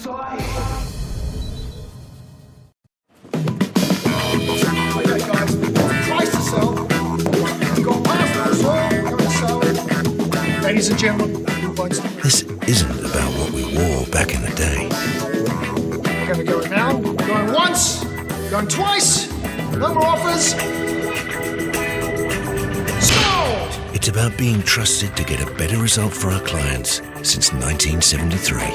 inside. Okay, guys, twice to sell. Got past the sell, going to sell. Ladies and gentlemen, this isn't about what we wore back in the day. we're going to go now. Going once, going twice. No more offers. Sold! It's about being trusted to get a better result for our clients since 1973.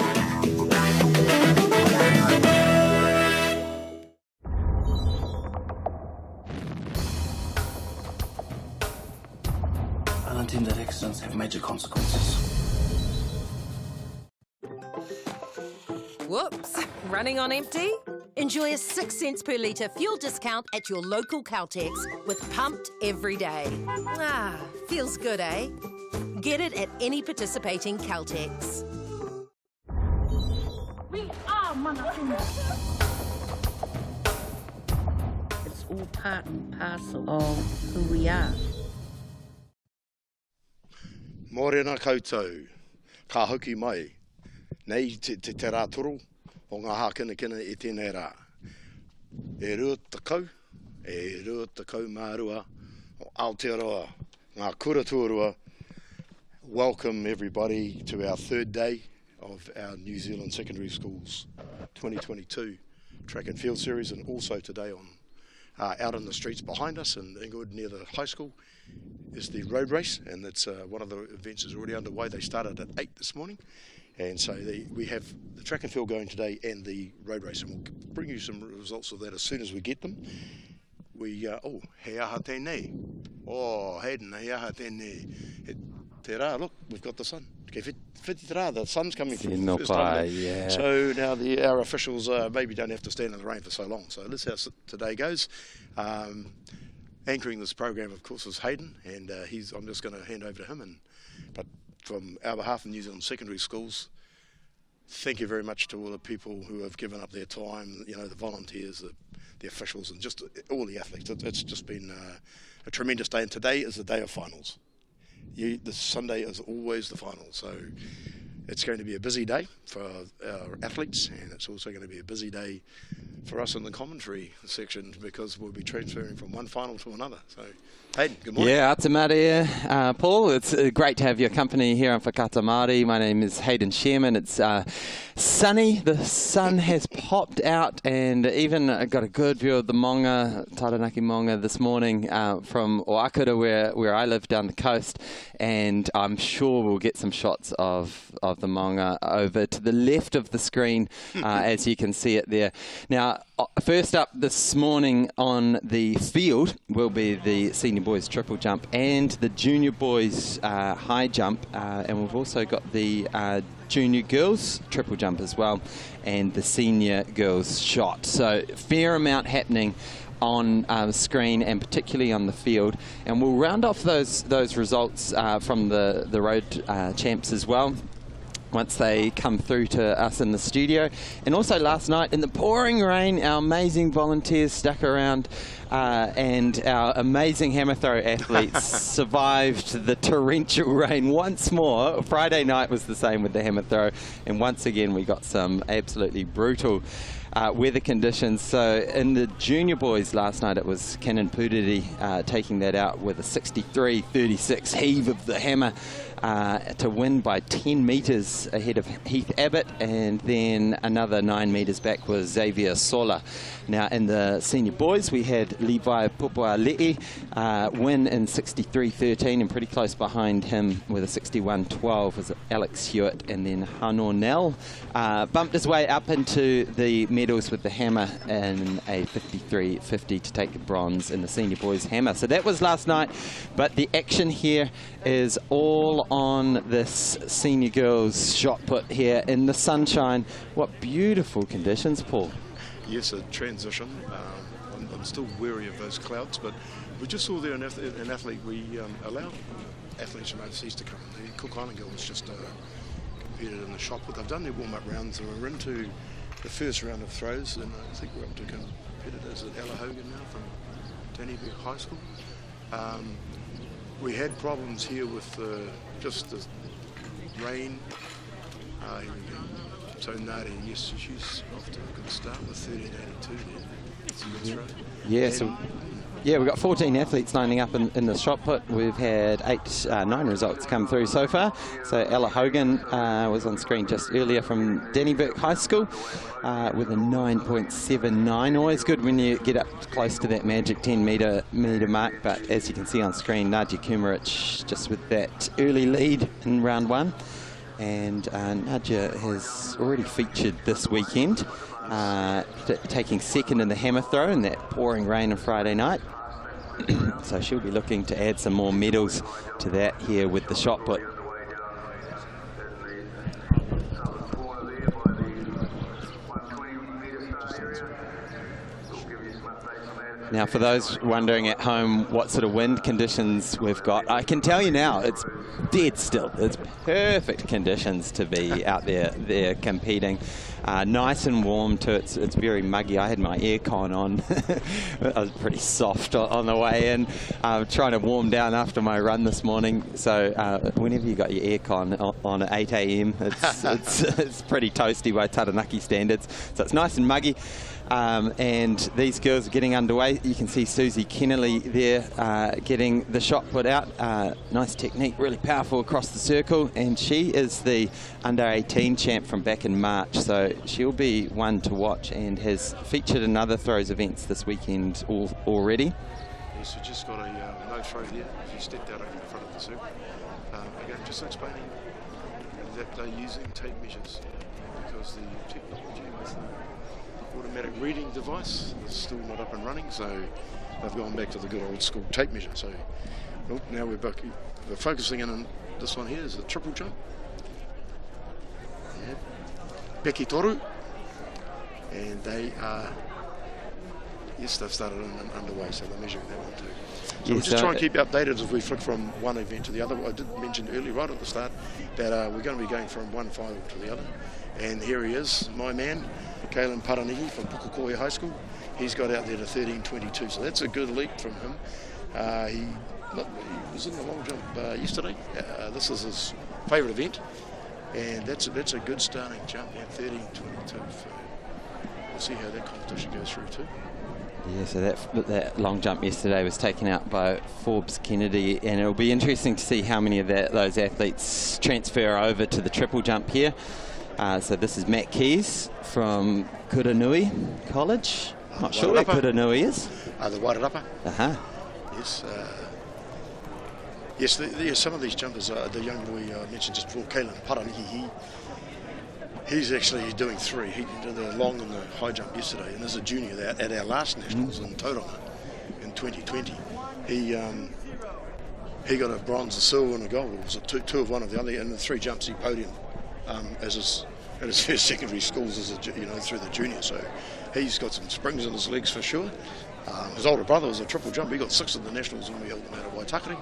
Unintended accidents have major consequences. Whoops, running on empty? Enjoy a 6 cents per litre fuel discount at your local Caltex with Pumped every day. Ah, feels good, eh? Get it at any participating Caltex. We are Manapuna. It's all part and parcel of who we are. Mōrena koutou, ka hoki mai, nei te rā toro o ngā hākina e tēnei rā. E rua takau mārua o Aotearoa, ngā kura tuarua. Welcome everybody to our third day of our New Zealand Secondary Schools 2022 Track and Field Series, and also today on out in the streets behind us in Inglewood near the high school is the road race, and it's one of the events is already underway. They started at 8 this morning, and so we have the track and field going today and the road race, and we'll bring you some results of that as soon as we get them. We he aha tēnei, Hayden, he aha tēnei, te rā, look, we've got the sun. Whiti rā, the sun's coming through the first time. Yeah. So now our officials maybe don't have to stand in the rain for so long. So that's how today goes. Anchoring this program, of course, is Hayden, and I'm just going to hand over to him. But from our behalf of New Zealand Secondary Schools, thank you very much to all the people who have given up their time, you know, the volunteers, the officials, and just all the athletes. It's just been a tremendous day, and today is the day of finals. The Sunday is always the final, so it's going to be a busy day for our athletes, and it's also going to be a busy day for us in the commentary section, because we'll be transferring from one final to another. So, Hayden, good morning. Yeah, ata māria, Paul. It's great to have your company here on Whakata Māori. My name is Hayden Sherman. It's sunny. The sun has popped out, and even got a good view of the Maunga, Taranaki Maunga this morning from Oakura, where I live down the coast, and I'm sure we'll get some shots of the Maunga over to the left of the screen, as you can see it there. Now, first up this morning on the field will be the senior boys triple jump and the junior boys high jump, and we've also got the junior girls triple jump as well, and the senior girls shot. So fair amount happening on the screen, and particularly on the field, and we'll round off those results from the road champs as well once they come through to us in the studio. And also last night in the pouring rain, our amazing volunteers stuck around and our amazing hammer throw athletes survived the torrential rain once more. Friday night was the same with the hammer throw, and once again we got some absolutely brutal weather conditions. So in the junior boys last night, it was Canon Puriri taking that out with a 63-36 heave of the hammer to win by 10 metres ahead of Heath Abbott, and then another 9 metres back was Xavier Sola. Now in the senior boys, we had Levi Pupuale'i win in 63-13, and pretty close behind him with a 61-12 was Alex Hewitt, and then Hanor Nell bumped his way up into the medals with the hammer in a 53-50 to take the bronze in the senior boys hammer. So that was last night, but the action here is all on this senior girls shot put here in the sunshine. What beautiful conditions, Paul. Yes, a transition. I'm still wary of those clouds, but we just saw there an athlete. We allowed athletes from overseas to come. The Cook Island girls just competed in the shot put. They've done their warm-up rounds, and we're into the first round of throws, and I think we're up to competitors at Ella Hogan now from Dannybeck High School. We had problems here with just the rain. Here we go. So Nadia, yes, she's off to a good start with 13.82 there. That's a good throw. Yeah, so we've got 14 athletes lining up in the shot put. We've had 9 results come through so far. So Ella Hogan was on screen just earlier from Dannyburg High School with a 9.79. Always good when you get up close to that magic 10 metre mark, but as you can see on screen, Nadia Kumaric just with that early lead in round 1. And Nadia has already featured this weekend, taking second in the hammer throw in that pouring rain on Friday night. So she'll be looking to add some more medals to that here with the shot put. Now, for those wondering at home what sort of wind conditions we've got, I can tell you now it's dead still. It's perfect conditions to be out there competing. Nice and warm too. It's very muggy. I had my aircon on. I was pretty soft on the way in. Trying to warm down after my run this morning. So whenever you got your aircon on at 8 a.m, it's pretty toasty by Taranaki standards. So it's nice and muggy. And these girls are getting underway. You can see Susie Kennelly there getting the shot put out. Nice technique, really powerful across the circle. And she is the under-18 champ from back in March. So she'll be one to watch and has featured in other throws events this weekend already. Yes, we just got a no throw there. She stepped out over the front of the circle. Again, just explaining that they're using tape measures because the technology with the automatic reading device is still not up and running, so they've gone back to the good old school tape measure. So now we're focusing in on this one here is a triple jump. Yeah. Peki Toru, and they are, yes, they've started underway, so they're measuring that one too. So we'll just try and keep you updated as we flick from one event to the other. I did mention earlier, right at the start, that we're going to be going from one final to the other. And here he is, my man, Kalen Paraniki from Pukekohe High School. He's got out there to 13.22, so that's a good leap from him. He was in the long jump yesterday. This is his favourite event, and that's a good starting jump at 13.22. So we'll see how that competition goes through too. Yeah, so that long jump yesterday was taken out by Forbes Kennedy, and it'll be interesting to see how many of those athletes transfer over to the triple jump here. So this is Matt Keys from Kuranui College. Not sure where Kuranui is. The Wairarapa. Yes. Yes, some of these jumpers, the young boy I mentioned just before, Kalen Paraniki, he's actually doing 3. He did the long and the high jump yesterday, and as a junior at our last nationals in Tauranga in 2020, he got a bronze, a silver, and a gold. It was two of one of the other, and the 3 jumps he podiumed at his first secondary schools as through the junior. So he's got some springs in his legs for sure. His older brother was a triple jump. He got 6th in the nationals when we held him out at Waitakere.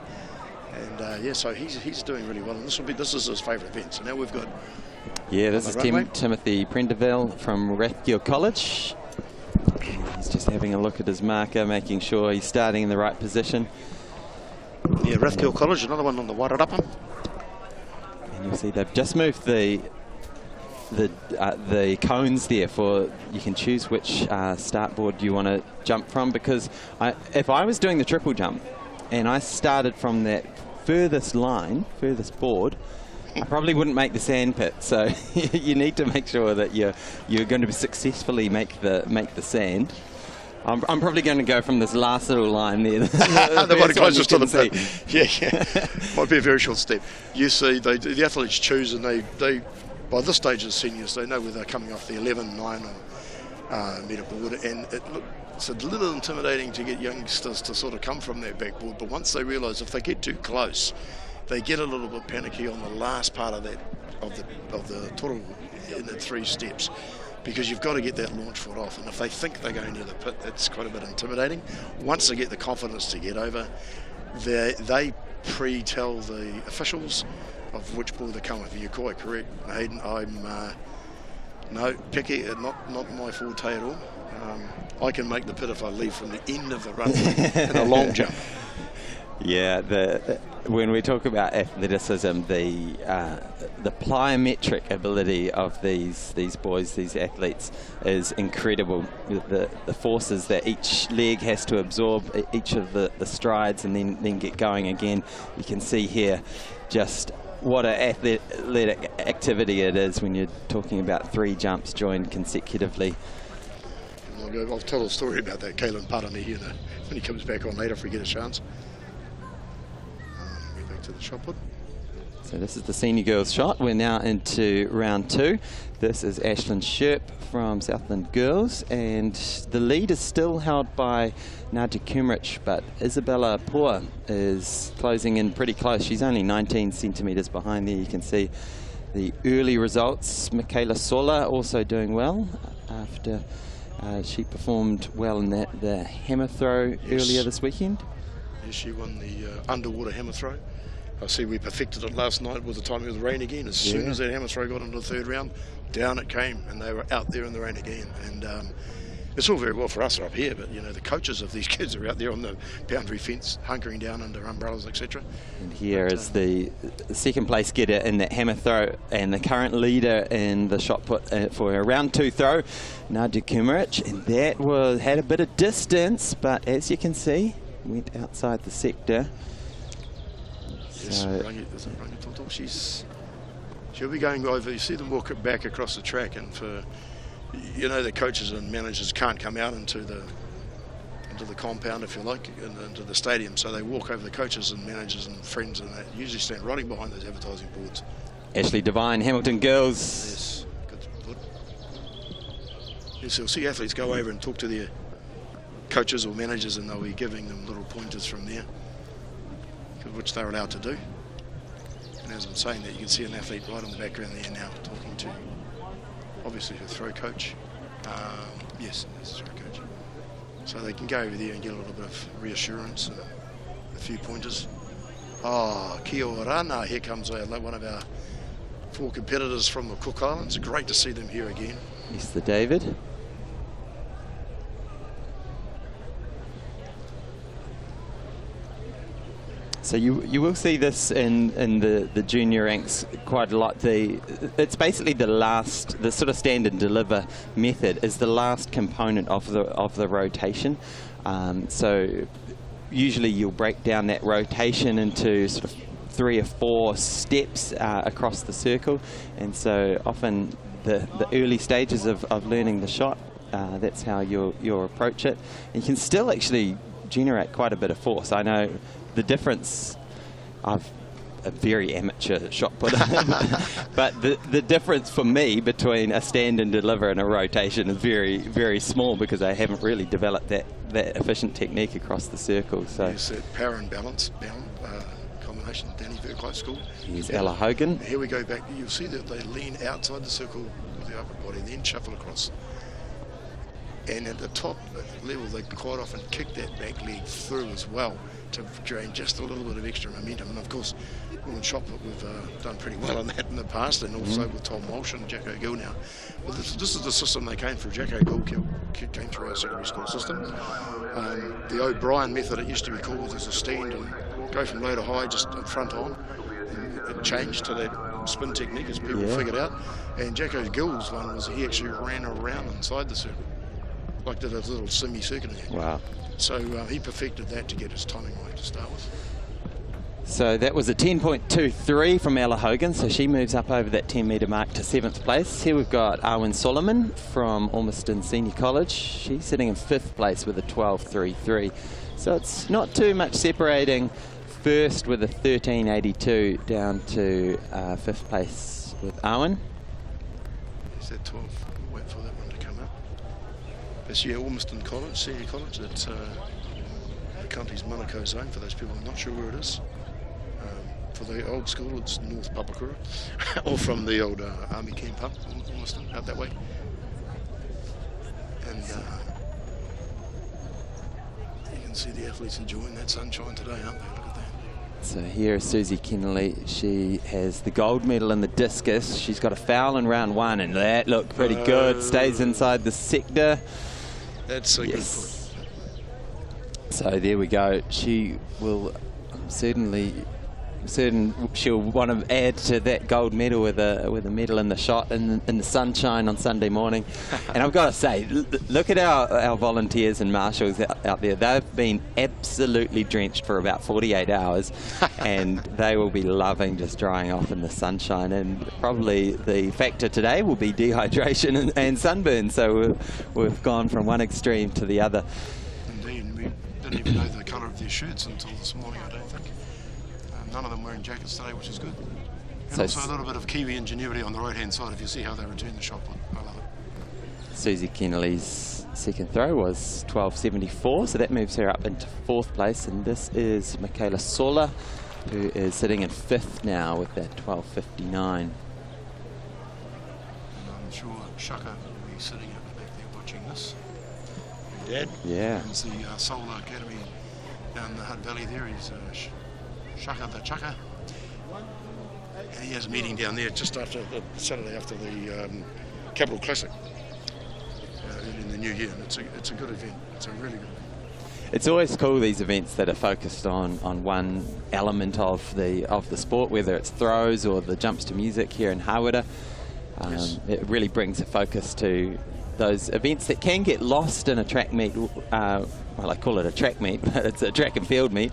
And so he's doing really well. And this is his favourite event. So now we've got. Yeah, this is Timothy Prendeville from Rathgill College. He's just having a look at his marker, making sure he's starting in the right position. Yeah, Rathgill College, another one on the Wairarapa. And you'll see they've just moved the cones there for, you can choose which start board you want to jump from, because if I was doing the triple jump and I started from that furthest board, I probably wouldn't make the sand pit. So you need to make sure that you're going to successfully make the sand. I'm probably going to go from this last little line there. The one closest to the pit. Yeah. Might be a very short step. You see, the athletes choose, and they by this stage as seniors, they know where they're coming off the 11, 9 metre board, and it's a little intimidating to get youngsters to sort of come from that backboard. But once they realise if they get too close, they get a little bit panicky on the last part of the toru in the 3 steps, because you've got to get that launch foot off, and if they think they're going near the pit, that's quite a bit intimidating. Once they get the confidence to get over, they pre-tell the officials of which board they come with. You're quite correct, Hayden. No, picky, not my forte at all. I can make the pit if I leave from the end of the run in a long jump. Yeah, when we talk about athleticism, the plyometric ability of these boys, these athletes, is incredible. The forces that each leg has to absorb, each of the strides, and then get going again. You can see here just what an athletic activity it is when you're talking about 3 jumps joined consecutively. I'll tell a story about that Kalen Parani here when he comes back on later if we get a chance. Go back to the shot put. So this is the senior girls shot. We're now into round 2. This is Ashlyn Sherp from Southland Girls, and the lead is still held by Nadia Kumrich, but Isabella Poor is closing in pretty close. She's only 19 centimetres behind there. You can see the early results. Michaela Sola also doing well after she performed well in the hammer throw earlier this weekend. Yes, she won the underwater hammer throw. I see we perfected it last night with the timing of the rain again. As soon as that hammer throw got into the 3rd round, down it came, and they were out there in the rain again. And it's all very well for us up here, but you know, the coaches of these kids are out there on the boundary fence, hunkering down under umbrellas, etc. And here is the second place getter in that hammer throw, and the current leader in the shot put for a round 2 throw, Nadia Kumrich, and that had a bit of distance, but as you can see, went outside the sector. Yes, she'll be going over. You see them walk back across the track, and for the coaches and managers can't come out into the compound, if you like, into the stadium, so they walk over the coaches and managers and friends, and they usually stand right behind those advertising boards. Ashley Devine, Hamilton Girls. Yes, good. Yes, you'll see athletes go over and talk to their coaches or managers, and they'll be giving them little pointers from there, which they're allowed to do. And as I'm saying that, you can see an athlete right in the background there now talking to, obviously, her throw coach. Yes, that's the throw coach. So they can go over there and get a little bit of reassurance and a few pointers. Oh, kia ora, now here comes one of our 4 competitors from the Cook Islands. Great to see them here again. Yes, the David. So you will see this in the junior ranks quite a lot. It's basically the sort of stand and deliver method is the last component of the rotation. So usually you'll break down that rotation into sort of 3 or 4 steps across the circle, and so often the early stages of learning the shot, that's how you'll approach it. And you can still actually generate quite a bit of force. I know the difference, I've a very amateur shot putter, but the difference for me between a stand and deliver and a rotation is very, very small, because I haven't really developed that efficient technique across the circle. So yes, that power and balance combination, Danny Verkleif School. Here's Ella Hogan. Here we go back. You'll see that they lean outside the circle with the upper body, then shuffle across. And at the top level, they quite often kick that back leg through as well to drain just a little bit of extra momentum. And of course, in shot put, we've done pretty well on that in the past, and also with Tom Walsh and Jacko Gill now. But this is the system they came through. Jacko Gill came through our secondary school system. The O'Brien method, it used to be called, as a stand and go from low to high, just front on. And it changed to that spin technique as people figured out. And Jacko Gill's one was he actually ran around inside the circle, like did a little semi-circuit there. Wow. So he perfected that to get his timing right to start with. So that was a 10.23 from Ella Hogan, so she moves up over that 10-metre mark to 7th place. Here we've got Arwen Solomon from Ormiston Senior College. She's sitting in 5th place with a 12.33. So it's not too much separating first with a 13.82 down to 5th place with Arwen. Is that 12? We'll wait for that one to come up. It's Ormiston College, Senior College. It's the country's Manukau zone, for those people who are not sure where it is. For the old school, it's North Papakura, or from the old army camp up, Ormiston, out that way. And you can see the athletes enjoying that sunshine today, aren't they? Look at that. So here is Susie Kennelly. She has the gold medal in the discus. She's got a foul in round 1, and that looked pretty good. Stays inside the sector. That's a good foot. So there we go. She will certainly certain she'll want to add to that gold medal with a medal in the shot in the sunshine on Sunday morning. And I've got to say, look at our volunteers and marshals out there. They've been absolutely drenched for about 48 hours, and they will be loving just drying off in the sunshine. And probably the factor today will be dehydration and sunburn. So we've gone from one extreme to the other. Indeed, we didn't even know the colour of their shirts until this morning, I don't think. None of them wearing jackets today, which is good. And So also a little bit of Kiwi ingenuity on the right-hand side, if you see how they return the shot put. I love it. Susie Kennelly's second throw was 12.74, so that moves her up into 4th place. And this is Michaela Sola, who is sitting in 5th now with that 12.59. And I'm sure Shaka will be sitting at the back there watching this. Dad? Yeah. It's the Solar Academy down the Hutt Valley there. He's Shaka the Chucker. And he has a meeting down there just after the Saturday after the Capital Classic early in the new year. And it's a good event. It's a really good event. It's always cool, these events that are focused on one element of the sport, whether it's throws or the jumps to music here in Hawera. Yes. It really brings a focus to those events that can get lost in a track meet. Well, I call it a track meet, but it's a track and field meet,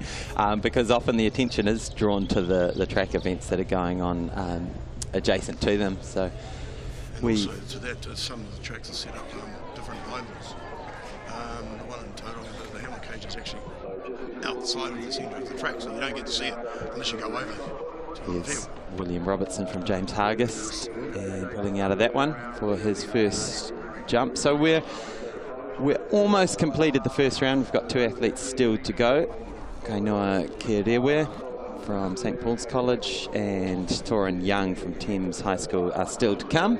because often the attention is drawn to the track events that are going on adjacent to them. So and also to that, some of the tracks are set up on different ovals. The one in total, the Hamlet cage is actually outside of the centre of the track, so you don't get to see it unless you go over to the Yes, field. William Robertson from James Hargest, and pulling out of that one for his first jump. So we're almost completed the first round. We've got 2 athletes still to go. Kainoa Kerewe from St Paul's College and Torin Young from Thames High School are still to come.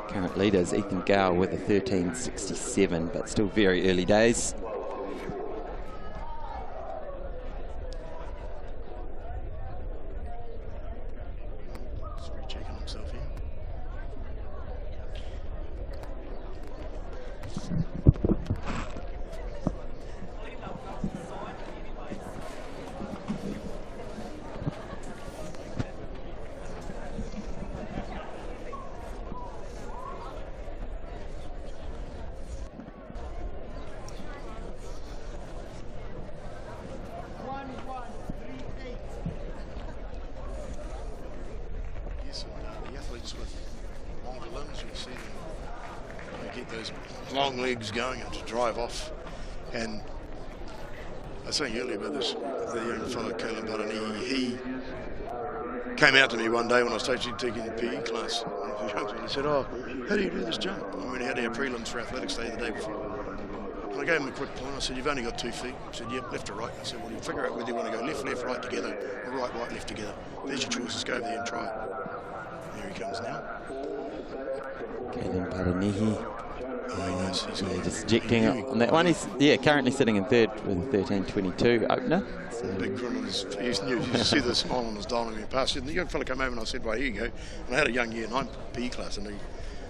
Current leaders Ethan Gow with a 13.67, but still very early days. Just rechecking himself here. Yes, and the athletes with longer limbs, you'll see them they get those long legs going and to drive off. And I was saying earlier about this, the young fellow, Caleb Button, he came out to me one day when I was taking a PE class. And he said, "Oh, how do you do this jump?" I mean, how do you have prelims for athletics day the day before? And I gave him a quick point. I said, "You've only got 2 feet." He said, "Yep, left or right." I said, "Well, you figure out whether you want to go left, right together, or right, left together. There's your choices. Go over there and try it." Here he comes now. Kaylin Paranihi. He's got Just ejecting on that one. He's currently sitting in 3rd with a 13.22 opener. So big grin on his face. You see the smile on his dial when he passed. And the young fella came over and I said, "Right, here you go." And I had a young year 9 PE class, and I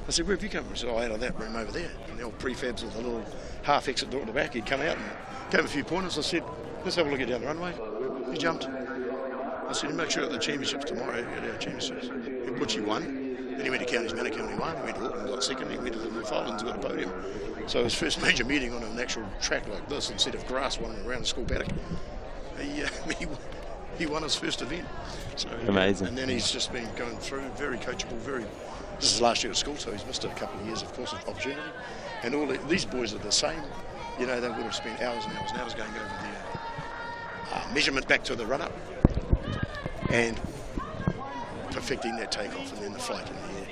said, "Where have you come from?" He said, "Oh, out of that room over there." And the old prefabs with the little half exit door at the back. He'd come out and gave a few pointers. I said, "Let's have a look at down the runway." He jumped. I said, "You make sure at the championships tomorrow, at our championships," which he won. Then he went to Counties Manukau and he won. He went to Auckland, got second. He went to the North Islands, got a podium. So his first major meeting on an actual track like this, instead of grass, one around the school paddock. He won his first event. So, amazing. And then he's just been going through, very coachable, this is last year at school, so he's missed it a couple of years, of course, of opportunity. And all these boys are the same. You know, they would have spent hours and hours and hours going over their measurement back to the run-up and perfecting that takeoff and then the flight in the air.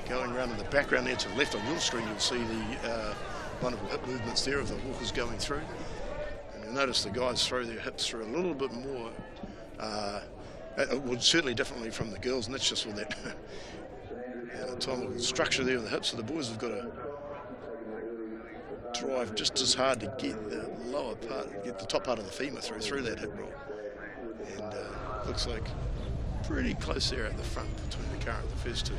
Going around in the background there to the left on your screen, you'll see the wonderful hip movements there of the walkers going through. And you'll notice the guys throw their hips through a little bit more, certainly differently from the girls, and that's just with that anatomical structure there of the hips. So the boys have got to drive just as hard to get the lower part, get the top part of the femur through that hip roll. And looks like pretty close there at the front between the first two.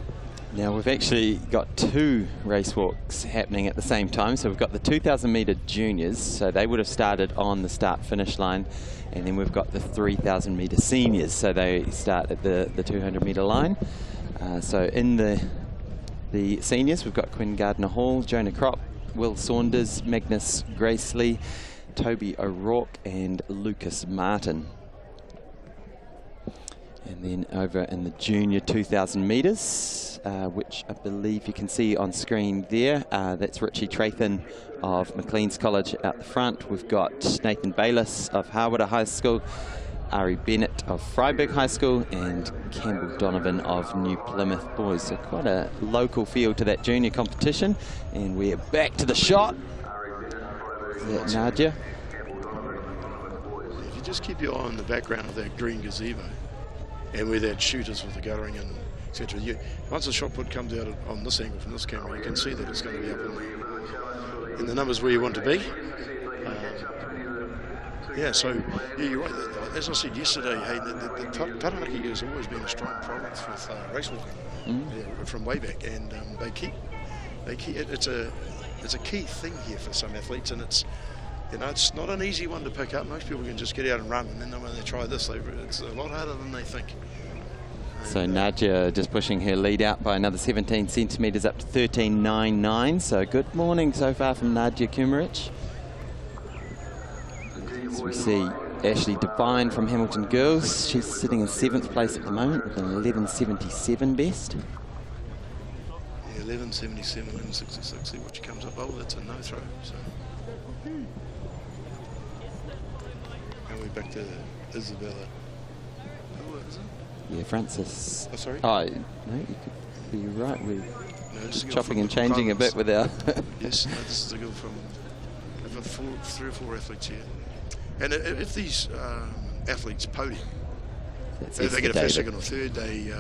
Now we've actually got two race walks happening at the same time. So we've got the 2,000 metre juniors, so they would have started on the start-finish line, and then we've got the 3,000 metre seniors, so they start at the 200 metre line. So in the seniors, we've got Quinn Gardner-Hall, Jonah Kropp, Will Saunders, Magnus Gracely, Toby O'Rourke and Lucas Martin. And then over in the junior 2,000 metres, which I believe you can see on screen there, that's Richie Trathan of Maclean's College out the front. We've got Nathan Bayliss of Harwood High School, Ari Bennett of Freiburg High School, and Campbell Donovan of New Plymouth Boys. So quite a local feel to that junior competition. And we're back to the shot. Is that Nadia? If you just keep your eye on the background of that green gazebo, and where that shooters with the guttering and etc. Once the shot put comes out on this angle from this camera, you can see that it's going to be up in the numbers where you want to be. Yeah, so yeah, you're right. As I said yesterday, hey, the Taranaki has always been a strong province with race walking from way back, and they keep it's a key thing here for some athletes, and it's not an easy one to pick up. Most people can just get out and run, and then when they try this, it's a lot harder than they think. So Nadia just pushing her lead out by another 17 centimetres up to 13.99. So good morning so far from Nadia Kumarich. As we see Ashley Devine from Hamilton Girls, she's sitting in 7th place at the moment with an 11.77 best. 11.77, 11.66. See what she comes up. Oh, that's a no throw. So. And we're back to Isabella. Who is it? Yeah, Francis. Oh, sorry? Oh, no, you could be right. We're just chopping and changing a bit with our... Yes, no, this is a girl from... I've got 3 or 4 athletes here. And if these athletes podium, if they get a first, second or third, they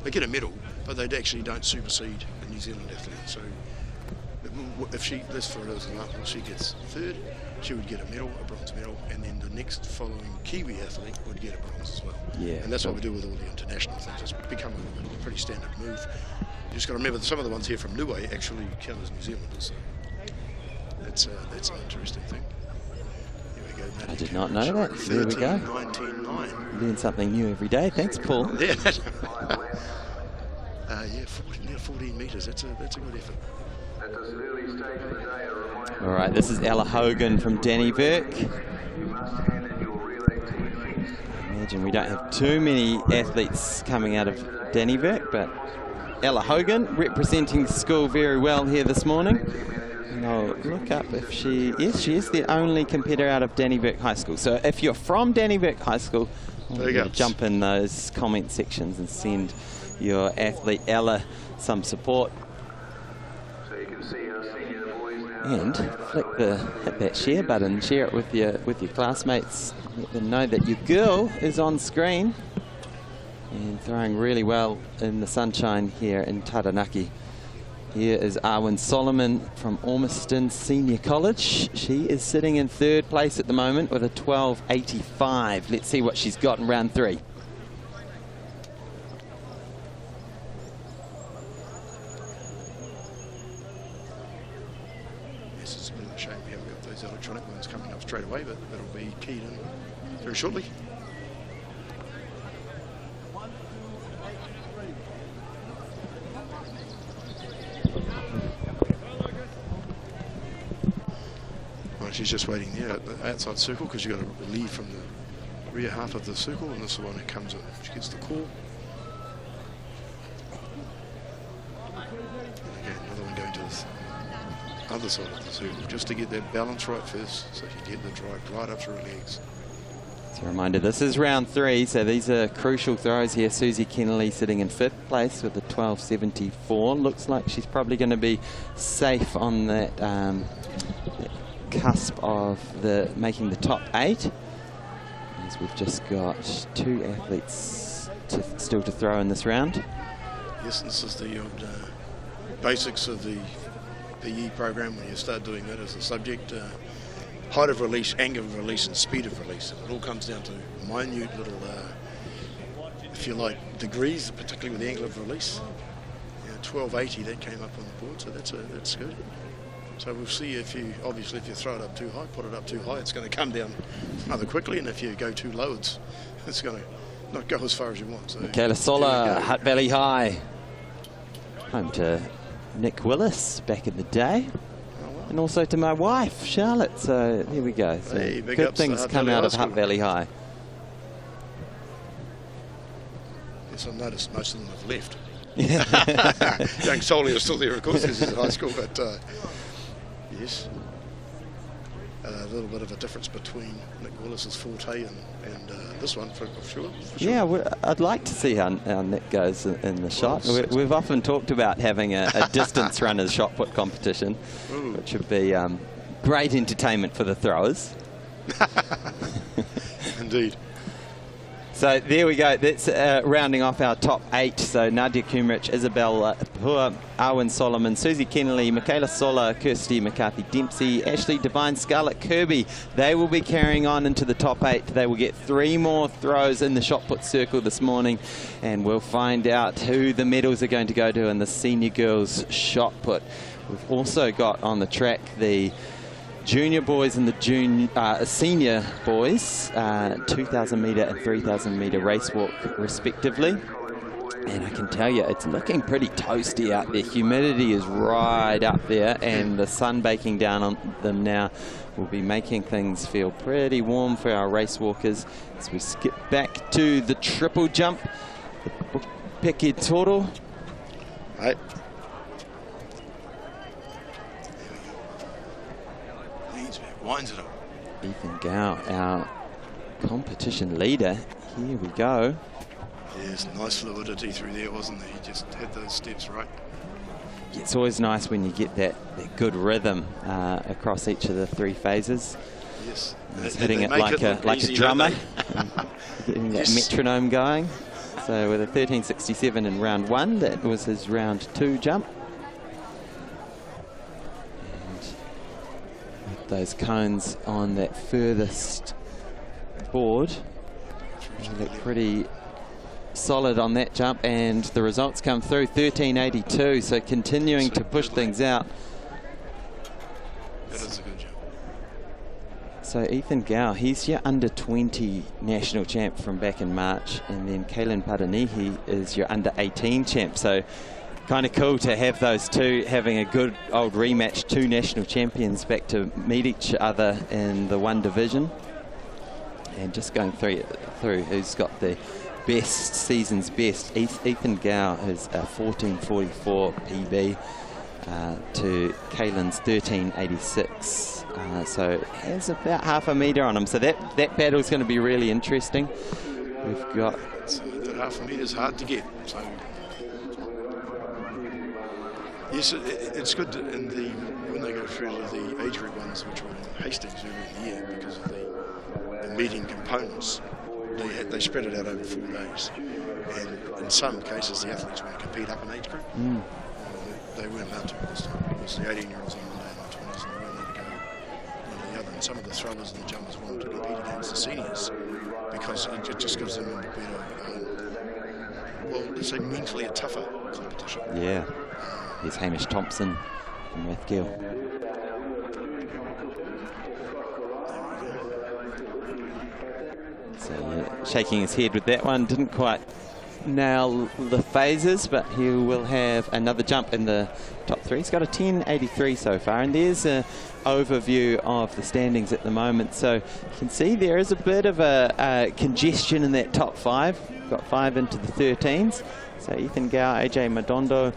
get a medal, but they actually don't supersede a New Zealand athlete. So if she, let's for example, she gets third, she would get a medal, a bronze medal, and then the next following Kiwi athlete would get a bronze as well. Yeah, and that's what we do with all the international things. It's become a pretty standard move. You just got to remember that some of the ones here from Niue actually count as New Zealanders. So that's an interesting thing. Here we go. I did not know that. There we go. 19.9. Learn something new every day. Thanks, Paul. Yeah. Yeah, 14 metres. That's a good effort. All right, this is Ella Hogan from Dannevirke. Imagine we don't have too many athletes coming out of Dannevirke, but Ella Hogan representing the school very well here this morning. And I'll look up if she is the only competitor out of Dannevirke High School. So if you're from Dannevirke High School, jump in those comment sections and send your athlete Ella some support. And hit that share button, share it with your classmates, let them know that your girl is on screen and throwing really well in the sunshine here in Taranaki. Here is Arwen Solomon from Ormiston Senior College. She is sitting in 3rd place at the moment with a 12.85. Let's see what she's got in round 3. Electronic ones coming up straight away, but that'll be keyed in very shortly. Well, she's just waiting there at the outside circle because you've got to leave from the rear half of the circle, and this is the one that comes in. She gets the call. And again, another one going to this other side of the circle, just to get that balance right first, so you get the drive right up through her legs. As a reminder, this is round 3, so these are crucial throws here. Susie Kennelly sitting in 5th place with a 12.74. Looks like she's probably going to be safe on that cusp of making the top 8. As we've just got 2 athletes still to throw in this round. Yes, this is the basics of the PE program when you start doing that as a subject. Height of release, angle of release, and speed of release. It all comes down to minute little, if you like, degrees, particularly with the angle of release. And 1280 that came up on the board, so that's good. So we'll see if you throw it up too high, put it up too high, it's going to come down rather quickly, and if you go too low, it's going to not go as far as you want. So Michaela Sola, Hutt Valley High, home to Nick Willis back in the day, and also to my wife Charlotte. So here we go. So hey, good things come out of Hutt Valley High. Yes, I noticed most of them have left. Young Solly is still there, of course, this is high school, but yes, a little bit of a difference between Nick Willis's forte and this one, for sure. Yeah, I'd like to see how Nick goes in the shot. We've often talked about having a distance runners shot put competition, which would be great entertainment for the throwers. Indeed. So there we go. That's rounding off our top 8. So Nadia Kumrich, Isabel Pua, Arwen Solomon, Susie Kennelly, Michaela Sola, Kirsty McCarthy-Dempsey, Ashley Devine, Scarlett Kirby. They will be carrying on into the top 8. They will get 3 more throws in the shot put circle this morning, and we'll find out who the medals are going to go to in the senior girls shot put. We've also got on the track the junior boys and the senior boys, 2,000 metre and 3,000 metre race walk respectively. And I can tell you, it's looking pretty toasty out there. Humidity is right up there, and the sun baking down on them now will be making things feel pretty warm for our race walkers. As we skip back to the triple jump, the Peke Toro. Right. Winds it up. Ethan Gow, our competition leader. Here we go. Yes, nice fluidity through there, wasn't there? He just had those steps right. It's always nice when you get that good rhythm across each of the 3 phases. Yes. He's hitting it like a drummer, getting that metronome going. So with a 13.67 in round 1, that was his round 2 jump. Those cones on that furthest board, they look pretty solid on that jump, and the results come through 13.82, so continuing to push things out. That is a good jump. So Ethan Gow, he's your under 20 national champ from back in March, and then Kaylin Padanihi is your under 18 champ. So kind of cool to have those two having a good old rematch, 2 national champions back to meet each other in the one division. And just going through who's got the best, season's best. Ethan Gow is a 14.44 PB to Kaylin's 13.86. So has about half a metre on him. So that battle is going to be really interesting. We've got... So that half a metre is hard to get. So yes, it's good when they go through the age group ones, which were in Hastings earlier in the year, because of the meeting components. They spread it out over 4 days, and in some cases the athletes want to compete up in age group. They weren't allowed to this time. It was the 18-year-olds on one day and the 20s, and they weren't allowed to go one or the other. And some of the throwers and the jumpers wanted to compete against the seniors because it just gives them a better, well, let's say mentally a tougher competition. Yeah. Here's Hamish Thompson from Rathgill. So yeah, shaking his head with that one. Didn't quite nail the phases, but he will have another jump in the top 3. He's got a 10.83 so far, and there's an overview of the standings at the moment. So you can see there is a bit of a congestion in that top 5. Got 5 into the 13s. So Ethan Gow, AJ Madondo,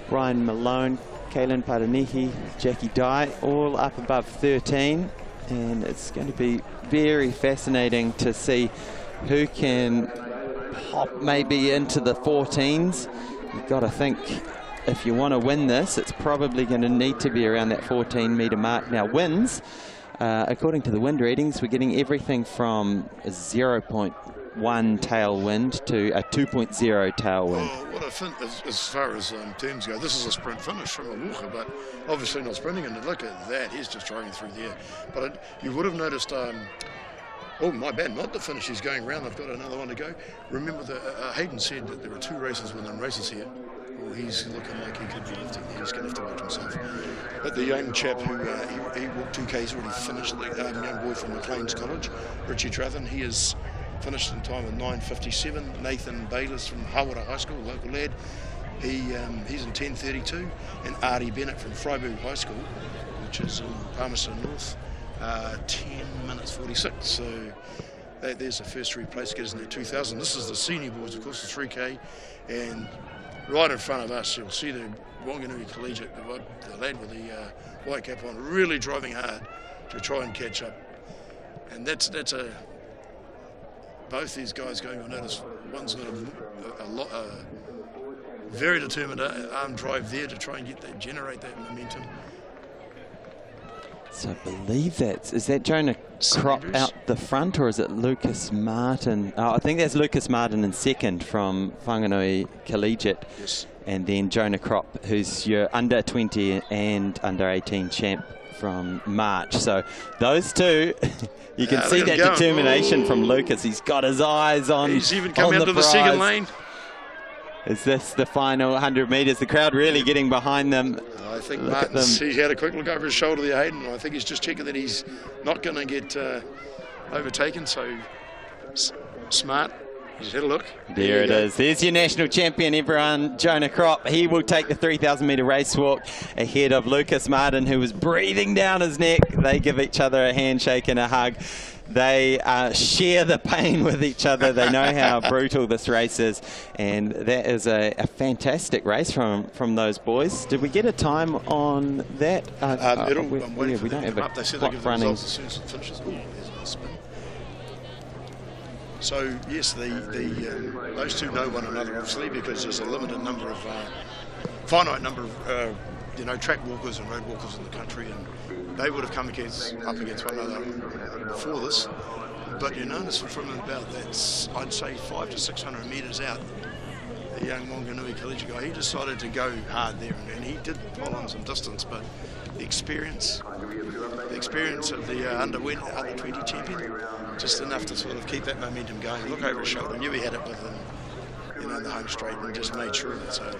Brian Malone, Kaylin Padanihi, Jackie Dye, all up above 13. And it's going to be very fascinating to see who can pop maybe into the 14s. You've got to think, if you want to win this, it's probably going to need to be around that 14-metre mark. Now, winds, according to the wind readings, we're getting everything from a 0.1 tailwind to a 2.0 tailwind. Well, as far as terms go, this is a sprint finish from a walker, but obviously not sprinting. And look at that, he's just driving through there. But you would have noticed, oh, my bad, not the finish. He's going round. I've got another one to go. Remember, Hayden said that there are 2 races within races here. he's looking like he could be lifting. He's going to have to watch himself. But the young chap who he walked 2K, he's already finished. The young boy from McLean's College, Richie Trathen, he is finished in time of 9:57. Nathan Bayliss from Hawara High School, local lad, he's in 10:32. And Artie Bennett from Freiburg High School, which is in Palmerston North, 10 minutes 46. So there's the first three place getters in the 2000. This is the senior boys, of course, the 3K. And right in front of us, you'll see the Wanganui Collegiate, the lad with the white cap on, really driving hard to try and catch up. And that's both these guys going on notice. One's got a very determined arm drive there to try and generate that momentum. So I believe is that Jonah Crop out the front, or is it Lucas Martin? Oh, I think that's Lucas Martin in second from Whanganui Collegiate. Yes. And then Jonah Crop, who's your under 20 and under 18 champ from March. So those two, you can see that determination from Lucas. He's got his eyes on. He's even come out to the second lane. Is this the final 100 metres? The crowd really getting behind them. I think Martin's, he had a quick look over his shoulder there, Hayden. I think he's just checking that he's not going to get overtaken. So smart. He's had a look. There it is. There's your national champion, everyone, Jonah Crop. He will take the 3,000 metre race walk ahead of Lucas Martin, who was breathing down his neck. They give each other a handshake and a hug. They share the pain with each other. They know how brutal this race is, and that is a fantastic race from those boys. Did we get a time on that? we don't have a they said they'll give the running. results as soon as it finishes. Oh, there's a spin. So yes, those two know one another obviously, because there's a limited number of, finite number of track walkers and road walkers in the country, and they would have come up against one another before this. But you notice from about that's, I'd say, 500 to 600 metres out, the young Wanganui Collegiate guy, he decided to go hard there, and he did pull on some distance, but the experience of the under 20 champion, just enough to sort of keep that momentum going. Look over his shoulder, knew he had it within, the home straight, and just made sure of it. So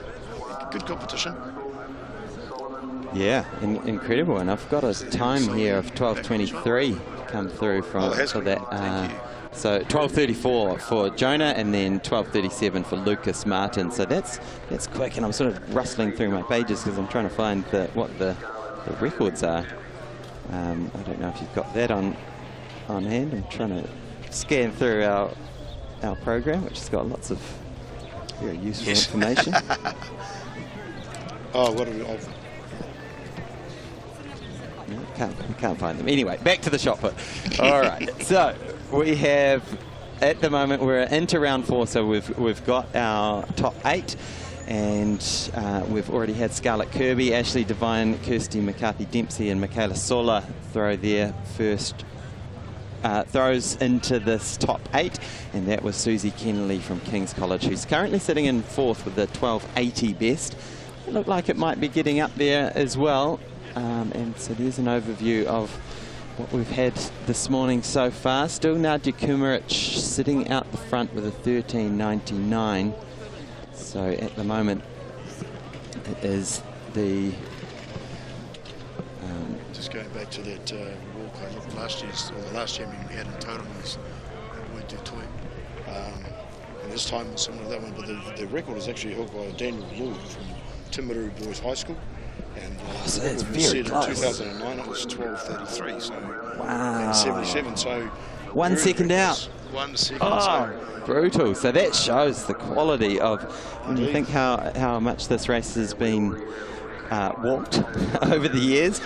good competition. Yeah, incredible. And I've got a time here of 12:23 come through for that. So 12:34 for Jonah, and then 12:37 for Lucas Martin. So that's quick, and I'm sort of rustling through my pages because I'm trying to find what the records are. I don't know if you've got that on hand. I'm trying to scan through our program, which has got lots of very useful information. Can't find them. Anyway, back to the shot put. All right. So we have, at the moment, we're into round 4. So we've got our top 8, and we've already had Scarlett Kirby, Ashley Devine, Kirsty McCarthy Dempsey, and Michaela Sola throw their first throws into this top 8, and that was Susie Kennelly from King's College, who's currently sitting in 4th with a 12:80 best. It looked like it might be getting up there as well. And so there's an overview of what we've had this morning so far. Still Nadia Kumaric sitting out the front with a 13:99. So at the moment it is the... Just going back to that walk, I looked last year we had in total was Wait Du Toit. And this time was similar to that one, but the record is actually held by Daniel Lord from Timaru Boys High School. And so that's very close. In 2009 it was 12:33, so wow. And 77, so 1 second out. 1 second. Oh, brutal. So that shows the quality of, when you think how much this race has been walked over the years.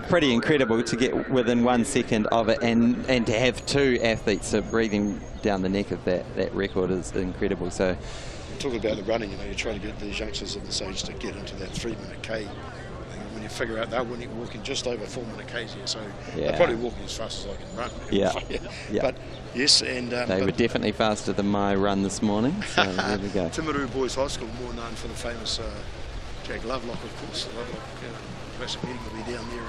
Pretty incredible to get within 1 second of it, and to have two athletes breathing down the neck of that record is incredible. So talking about the running, you're trying to get these youngsters of this age to get into that 3-minute K. And when you figure out they're walking just over 4-minute Ks here, so they're probably walking as fast as I can run. Yeah. But yes, and they were definitely faster than my run this morning. So there we go. Timaru Boys High School, more known for the famous Jack Lovelock, of course. The Lovelock classic meeting will be down there in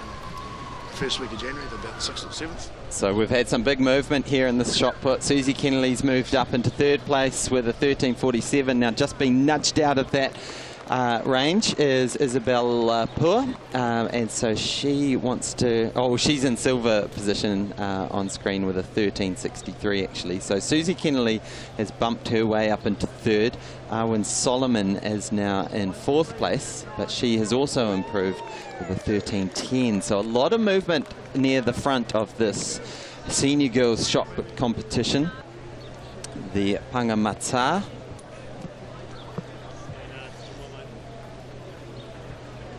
the first week of January, about the 6th or 7th. So we've had some big movement here in this shot put. Susie Kennelly's moved up into 3rd place with a 13:47. Now just been nudged out of that range is Isabel Pur, and so she wants to, she's in silver position on screen with a 13.63 actually. So Susie Kennelly has bumped her way up into third. Arwen Solomon is now in fourth place, but she has also improved with a 13.10. So a lot of movement near the front of this senior girls shot put competition. The Pangamata.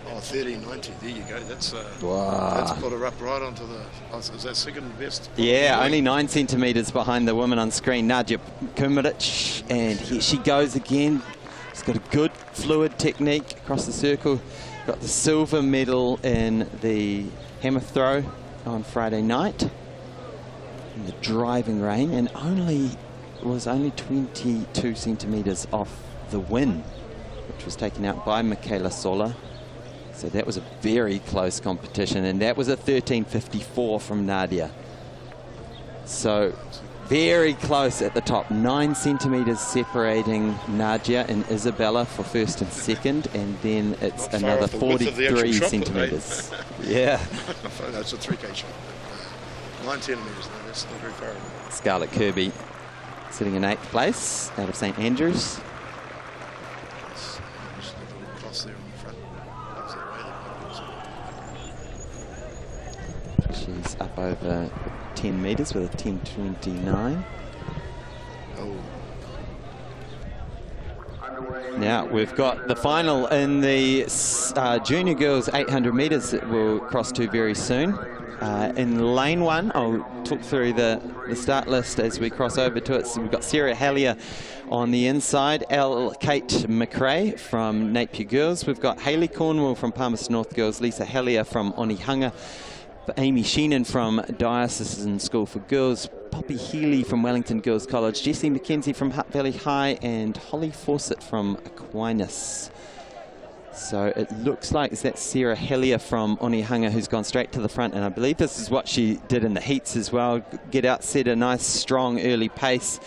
Oh, 13.90. There you go. That's Wow. that's put her up right onto the. Is that second best? Yeah, only 9 centimetres behind the woman on screen, Nadia Kumaric, and here she goes again. She's got a good fluid technique across the circle. Got the silver medal in the hammer throw on Friday night in the driving rain, and was only 22 centimetres off the win, which was taken out by Michaela Sola. So that was a very close competition, and that was a 13.54 from Nadia. So very close at the top, 9 centimetres separating Nadia and Isabella for first and second, and then it's Not far another off the width of the actual 43 shot put, centimetres. Yeah. That's a 3K shot. 9 centimetres, no, that's not very far. Scarlett Kirby sitting in 8th place out of St Andrews. Just a little cross there on the front. She's up over 10 metres with a 10.29. Oh. Now we've got the final in the junior girls 800 metres that we'll cross to very soon. In lane 1, I'll talk through the start list as we cross over to it. So we've got Sarah Hallier on the inside, Kate McRae from Napier Girls. We've got Hayley Cornwall from Palmerston North Girls, Lisa Hallier from Onehunga, Amy Sheenan from Diocesan School for Girls, Poppy Healy from Wellington Girls College, Jessie McKenzie from Hutt Valley High, and Holly Fawcett from Aquinas. So it looks like it's that Sarah Hallier from Onehunga who's gone straight to the front, and I believe this is what she did in the heats as well. Get out, set a nice strong early pace,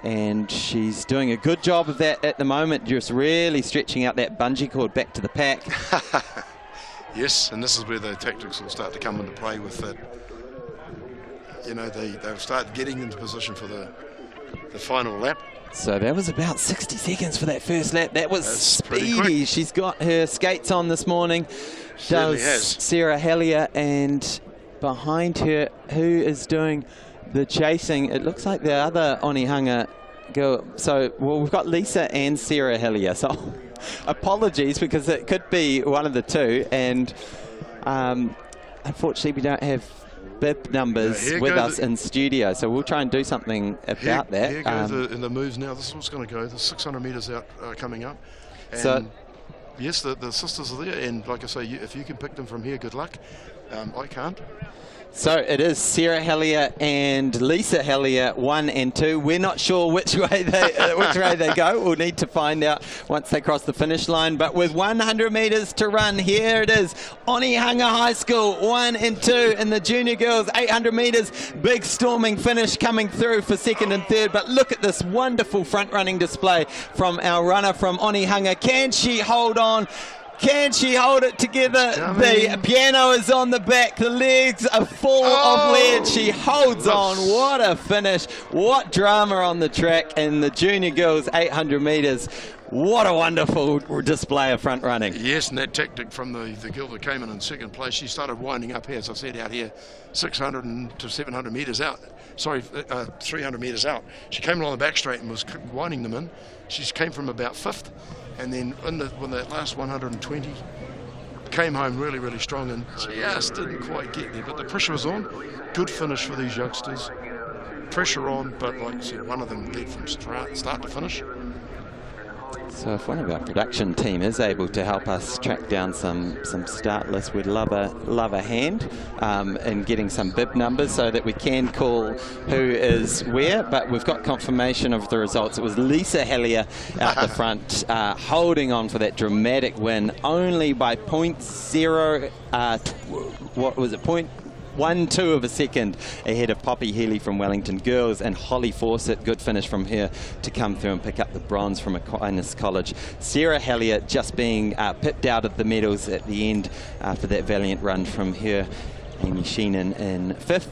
and she's doing a good job of that at the moment, just really stretching out that bungee cord back to the pack. Yes, and this is where the tactics will start to come into play with that. You know, they'll start getting into position for the final lap. So that was about 60 seconds for that first lap. That was That's pretty speedy. quick. She's got her skates on this morning. Certainly Does has. Sarah Hallier, and behind her, who is doing the chasing? It looks like the other Onehunga girl. So, well, we've got Lisa and Sarah Hallier. So apologies, because it could be one of the two. And unfortunately, we don't have bib numbers with us in studio, so we'll try and do something about that. Here go the moves now. This is what's going to go. The 600 metres out coming up. And so yes, the sisters are there, and like I say, if you can pick them from here, good luck. I can't. So it is Sarah Hallier and Lisa Hallier, 1 and 2. We're not sure which way they go. We'll need to find out once they cross the finish line. But with 100 metres to run, here it is. Onehunga High School, 1 and 2 in the junior girls, 800 metres. Big storming finish coming through for second and third. But look at this wonderful front running display from our runner from Onehunga. Can she hold on? Can she hold it together? The piano is on the back. The legs are full of lead. She holds on. What a finish. What drama on the track in the junior girls 800 metres. What a wonderful display of front running. Yes, and that tactic from the girl that came in second place, she started winding up here, as I said, out here, 600 to 700 metres out. Sorry, 300 metres out. She came along the back straight and was winding them in. She came from about 5th. And then when that last 120 came home really, really strong, and just didn't quite get there. But the pressure was on. Good finish for these youngsters. Pressure on, but like I said, one of them led from start to finish. So if one of our production team is able to help us track down some start lists, we'd love a hand in getting some bib numbers so that we can call who is where. But we've got confirmation of the results. It was Lisa Hallier out the front, holding on for that dramatic win, only by 0.0. What was it? 1/2 of a second ahead of Poppy Healy from Wellington Girls, and Holly Fawcett, good finish from her to come through and pick up the bronze from Aquinas College. Sarah Hellier just being pipped out of the medals at the end after that valiant run from her. Amy Sheenan in 5th,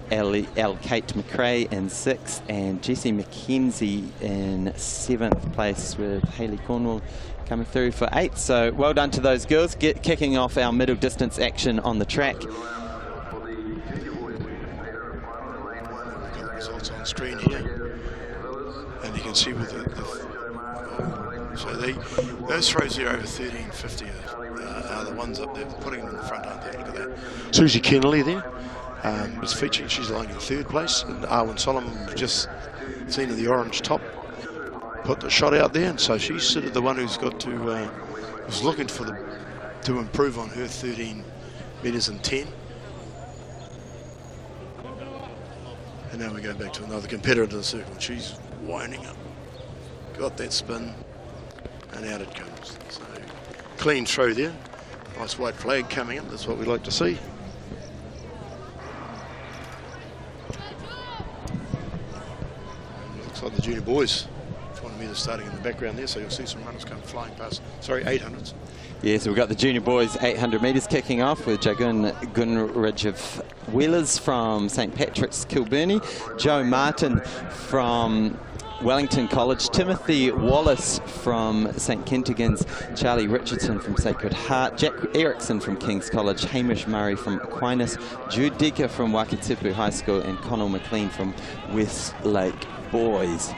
Kate McRae in 6th, and Jessie McKenzie in 7th place, with Hayley Cornwall coming through for 8th. So well done to those girls, kicking off our middle distance action on the track. Results on screen here, and you can see with those throws there over 13.50 are the ones up there putting them in the front, aren't they? Look at that. Susie Kennelly there is featuring. She's lying in 3rd place, and Arwen Solomon just seen in the orange top put the shot out there, and so she's sort of the one who's got to was looking for to improve on her 13 metres and 10. And now we go back to another competitor to the circle. She's winding up. Got that spin, and out it comes. So clean throw there. Nice white flag coming in. That's what we like to see. And looks like the junior boys. 400 metres starting in the background there, so you'll see some runners come flying past. Sorry, 800s. Yeah, so we've got the junior boys 800 metres kicking off with Jagun Gunridge of Wheelers from St Patrick's Kilburnie, Joe Martin from Wellington College, Timothy Wallace from St Kentigern's, Charlie Richardson from Sacred Heart, Jack Erickson from King's College, Hamish Murray from Aquinas, Jude Decker from Wakatipu High School, and Connell McLean from Westlake Boys.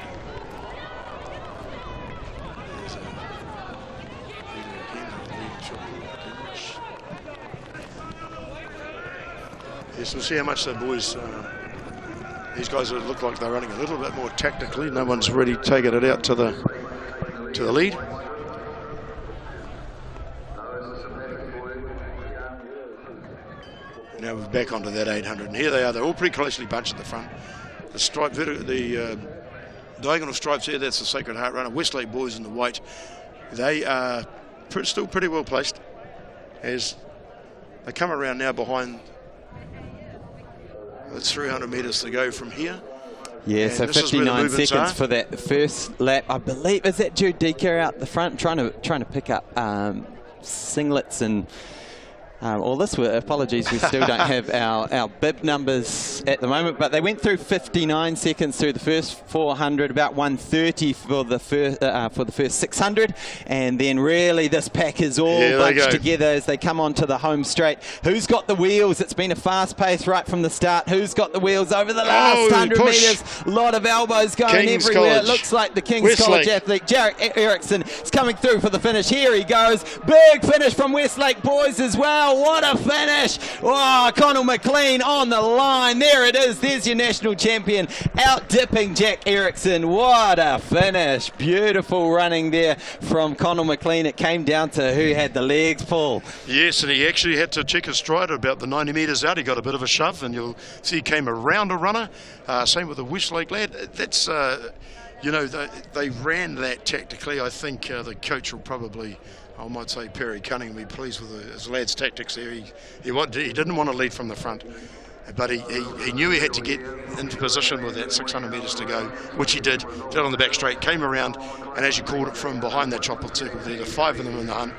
Yes, we'll see how much the boys, these guys look like they're running a little bit more tactically. No one's really taken it out to the lead. Now we're back onto that 800, and here they are. They're all pretty closely bunched at the front. The stripe, the diagonal stripes here, that's the Sacred Heart runner. Westlake boys in the white. They are still pretty well placed as they come around now behind. It's 300 metres to go from here. Yeah, and so 59 seconds for that first lap. I believe, is that Jude Decker out the front trying to pick up singlets and all this? Apologies, we still don't have our bib numbers at the moment, but they went through 59 seconds through the first 400, about 130 for the first 600, and then really this pack is all bunched together as they come onto the home straight. Who's got the wheels? It's been a fast pace right from the start. Who's got the wheels over the last 100 metres? A lot of elbows going everywhere. It looks like the King's College athlete Jarek Erickson is coming through for the finish. Here he goes. Big finish from Westlake boys as well. What a finish. Oh, Connell McLean on the line. There it is. There's your national champion out-dipping Jack Erickson. What a finish. Beautiful running there from Connell McLean. It came down to who had the legs, Paul. Yes, and he actually had to check his stride about the 90 metres out. He got a bit of a shove, and you'll see he came around a runner. Same with the Westlake lad. That's, you know, they ran that tactically. I think the coach will probably, I might say Perry Cunning, will be pleased with his lad's tactics there. He didn't want to lead from the front, but he knew he had to get into position with that 600 metres to go, which he did on the back straight, came around, and as you called it, from behind that chopped circle there, the 5 of them in the hunt,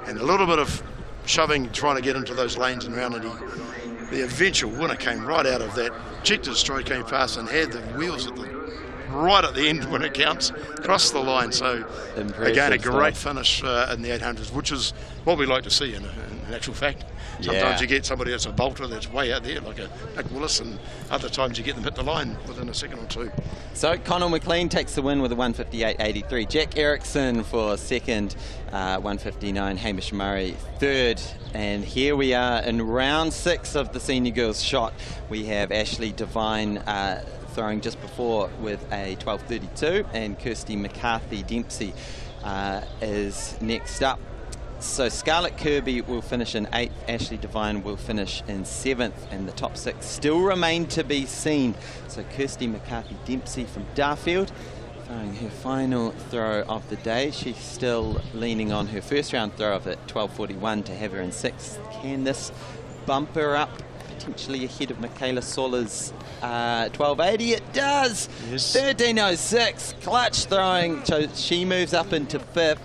and a little bit of shoving, trying to get into those lanes and round, and the eventual winner came right out of that, checked his stride, came past, and had the wheels right at the end when it counts, crossed the line. So again, a great finish in the 800s, which is what we like to see in actual fact. Sometimes you get somebody that's a bolter that's way out there, like a Nick Willis, and other times you get them hit the line within a second or two. So Connell McLean takes the win with a 158.83. Jack Erickson for second, 159. Hamish Murray third. And here we are in round 6 of the senior girls shot. We have Ashley Devine throwing just before with a 12.32, and Kirsty McCarthy Dempsey is next up. So Scarlett Kirby will finish in 8th, Ashley Devine will finish in 7th, and the top 6 still remain to be seen. So Kirsty McCarthy Dempsey from Darfield throwing her final throw of the day. She's still leaning on her first round throw of it, 12.41, to have her in 6th. Can this bump her up potentially ahead of Michaela Sola's 1280. It does! Yes. 13.06, clutch throwing, so she moves up into 5th,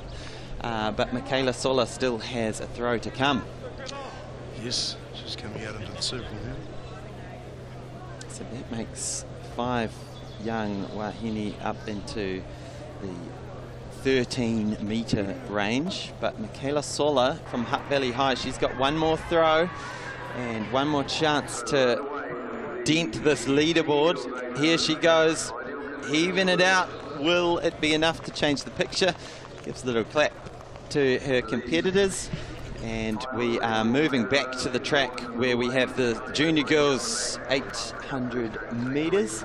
but Michaela Sola still has a throw to come. Yes, she's coming out into the circle now. So that makes 5 young Wahine up into the 13-metre range, but Michaela Sola from Hutt Valley High, she's got one more throw and one more chance to dent this leaderboard. Here she goes, heaving it out. Will it be enough to change the picture? Gives a little clap to her competitors, and we are moving back to the track where we have the junior girls 800 metres.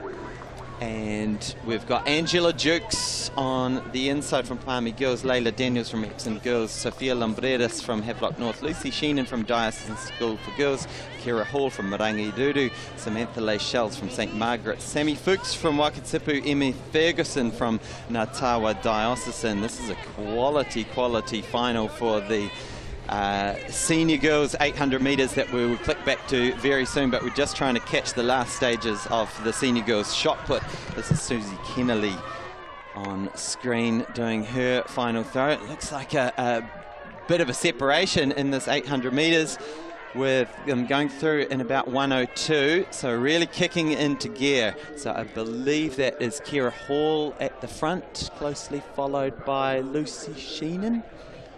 And we've got Angela Jukes on the inside from Palmy Girls, Layla Daniels from Epsom Girls, Sophia Lumbreras from Havelock North, Lucy Sheenan from Diocesan School for Girls, Kira Hall from Marangi Dudu, Samantha Leigh-Shells from St Margaret's, Sammy Fuchs from Wakatipu, Emmy Ferguson from Ngātawa Diocesan. This is a quality final for the senior girls 800 metres that we will click back to very soon, but we're just trying to catch the last stages of the senior girls shot put. This is Susie Kennelly on screen doing her final throw. It looks like a bit of a separation in this 800 metres with them going through in about 1:02, so really kicking into gear. So I believe that is Kira Hall at the front, closely followed by Lucy Sheenan.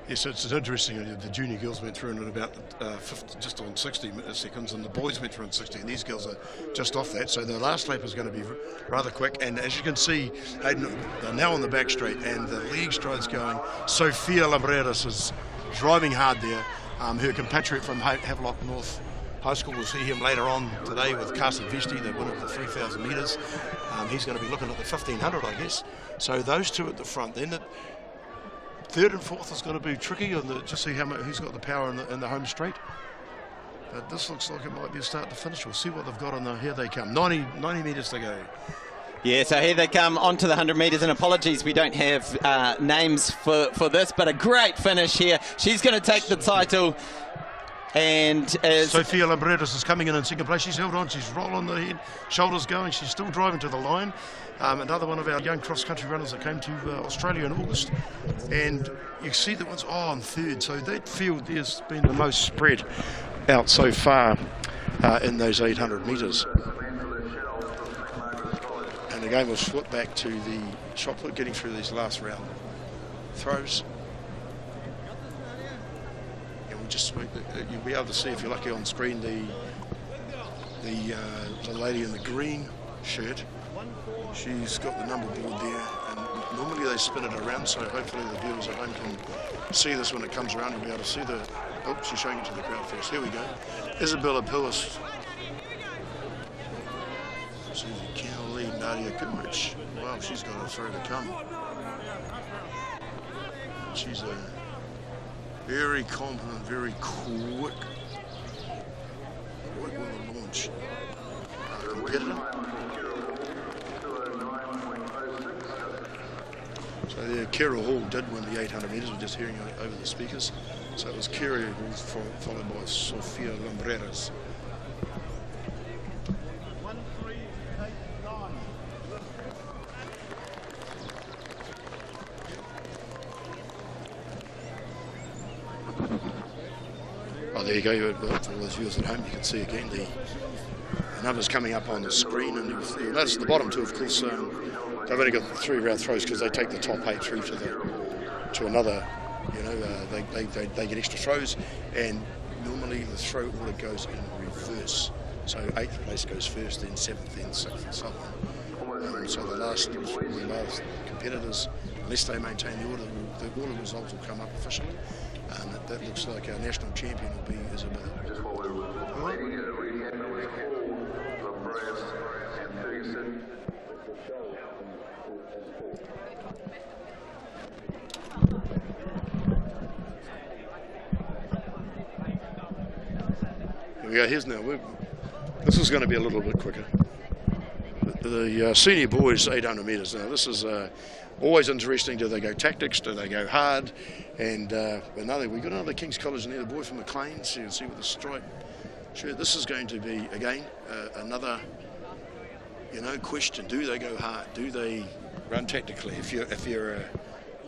Yes, it's interesting. The junior girls went through in at about 50, just on 60 seconds, and the boys went through in 60, and these girls are just off that. So the last lap is going to be rather quick. And as you can see, Hayden, they're now on the back straight, and the league stride's going. Sophia Lumbreras is driving hard there. Her compatriot from Havelock North High School, we'll see him later on today with Kasi Vesti, the winner of the 3,000 metres. He's going to be looking at the 1,500, I guess. So those two at the front. Then the third and fourth is going to be tricky, and just see who's got the power in the home straight. But this looks like it might be a start to finish. We'll see what they've got on the. Here they come. 90 metres to go. Yeah, so here they come onto the 100 metres, and apologies we don't have names for this, but a great finish here. She's going to take the title. And Sophia Lumbreras is coming in second place. She's held on. She's rolling the head, shoulders going. She's still driving to the line. Another one of our young cross-country runners that came to Australia in August. And you see the ones on third. So that field has been the most spread out so far in those 800 metres. And again, we'll flip back to the shot put, getting through these last round throws. Just you'll be able to see, if you're lucky, on screen the lady in the green shirt. She's got the number board there, and normally they spin it around, so hopefully the viewers at home can see this when it comes around and be able to see the. Oh, she's showing it to the crowd first. Here we go. Isabella Pillis, Susie Kennelly, Nadia Goodrich. Wow, she's got a throw to come. She's a very confident, very quick with a launch competitor. So there, Kira Hall did win the 800 metres. We're just hearing it over the speakers. So it was Kira Hall followed by Sophia Lumbreras. Oh, there you go. For all those viewers at home, you can see again the numbers coming up on the screen, and you'll notice at the bottom too, of course, they've only got 3 round throws because they take the top 8 through to another. You know, they get extra throws, and normally the throw order goes in reverse. So 8th place goes first, then 7th, then 6th, and so on. So the last competitors, unless they maintain the order results will come up officially. That looks like our national champion will be Isabella. Here we go. Here's now. This is going to be a little bit quicker. The senior boys 800 metres. Now this is always interesting. Do they go tactics? Do they go hard? And we've got another King's College in there, the boy from Maclean. So you can see with the Sure, this is going to be, again, another, question. Do they go hard? Do they run tactically? If you're a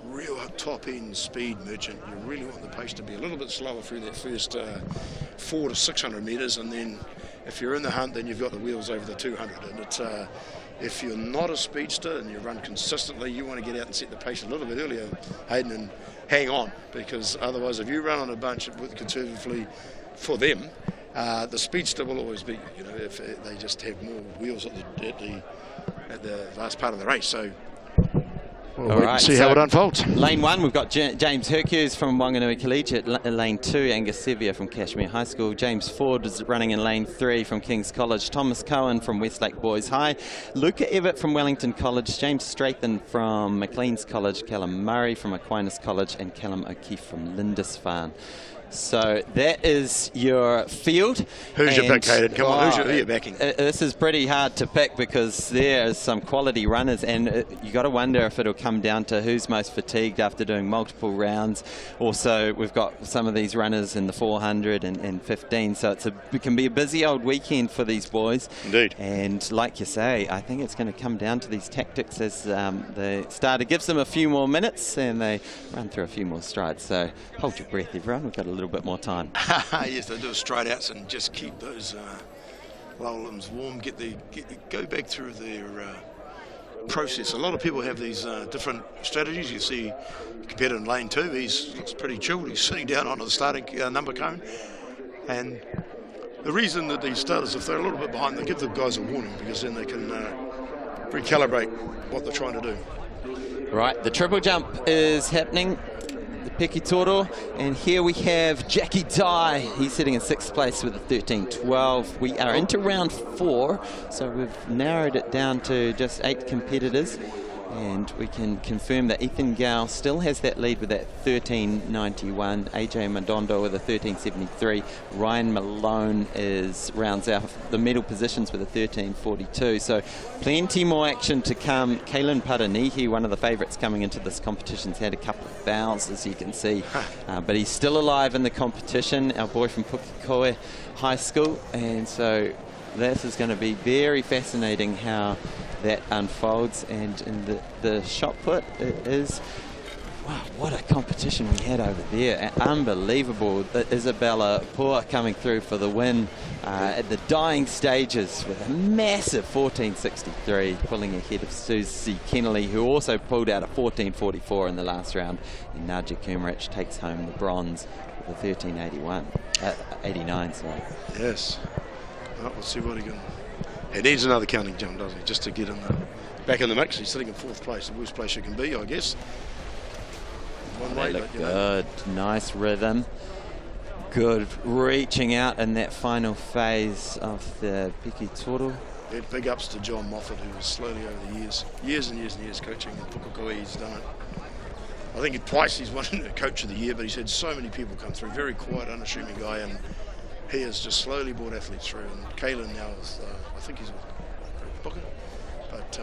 real top-end speed merchant, you really want the pace to be a little bit slower through that first 400 to 600 metres, and then if you're in the hunt, then you've got the wheels over the 200. And it's if you're not a speedster and you run consistently, you want to get out and set the pace a little bit earlier, Hayden, and hang on, because otherwise, if you run on a bunch with conservatively for them, the speedster will always be, if they just have more wheels at the last part of the race. So we'll wait and see how it unfolds. Lane 1, we've got James Hercules from Wanganui Collegiate. Lane 2, Angus Sevier from Cashmere High School. James Ford is running in Lane 3 from King's College. Thomas Cohen from Westlake Boys High. Luca Everett from Wellington College. James Straithen from Maclean's College. Callum Murray from Aquinas College. And Callum O'Keefe from Lindisfarne. So that is your field. Who's your pick, Hayden? Come on, who are you backing? This is pretty hard to pick because there are some quality runners, and you got to wonder if it'll come down to who's most fatigued after doing multiple rounds. Also, we've got some of these runners in the 400 and 15, so it can be a busy old weekend for these boys. Indeed. And like you say, I think it's going to come down to these tactics as the starter gives them a few more minutes and they run through a few more strides. So hold your breath, everyone. We've got a little bit more time. Yes, they do straight outs and just keep those lower limbs warm. Go back through their process. A lot of people have these different strategies. You see a competitor in lane 2, he looks pretty chilled. He's sitting down on the starting number cone. And the reason that these starters, if they're a little bit behind, they give the guys a warning, because then they can recalibrate what they're trying to do. Right, the triple jump is happening. Piki Toro, and here we have Jackie Dye. He's sitting in 6th place with a 13.12. We are into round 4, so we've narrowed it down to just 8 competitors, and we can confirm that Ethan Gow still has that lead with that 13.91. AJ Madondo with a 13.73. Ryan Malone rounds out the medal positions with a 13.42. So plenty more action to come. Kaylin Paranihi, one of the favourites coming into this competition, has had a couple of fouls, as you can see, but he's still alive in the competition. Our boy from Pukekohe High School, and so this is going to be very fascinating how that unfolds. And in the shot put, it is, wow, what a competition we had over there. Unbelievable. Isabella Poor coming through for the win at the dying stages with a massive 14.63, pulling ahead of Susie Kennelly, who also pulled out a 14.44 in the last round. And Nadja Kumrich takes home the bronze with a 13.89, sorry. Yes. Well, we'll see what he can. He needs another counting jump, doesn't he, just to get back in the mix. He's sitting in 4th place, the worst place you can be, I guess. They look good. Nice rhythm. Good reaching out in that final phase of the Piki Toro. Big ups to John Moffat, who was slowly over the years and years coaching in Pukekohe. He's done it. I think twice he's won Coach of the Year, but he's had so many people come through. Very quiet, unassuming guy, and he has just slowly brought athletes through. And Kaylin now is, I think he's a Booker. But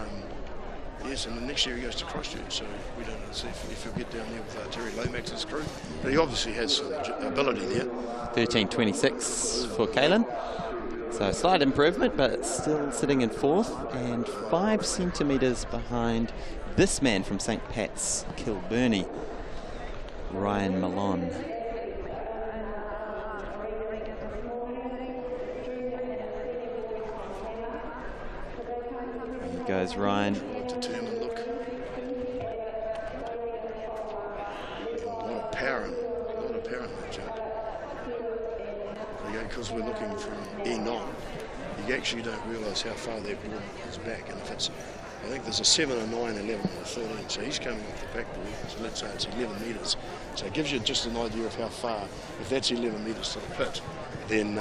yes, and the next year he goes to Christchurch, so we don't know if he'll get down there with Terry Lomax's crew. But he obviously has some ability there. 13.26 for Kaylin. So slight improvement, but it's still sitting in 4th and 5 centimetres behind this man from St. Pat's, Kilburney, Ryan Malone. There goes Ryan. Determined look. And a lot of power in that jump. Because we're looking from E9, you actually don't realise how far that board is back. And if it's, I think there's a 7, a 9, 11, and a 13. So he's coming off the backboard. So let's say it's 11 metres. So it gives you just an idea of how far. If that's 11 metres to the pit, then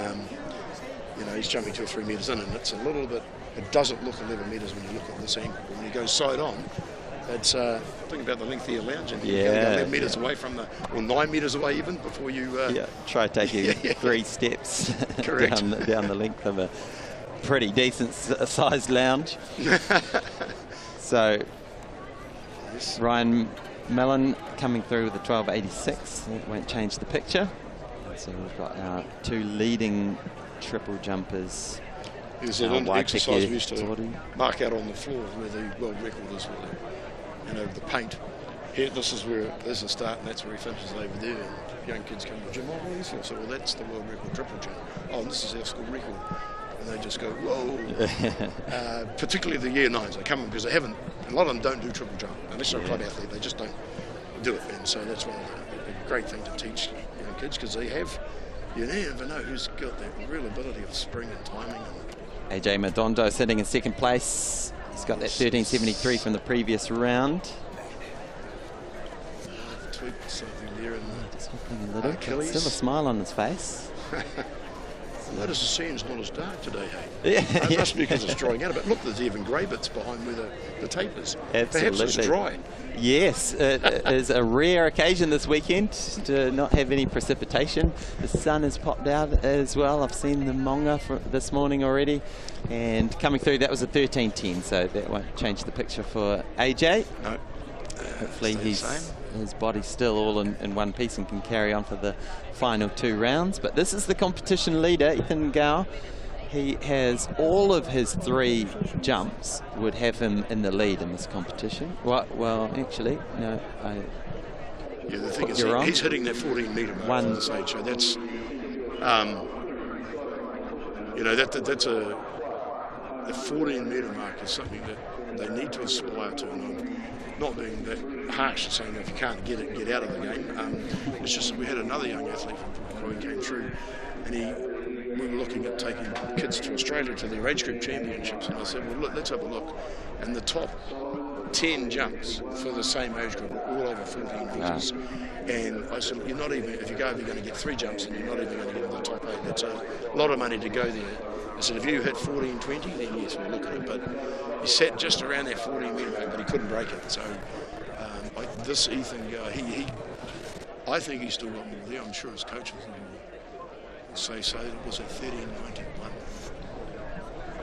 he's jumping 2 or 3 metres in, and it's a little bit. It doesn't look 11 metres when you look at this angle. But when you go side on, it's think about the length of your lounge, and you're going to go 11 metres away from or 9 metres away even before you. Try taking 3 steps down the length of a pretty decent sized lounge. So yes. Ryan Mellon coming through with a 12.86. It won't change the picture. So we've got our 2 leading triple jumpers. There's an exercise we used to Tori. mark out on the floor where the world record is with the paint. Here, this is the start, and that's where he finishes over there. And young kids come to the gym, oh, what are you for? So, well, that's the world record triple jump. Oh, and this is our school record. And they just go, whoa. Particularly the year 9s, they come in because they haven't, a lot of them don't do triple jump. Unless they're a club athlete, they just don't do it. And so that's one of the great thing to teach young kids, because they have, you never know who's got that real ability of spring and timing. AJ Madondo sitting in second place. He's got that 13.73 from the previous round. Tweaked something there in A little, still a smile on his face. Notice the sand's not as dark today, hey? Yeah. It must be because it's drying out a bit. Look, there's even grey bits behind where the tape is. Absolutely. Perhaps it's dry. Yes, it is a rare occasion this weekend to not have any precipitation. The sun has popped out as well. I've seen the monga for this morning already. And coming through, that was a 13.10, so that won't change the picture for AJ. No. Hopefully his body's still all in one piece and can carry on for the final 2 rounds. But this is the competition leader, Ethan Gao. He has all of his 3 jumps would have him in the lead in this competition. Well, actually, no. Yeah, the thing is, he's hitting that 14-metre mark for this age. So that's, that's the 14-metre mark is something that they need to aspire to. And I'm not being that harsh, saying if you can't get it, get out of the game. It's just that we had another young athlete from Croydon came through, and we were looking at taking kids to Australia to their age group championships, and I said, well, look, let's have a look. And the top 10 jumps for the same age group were all over 14 metres. And I said, you're not even, if you go over, you're going to get 3 jumps, and you're not even going to get in the top 8. That's a lot of money to go there. I said, if you hit 14.20, then yes, we'll look at it. But he sat just around that 14-metre mark, but he couldn't break it. So this Ethan guy, I think he's still got more there. I'm sure his coaches will say so. It was a 13.91.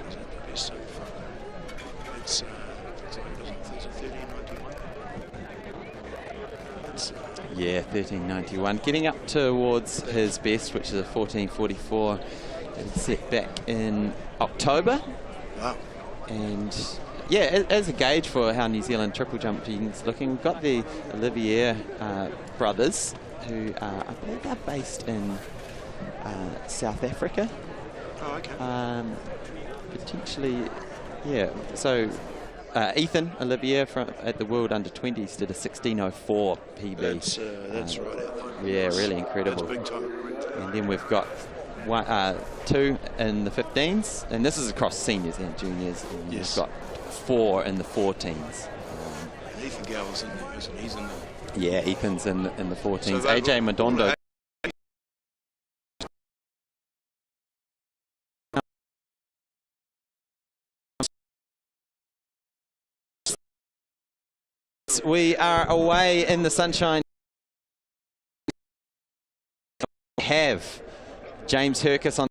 Is that the best so far? It's a 13.91. Yeah, 13.91. Getting up towards his best, which is a 14.44. Set back in October. Wow. And yeah, as a gauge for how New Zealand triple jumping is looking, we've got the Olivier brothers, who I believe are based in South Africa. Oh, okay. Potentially, yeah. So Ethan Olivier at the World Under-20s did a 16.04 PB. That's right out there. Yeah, really incredible. That's big time. And then we've got 2 in the 15s, and this is across seniors and juniors. And yes. We've got 4 in the 14s. And Ethan Gowell's in there, isn't he? He's in the... Yeah, Ethan's in the 14s. So AJ Madondo. We are away in the sunshine. Have James Hercus on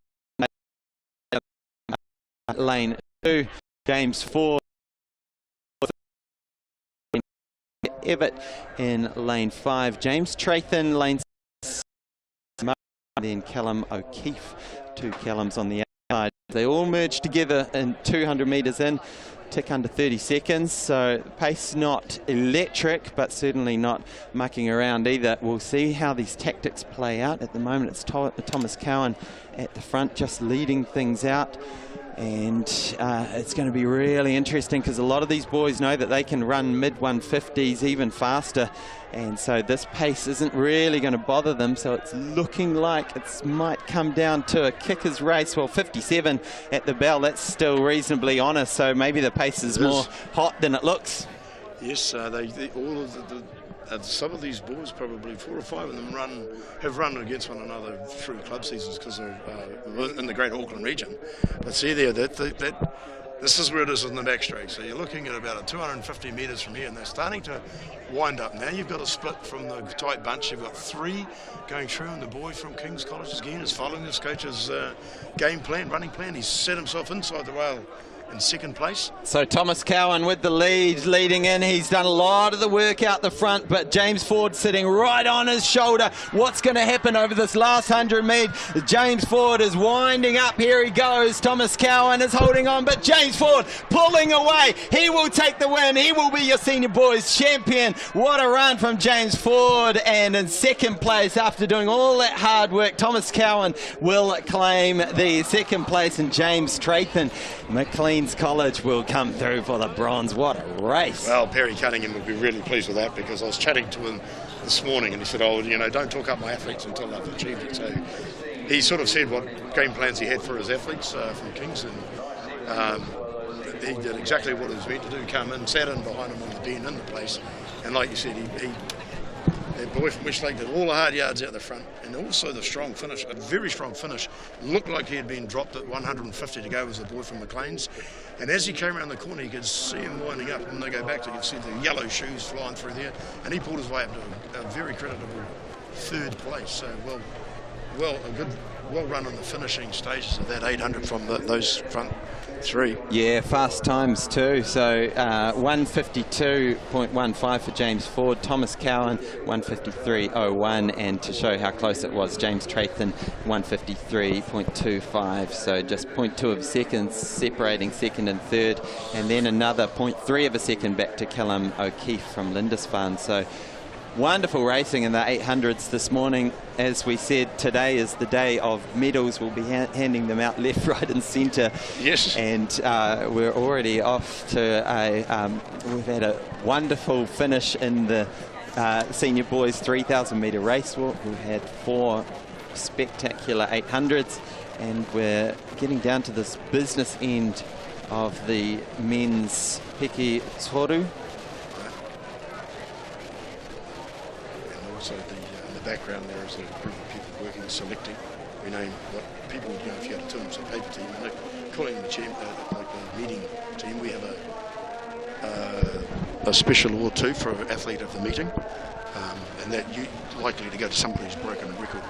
lane 2, James 4, Everett in lane 5, James Trathan lane 6, then Callum O'Keefe, 2 Callums on the outside. They all merge together in 200 metres in, tick under 30 seconds, so pace not electric, but certainly not mucking around either. We'll see how these tactics play out. At the moment, it's Thomas Cowan at the front, just leading things out. And it's going to be really interesting, because a lot of these boys know that they can run mid-150s, even faster. And so this pace isn't really going to bother them. So it's looking like it might come down to a kicker's race. Well, 57 at the bell, that's still reasonably honest. So maybe the pace is more hot than it looks. Yes, all of some of these boys, probably 4 or 5 of them, have run against one another through club seasons, because they're in the Great Auckland region. But see there, this is where it is in the backstroke. So you're looking at about 250 metres from here, and they're starting to wind up. Now you've got a split from the tight bunch. You've got 3 going through, and the boy from King's College again is following this coach's game plan, running plan. He's set himself inside the rail in second place. So Thomas Cowan with the lead, leading in. He's done a lot of the work out the front, but James Ford sitting right on his shoulder. What's going to happen over this last 100 metres? James Ford is winding up. Here he goes. Thomas Cowan is holding on, but James Ford pulling away. He will take the win. He will be your senior boys champion. What a run from James Ford. And in second place, after doing all that hard work, Thomas Cowan will claim the second place, and James Trathon, Maclean's College, will come through for the bronze. What a race. Well, Perry Cunningham would be really pleased with that, because I was chatting to him this morning and he said, oh, you know, don't talk up my athletes until they've achieved it. So he sort of said what game plans he had for his athletes from Kings, and he did exactly what he was meant to do, come in, sat in behind him on the den in the place, and like you said, that boy from Westlake did all the hard yards out the front, and also the strong finish, a very strong finish. Looked like he had been dropped at 150 to go, was the boy from Maclean's. And as he came around the corner, you could see him winding up, and when they go back to, you could see the yellow shoes flying through there, and he pulled his way up to a very creditable third place. So a good run on the finishing stages of that 800 from those front three. Yeah, fast times too. So 152.15 for James Ford, Thomas Cowan 153.01, and to show how close it was, James Trathon 153.25. So just 0.2 of a second separating second and third, and then another 0.3 of a second back to Callum O'Keefe from Lindisfarne. So wonderful racing in the 800s this morning. As we said, today is the day of medals. We'll be handing them out left, right and centre. Yes. And we're already off to we've had a wonderful finish in the senior boys 3,000 metre race walk. We've had 4 spectacular 800s, and we're getting down to this business end of the men's Piki Toru. Also, in the background there is a group of people working, selecting. We name what people, you know, if you had a team, so paper team, and they're calling them like a meeting team. We have a special award too for an athlete of the meeting, and that you likely to go to somebody who's broken a record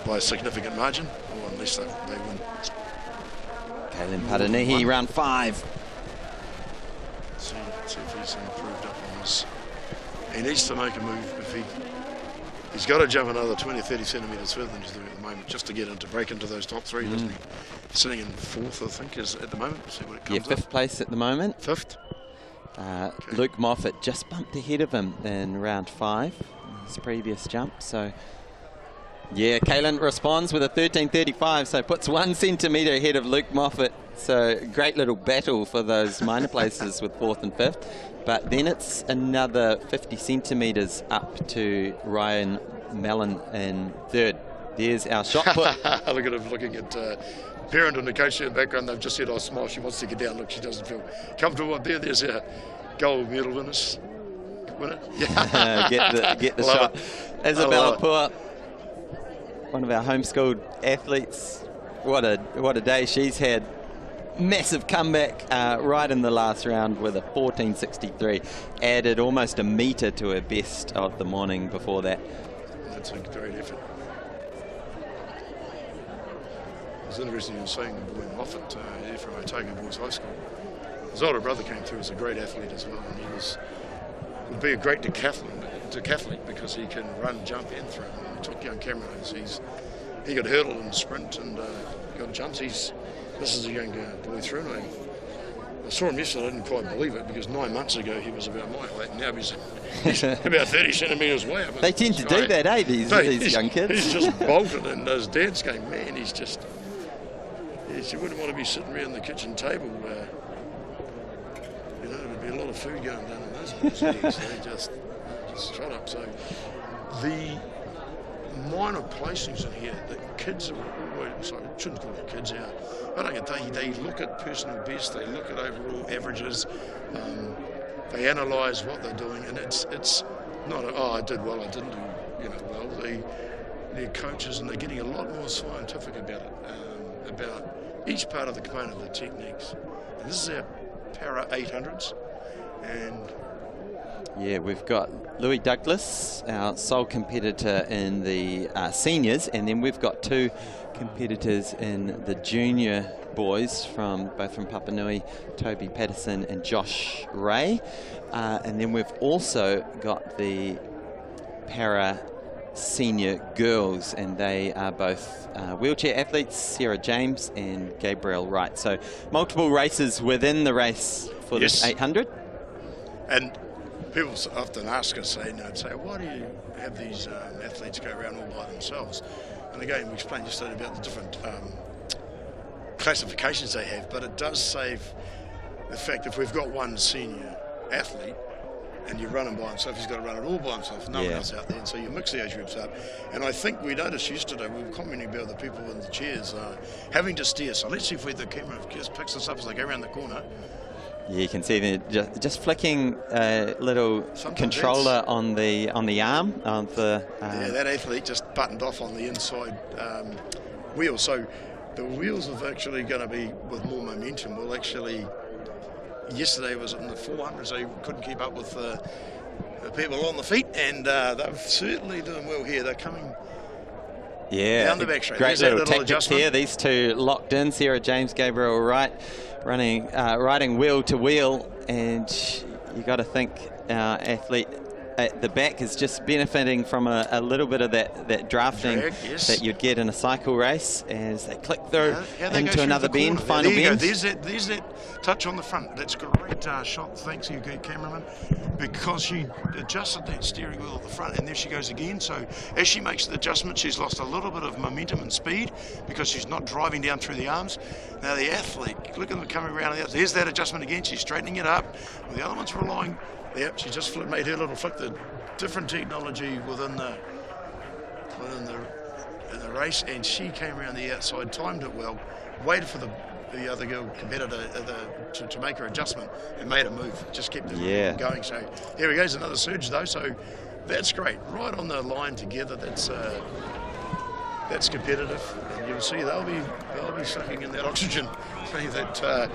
by a significant margin, or unless they win. Kalen Paranihi, round 5. See if he's improved up on this. He needs to make a move. He's got to jump another 20, 30 centimetres further than he's doing at the moment, just to break into those top 3, doesn't he? Sitting in 4th, I think, is at the moment. See what it comes Yeah, 5th place at the moment. 5th. Okay. Luke Moffat just bumped ahead of him in round 5, his previous jump. So, yeah, Kalen responds with a 13.35, so puts 1 centimetre ahead of Luke Moffat. So, great little battle for those minor places with 4th and 5th. But then it's another 50 centimetres up to Ryan Mellon in 3rd. There's our shot put. Look at him looking at parent and the coach in the background. They've just said, oh, smile, she wants to get down. Look, she doesn't feel comfortable up there. There's our gold medal winners. Winner. Yeah. get the shot. Isabella Pua, one of our homeschooled athletes. What a day she's had. Massive comeback right in the last round with a 14.63. Added almost a metre to her best of the morning before that. That's a great effort. It's interesting you were saying the boy Moffat from Otago Boys High School. His older brother came through as a great athlete as well, and he would be a great decathlete because he can run, jump and throw. And we took young Cameron overseas. He could hurdle and sprint and got jumps. This is a young boy through, and I saw him yesterday. I didn't quite believe it, because 9 months ago he was about my height, and now he's about 30 centimetres way up. They tend to do that, eh, these young kids? He's just bolted, and his dad's going, man, you wouldn't want to be sitting around the kitchen table. You know, there'd be a lot of food going down in those boys' heads. They just shut up. So the minor placings in here, the kids are always, sorry, I shouldn't call the kids out. I don't think they look at personal best, they look at overall averages, they analyse what they're doing, and it's not I did well, I didn't do well. They're coaches, and they're getting a lot more scientific about it, about each part of the component of the techniques. And this is our para 800s, and yeah, we've got Louis Douglas, our sole competitor in the seniors, and then we've got 2 competitors in the junior boys both from Papanui, Toby Patterson and Josh Ray. And then we've also got the para senior girls, and they are both wheelchair athletes, Sarah James and Gabrielle Wright. So multiple races within the race for this 800. And people often ask us, say, why do you have these athletes go around all by themselves? And again, we explained yesterday about the different classifications they have, but it does save the fact if we've got one senior athlete and you run him by himself, he's got to run it all by himself, no one else out there, and so you mix the age groups up. And I think we noticed yesterday, we were commenting about the people in the chairs having to steer. So let's see if the camera just picks this up as they go around the corner. Yeah, you can see them just flicking a little controller on the arm of the. Yeah, that athlete just buttoned off on the inside wheel. So the wheels are actually going to be with more momentum. Will actually. Yesterday was in the 400s, so you couldn't keep up with the people on the feet, and they're certainly doing well here. They're coming down the back straight. Great little tactics here. These two locked in. Sarah James, Gabrielle Wright, riding wheel to wheel, and you got to think our athlete at the back is just benefiting from a little bit of that drafting that you'd get in a cycle race as they click through into another bend, final bend. There's that touch on the front. That's a great shot. Thanks, you good cameraman, because she adjusted that steering wheel at the front, and there she goes again. So as she makes the adjustment, she's lost a little bit of momentum and speed because she's not driving down through the arms. Now the athlete, look at them coming around the outside. There's that adjustment again. She's straightening it up. The other one's relying. Yep, she just made her little flick. The different technology within the race, and she came around the outside, timed it well, waited for the other girl competitor to make her adjustment, and made a move. Just kept it going. So here we go. There's another surge though. So that's great. Right on the line together. That's competitive. And you'll see they'll be sucking in that oxygen. That.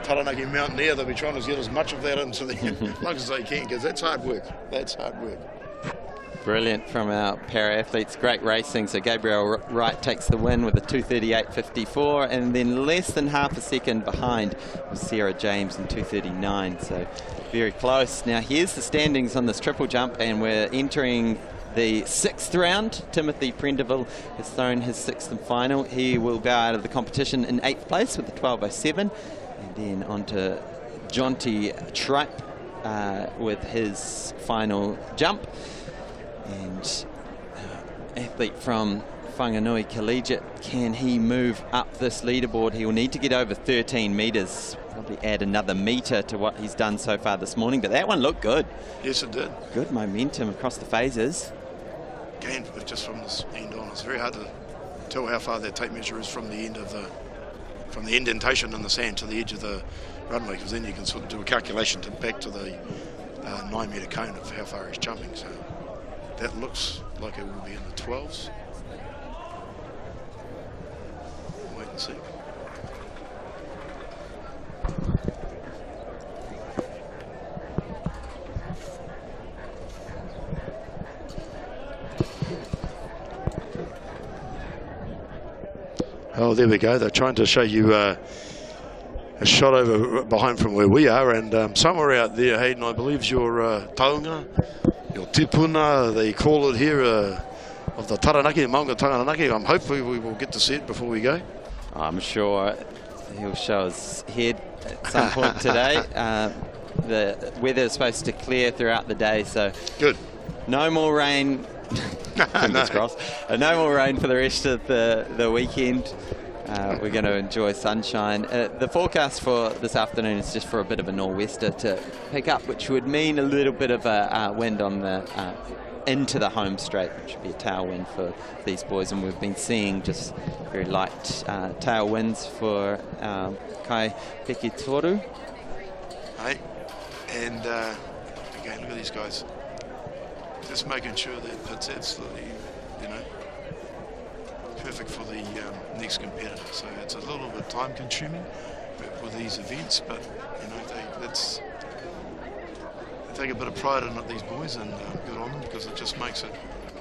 Taranaki Mountaineer, they'll be trying to get as much of that into the as much as they can, because that's hard work. That's hard work. Brilliant from our para-athletes. Great racing. So Gabrielle Wright takes the win with a 2:38.54, and then less than half a second behind was Sarah James in 2:39. So very close. Now here's the standings on this triple jump, and we're entering the 6th round. Timothy Prendeville has thrown his 6th and final. He will bow out of the competition in 8th place with a 12:07. And then on to Jonty Tripe with his final jump. And athlete from Whanganui Collegiate, can he move up this leaderboard? He will need to get over 13 metres, probably add another metre to what he's done so far this morning. But that one looked good. Yes, it did. Good momentum across the phases. Again, just from this end on, it's very hard to tell how far that tape measure is from the end of from the indentation in the sand to the edge of the runway, because then you can sort of do a calculation back to the 9-metre cone of how far he's jumping. So that looks like it will be in the 12s. Wait and see. Oh, there we go. They're trying to show you a shot over behind from where we are, and somewhere out there, Hayden, I believe is your taunga, your tipuna, they call it here, of the Taranaki, the Maunga Taranaki. Hopefully we will get to see it before we go. I'm sure he'll show us head at some point today. The weather is supposed to clear throughout the day, so good. No more rain. Fingers crossed. No more rain for the rest of the weekend. We're going to enjoy sunshine. The forecast for this afternoon is just for a bit of a nor'wester to pick up, which would mean a little bit of a wind on the into the home straight, which would be a tailwind for these boys. And we've been seeing just very light tailwinds for Kai Pekitoru. Hey, and again, look at these guys. Just making sure that it's absolutely, perfect for the next competitor. So it's a little bit time consuming with these events, but they take a bit of pride in it, these boys, and good on them, because it just makes it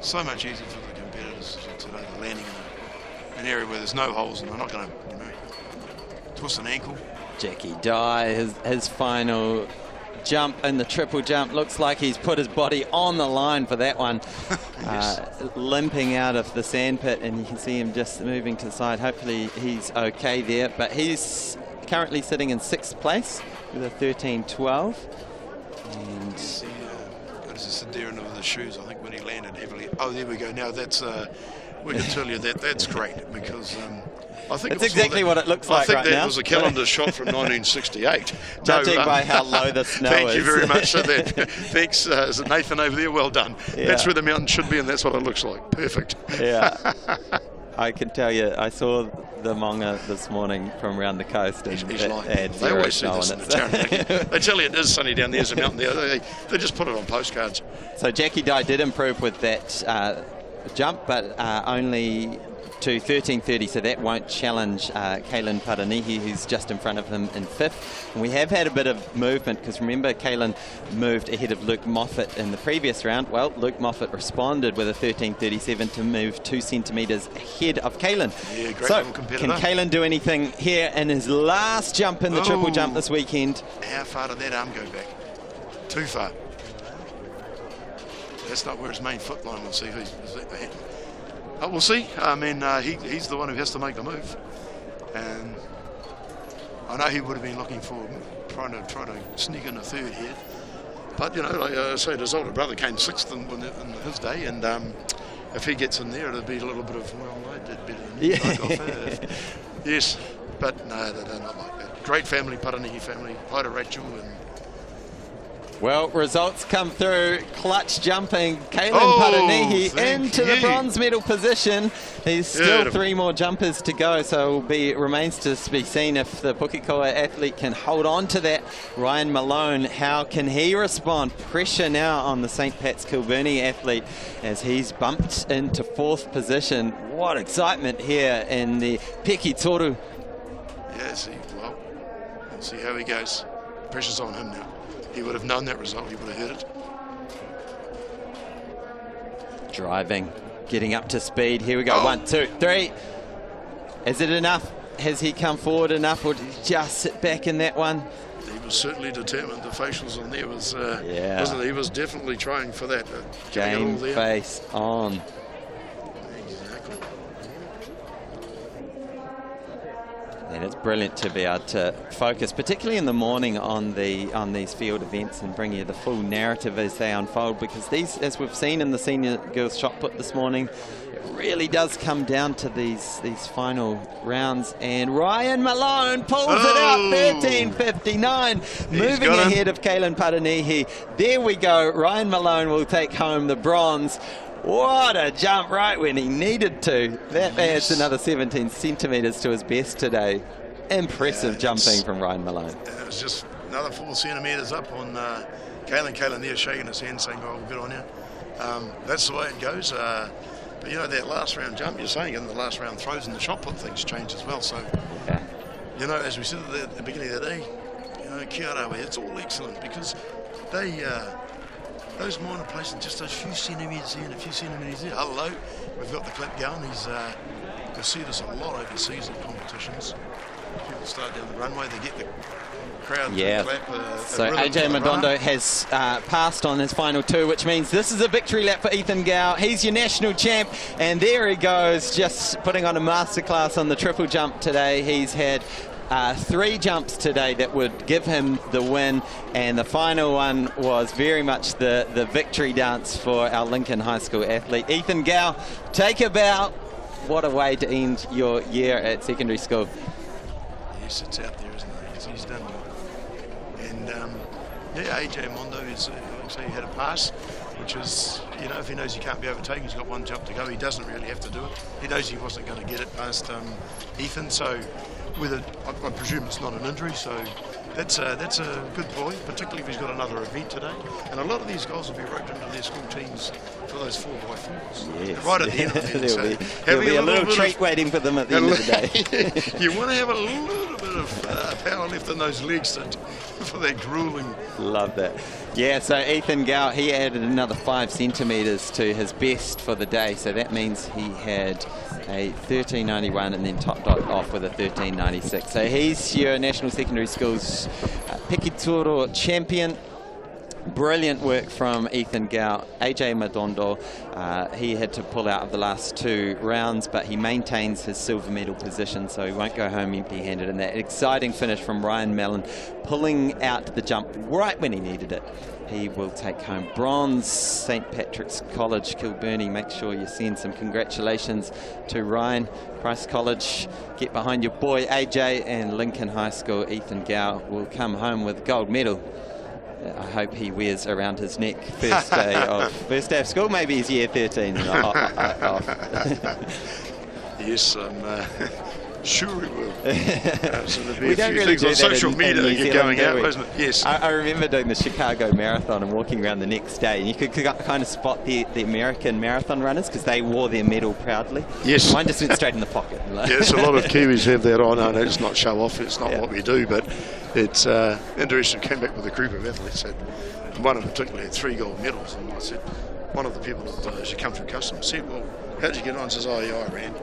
so much easier for the competitors today. They're landing an area where there's no holes and they're not going to, you know, twist an ankle. Jackie Dye, his final jump in the triple jump. Looks like he's put his body on the line for that one. Yes. Limping out of the sandpit, and you can see him just moving to the side. Hopefully he's okay there, but he's currently sitting in 6th place with a 13.12. And see, got his endearing of the shoes, I think, when he landed heavily. Oh, there we go. Now that's we can tell you that's great, because I think that's exactly what it looks like right now. I think that was a calendar shot from 1968. Judging by how low the snow is. Thank you very much for that. Thanks, is it Nathan over there? Well done. Yeah. That's where the mountain should be, and that's what it looks like. Perfect. Yeah. I can tell you, I saw the Monga this morning from around the coast, and He's it lying. had They zero always see snow this on in it. the town. They tell you it is sunny down there, there's a mountain there. They just put it on postcards. So Jackie Dye did improve with that jump, but only to 13.30, so that won't challenge Kaylin Paranihi, who's just in front of him in 5th. And we have had a bit of movement, because remember, Kaylin moved ahead of Luke Moffat in the previous round. Well, Luke Moffat responded with a 13.37 to move 2 centimetres ahead of Kaylin. Yeah, great so little competitor. can Kaylin do anything here in his last jump in the triple jump this weekend? How far did that arm go back? Too far. That's not where his main foot line will see. We'll see. I mean, he's the one who has to make the move, and I know he would have been looking for trying to sneak in a 3rd here. But you know, like I say, his older brother came 6th in his day, and if he gets in there, it'll be a little bit of, well, I did better than you. I got third. Yes, but no, they're not like that. Great family, Paranihi family. Hi to Rachel and. Well, results come through. Clutch jumping. Kaylin Paranihi into the bronze medal position. There's still 3 more jumpers to go, so remains to be seen if the Pukikoa athlete can hold on to that. Ryan Malone, how can he respond? Pressure now on the St. Pat's Kilbirnie athlete as he's bumped into 4th position. What excitement here in the Peki Toru. Yeah, well, we'll see how he goes. Pressure's on him now. He would have known that result. He would have heard it. Driving, getting up to speed. Here we go. 1, 2, 3. Is it enough? Has he come forward enough, or did he just sit back in that one? He was certainly determined. The facials on there was, wasn't he? He was definitely trying for that. Game face on. Exactly. And it's brilliant to be able to focus, particularly in the morning, on these field events and bring you the full narrative as they unfold, because these, as we've seen in the senior girls shot put this morning, it really does come down to these final rounds. And Ryan Malone pulls it out, 13.59, moving ahead of Kaylin Paranihi. There we go. Ryan Malone will take home the bronze. What a jump right when he needed to. That adds another 17 centimetres to his best today. Impressive jumping from Ryan Malone. It was just another 4 centimetres up on Kaylin. Kaylin there shaking his hand saying, oh, good on you. That's the way it goes. But you know, that last round jump, you're saying in the last round throws and the shot put, things change as well. So, you know, as we said at the beginning of the day, you know, kia ora, it's all excellent, because they... those minor places, just those few centimetres here and a few centimetres there. Hello, we've got the clip going. You'll see this a lot overseas at competitions. People start down the runway, they get the crowd to clap. So AJ Madondo has passed on his final 2, which means this is a victory lap for Ethan Gow. He's your national champ, and there he goes, just putting on a masterclass on the triple jump today. He's had 3 jumps today that would give him the win, and the final one was very much the victory dance for our Lincoln High School athlete. Ethan Gow, take a bow. What a way to end your year at secondary school. Yes, it's out there, isn't it? He's done well. And AJ Mondo is, like I say, he had a pass, which is, you know, if he knows he can't be overtaken, he's got 1 jump to go. He doesn't really have to do it. He knows he wasn't going to get it past Ethan, so I presume it's not an injury, so that's a good boy, particularly if he's got another event today. And a lot of these guys will be roped into their school teams for those 4x4s. Yes. Right at the end of the day. There'll be a little treat waiting for them at the end of the day. You want to have a little bit of power left in those legs for that grueling. Love that. Yeah, so Ethan Gow, he added another 5 centimetres to his best for the day, so that means he had a 13.91 and then topped off with a 13.96. So he's your National Secondary Schools Pekitoro champion. Brilliant work from Ethan Gow. AJ Madondo, he had to pull out of the last 2 rounds, but he maintains his silver medal position, so he won't go home empty-handed. And that exciting finish from Ryan Mellon, pulling out the jump right when he needed it. He will take home bronze. St. Patrick's College, Kilburnie, make sure you send some congratulations to Ryan. Christ College, get behind your boy AJ, and Lincoln High School, Ethan Gow will come home with gold medal. I hope he wears around his neck first day of school. Maybe he's year 13 and off. Yes, sure we will. So there'll be We a don't few really things do on that social in media New that get Zealand, going do out, we? isn't it? Yes. I remember doing the Chicago Marathon and walking around the next day, and you could kind of spot the American marathon runners because they wore their medal proudly. Yes. Mine just went straight in the pocket. Yes, a lot of Kiwis have that on. No, it's not show off. It's not what we do, but it's interesting. Came back with a group of athletes, and one in particular had 3 gold medals, and I said, one of the people that should come through customs said, well, how'd you get on? Says, oh yeah, I ran.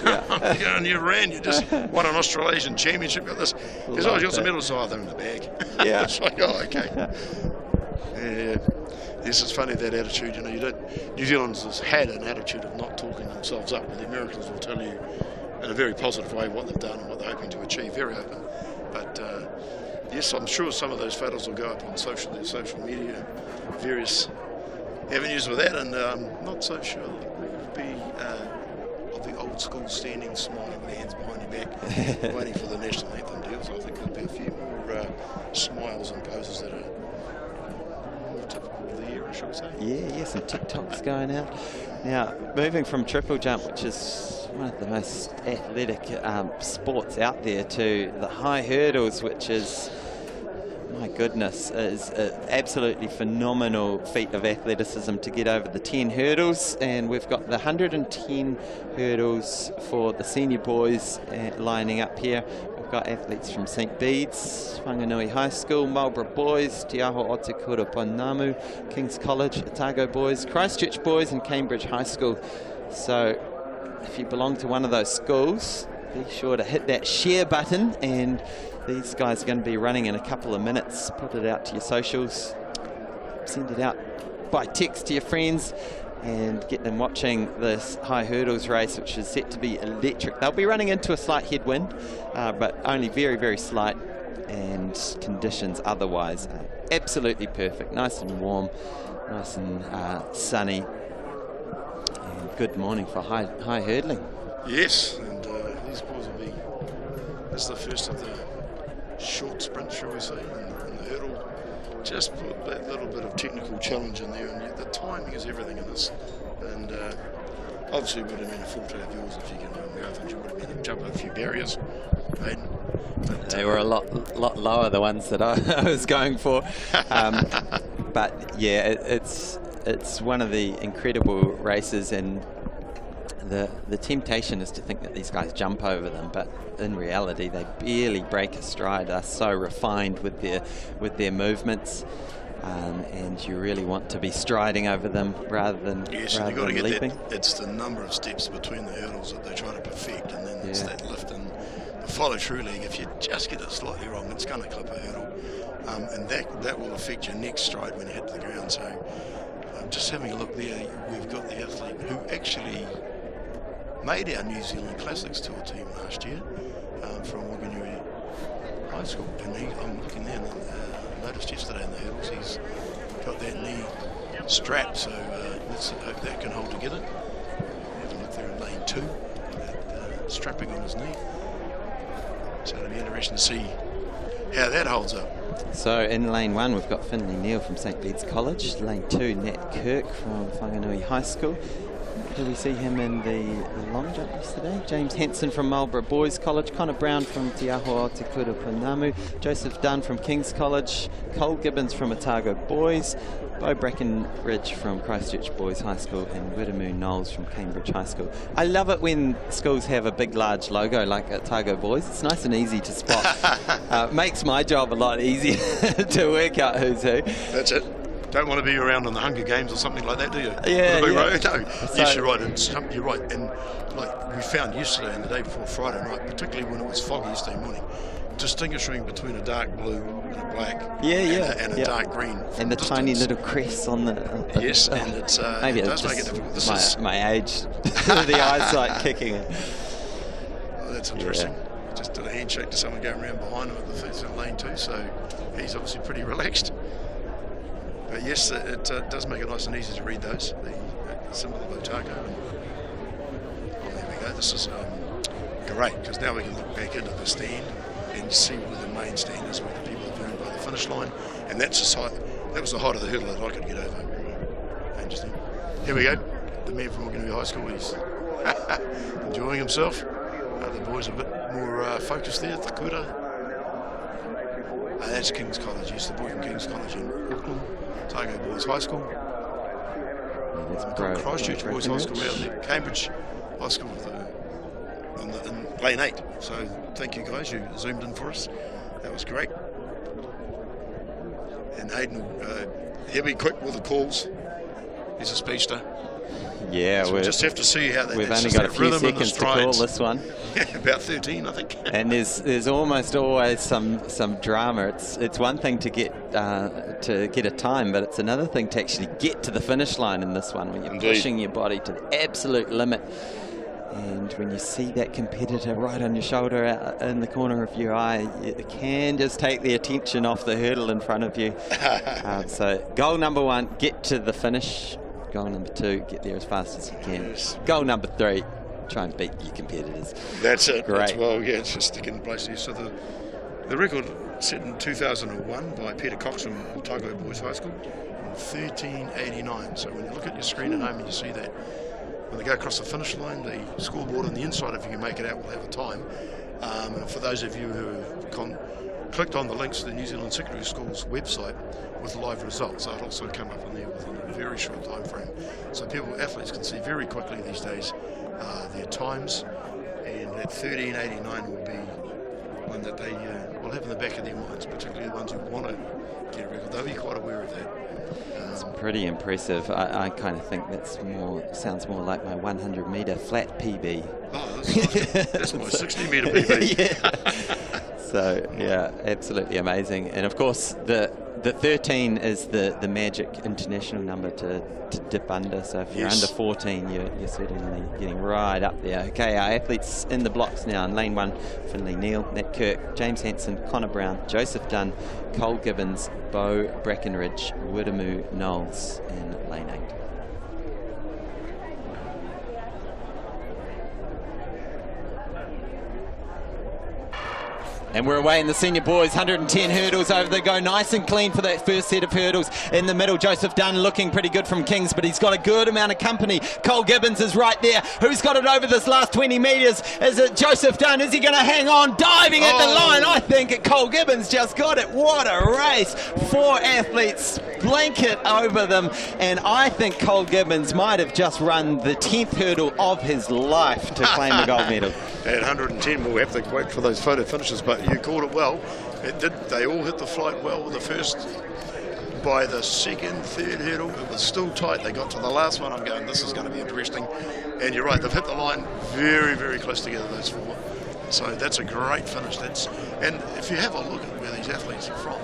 Yeah. You ran, you just won an Australasian championship, got this. He says, oh, you got some medals? Oh, they're in the bag. Yeah. It's like, oh, okay. Yeah. Yes, it's funny, that attitude, you know, New Zealanders had an attitude of not talking themselves up, but the Americans will tell you in a very positive way what they've done and what they're hoping to achieve, very open. But yes, I'm sure some of those photos will go up on social media, various avenues with that, and I'm not so sure that it will be of the old school standing, smiling with hands behind your back, waiting for the national anthem deals. I think there'll be a few more smiles and poses that are more typical of the era, shall we say? Yeah, some TikToks going out. Now, moving from triple jump, which is one of the most athletic sports out there, to the high hurdles, which is, my goodness, is an absolutely phenomenal feat of athleticism to get over the 10 hurdles. And we've got the 110 hurdles for the senior boys lining up here. We've got athletes from St. Bede's, Whanganui High School, Marlborough Boys, Te Aho Otekura Ponamu, King's College, Otago Boys, Christchurch Boys and Cambridge High School. So if you belong to one of those schools, be sure to hit that share button, and these guys are going to be running in a couple of minutes. Put it out to your socials, send it out by text to your friends, and get them watching this high hurdles race, which is set to be electric. They'll be running into a slight headwind, but only very, very slight, and conditions otherwise absolutely perfect. Nice and warm, nice and sunny, and good morning for high hurdling. Yes, and these boys will be, this is the first of the short sprint, shall we say, and the hurdle. Just put that little bit of technical challenge in there, and yet the timing is everything in this. And obviously it would have been a fault of yours if you can run marathons. You would have been able to jump over a few barriers. But they were a lot lower, the ones that I was going for. But yeah, it's one of the incredible races, and the temptation is to think that these guys jump over them, but in reality they barely break a stride. They're so refined with their movements, and you really want to be striding over them rather than yes, and you've got to get leaping. that. It's the number of steps between the hurdles that they're trying to perfect, and then it's that lift and the follow-through leg. If you just get it slightly wrong, it's going to clip a hurdle, and that will affect your next stride when you hit the ground. So just having a look there, we've got the athlete who actually made our New Zealand Classics Tour team last year from Whanganui High School, and I'm looking there and noticed yesterday in the hurdles he's got that knee strap, so let's hope that can hold together. Have a look there in lane 2, that strapping on his knee, so it'll be interesting to see how that holds up. So in lane 1 we've got Finley Neal from St. Bede's College, lane 2 Nat Kirk from Whanganui High School, Did we see him in the long jump yesterday? James Hanson from Marlborough Boys College, Connor Brown from Te Aho Te Kura Punamu, Joseph Dunn from King's College, Cole Gibbons from Otago Boys, Bo Brackenridge from Christchurch Boys High School, and Wiremu Knowles from Cambridge High School. I love it when schools have a big, large logo like Otago Boys. It's nice and easy to spot. Makes my job a lot easier to work out who's who. That's it. Don't want to be around in the Hunger Games or something like that, do you? Yeah, No, so, yes, you're right. You're right. And like we found yesterday and the day before Friday night, particularly when it was foggy yesterday morning, distinguishing between a dark blue and a black and a dark green. And the tiny little crease on the yes, and it's maybe it it's does make it difficult. My age, the eyesight kicking in. Oh, that's interesting. Just did a handshake to someone going around behind him at the fence in lane 2, so he's obviously pretty relaxed. But yes, it does make it nice and easy to read those, the symbol of Otago. Oh, there we go. This is great, because now we can look back into the stand and see where the main stand is, where the people are viewing by the finish line. And that's the side, that was the height of the hurdle that I could get over. Interesting. Here we go. The man from Whanganui High School, he's enjoying himself. The boys are a bit more focused there, Te Kura. That's King's College, yes, the boy from King's College in Auckland. Otago Boys High School. Christchurch Boys High School out there. Cambridge High School in lane 8. So thank you guys, you zoomed in for us. That was great. And Hayden, he'll be quick with the calls. He's a speedster. Yeah, so we just have to see how we've only got a few seconds to call this one. About 13, I think. And there's almost always some drama. It's one thing to get a time, but it's another thing to actually get to the finish line in this one when you're pushing your body to the absolute limit. And when you see that competitor right on your shoulder out in the corner of your eye, it can just take the attention off the hurdle in front of you. So goal number 1, get to the finish. Goal number 2, get there as fast as you can. Yes. Goal number 3, try and beat your competitors. That's it. Great. That's well, yeah, it's just sticking in place here. So the record set in 2001 by Peter Cox from Otago Boys High School, 13:89. So when you look at your screen at home and you see that, when they go across the finish line, the scoreboard on the inside, if you can make it out, will have a time. And for those of you who have clicked on the links to the New Zealand Secondary Schools website with live results, that'll also come up in there within a very short time frame. So athletes can see very quickly these days their times, and that 13:89 will be one that they will have in the back of their minds, particularly the ones who want to get a record. They'll be quite aware of that. It's pretty impressive. I kind of think sounds more like my 100 metre flat PB. Oh, that's my 60 metre PB. Yeah. So yeah, absolutely amazing. And of course the 13 is the magic international number to dip under. So if you're under 14, you're certainly getting right up there. Okay, our athletes in the blocks now. In lane 1, Finlay Neal, Nat Kirk, James Hanson, Connor Brown, Joseph Dunn, Cole Gibbons, Bo Brackenridge, Wiremu Knowles in lane 8. And we're away in the senior boys, 110 hurdles over the go. Nice and clean for that first set of hurdles. In the middle, Joseph Dunn looking pretty good from Kings, but he's got a good amount of company. Cole Gibbons is right there. Who's got it over this last 20 metres? Is it Joseph Dunn? Is he going to hang on? Diving at the line. I think Cole Gibbons just got it. What a race. 4 athletes blanket over them. And I think Cole Gibbons might have just run the 10th hurdle of his life to claim the gold medal. At 110, we'll have to wait for those photo finishes, but you called it well. It did. They all hit the flight well with the first. By the second, third hurdle, it was still tight. They got to the last one. I'm going, this is going to be interesting. And you're right, they've hit the line very, very close together, those 4. So that's a great finish. And if you have a look at where these athletes are from,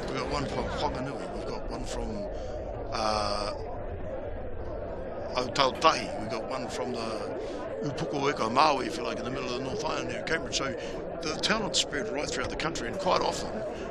we've got one from Hokanui, we've got one from Aotearoa, we've got one from the Upuko Maui, if you like, in the middle of the North Island near Cambridge. So the talent's spread right throughout the country, and quite often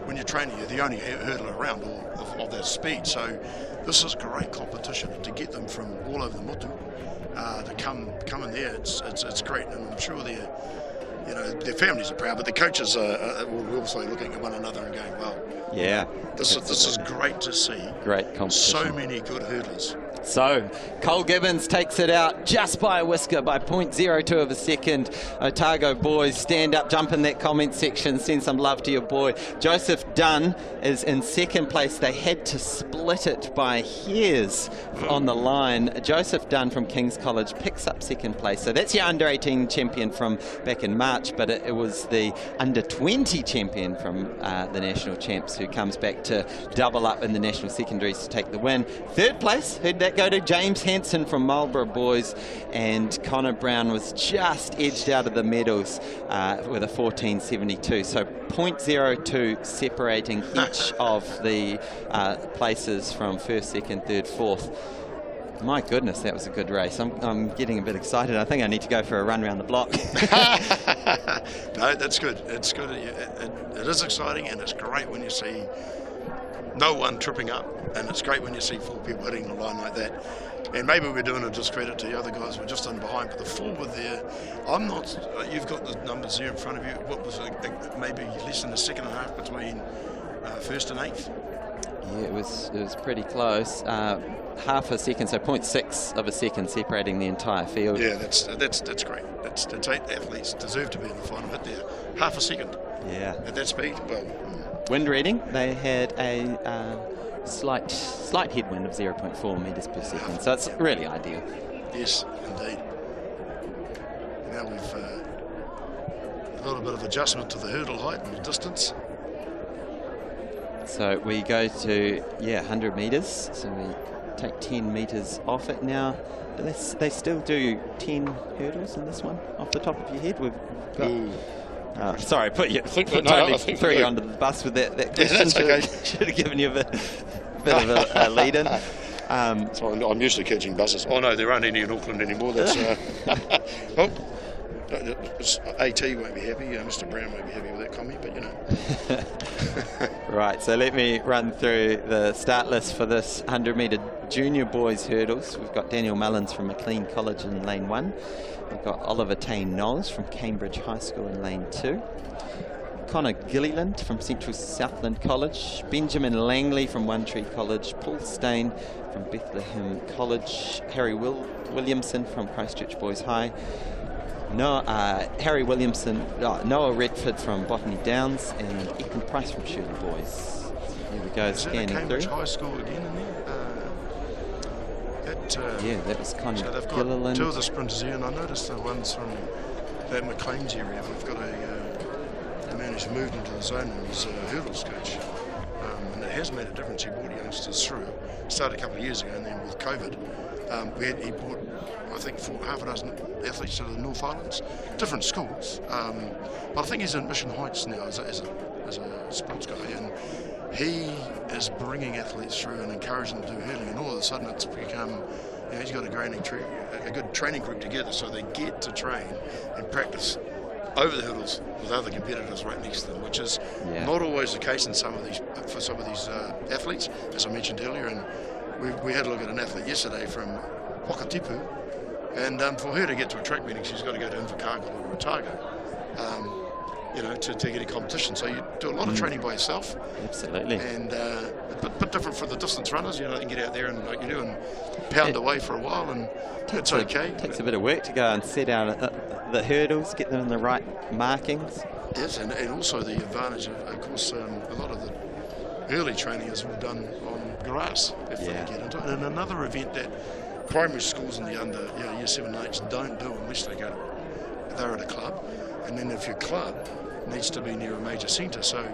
when you're training, you're the only hurdler around of that speed. So this is great competition, and to get them from all over the Motu to come in there, it's great. And I'm sure their families are proud, but the coaches are also looking at one another and going, well, yeah, this is great to see. Great competition. So many good hurdlers. So, Cole Gibbons takes it out just by a whisker, by 0.02 of a second. Otago boys, stand up, jump in that comment section, send some love to your boy. Joseph Dunn is in second place. They had to split it by hairs on the line. Joseph Dunn from King's College picks up second place. So that's your under-18 champion from back in March, but it was the under-20 champion from the national champs who comes back to double up in the national secondaries to take the win. Third place, who'd that go to? James Hanson from Marlborough boys, and Connor Brown was just edged out of the medals with a 14.72. So 0.02 separating each of the places from first, second, third, fourth. My goodness, that was a good race. I'm getting a bit excited. I think I need to go for a run around the block. No, that's good. It's good. It is exciting, and it's great when you see no one tripping up, and it's great when you see 4 people hitting the line like that. And maybe we're doing a discredit to the other guys. We're just in behind, but the 4 were there. I'm not. You've got the numbers there in front of you. What was it? Maybe less than a second and a half between first and eighth. Yeah, it was pretty close. Half a second, so 0.6 of a second separating the entire field. Yeah, that's great. That's 8 athletes deserve to be in the final hit there. Half a second. Yeah. At that speed. Well. Wind reading, they had a slight headwind of 0.4 metres per second, so it's really ideal. Yes, indeed. Now we've a little bit of adjustment to the hurdle height and the distance. So we go to 100 metres. So we take 10 metres off it now. They still do 10 hurdles in this one off the top of your head. We've got. Sorry, threw you under the bus with that question. Yeah, that's okay. Should have given you a bit of a lead in. So I'm used to catching buses. Oh no, there aren't any in Auckland anymore. That's oh, AT won't be happy. Mr. Brown won't be happy with that comment, but you know. Right, so let me run through the start list for this 100-metre junior boys hurdles. We've got Daniel Mullins from Maclean College in lane 1. We've got Oliver Tane Knowles from Cambridge High School in lane 2. Connor Gilliland from Central Southland College. Benjamin Langley from One Tree College. Paul Stain from Bethlehem College. Harry Williamson from Christchurch Boys High. Harry Williamson, Noah Redford from Botany Downs, and Ethan Price from Shirley Boys. Here we go, scanning Cambridge through. High School again in there. Yeah, that was Connor So they've got Gilliland. 2 of the sprinters here, and I noticed the ones from that McLean's area. We've got a man who's moved into the zone and is a hurdles coach. And it has made a difference. He brought youngsters through. Started a couple of years ago, and then with COVID, he brought, I think, half a dozen athletes to the North Islands, different schools. But I think he's in Mission Heights now as a sports guy, and he is bringing athletes through and encouraging them to do hurdling, and all of a sudden it's become, he's got a good training group together, so they get to train and practice over the hurdles with other competitors right next to them, which is not always the case for some of these athletes, as I mentioned earlier. And we had a look at an athlete yesterday from Wakatipu, and for her to get to a track meeting, she's got to go to Invercargill or Otago, to get a competition. So you do a lot of training by yourself. Absolutely. And a bit different for the distance runners. They can get out there and like you do and pound away for a while, and it's okay. It takes a bit of work to go and set out the hurdles, get them in the right markings. Yes, and also the advantage of course, a lot of the early training is all done on grass if they get into it. And another event that primary schools in the under year 7 and 8s don't do unless they're at a club. And then if your club needs to be near a major centre, so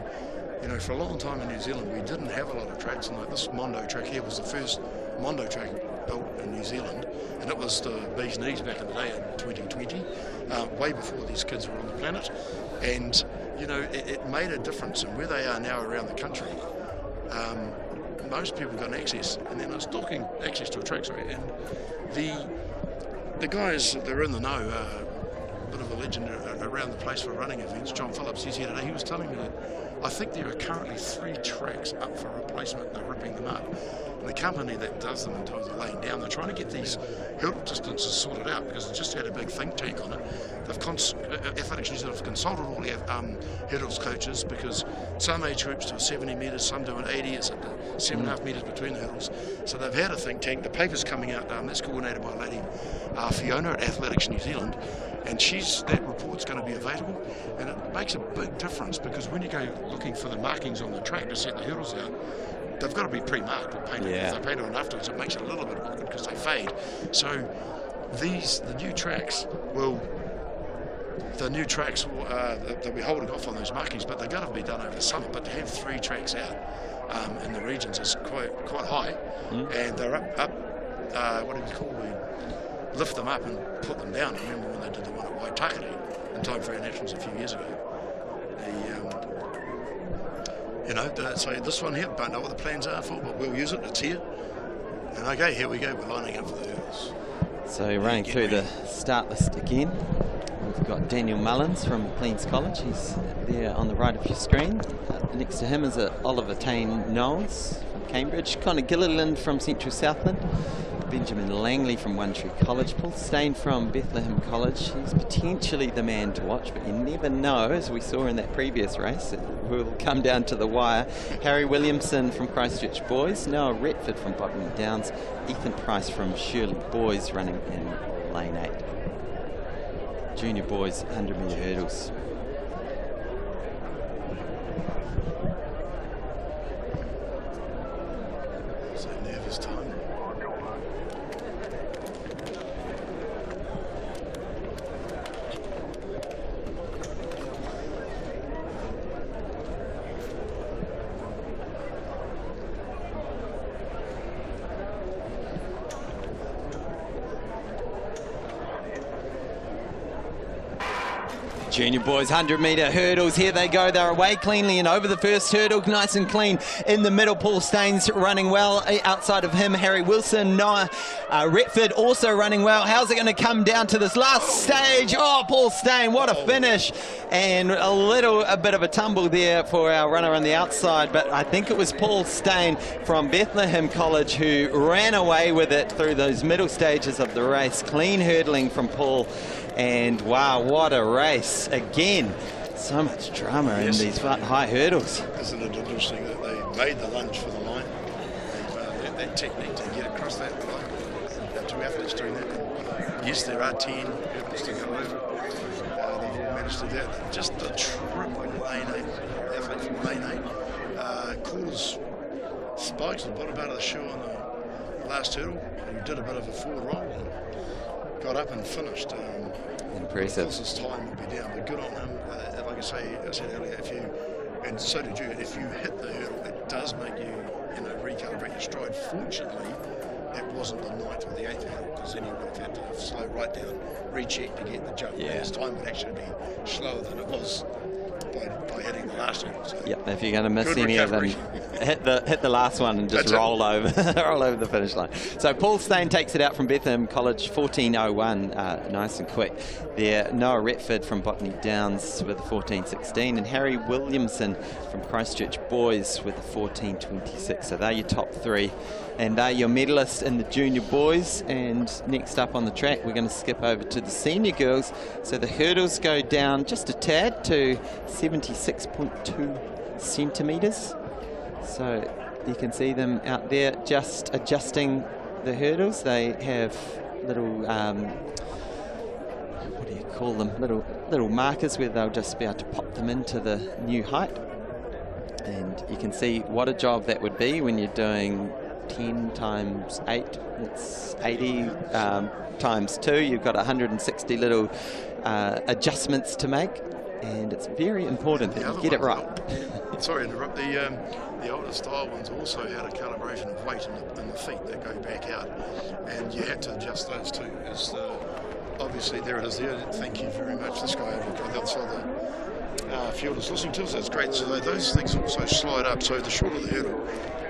for a long time in New Zealand we didn't have a lot of tracks, and like this Mondo track here was the first Mondo track built in New Zealand, and it was the bee's knees back in the day in 2020, way before these kids were on the planet. And it made a difference in where they are now around the country. Most people got an access, and then I was talking access to a track, and the guys that are in the know, bit of a legend around the place for running events. John Phillips, he's here today. He was telling me that I think there are currently 3 tracks up for replacement. They're ripping them up. And the company that does them in terms of laying down, they're trying to get these hurdle distances sorted out because they just had a big think tank on it. Athletics New Zealand have consulted all the hurdles coaches because some age groups do 70 metres, some do an 80. It's at 7.5 metres between the hurdles. So they've had a think tank. The paper's coming out. That's coordinated by a lady, Fiona at Athletics New Zealand, and that report's going to be available. And it makes a big difference because when you go looking for the markings on the track to set the hurdles out, they've got to be pre-marked or painted. If they paint on afterwards, it makes it a little bit awkward because they fade. So the new tracks will they'll be holding off on those markings, but they're going to be done over the summer. But to have 3 tracks out in the regions is quite high, and they're up what do we call we lift them up and put them down. I remember when they did the one at Waitakere in time for our nationals a few years ago. So this one here, don't know what the plans are for, but we'll use it. It's here. And okay, here we go. We're lining up for the hurdles. So running through the start list again, we've got Daniel Mullins from Queen's College. He's there on the right of your screen. Next to him is Oliver Tane Knowles from Cambridge, Connor Gilliland from Central Southland, Benjamin Langley from One Tree College, Paul Stain from Bethlehem College. He's potentially the man to watch, but you never know, as we saw in that previous race. It will come down to the wire. Harry Williamson from Christchurch Boys, Noah Retford from Botany Downs, Ethan Price from Shirley Boys running in lane 8. Junior boys 100 metre hurdles. So nervous time. Junior boys 100 metre hurdles, here they go. They're away cleanly and over the first hurdle, nice and clean. In the middle, Paul Staines running well. Outside of him, Harry Wilson. Noah Retford also running well. How's it going to come down to this last stage? Oh, Paul Stain, what a finish. And a bit of a tumble there for our runner on the outside, but I think it was Paul Stain from Bethlehem College who ran away with it through those middle stages of the race. Clean hurdling from Paul. And wow, what a race. Again, so much drama in these high hurdles. Isn't it interesting that they made the lunge for the line? That technique to get across that line. Two athletes doing that. Yes, there are 10 hurdles to go over. They've all managed to do that. Just the triple lane 8, athlete from lane 8, caused spikes at the bottom part of the shoe on the last hurdle. He did a bit of a forward roll and got up and finished. Impressive. Of course, his time would be down, but good on him. Like I said earlier, and so did you, if you hit the hurdle, it does make you, recalibrate your stride. Fortunately, that wasn't the 9th or the 8th hurdle, because then you would have had to slow right down, recheck to get the jump. Yeah. His time would actually be slower than it was by hitting the last hurdle. So yep, if you're going to miss good any recovery. of them, hit the last one and just roll over the finish line. So Paul Stain takes it out from Bethlehem College, 14.01, nice and quick. There, Noah Retford from Botany Downs with a 14.16, and Harry Williamson from Christchurch Boys with a 14.26. So they're your top 3, and they're your medalists in the junior boys. And next up on the track, we're going to skip over to the senior girls. So the hurdles go down just a tad to 76.2 centimetres. So you can see them out there just adjusting the hurdles. They have little, what do you call them? Little markers where they'll just be able to pop them into the new height. And you can see what a job that would be when you're doing 10 times 8. It's 80 times 2. You've got 160 little adjustments to make. And it's very important that you get it right. Sorry to interrupt. The older style ones also had a calibration of weight in the feet that go back out, and you had to adjust those too. Obviously, there it is there. Thank you very much. This guy over on the other side of the field is listening to us. That's great. So those things also slide up. So the shorter the hurdle,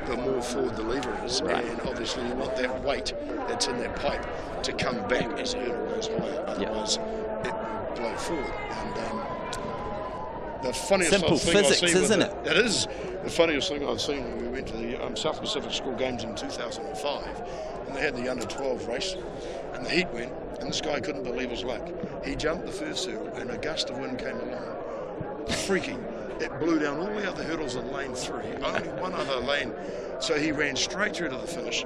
the more forward the lever is. Right. And obviously, you want that weight that's in that pipe to come back as the hurdle goes higher. Otherwise, blow forward. And the funniest Simple thing I've physics, seen isn't with it? It is the funniest thing I've seen when we went to the South Pacific School Games in 2005, and they had the under-12 race, and the heat went, and this guy couldn't believe his luck. He jumped the first hurdle, and a gust of wind came along. Freaky. It blew down all the other hurdles in lane 3, only one other lane. So he ran straight through to the finish,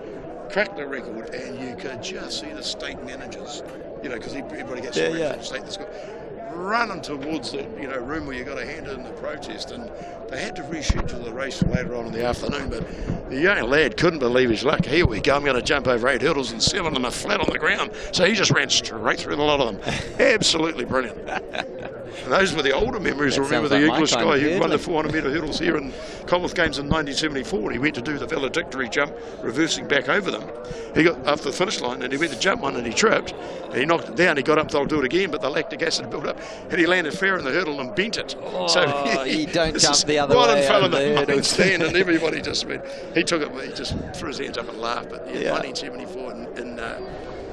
cracked the record, and you could just see the state managers, because everybody gets from the state, the school, running towards that, room where you got to hand in the protest, and they had to reschedule the race for later on in the afternoon. But the young lad couldn't believe his luck. Here we go, I'm going to jump over 8 hurdles, and 7 of them are flat on the ground. So he just ran straight through a lot of them. Absolutely brilliant. And those were the older memories. That Remember sounds the like English my guy kind who of won the hurdling. 400 metre hurdles here in Commonwealth Games in 1974. He went to do the valedictory jump, reversing back over them. He got up to the finish line, and he went to jump one, and he tripped, and he knocked it down. He got up, they'll do it again, but the lactic acid built up, and he landed fair in the hurdle and bent it. Oh, you don't jump the other right way in front of over the the main hurdles. stand, and everybody just went. He took it, he just threw his hands up and laughed. But Yeah. 1974 in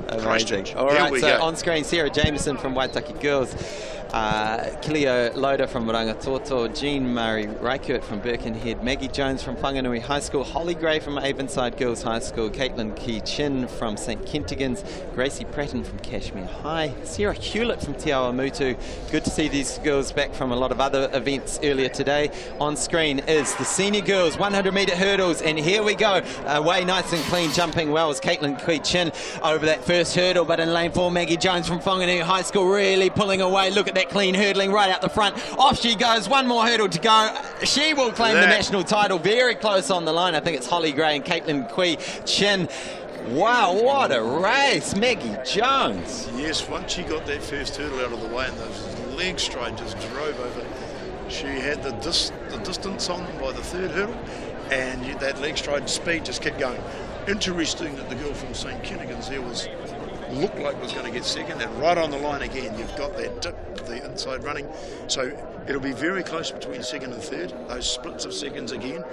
Amazing. Christchurch. All Here right, we so go. on screen, Sarah Jameson from Waitaki Girls, Kilio Loda from Rangatoto, Jean Murray Reichert from Birkenhead, Maggie Jones from Whanganui High School, Holly Gray from Avonside Girls High School, Caitlin Key Chin from St Kentigans, Gracie Pratton from Cashmere High, Sarah Hewlett from Te Awamutu. Good to see these girls back from a lot of other events earlier today. On screen is the senior girls 100 metre hurdles, and here we go. Away nice and clean, jumping well as Caitlin Key Chin over that first hurdle, but in lane 4 Maggie Jones from Whanganui High School really pulling away. Look at that clean hurdling right out the front. Off she goes, one more hurdle to go. She will claim the national title. Very close on the line. I think it's Holly Gray and Caitlin Kui Chin. Wow, what a race, Maggie Jones. Yes, once she got that first hurdle out of the way and those leg stride just drove over, she had the distance on by the third hurdle, and that leg stride speed just kept going. Interesting that the girl from St Kentigans there looked like was going to get second, and right on the line again you've got that dip, the inside running, so it'll be very close between second and third, those splits of seconds again.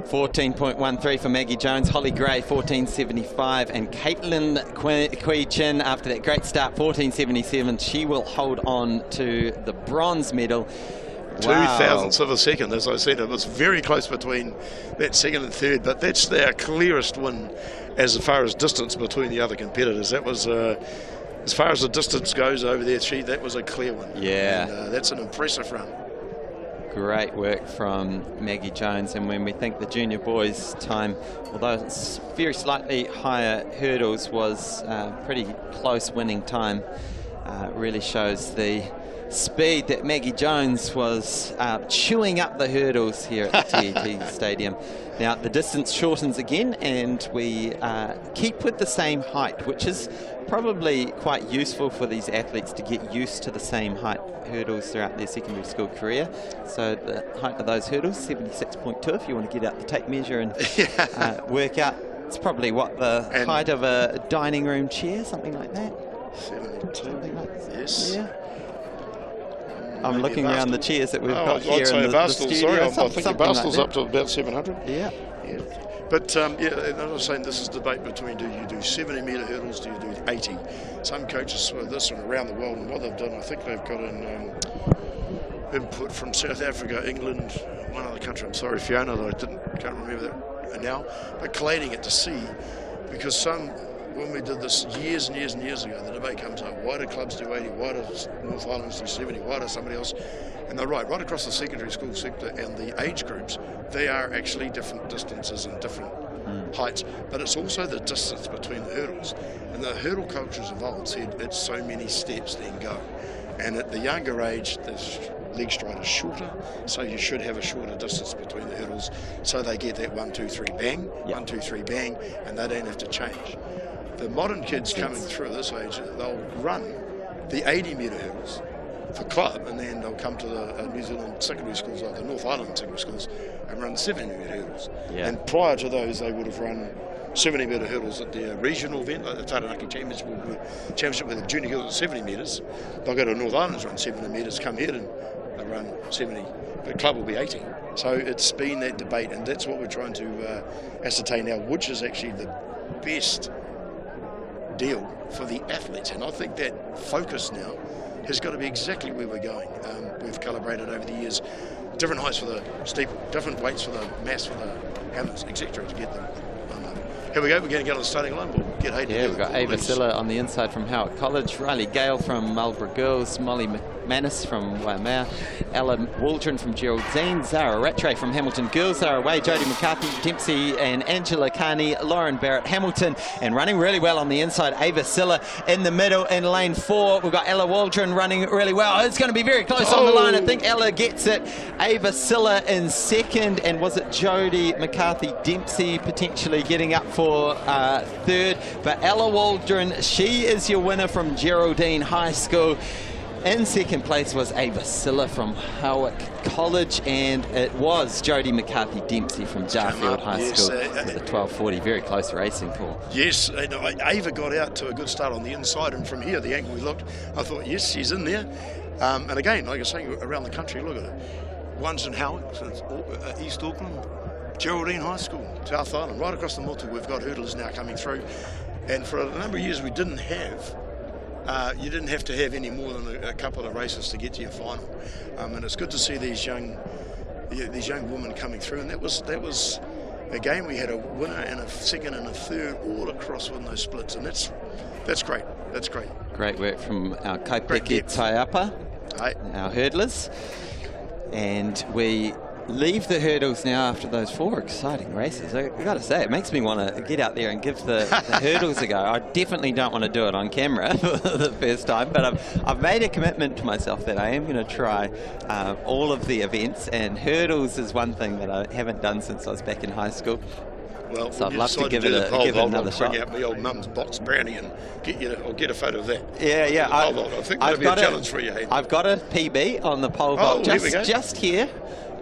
14.13 for Maggie Jones, Holly Gray 14.75, and Caitlin Kui Chin after that great start 14.77. She will hold on to the bronze medal. 2 thousandths of a second, as I said. It was very close between that second and third, but that's their clearest win as far as distance between the other competitors. That was, as far as the distance goes over there, that was a clear one. Yeah. And, that's an impressive run. Great work from Maggie Jones, and when we think the junior boys' time, although it's very slightly higher hurdles, was pretty close winning time, really shows the speed that Maggie Jones was chewing up the hurdles here at the TET Stadium. Now the distance shortens again, and we keep with the same height, which is probably quite useful for these athletes to get used to the same height hurdles throughout their secondary school career. So the height of those hurdles, 76.2, if you want to get out the tape measure and work out. It's probably what the height of a dining room chair, something like that. 72. Something like that. Yes. Yeah. I'm looking around the chairs that we've got here I'd say in the Barstool, studio. sorry, I think your Barstool's like up to about 700. Yeah. But and I was saying, this is debate between, do you do 70 metre hurdles, do you do 80? Some coaches swear this one around the world, and what they've done, I think they've got an input from South Africa, England, one other country, I'm sorry, Fiona, that I can't remember that now, but collating it to see, because when we did this years and years and years ago, the debate comes up, why do clubs do 80, why do North Islands do 70, why does somebody else? And they're right across the secondary school sector and the age groups, they are actually different distances and different heights, but it's also the distance between the hurdles. And the hurdle coaches of old said it's so many steps, then go. And at the younger age, the leg stride is shorter, so you should have a shorter distance between the hurdles, so they get that 1, 2, 3 bang, 1, 2, 3 bang, and they don't have to change. The modern kids coming through this age, they'll run the 80 metre hurdles for club, and then they'll come to the New Zealand secondary schools, like the North Island secondary schools, and run 70 metre hurdles. Yeah. And prior to those, they would have run 70 metre hurdles at their regional event, like the Taranaki Championship with the junior girls at 70 metres. They'll go to North Islands, run 70 metres, come here and they'll run 70. The club will be 80. So it's been that debate, and that's what we're trying to ascertain now, which is actually the best deal for the athletes. And I think that focus now has got to be exactly where we're going. We've calibrated over the years different heights for the steeple, different weights for the mass for the hammers, etc. to get them. Here we go, we're going to get on the starting line. We'll get Hayden. Yeah, we've got Ava Silla on the inside from Howard College, Riley Gale from Marlborough Girls, Molly McManus from Waimea, Ella Waldron from Geraldine, Zara Rattray from Hamilton Girls, Zara Way, Jodie McCarthy, Dempsey and Angela Carney, Lauren Barrett Hamilton, and running really well on the inside, Ava Silla in the middle in lane 4. We've got Ella Waldron running really well. It's going to be very close on the line. I think Ella gets it. Ava Silla in second, and was it Jodie McCarthy Dempsey potentially getting up for third, but Ella Waldron, she is your winner from Geraldine High School. In second place was Ava Silla from Howick College, and it was Jodie McCarthy Dempsey from Darfield High School with a 12:40. Very close racing, Paul. Yes, and Ava got out to a good start on the inside, and from here, the angle we looked, I thought, yes, she's in there. And again, like I was saying, around the country, look at it. One's in Howick, so it's East Auckland, Geraldine High School, South Island, right across the Motu, we've got hurdlers now coming through. And for a number of years we didn't have, you didn't have to have any more than a couple of races to get to your final. And it's good to see these young women coming through. And that was again, we had a winner and a second and a third all across with those splits. And that's great. That's great. Great work from our Kaipeke Taiapa, our hurdlers. And we leave the hurdles now after those 4 exciting races. I've got to say, it makes me want to get out there and give the hurdles a go. I definitely don't want to do it on camera for the first time, but I've made a commitment to myself that I am going to try all of the events, and hurdles is one thing that I haven't done since I was back in high school. Well, so I'd love to give it another shot. Bring out my old mum's box brownie and get a photo of that. Yeah. I think that'll be a challenge for you, Hayden. I've got a PB on the pole vault just here.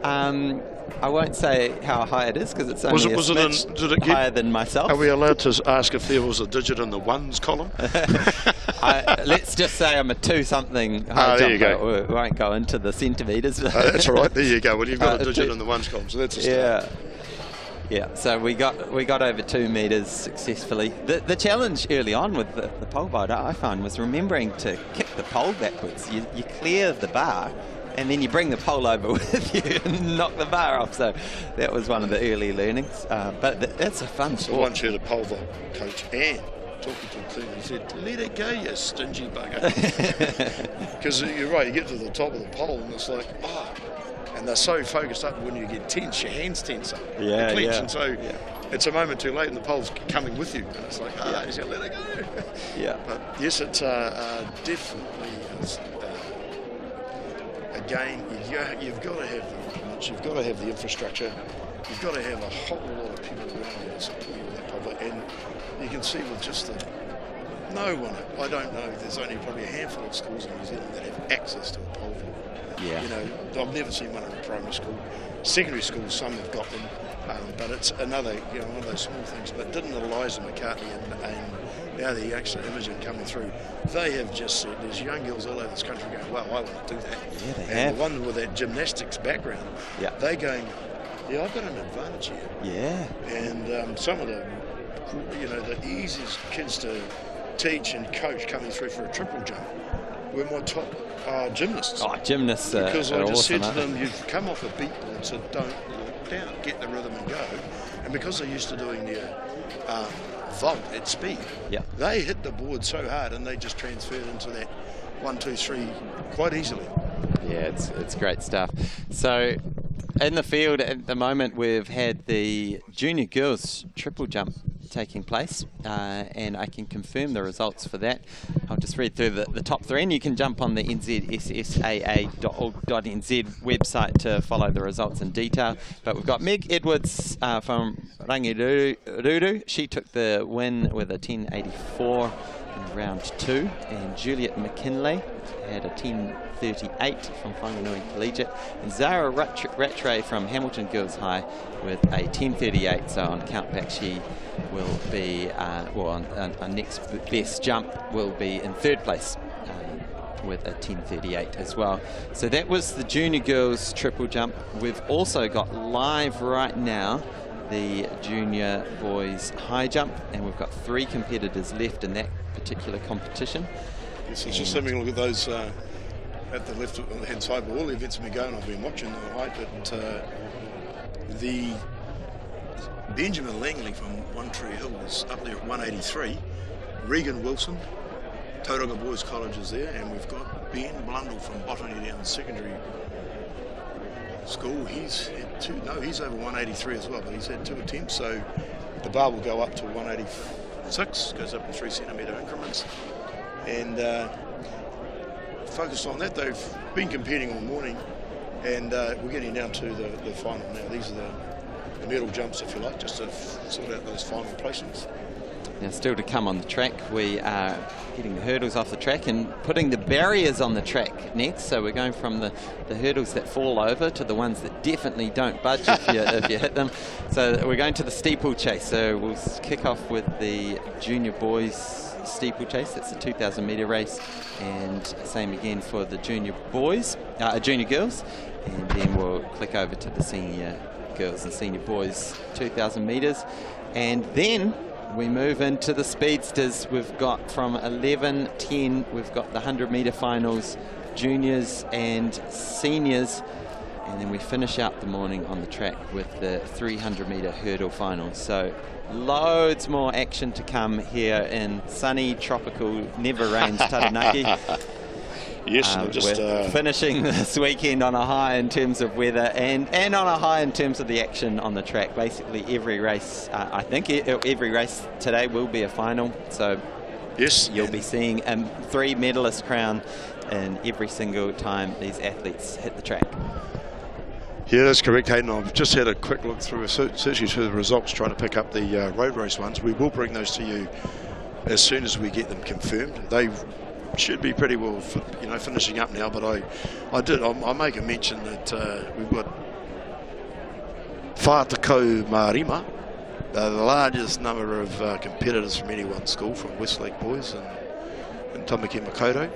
I won't say how high it is because it's only a smidge higher than myself. Are we allowed to ask if there was a digit in the ones column? Let's just say I'm a 2-something high jumper. We won't go into the centimetres. That's all right. There you go. Well, you've got a digit in the ones column, so that's a start. Yeah, so we got over 2 metres successfully. The challenge early on with the pole vault, I found, was remembering to kick the pole backwards. You clear the bar, and then you bring the pole over with you and knock the bar off. So that was one of the early learnings. But that's a fun sport. So once you had a pole vault coach and talking to him, he said, "Let it go, you stingy bugger." Because you're right, you get to the top of the pole and it's like, and they're so focused up when you get tense, your hands tense up. Yeah, clench, and so it's a moment too late and the pole's coming with you. And it's like, you just let it go. Yeah. But yes, it's definitely again, you've got to have the knowledge, you've got to have the infrastructure, you've got to have a whole lot of people around you to support you with that pole vault. And you can see with just no one, I don't know, there's only probably a handful of schools in New Zealand that have access to a pole vault. Yeah. You know, I've never seen one in a primary school. Secondary schools, some have got them, but it's another, one of those small things. But didn't Eliza McCartney and now the actual Imogen coming through, they have just said, there's young girls all over this country going, wow, I want to do that. Yeah, they and have. the one with that gymnastics background, they're going, I've got an advantage here. Yeah. And some of the, the easiest kids to teach and coach coming through for a triple jump were my top gymnasts. Gymnasts because I just awesome, said to them, you've come off a beat board, so don't look down, get the rhythm and go. And because they're used to doing their vault at speed, they hit the board so hard and they just transferred into that 1, 2, 3 quite easily. Yeah, it's great stuff. So in the field at the moment, we've had the junior girls triple jump taking place, and I can confirm the results for that. I'll just read through the top 3, and you can jump on the NZSSAA.org.nz website to follow the results in detail. But we've got Meg Edwards from Rangiruru. She took the win with a 10.84 in round 2, and Juliet McKinley had a 10.38 from Whanganui Collegiate, and Zara Rattray from Hamilton Girls High with a 10.38. So on countback, she will be, on next best jump, will be in 3rd place with a 10.38 as well. So that was the junior girls triple jump. We've also got live right now the junior boys high jump, and we've got 3 competitors left in that particular competition. Yes, it's just having a look at those at the left-hand side where all the events have been going. I've been watching them all right, but the Benjamin Langley from One Tree Hill is up there at 183. Regan Wilson, Tauranga Boys College is there, and we've got Ben Blundell from Botany down secondary school. He's had two, no, he's over 183 as well, but he's had 2 attempts, so the bar will go up to 186, goes up in 3 centimetre increments, and focused on that. They've been competing all morning, and we're getting down to the final now. These are the medal jumps, if you like, just to sort out those final placements. Now, still to come on the track, we are getting the hurdles off the track and putting the barriers on the track next. So we're going from the hurdles that fall over to the ones that definitely don't budge if you hit them. So we're going to the steeplechase. So we'll kick off with the junior boys steeplechase. It's a 2,000 metre race, and same again for the junior boys, junior girls, and then we'll click over to the senior girls and senior boys 2,000 metres, and then we move into the speedsters. We've got from 11:10, we've got the 100 metre finals, juniors and seniors, and then we finish out the morning on the track with the 300 metre hurdle finals. So loads more action to come here in sunny, tropical, never rains Taranaki. Yes, we're finishing this weekend on a high in terms of weather and on a high in terms of the action on the track. Basically every race, I think every race today will be a final. So yes, you'll be seeing a 3 medalist crown in every single time these athletes hit the track. Yeah, that's correct, Hayden. I've just had a quick look through, searching through the results, trying to pick up the road race ones. We will bring those to you as soon as we get them confirmed. They should be pretty well, finishing up now. But I make a mention that we've got Whātakau Marima, the largest number of competitors from any one school, from Westlake Boys and Tamaki Makaurau.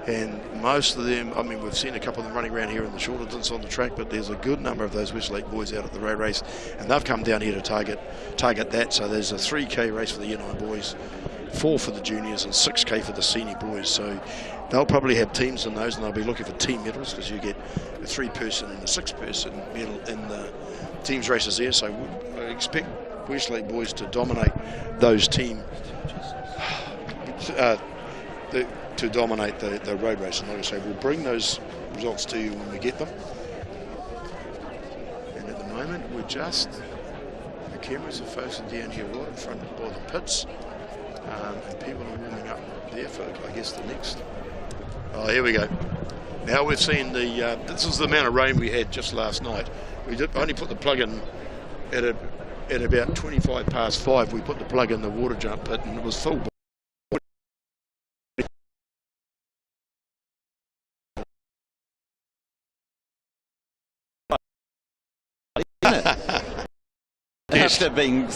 And most of them, I mean, we've seen a couple of them running around here in the shorter distance on the track, but there's a good number of those Westlake boys out at the road race, and they've come down here to target that. So there's a 3K race for the Year 9 boys, 4 for the juniors, and 6K for the senior boys. So they'll probably have teams in those, and they'll be looking for team medals, because you get a 3-person and a 6-person medal in the teams races there. So I expect Westlake boys to dominate those teams. To dominate the road race, and like I say, we'll bring those results to you when we get them. And at the moment, the cameras are focusing down here right in front by the pits, and people are warming up there for, I guess, the next. Oh, here we go. Now we've seen this is the amount of rain we had just last night. We only put the plug in at about 25 past 5. We put the plug in the water jump pit, and it was full. After being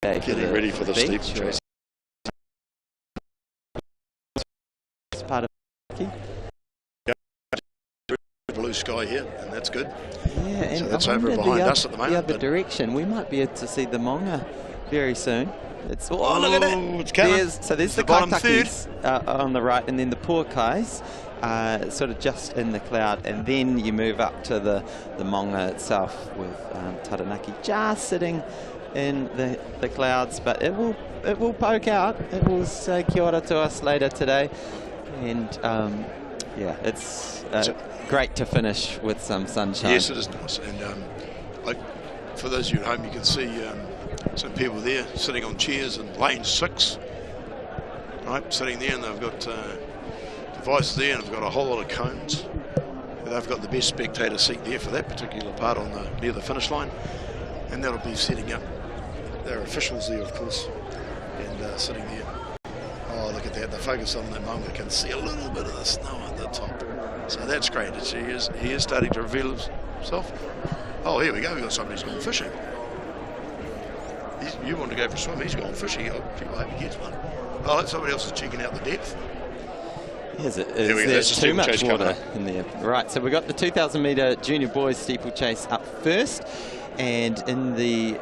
getting ready for the steeplechase. It's part of blue sky here, and that's good. Yeah, and so that's over behind us at the moment. The other direction, we might be able to see the Monga very soon. It's look at that! It's coming. There's the bottom Kaitakis on the right, and then the Puakais. Sort of just in the cloud, and then you move up to the Monga itself with Taranaki just sitting in the clouds, but it will poke out. It will say kia ora to us later today, and yeah, it's great to finish with some sunshine. Yes, it is nice, and for those of you at home, you can see some people there sitting on chairs in lane 6, right, sitting there, and they've got devices there, and they've got a whole lot of cones. They've got the best spectator seat there for that particular part near the finish line, and that'll be setting up. There are officials there, of course, and sitting there. Oh, look at that! The focus on that moment, can see a little bit of the snow at the top, so that's great. He is starting to reveal himself. Oh, here we go. We've got somebody who's gone fishing. You want to go for a swim? He's gone fishing. I hope he gets one. Oh, somebody else is checking out the depth. Is there too much water in there? Right, so we've got the 2,000 metre junior boys steeplechase up first, and in the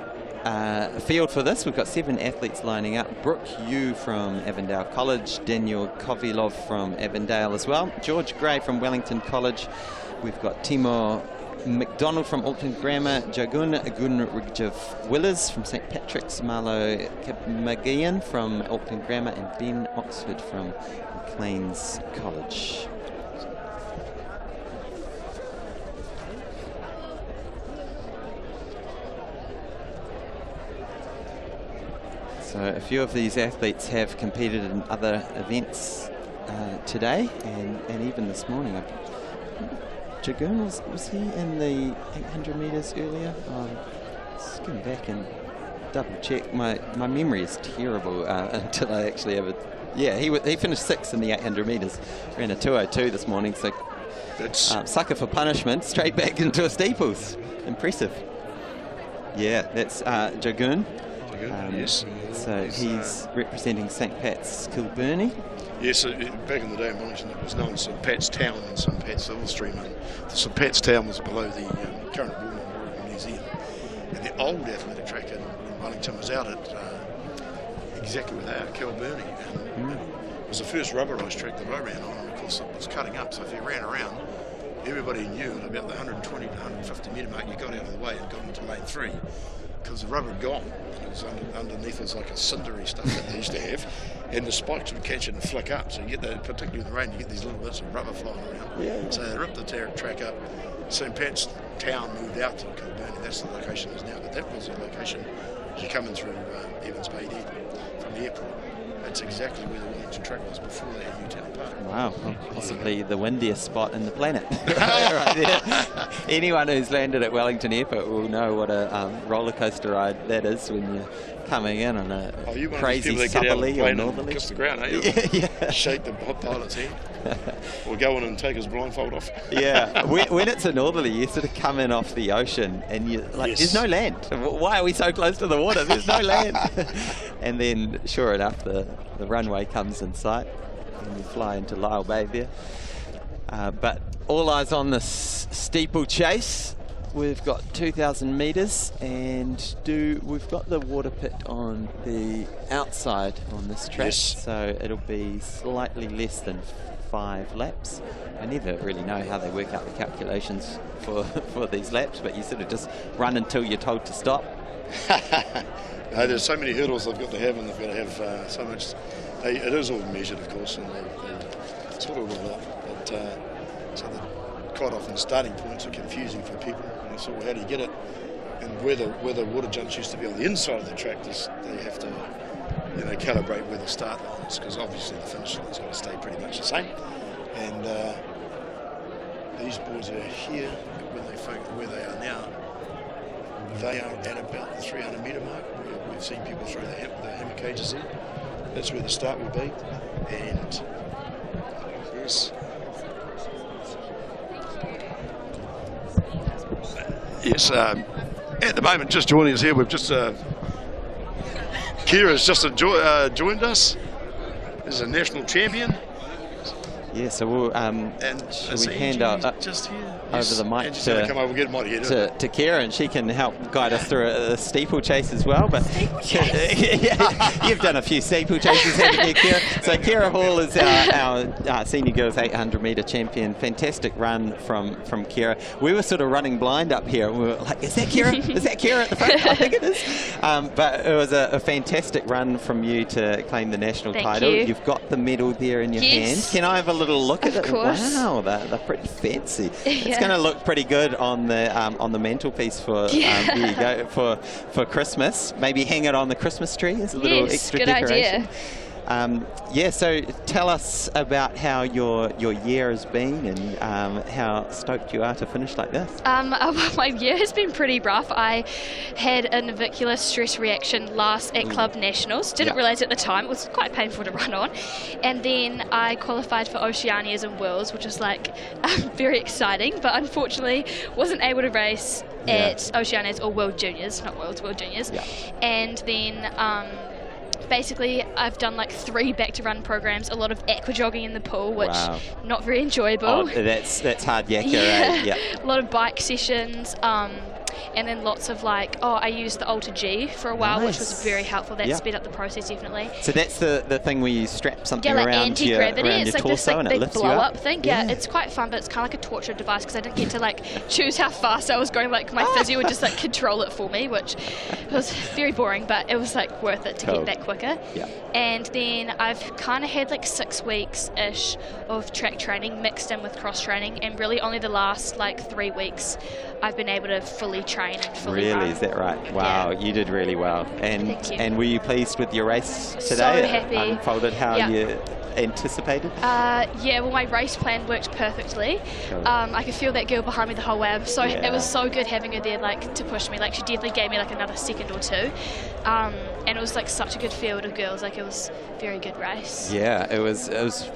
field for this. We've got 7 athletes lining up. Brooke Yu from Avondale College, Daniel Kovilov from Avondale as well, George Gray from Wellington College. We've got Timur McDonald from Auckland Grammar, Jagun Gunrigjev Willers from St Patrick's, Marlo McGeehan from Auckland Grammar, and Ben Oxford from McLean's College. So a few of these athletes have competed in other events today and even this morning. Jagun, was he in the 800 metres earlier? Let's go back and double check. My memory is terrible until I actually have it. Yeah, he finished 6th in the 800 metres. Ran a 2:02 this morning, so sucker for punishment, straight back into a steeples. Impressive. Yeah, that's Jagun. Yes. So he's representing St Pat's Kilbirnie. Yes, back in the day in Wellington it was known as St Pat's Town and St Pat's Silverstream, and St Pat's Town was below the current War Memorial Museum. And the old athletic track in Wellington was out at exactly where they are, Kilbirnie. And it was the first rubberised track that I ran on, and of course it was cutting up, so if you ran around, everybody knew at about the 120 to 150 metre mark you got out of the way and got into lane 3. Because the rubber had gone, and it was underneath was like a cindery stuff that they used to have, and the spikes would catch it and flick up. So you get that, particularly in the rain, you get these little bits of rubber flying around. Yeah. So they ripped the track up. St Pat's Town moved out to Kilbirnie. That's the location it is now. But that was the location as you're coming through Evans Bay Head from the airport. That's exactly where the Wellington track was before that Newtown Park. Wow, possibly the windiest spot in the planet. Right there. Anyone who's landed at Wellington Airport will know what a roller coaster ride that is when you're coming in on a crazy southerly or northerly. Kiss the ground, eh? Yeah. Shake the pilot's hand. Or go in and take his blindfold off. Yeah, when it's a northerly, you sort of come in off the ocean and you're like, yes. There's no land. Why are we so close to the water? There's no land. And then, sure enough, the runway comes in sight and you fly into Lyle Bay there. But all eyes on this steeplechase. We've got 2,000 metres and we've got the water pit on the outside on this track. Yes. So it'll be slightly less than 5 laps. I never really know how they work out the calculations for these laps, but you sort of just run until you're told to stop. No, there's so many hurdles they've got to have, and they've got to have so much. It is all measured, of course, and they sort it all up. But so quite often starting points are confusing for people. And so how do you get it? And where the water jumps used to be on the inside of the track, they have to calibrate where the start line is, because obviously the finish line's got to stay pretty much the same. And these boards are here where they are now. They are at about the 300 metre mark. We've seen people throw the hammer cages in. That's where the start will be. And yes. Yes, at the moment, just joining us here, we've just Kira's just joined us as a national champion. Yeah, so we'll shall we hand out just here over the mic come over, get mic here, to Kira, and she can help guide us through a steeplechase as well. But yeah, you've done a few steeplechases, haven't you, Kira? So Kira Hall is our senior girls 800 metre champion. Fantastic run from Kira. We were sort of running blind up here. We were like, is that Kira? Is that Kira at the front? I think it is. But it was a fantastic run from you to claim the national title. You've got the medal there in your hand. Can I have a little look at it? Course. Wow, they're pretty fancy. It's going to look pretty good on the mantelpiece for there you go, for Christmas. Maybe hang it on the Christmas tree as a little extra good decoration. Idea. So tell us about how your year has been and how stoked you are to finish like this. My year has been pretty rough. I had a navicular stress reaction at Club Nationals. Didn't realise at the time. It was quite painful to run on. And then I qualified for Oceanias and Worlds, which was very exciting, but unfortunately wasn't able to race at Oceanias or World Juniors, not Worlds, World Juniors. Yeah. And then basically, I've done 3 back-to-run programs, a lot of aqua jogging in the pool, which not very enjoyable. Oh, that's hard yakka, A lot of bike sessions, and then lots of like, I used the Alter G for a while, which was very helpful. That sped up the process definitely. So that's the thing where you strap something like around your anti-gravity. It's like this torso and it big lifts you blow-up up. thing. Yeah, it's quite fun, but it's kind of like a torture device because I didn't get to like choose how fast I was going. Like my physio would just like control it for me, which was very boring, but it was like worth it to get that quicker. Yeah. And then I've kind of had like 6 weeks-ish of track training mixed in with cross training, and really only the last like 3 weeks I've been able to fully train and fully run. Really, is that right? Wow, you did really well. And Thank you. and were you pleased with your race today? So happy. It unfolded how you anticipated? Yeah, well, my race plan worked perfectly. I could feel that girl behind me the whole way. So it was so good having her there, like, to push me. Like, she definitely gave me like another second or two. And it was like such a good field of girls. Like, it was a very good race. Yeah, it was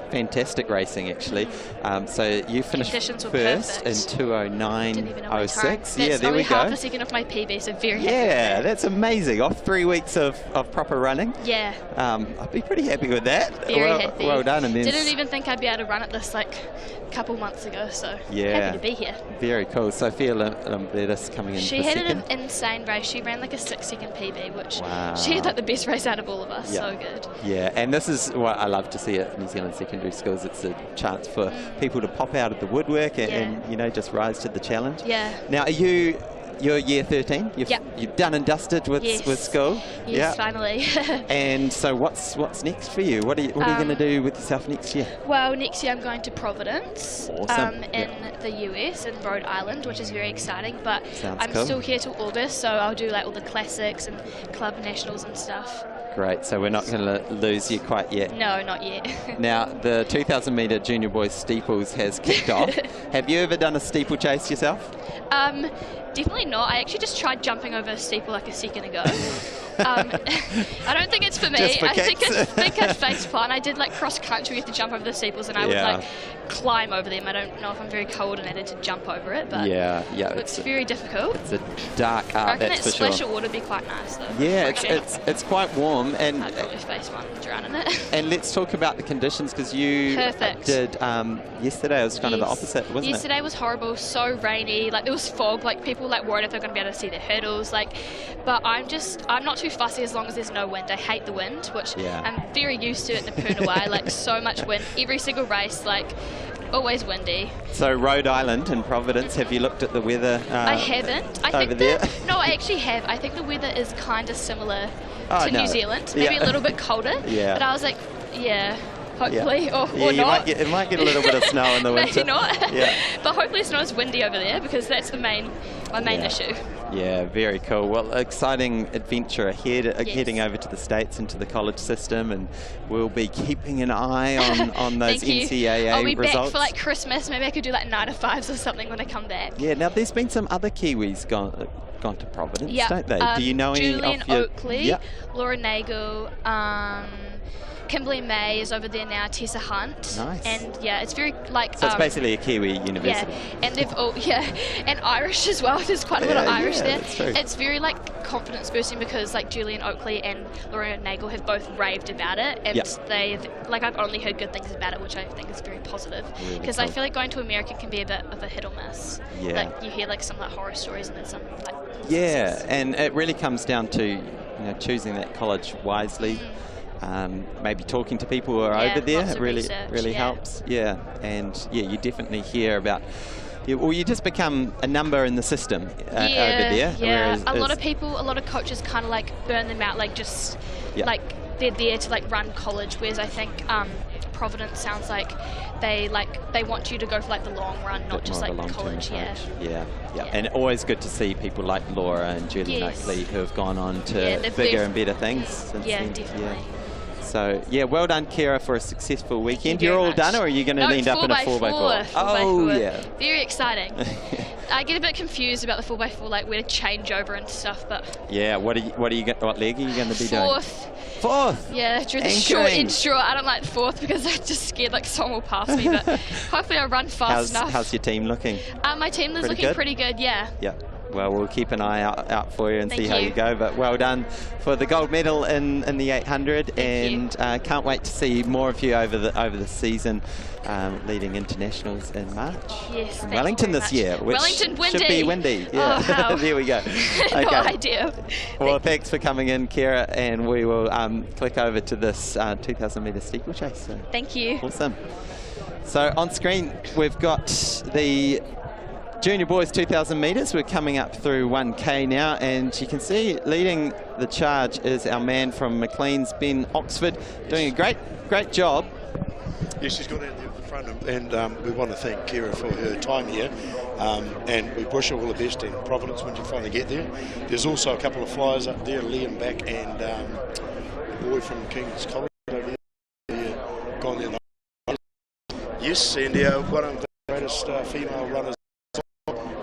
fantastic racing actually. So you finished Conditions were first in perfect. Didn't even know my time. 2:09.06. Yeah, That's there only we go. half a second off my PB, so very happy. Yeah, with that's amazing. Off 3 weeks of proper running. Yeah. I'd be pretty happy with that. Very happy. Well done. And then didn't even think I'd be able to run at this like a couple months ago, so Yeah. happy to be here. Very cool. Sophia Lambertis coming in She for had second. an insane race. She ran like a 6-second PB, which Wow. she had like the best race out of all of us. Yeah. So good. Yeah, and this is what I love to see at New Zealand secondary schools. It's a chance for people to pop out of the woodwork and you know, just rise to the challenge. Yeah. Now, you're year 13? You've done and dusted with school? Yes, finally. And so what's next for you? What are you going to do with yourself next year? Well, next year I'm going to Providence Awesome. in the US, in Rhode Island, which is very exciting. But Sounds I'm cool. still here till August, so I'll do like all the classics and club nationals and stuff. Great, so we're not going to lose you quite yet. No, not yet. Now, the 2,000 metre junior boys steeples has kicked off. Have you ever done a steeplechase yourself? Definitely not. I actually just tried jumping over a steeple like a second ago. I don't think it's for me. Just for I think kicks. I face plant. I did like cross country, you have to jump over the steeples, and I would like climb over them. I don't know if I'm very coordinated to jump over it, but it's very difficult. It's a dark I art, reckon that's that for sure. splash of water would be quite nice though. Yeah, it's quite warm, and I'd probably face one and drown in it. and let's talk about the conditions, because you Perfect. did yesterday. It was kind of the opposite, wasn't Yesterday was horrible, so rainy. Like there was fog. Like people like worried if they're going to be able to see their hurdles. Like, but I'm not too fussy as long as there's no wind. I hate the wind, which I'm very used to at the Punawai. Like so much wind every single race. Like always windy. it? So Rhode Island and Providence. Have you looked at the weather? I haven't. I over think there? No, I actually have. I think the weather is kind of similar Oh, to no. New Zealand. Maybe a little bit colder. Yeah. But I was like, hopefully, or you not. it might get a little bit of snow in the winter. Maybe not. Yeah. But hopefully it's not as windy over there, because that's my main issue. Yeah, very cool. Well, exciting adventure ahead, heading over to the States into the college system, and we'll be keeping an eye on those Thank you. NCAA I'll be results. back for like Christmas. Maybe I could do like 9 to 5s or something when I come back. Yeah, now there's been some other Kiwis gone to Providence, Yeah. don't they? Do you know Julian any of your... Oakley, Yeah. Laura Nagel, Kimberly May is over there now, Tessa Hunt. Nice. And yeah, it's very like... So it's basically a Kiwi university. Yeah, and they've all, and Irish as well. There's quite a lot of Irish there. That's true. It's very like confidence boosting, because like Julian Oakley and Laura Nagel have both raved about it, and I've only heard good things about it, which I think is very positive. Really Because cool. I feel like going to America can be a bit of a hit or miss. Yeah. Like you hear like some like horror stories, and then some like... Yeah, and it really comes down to choosing that college wisely. Maybe talking to people who are over there, lots it of really research, helps. Yeah, and you definitely hear about. You just become a number in the system over there. Yeah, whereas a lot of coaches kind of like burn them out, like just like they're there to like run college, whereas I think Providence sounds like they want you to go for like the long run, not just like college. Yeah, and always good to see people like Laura and Julie Oakley who have gone on to bigger and better things since then. Definitely. Yeah. So, well done, Kira, for a successful weekend. you You're very all much. done, or are you going to end up in a 4x4? Oh, yeah. Very exciting. I get a bit confused about the 4x4, like where to change over and stuff, but... Yeah, what leg are you going to be doing? Fourth? Yeah, through the short edge straw. I don't like fourth because I'm just scared like someone will pass me, but hopefully I'll run fast enough. How's your team looking? My team is looking pretty good, yeah. Yeah. Well, we'll keep an eye out for you and Thank see how you go. But well done for the gold medal in the 800, and can't wait to see more of you over the season, leading internationals in March. Yes, in Wellington this year, which Wellington, windy. should be windy. Yeah, Oh, wow. there we go. Okay. No idea. Well, thanks for coming in, Kira, and we will click over to this 2,000 metre steeplechase. So. Thank you. Awesome. So on screen, we've got the Junior boys 2,000 metres. We're coming up through 1K now, and you can see leading the charge is our man from Maclean's, Ben Oxford, doing a great job. Yes, she's got out there at the front, and we want to thank Kira for her time here, and we wish her all the best in Providence when you finally get there. There's also a couple of flyers up there, Liam Back and a boy from King's College over there, gone there. Yes, and one of the greatest female runners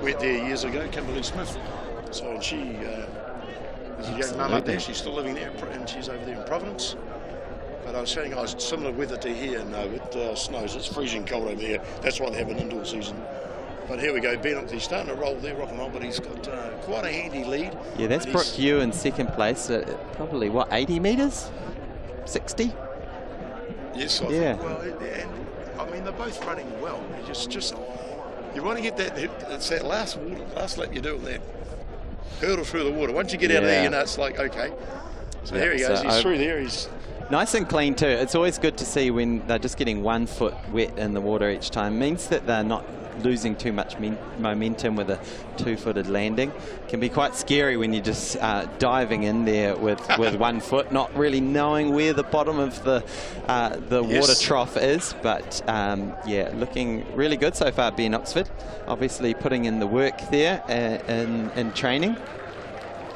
went there years ago, Kimberly Smith. So and she is a young mum up there. She's still living there, and she's over there in Providence. But I was saying, similar weather to here. No, it snows. It's freezing cold over there. That's why they have an indoor season. But here we go. Ben, he's starting to roll there, rock and roll, but he's got quite a handy lead. Yeah, that's Brooke Yu in second place. Probably what, 80 metres, 60. Yes, I think. Well, and I mean, they're both running well. Just. You want to get that, it's that last lap you do on that hurdle through the water. Once you get out of there, you know, it's like, okay. So here he goes, he's through there. He's nice and clean too. It's always good to see when they're just getting 1 foot wet in the water each time. It means that they're not losing too much momentum with a 2-footed landing. It can be quite scary when you're just diving in there with 1 foot, not really knowing where the bottom of the water trough is. But yeah, looking really good so far, Ben Oxford. Obviously putting in the work there in training.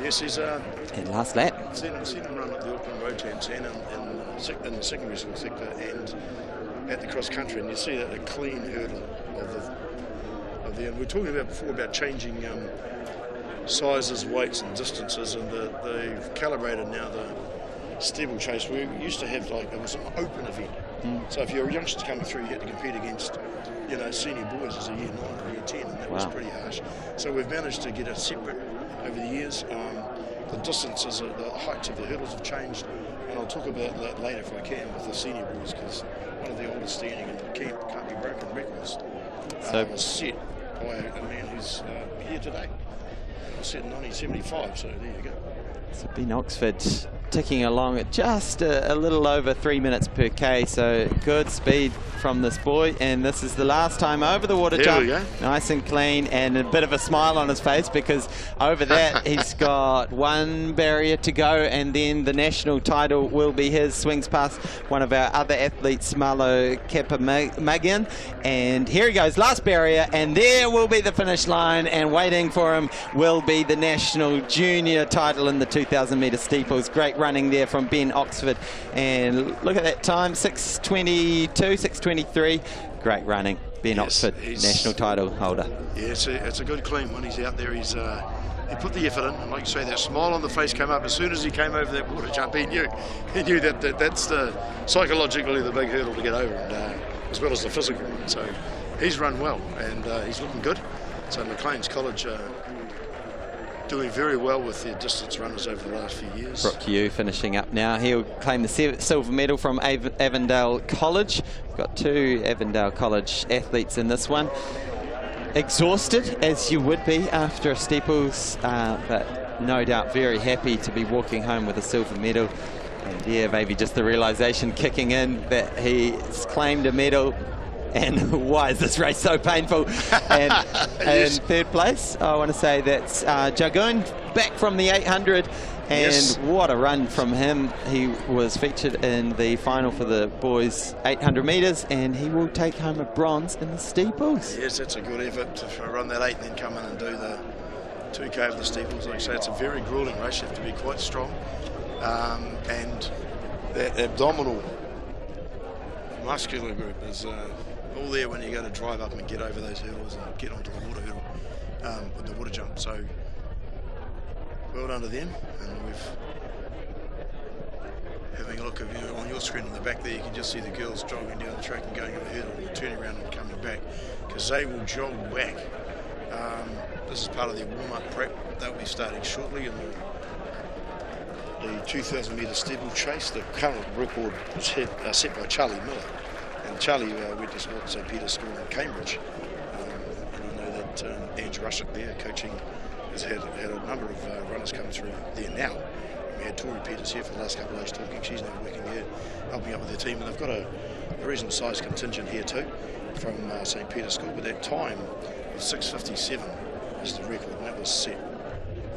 Yes, he's and last lap. Seen him run at the Auckland Road Champs and in the secondary school sector and at the cross country, and you see that a clean hurdle of the. And we were talking about before about changing sizes, weights, and distances, and they've calibrated now the steeplechase. We used to have it was an open event. So if you're a youngster coming through, you had to compete against, senior boys as a year 9 or year 10, and that was pretty harsh. So we've managed to get it separate over the years. The distances, the heights of the hurdles have changed, and I'll talk about that later if I can with the senior boys, because one of the oldest standing and can't be broken records was set by a man who's here today. It was set in 1975, so there you go. So Ben Oxford ticking along at just a little over 3 minutes per K, so good speed from this boy, and this is the last time over the water jump. There we go. Nice and clean, and a bit of a smile on his face, because over that he's got 1 barrier to go, and then the national title will be his. Swings past one of our other athletes, Marlo Kepamagian, and here he goes, last barrier, and there will be the finish line, and waiting for him will be the national junior title in the 2,000 metre steeples. Great running there from Ben Oxford, and look at that time, 6:22, 6:23. Great running, Ben Oxford, national title holder. Yeah, it's a good clean one. He's out there. He put the effort in, and like you say, that smile on the face came up as soon as he came over that water jump. He knew that's the psychologically the big hurdle to get over, and as well as the physical one. So he's run well, and he's looking good. So Maclean's College doing very well with their distance runners over the last few years. Brooke Yu finishing up now. He'll claim the silver medal from Avondale College. We've got 2 Avondale College athletes in this one. Exhausted, as you would be after a steeples, but no doubt very happy to be walking home with a silver medal. And yeah, maybe just the realization kicking in that he's claimed a medal. And why is this race so painful? And in third place, I want to say that's Jagun, back from the 800. And what a run from him. He was featured in the final for the boys 800 metres, and he will take home a bronze in the steeples. Yes, that's a good effort to run that 8 and then come in and do the 2K of the steeples. Like I say, it's a very grueling race. You have to be quite strong. And that abdominal muscular group is all there when you go to drive up and get over those hurdles and get onto the water hurdle with the water jump. So well done to them, and we've having a look at on your screen in the back there, you can just see the girls jogging down the track and going over the hurdle and turning around and coming back, because they will jog back this is part of their warm-up prep. They'll be starting shortly in the 2,000 metre steeplechase. The current record was set by Charlie Miller. And Charlie went to school at St Peter's School in Cambridge. And I know that Ange Russick there coaching has had a number of runners come through there now. We had Tori Peters here for the last couple of days talking. She's now working there, helping out with their team. And they've got a reasonable sized contingent here too from St Peter's School. But that time of 6:57 is the record, and that was set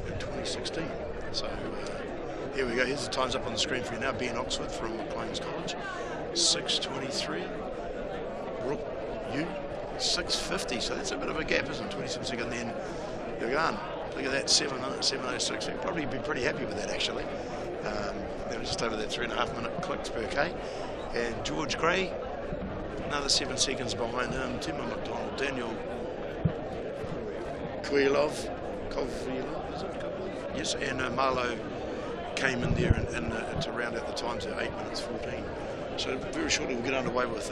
in 2016. So here we go. Here's the times up on the screen for you now. Ben Oxford from Maclean's College, 6:23. Brooke Yu, 6:50. So that's a bit of a gap, isn't it? 27 seconds. Then you're going. Look at that, 7:06. We'd probably be pretty happy with that, actually. That was just over that 3.5 minute clicks per K. And George Gray, another 7 seconds behind him. Timmer McDonald, Daniel Kovilov, is it? Yes, and Marlowe came in there to round out the times at 8:14. So very shortly we'll get underway with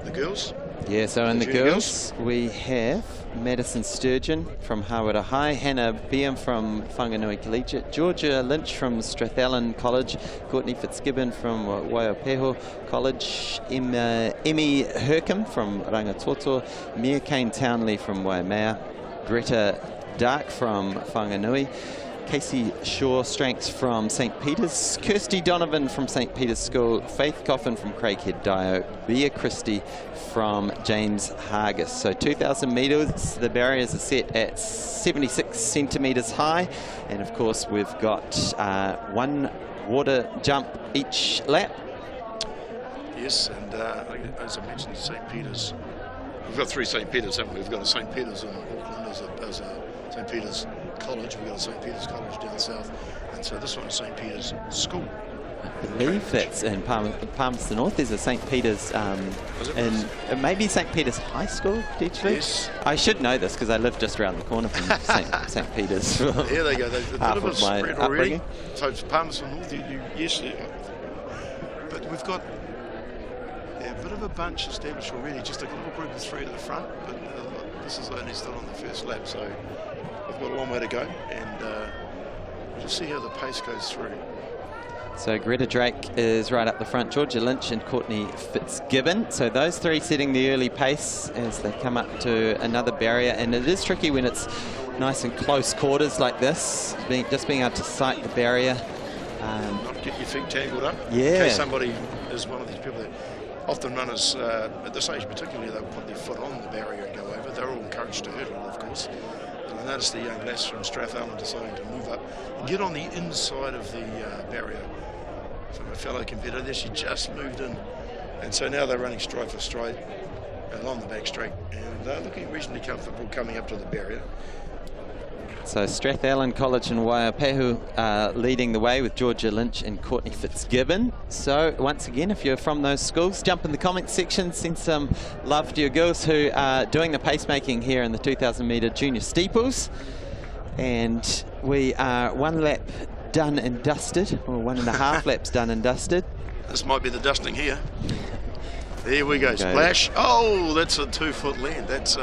the girls. Yeah, so in the girls we have Madison Sturgeon from Harwood High, Hannah Beam from Whanganui Collegiate, Georgia Lynch from Strathallan College, Courtney Fitzgibbon from Waiapeho College, Emmy Hercombe from Rangatoto, Mia Kane Townley from Waimea, Greta Dark from Whanganui, Casey Shaw Strengths from St Peter's, Kirsty Donovan from St Peter's School, Faith Coffin from Craighead Dio, Bea Christie from James Hargis. So 2,000 metres, the barriers are set at 76 centimetres high, and of course we've got one water jump each lap. Yes, and as I mentioned, St Peter's, we've got 3 St Peter's, haven't we? We've got a St Peter's in Auckland as a St Peter's College, we've got a St Peter's College down south, and so this one is St Peter's School. I believe that's in Palmerston North. There's a St Peter's in maybe St Peter's High School potentially. Yes. I should know this because I live just around the corner from St Peter's. Here they go. They've Half a bit of a my spread already. upbringing. So it's Palmerston North. Yes, but we've got a bit of a bunch established already. Just a little group of 3 to the front, but this is only still on the first lap, so we've got a long way to go, and we'll just see how the pace goes through. So Greta Drake is right up the front, Georgia Lynch and Courtney Fitzgibbon. So those 3 setting the early pace as they come up to another barrier, and it is tricky when it's nice and close quarters like this, just being able to sight the barrier. Not get your feet tangled up. Yeah. In case somebody is one of these people that often runners, at this age particularly, they'll put their foot on the barrier and go over. They're all encouraged to hurdle, of course. But I noticed the young lass from Strathallan deciding to move up and get on the inside of the barrier from a fellow competitor there. She just moved in. And so now they're running stride for stride along the back straight. And they're looking reasonably comfortable coming up to the barrier. So Strathallan College and Waiapeho leading the way with Georgia Lynch and Courtney Fitzgibbon. So once again, if you're from those schools, jump in the comments section, send some love to your girls who are doing the pacemaking here in the 2,000 metre junior steeples. And we are 1 lap done and dusted, or 1.5 laps done and dusted. This might be the dusting here. There we go, splash. Oh, that's a 2-foot land. That's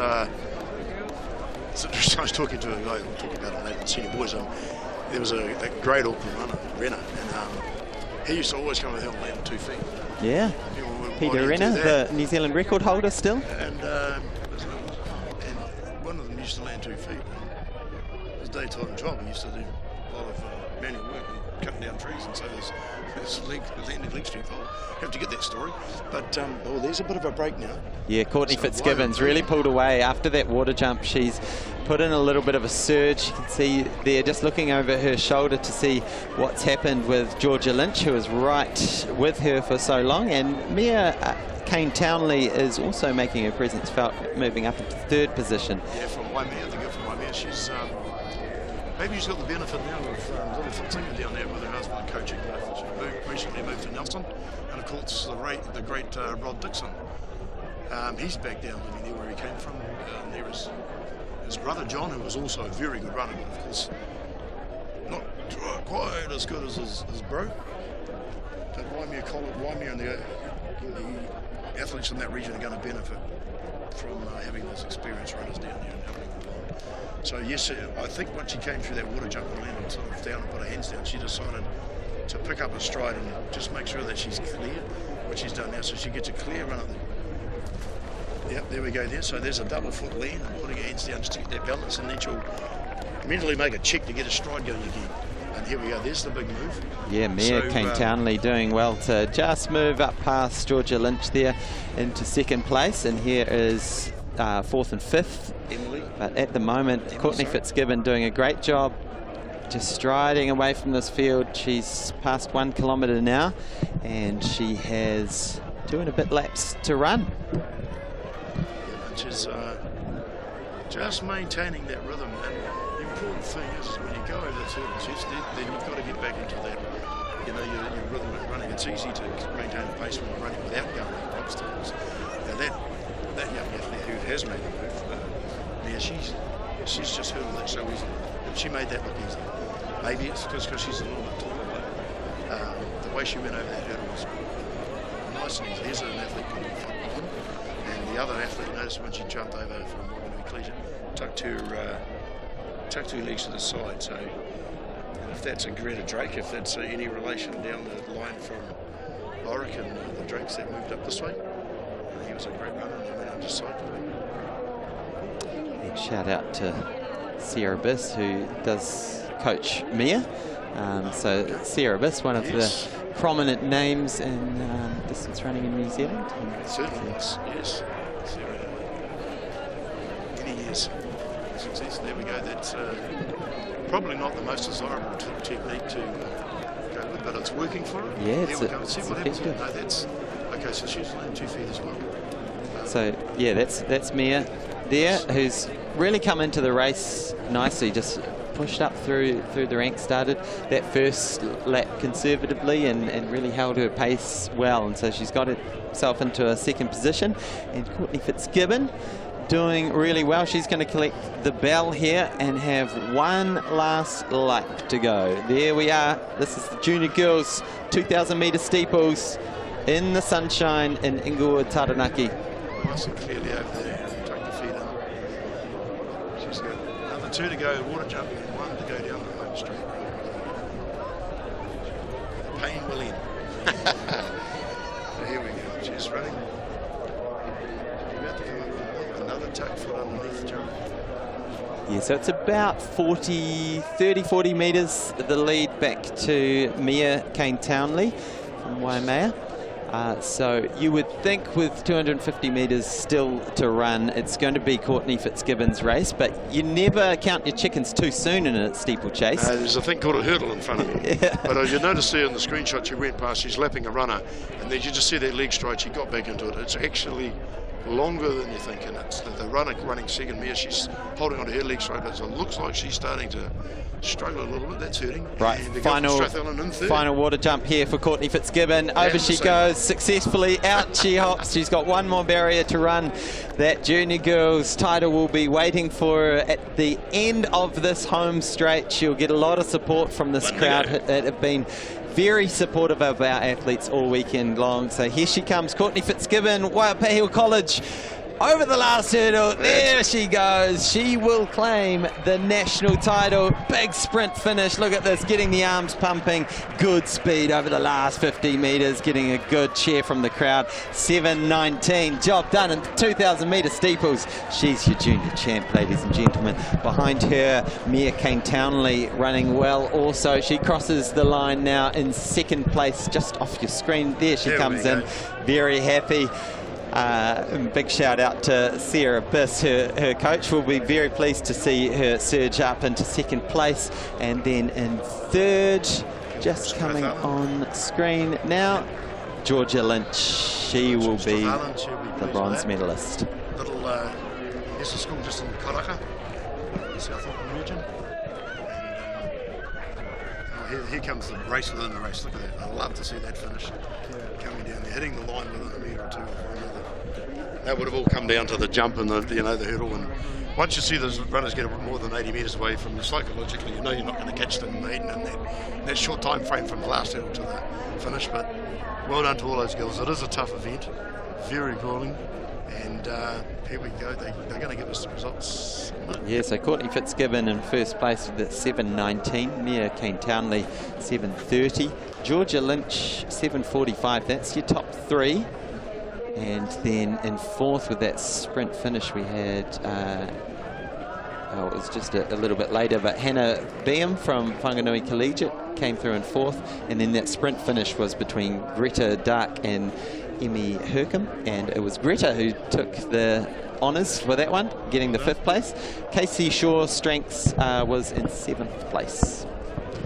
it's interesting. I was talking to a guy we'll talk about on that in senior boys. There was a great Auckland Renner, and he used to always come with hell and land 2 feet. Yeah, Peter Renner, the New Zealand record holder still. And one of them used to land 2 feet. And his daytime job, he used to do a lot of manual work and cutting down trees, and so there's landed leg strength. I'll have to get that story. But oh, there's a bit of a break now. Yeah, Courtney Fitzgibbon's really pulled away after that water jump. She's put in a little bit of a surge. You can see there, just looking over her shoulder to see what's happened with Georgia Lynch, who is right with her for so long, and Mia Kane Townley is also making her presence felt, moving up into 3rd position. Yeah, from Waimea, the girl from Waimea. She's maybe she's got the benefit now of little Fitzgibbon down there with her husband coaching. She recently moved to Nelson, and of course the great Rod Dixon. He's back down living there where he came from. There is his brother John, who was also a very good runner, but of course not quite as good as his bro. But Waimea and the athletes in that region are going to benefit from having those experienced runners down there and helping them along. So yes, I think once she came through that water jump and landed sort of down and put her hands down, she decided to pick up a stride and just make sure that she's clear, which she's done now. So she gets a clear run of the. Yep, there we go there. So there's a double foot land and putting her hands down just to get that balance, and then she'll mentally make a check to get a stride going again. And here we go, there's the big move. Yeah, Mia Kane Townley doing well to just move up past Georgia Lynch there into second place. And here is fourth and fifth. Emily. But at the moment, Courtney Fitzgibbon doing a great job just striding away from this field. She's past 1 kilometre now, and she has 2 and a bit laps to run. Which is just maintaining that rhythm. And the important thing is when you go over the certain sets, then you've got to get back into that, you know, your rhythm of running. It's easy to maintain the pace when you're running without going over obstacles. Now that young athlete who has made the move, now she's just hurdled that so easily. She made that look easy. Maybe it's because she's a little bit taller, but the way she went over that hurdle was nice and easy. Here's an athlete putting the front on, and the other athlete noticed when she jumped over from Morgan Collegiate, tucked her legs to the side. So if that's a Greta Drake, if that's any relation down the line from Oric and the Drakes that moved up this way, he was a great runner and he went under side. And shout out to Sarah Biss, who does coach Mia. So Sarah Biss, one of the prominent names in distance running in New Zealand. Certainly, yes. Sarah, many years success. There we go. That's probably not the most desirable technique to go with, but it's working for her. Yeah, there we go. See what happens. No, that's okay. So she's learned 2 feet as well. So yeah, that's Mia there, who's really come into the race nicely, just pushed up through the ranks, started that first lap conservatively and really held her pace well, and so she's got herself into a second position. And Courtney Fitzgibbon doing really well. She's going to collect the bell here and have one last lap to go. There we are. This is the junior girls 2,000 metre steeples in the sunshine in Inglewood, Taranaki. Nice and clearly over there. Take the feet in. She's got another 2 to go, water jump, and 1 to go down the home straight. The pain will end. So here we go. She's running. She's about to come up with another tuck foot underneath the jump. Yeah, so it's about 40 metres the lead back to Mia Kane Townley from Waimea. So you would think with 250 metres still to run, it's going to be Courtney Fitzgibbon's race, but you never count your chickens too soon in a steeplechase. There's a thing called a hurdle in front of me. Yeah. But as you notice there in the screenshot, she went past, she's lapping a runner, and then you just see that leg stride, she got back into it. It's actually longer than you think, and it's the runner running second. Mia, she's holding on to her leg stride, but it looks like she's starting to struggle a little bit. That's hurting. Right, final water jump here for Courtney Fitzgibbon. Over she goes successfully, out she hops. She's got one more barrier to run. That junior girls title will be waiting for her at the end of this home straight. She'll get a lot of support from this crowd that have been very supportive of our athletes all weekend long. So here she comes, Courtney Fitzgibbon, Waipahiu College. Over the last hurdle, there she goes. She will claim the national title. Big sprint finish. Look at this, getting the arms pumping. Good speed over the last 50 metres, getting a good cheer from the crowd. 7:19, job done in 2,000 metre steeples. She's your junior champ, ladies and gentlemen. Behind her, Mia Kane Townley running well also. She crosses the line now in second place, just off your screen. There she comes in, very happy. Big shout out to Sarah Biss, her coach. Will be very pleased to see her surge up into second place, and then in third, just coming on screen now, Georgia Lynch. She will be the bronze medalist. It's a school just in Karaka, South Auckland region. And here comes the race within the race. Look at that. I love to see that finish coming down there, hitting the line within a metre or two of one another. That would have all come down to the jump and the hurdle. And once you see those runners get more than 80 metres away from you, psychologically, you know you're not going to catch them in that short time frame from the last hurdle to the finish. But well done to all those girls. It is a tough event, very grueling. And here we go. They're going to give us the results. Yeah, so Courtney Fitzgibbon in first place with the 7:19. Mia Kane Townley 7:30. Georgia Lynch 7:45. That's your top three. And then in fourth with that sprint finish we had, it was just a little bit later, but Hannah Beam from Whanganui Collegiate came through in fourth. And then that sprint finish was between Greta Dark and Emmy Hercombe, and it was Greta who took the honours for that one, getting the fifth place. Casey Shaw Strengths was in seventh place.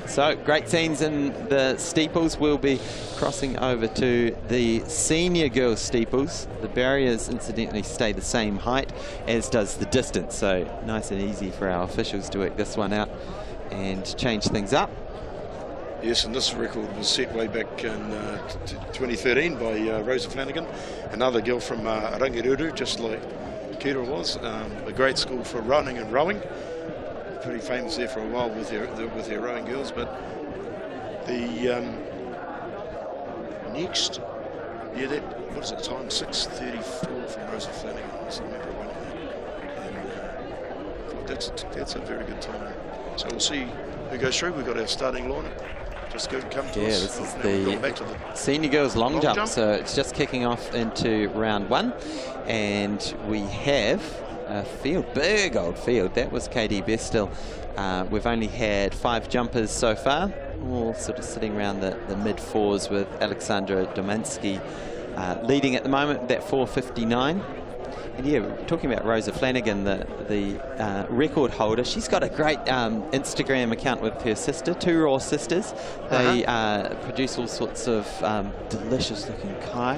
So great scenes in the steeples. We'll be crossing over to the senior girls steeples. The barriers incidentally stay the same height, as does the distance, so nice and easy for our officials to work this one out and change things up. Yes, and this record was set way back in 2013 by Rosa Flanagan, another girl from Rangiruru, just like Kira was. A great school for running and rowing. Pretty famous there for a while with their rowing girls. But the next, yeah, that, what is it, time? 6:34 from Rosa Flanagan. I still remember running that. And that's a very good time. So we'll see who goes through. We've got our starting lineup. Just come to us. Yeah, this is the back to the senior girls long jump. So it's just kicking off into round one, and we have a field, big old field. That was KD Bestel. We've only had 5 jumpers so far, all sort of sitting around the mid fours, with Alexandra Domansky leading at the moment, that 4:59. And yeah, talking about Rosa Flanagan, the record holder, she's got a great Instagram account with her sister, 2 raw sisters. They produce all sorts of delicious looking kai,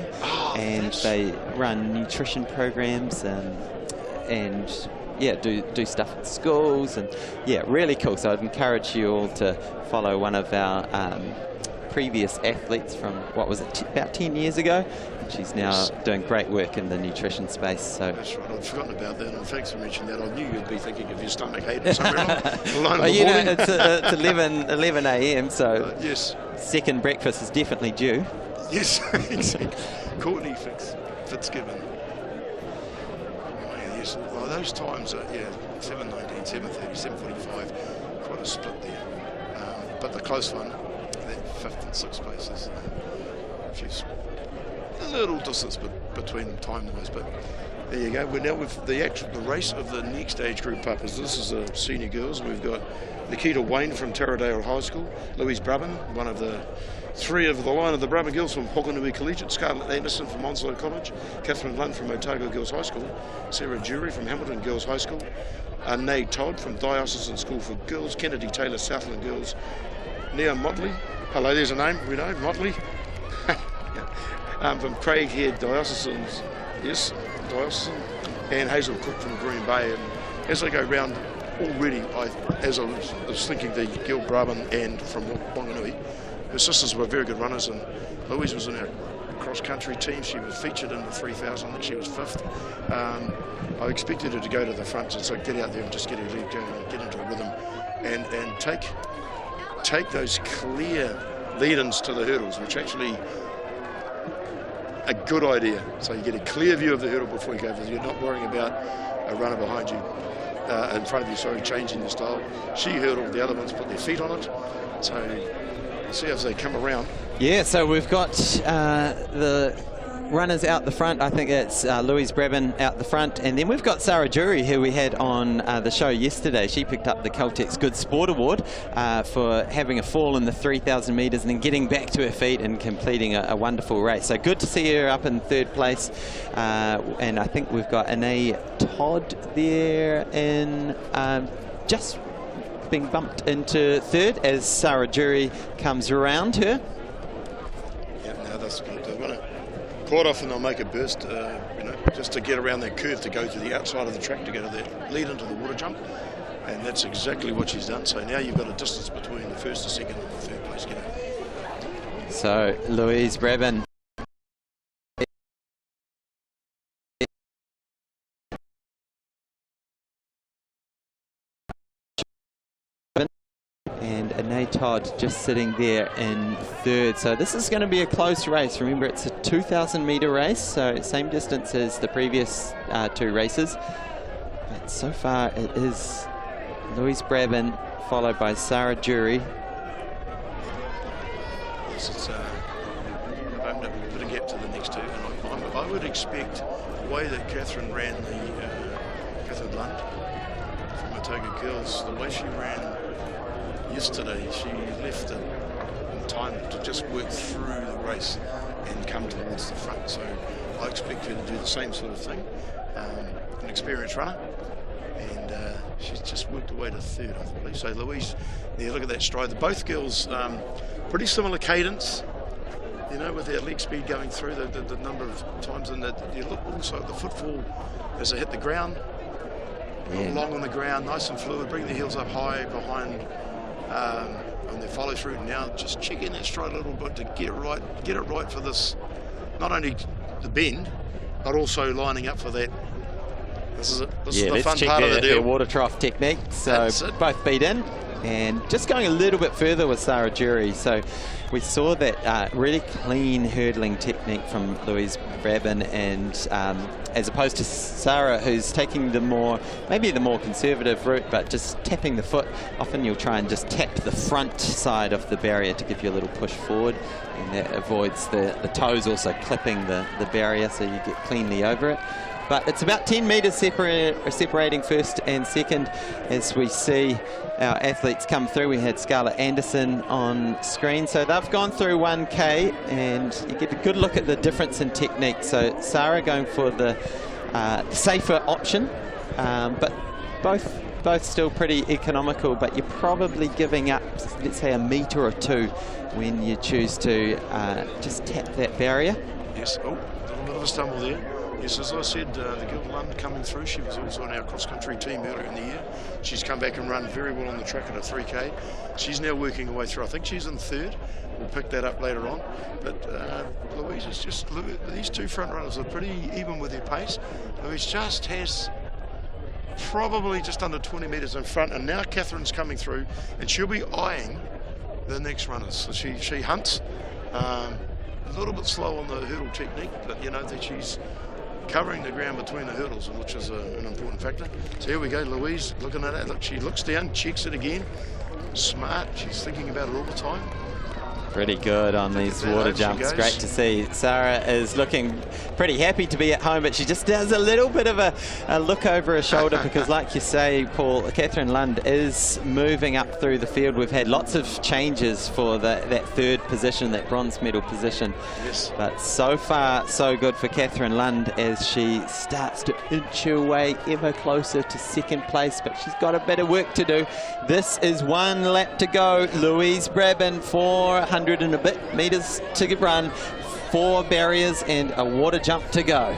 and they run nutrition programs and yeah, do stuff at schools, and yeah, really cool. So I'd encourage you all to follow one of our previous athletes from, what was it, about 10 years ago. She's now doing great work in the nutrition space. So that's right, I'd forgotten about that, and thanks for mentioning that. I knew you'd be thinking of your stomach Hayden somewhere along well, the morning. Know, it's 11 a.m, so yes, second breakfast is definitely due. Yes, exactly. Courtney Fitzgibbon. Yes, well, those times are, yeah, 7:19, 7:30, 7:45, quite a split there. But the close one, that 5th and 6th places, she's a little distance between them time-wise, but there you go. We're now with the race of the next age group up. This is a senior girls. We've got Nikita Wayne from Taradale High School, Louise Brabham, one of the 3 of the line of the Brabham girls from Hokanui Collegiate, Scarlett Anderson from Onslow College, Catherine Lund from Otago Girls High School, Sarah Jury from Hamilton Girls High School, Nay Todd from Diocesan School for Girls, Kennedy Taylor Southland Girls, Nia Motley, hello, there's a name, we know, Motley, from Craighead Diocesans, yes, Diocesan, and Hazel Cook from Green Bay. And as I go round already, as I was thinking, the Gil Brabham and from Wanganui, her sisters were very good runners, and Louise was in our cross-country team. She was featured in the 3,000, and she was 5th. I expected her to go to the front, so get out there and just get her leg going and get into a rhythm, and take those clear lead-ins to the hurdles, which actually a good idea. So you get a clear view of the hurdle before you go, because you're not worrying about a runner behind you, in front of you, sorry, changing the style. She hurdled, the other ones put their feet on it. So we'll see as they come around. Yeah, so we've got the runners out the front. I think it's Louise Brabham out the front, and then we've got Sarah Jury, who we had on the show yesterday. She picked up the Caltex Good Sport Award for having a fall in the 3,000 metres and then getting back to her feet and completing a wonderful race. So good to see her up in 3rd place, and I think we've got Anae Todd there in just being bumped into 3rd as Sarah Jury comes around her. Yeah, no, that's good. They want to caught off and they'll make a burst, just to get around that curve, to go to the outside of the track, to go to the lead into the water jump, and that's exactly what she's done. So now you've got a distance between the 1st, the 2nd, and the 3rd place getter. So Louise Brabham and Anae Todd just sitting there in third. So this is going to be a close race. Remember, it's a 2,000 metre race, so same distance as the previous 2 races. But so far it is Louise Brabin followed by Sarah Jury. It's opened up a bit of gap to the next 2, and I would expect the way that Catherine ran Catherine Lund from Otago Girls, the way she ran yesterday, she left it in time to just work through the race and come towards the front. So I expect her to do the same sort of thing. An experienced runner, and she's just worked her way to third, I believe. So Louise, there, look at that stride. Both girls, pretty similar cadence, you know, with their leg speed going through the number of times, and you look also at the footfall as they hit the ground. Long on the ground, nice and fluid, bring the heels up high behind on their follow through. Now just check in that stride a little bit to get it right for this, not only the bend, but also lining up for that. This is the fun part of the deal. Water trough technique. So both beat in, and just going a little bit further with Sarah Jury. So we saw that really clean hurdling technique from Louise Brabin, and as opposed to Sarah, who's taking maybe the more conservative route, but just tapping the foot. Often you'll try and just tap the front side of the barrier to give you a little push forward, and that avoids the toes also clipping the barrier, so you get cleanly over it. But it's about 10 metres separating first and second as we see our athletes come through. We had Scarlett Anderson on screen. So they've gone through 1K, and you get a good look at the difference in technique. So Sarah going for the safer option, but both still pretty economical, but you're probably giving up, let's say, a metre or 2 when you choose to just tap that barrier. Yes, a little bit of a stumble there. Yes, as I said, the girl Lund coming through, she was also on our cross-country team earlier in the year. She's come back and run very well on the track at a 3K. She's now working her way through. I think she's in third. We'll pick that up later on. But Louise is just, look at these 2 front runners are pretty even with their pace. Louise just has probably just under 20 metres in front, and now Catherine's coming through, and she'll be eyeing the next runners. So she hunts. A little bit slow on the hurdle technique, but you know that she's covering the ground between the hurdles, which is an important factor. So here we go, Louise looking at it. Look, she looks down, checks it again. Smart, she's thinking about it all the time. Pretty good on these water jumps. Great to see. Sarah is looking pretty happy to be at home, but she just does a little bit of a look over her shoulder because, like you say, Paul, Catherine Lund is moving up through the field. We've had lots of changes for that third position, that bronze medal position. Yes. But so far, so good for Catherine Lund as she starts to inch her way ever closer to second place, but she's got a bit of work to do. This is 1 lap to go. Louise Brabin, 400 and a bit metres to run, 4 barriers and a water jump to go.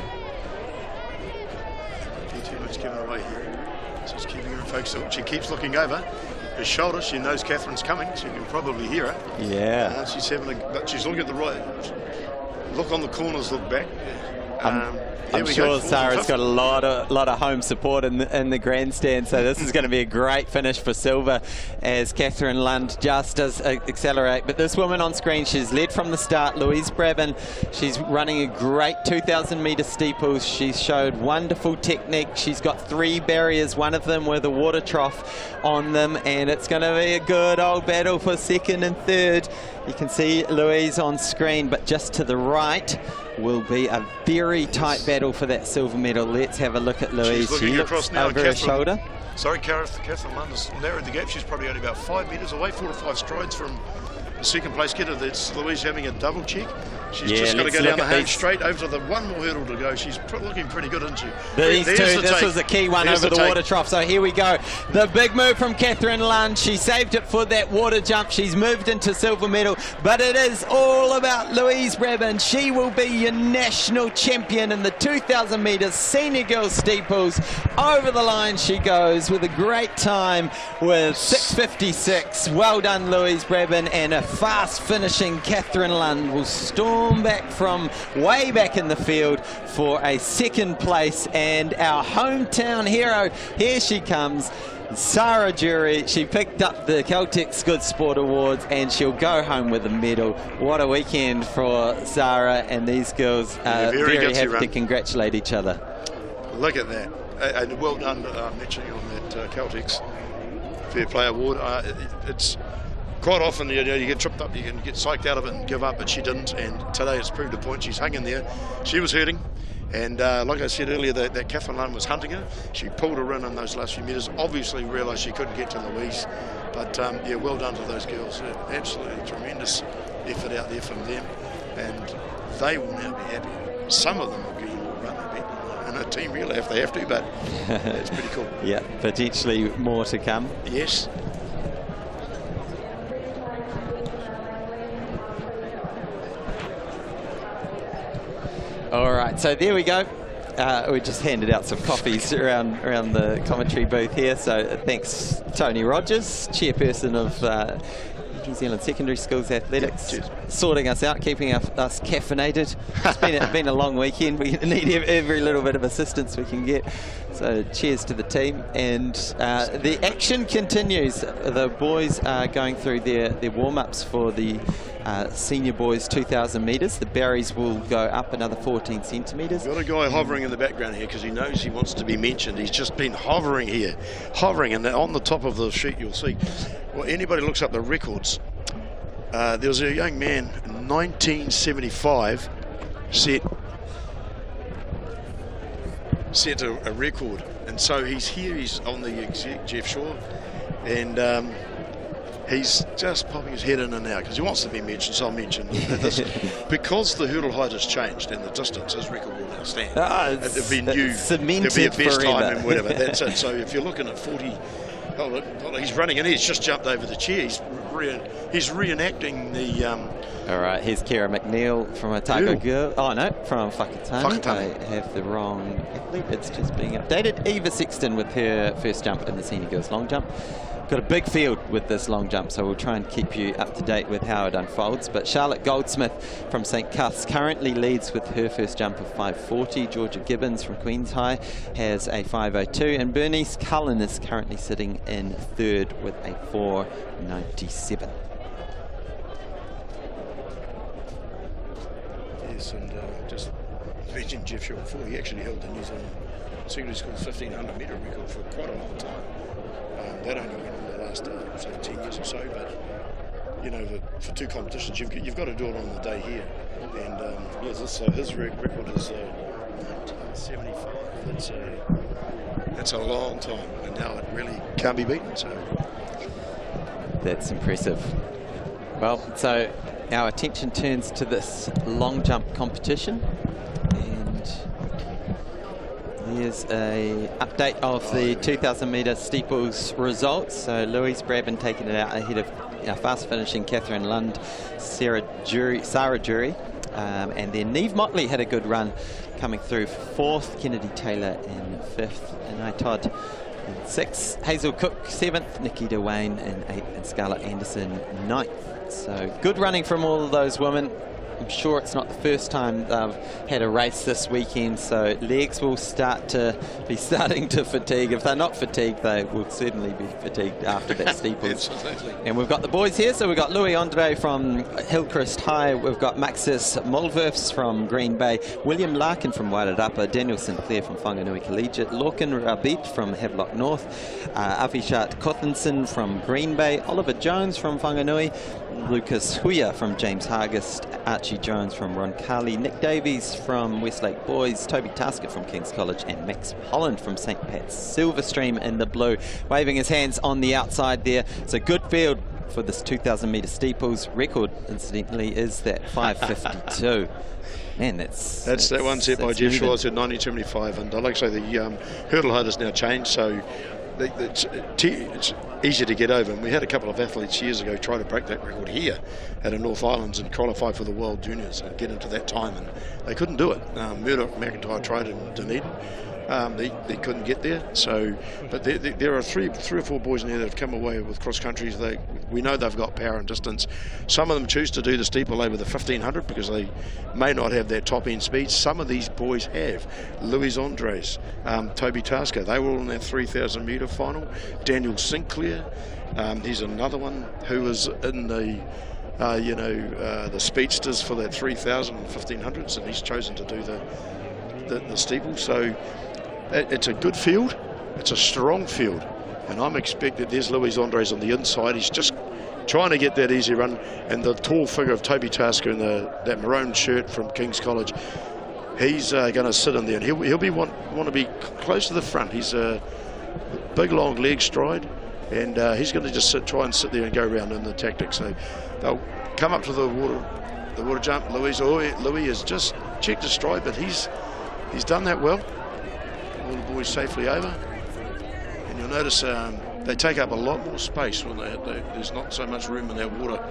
Too much giving away here. Just keeping her focused. She keeps looking over her shoulder. She knows Catherine's coming. She can probably hear her. Yeah. She's looking at the right. Look on the corners. Look back. I'm sure Sarah's got a lot of home support in the grandstand, so this is going to be a great finish for silver as Catherine Lund just does accelerate. But this woman on screen, she's led from the start, Louise Brabin. She's running a great 2,000 metre steeples. She's showed wonderful technique. She's got 3 barriers, one of them with a water trough on them, and it's going to be a good old battle for second and third. You can see Louise on screen, but just to the right will be a very tight battle for that silver medal. Let's have a look at Louise. She's looking across now, over her shoulder. Sorry, Catherine Lund has narrowed the gap. She's probably only about 5 metres away, 4 to 5 strides from the second place getter. That's Louise having a double check. She's just got to go down the home straight over to the 1 more hurdle to go. She's looking pretty good, isn't she? This was a key one over the water trough. So here we go. The big move from Catherine Lund. She saved it for that water jump. She's moved into silver medal, but it is all about Louise Brabin. She will be your national champion in the 2,000 metres senior girls steeples. Over the line she goes with a great time with 6:56. Well done, Louise Brabin, and a fast finishing Catherine Lund will storm back from way back in the field for a second place, and our hometown hero, here she comes, Sarah Jury, she picked up the Caltex Good Sport Awards and she'll go home with a medal. What a weekend for Sarah, and these girls are very happy to congratulate each other. Look at that. And well done mentioning on that Caltex Fair Play Award. It's quite often, you get tripped up, you can get psyched out of it and give up, but she didn't, and today it's proved a point. She's hung in there. She was hurting, and like I said earlier, that Catherine Lund was hunting her. She pulled her in those last few metres, obviously realised she couldn't get to Louise, but yeah, well done to those girls. Absolutely tremendous effort out there from them, and they will now be happy. Some of them will get run a bit in a team relay if they have to, but it's pretty cool. Yeah, potentially more to come. Yes. All right, so there we go. We just handed out some coffees around the commentary booth here. So thanks, Tony Rogers, chairperson of New Zealand Secondary Schools Athletics, sorting us out, keeping us caffeinated. It's been a long weekend. We need every little bit of assistance we can get. So cheers to the team. And the action continues. The boys are going through their warm-ups for the senior boys 2,000 metres. The berries will go up another 14 centimetres. Got a guy hovering in the background here because he knows he wants to be mentioned. He's just been hovering here, and on the top of the sheet you'll see. Well, anybody looks up the records. There was a young man in 1975 set a record, and so he's here. He's on the exec, Jeff Shaw, and he's just popping his head in and out because he wants to be mentioned. So I'll mention this because the hurdle height has changed and the distance, his record will now stand. There'll be new, there'll be a best time and whatever. That's it. So if you're looking at 40. Oh, he's running and he's just jumped over the chair. He's reenacting the. All right, here's Kira McNeil from Otago Girl. Oh no, from Whakatane. I have the wrong athlete. It's just being updated. Eva Sexton with her first jump in the senior girls long jump. Got a big field with this long jump, so we'll try and keep you up to date with how it unfolds. But Charlotte Goldsmith from St Cuths currently leads with her first jump of 5:40. Georgia Gibbons from Queens High has a 5:02, and Bernice Cullen is currently sitting in third with a 4:97. Yes, and just mentioned Jeff Shaw before. He actually held the New Zealand Secondary School's 1,500 metre record for quite a long time. That only went in the last, say, 10 years or so, but, you know, for two competitions, you've got to do it on the day here. And, yes, so his record is 75. That's a long time, and now it really can't be beaten, so. That's impressive. Well, so our attention turns to this long jump competition, and here's a update of the 2,000 metre steeples results. So Louise Brabin taking it out ahead of our fast finishing Catherine Lund, Sarah Jury, and then Neve Motley had a good run coming through fourth, Kennedy Taylor in fifth, and I Todd in sixth, Hazel Cook seventh, Nikita Wayne in eighth, and Scarlett Anderson ninth. So good running from all of those women. I'm sure it's not the first time they've had a race this weekend, so legs will starting to fatigue. If they're not fatigued, they will certainly be fatigued after that steeples. And we've got the boys here, so we've got Louis Andre from Hillcrest High, we've got Maxis Mulverfs from Green Bay, William Larkin from Wairarapa, Daniel Sinclair from Whanganui Collegiate, Lorcan Rabit from Havelock North, Avishat Kothinson from Green Bay, Oliver Jones from Whanganui, Lucas Huya from James Hargest, Archie Jones from Roncalli, Nick Davies from Westlake Boys, Toby Taskett from King's College, and Max Holland from St Pat's Silverstream in the blue, waving his hands on the outside there. It's a good field for this 2,000 metre steeples. Record, incidentally, is that 5:52. Man, that's that one set by Jeff Shaw at 1975, and like I say, the hurdle height has now changed, so it's easier to get over. And we had a couple of athletes years ago try to break that record here at a North Islands and qualify for the World Juniors and get into that time, and they couldn't do it. Murdoch McIntyre tried in Dunedin. They couldn't get there. So, but there are three or four boys in there that have come away with cross countries. We know they've got power and distance. Some of them choose to do the steeple over the 1500 because they may not have that top end speed. Some of these boys have. Louis Andres, Toby Tasker, they were all in that 3,000 metre final. Daniel Sinclair, he's another one who was in the the speedsters for that 3,000 and 1500s, and he's chosen to do the steeple. So it's a good field, it's a strong field, and I'm expecting there's Louis Andres on the inside. He's just trying to get that easy run, and the tall figure of Toby Tasker in that maroon shirt from King's College, he's going to sit in there, and he'll want to be close to the front. He's a big long leg stride, and he's going to just try and sit there and go around in the tactics. So they'll come up to the water jump. Louis has just checked his stride, but he's done that well. All the boys safely over, and you'll notice they take up a lot more space when there's not so much room in that water.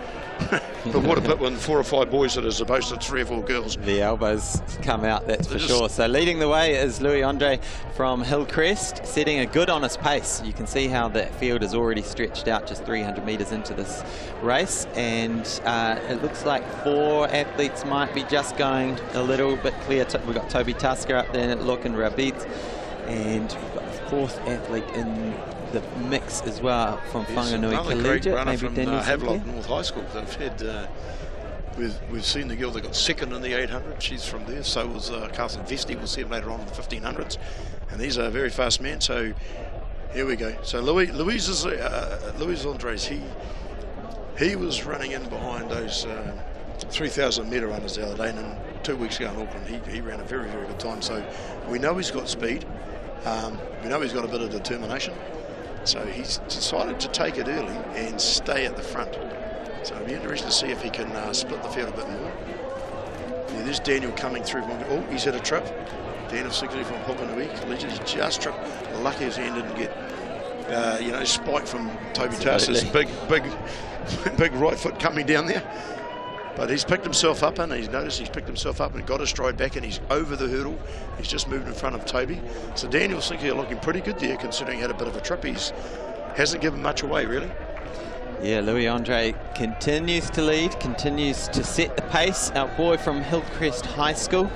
The water pit when 4 or 5 boys that are supposed to 3 or 4 girls. The elbows come out, that's for sure. So leading the way is Louis Andre from Hillcrest, setting a good honest pace. You can see how that field is already stretched out just 300 metres into this race, and it looks like 4 athletes might be just going a little bit clear. We've got Toby Tasker up there, looking Rabid, and we've got the 4th athlete in the mix as well from Whanganui Collegiate, maybe from Daniel Havelock North High School. They've had we've seen the girl that got 2nd in the 800. She's from there. So was Carlton Vesti. We'll see him later on in the 1500s, and these are very fast men. So here we go. So Louis Andres, he was running in behind those 3,000 metre runners the other day, and 2 weeks ago in Auckland he ran a very, very good time. So we know he's got speed. We know he's got a bit of determination. So he's decided to take it early and stay at the front. So it'll be interesting to see if he can split the field a bit more. Yeah, there's Daniel coming through. Oh, he's had a trip. Daniel Sigley from Whanganui Collegiate. He's just tripped. Lucky as he didn't get, spike from Toby Tasker's big right foot coming down there. But he's picked himself up, and he's noticed he's picked himself up and got his stride back, and he's over the hurdle. He's just moved in front of Toby. So Daniel Sinclair looking pretty good there, considering he had a bit of a trip. He hasn't given much away, really. Yeah, Louis Andre continues to lead, continues to set the pace. Our boy from Hillcrest High School.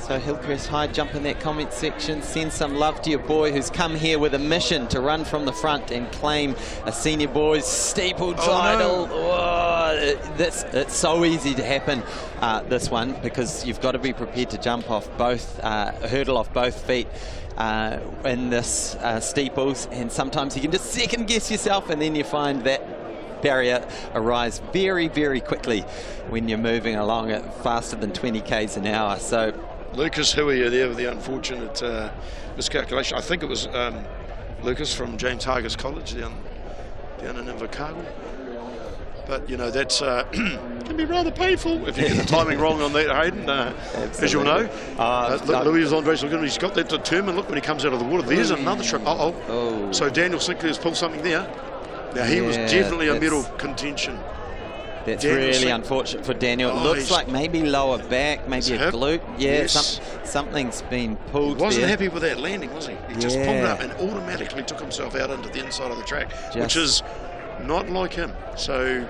So Hillcrest High, jump in that comment section, send some love to your boy who's come here with a mission to run from the front and claim a senior boys steeple title. It's so easy to happen, this one, because you've got to be prepared to jump off both, hurdle off both feet in this steeples, and sometimes you can just second guess yourself, and then you find that barrier arise very, very quickly when you're moving along at faster than 20 k's an hour. So Lucas Hui there with the unfortunate miscalculation. I think it was Lucas from James Hargis College down in Invercargill. But that's can be rather painful if you get the timing wrong on that, Hayden. As you'll know, Louis Andres, he's got that determined look when he comes out of the water. There's another trip. So Daniel Sinclair's pulled something there. Now he was definitely a medal contention. That's really unfortunate for Daniel. It looks like maybe lower back, maybe a glute. Yeah, yes. Something's been pulled. He wasn't happy with that landing, was he? He just pulled it up and automatically took himself out into the inside of the track, which is not like him. So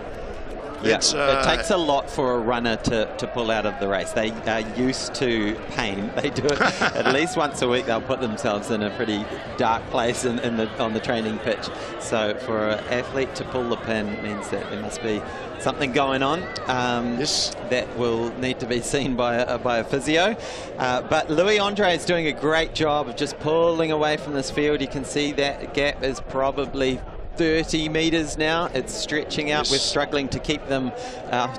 it takes a lot for a runner to pull out of the race. They are used to pain. They do it at least once a week. They'll put themselves in a pretty dark place on the training pitch. So for an athlete to pull the pin means that there must be something going on that will need to be seen by a physio. But Louis Andre is doing a great job of just pulling away from this field. You can see that gap is probably 30 metres now. It's stretching out. We're struggling to keep them,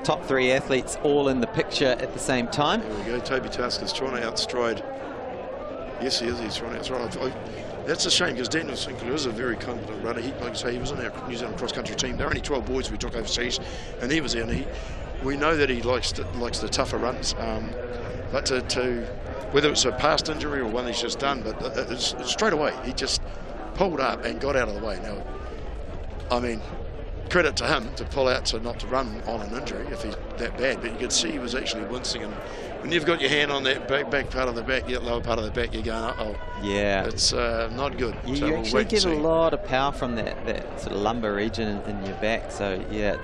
top 3 athletes, all in the picture at the same time. There we go. Toby Tasker's trying to outstride. Yes, he is. He's trying to outstride. That's a shame, because Daniel Sinclair is a very competent runner. Like I say, he was in our New Zealand cross-country team. There are only 12 boys we took overseas, and he was there. And we know that he likes the tougher runs. But to whether it's a past injury or one he's just done, but it's straight away he just pulled up and got out of the way. Now, I mean, credit to him to pull out to not to run on an injury if he's that bad, but you could see he was actually wincing, and when you've got your hand on that back part of the back, that lower part of the back, you're going, uh-oh. Yeah. It's not good. You, so you we'll actually wait and get a see. lot of power from that sort of lumbar region in your back, so yeah,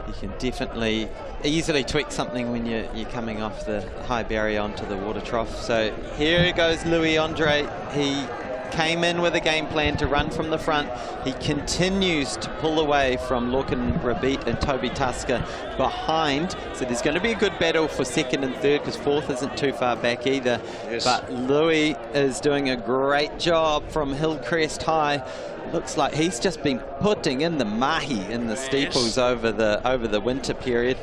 you can definitely easily tweak something when you're coming off the high barrier onto the water trough. So here goes Louis Andre. He came in with a game plan to run from the front. He continues to pull away from Lorcan Rabit and Toby Tusker behind. So there's going to be a good battle for second and third, because fourth isn't too far back either. Yes. But Louis is doing a great job from Hillcrest High. Looks like he's just been putting in the mahi in the steeples over the winter period.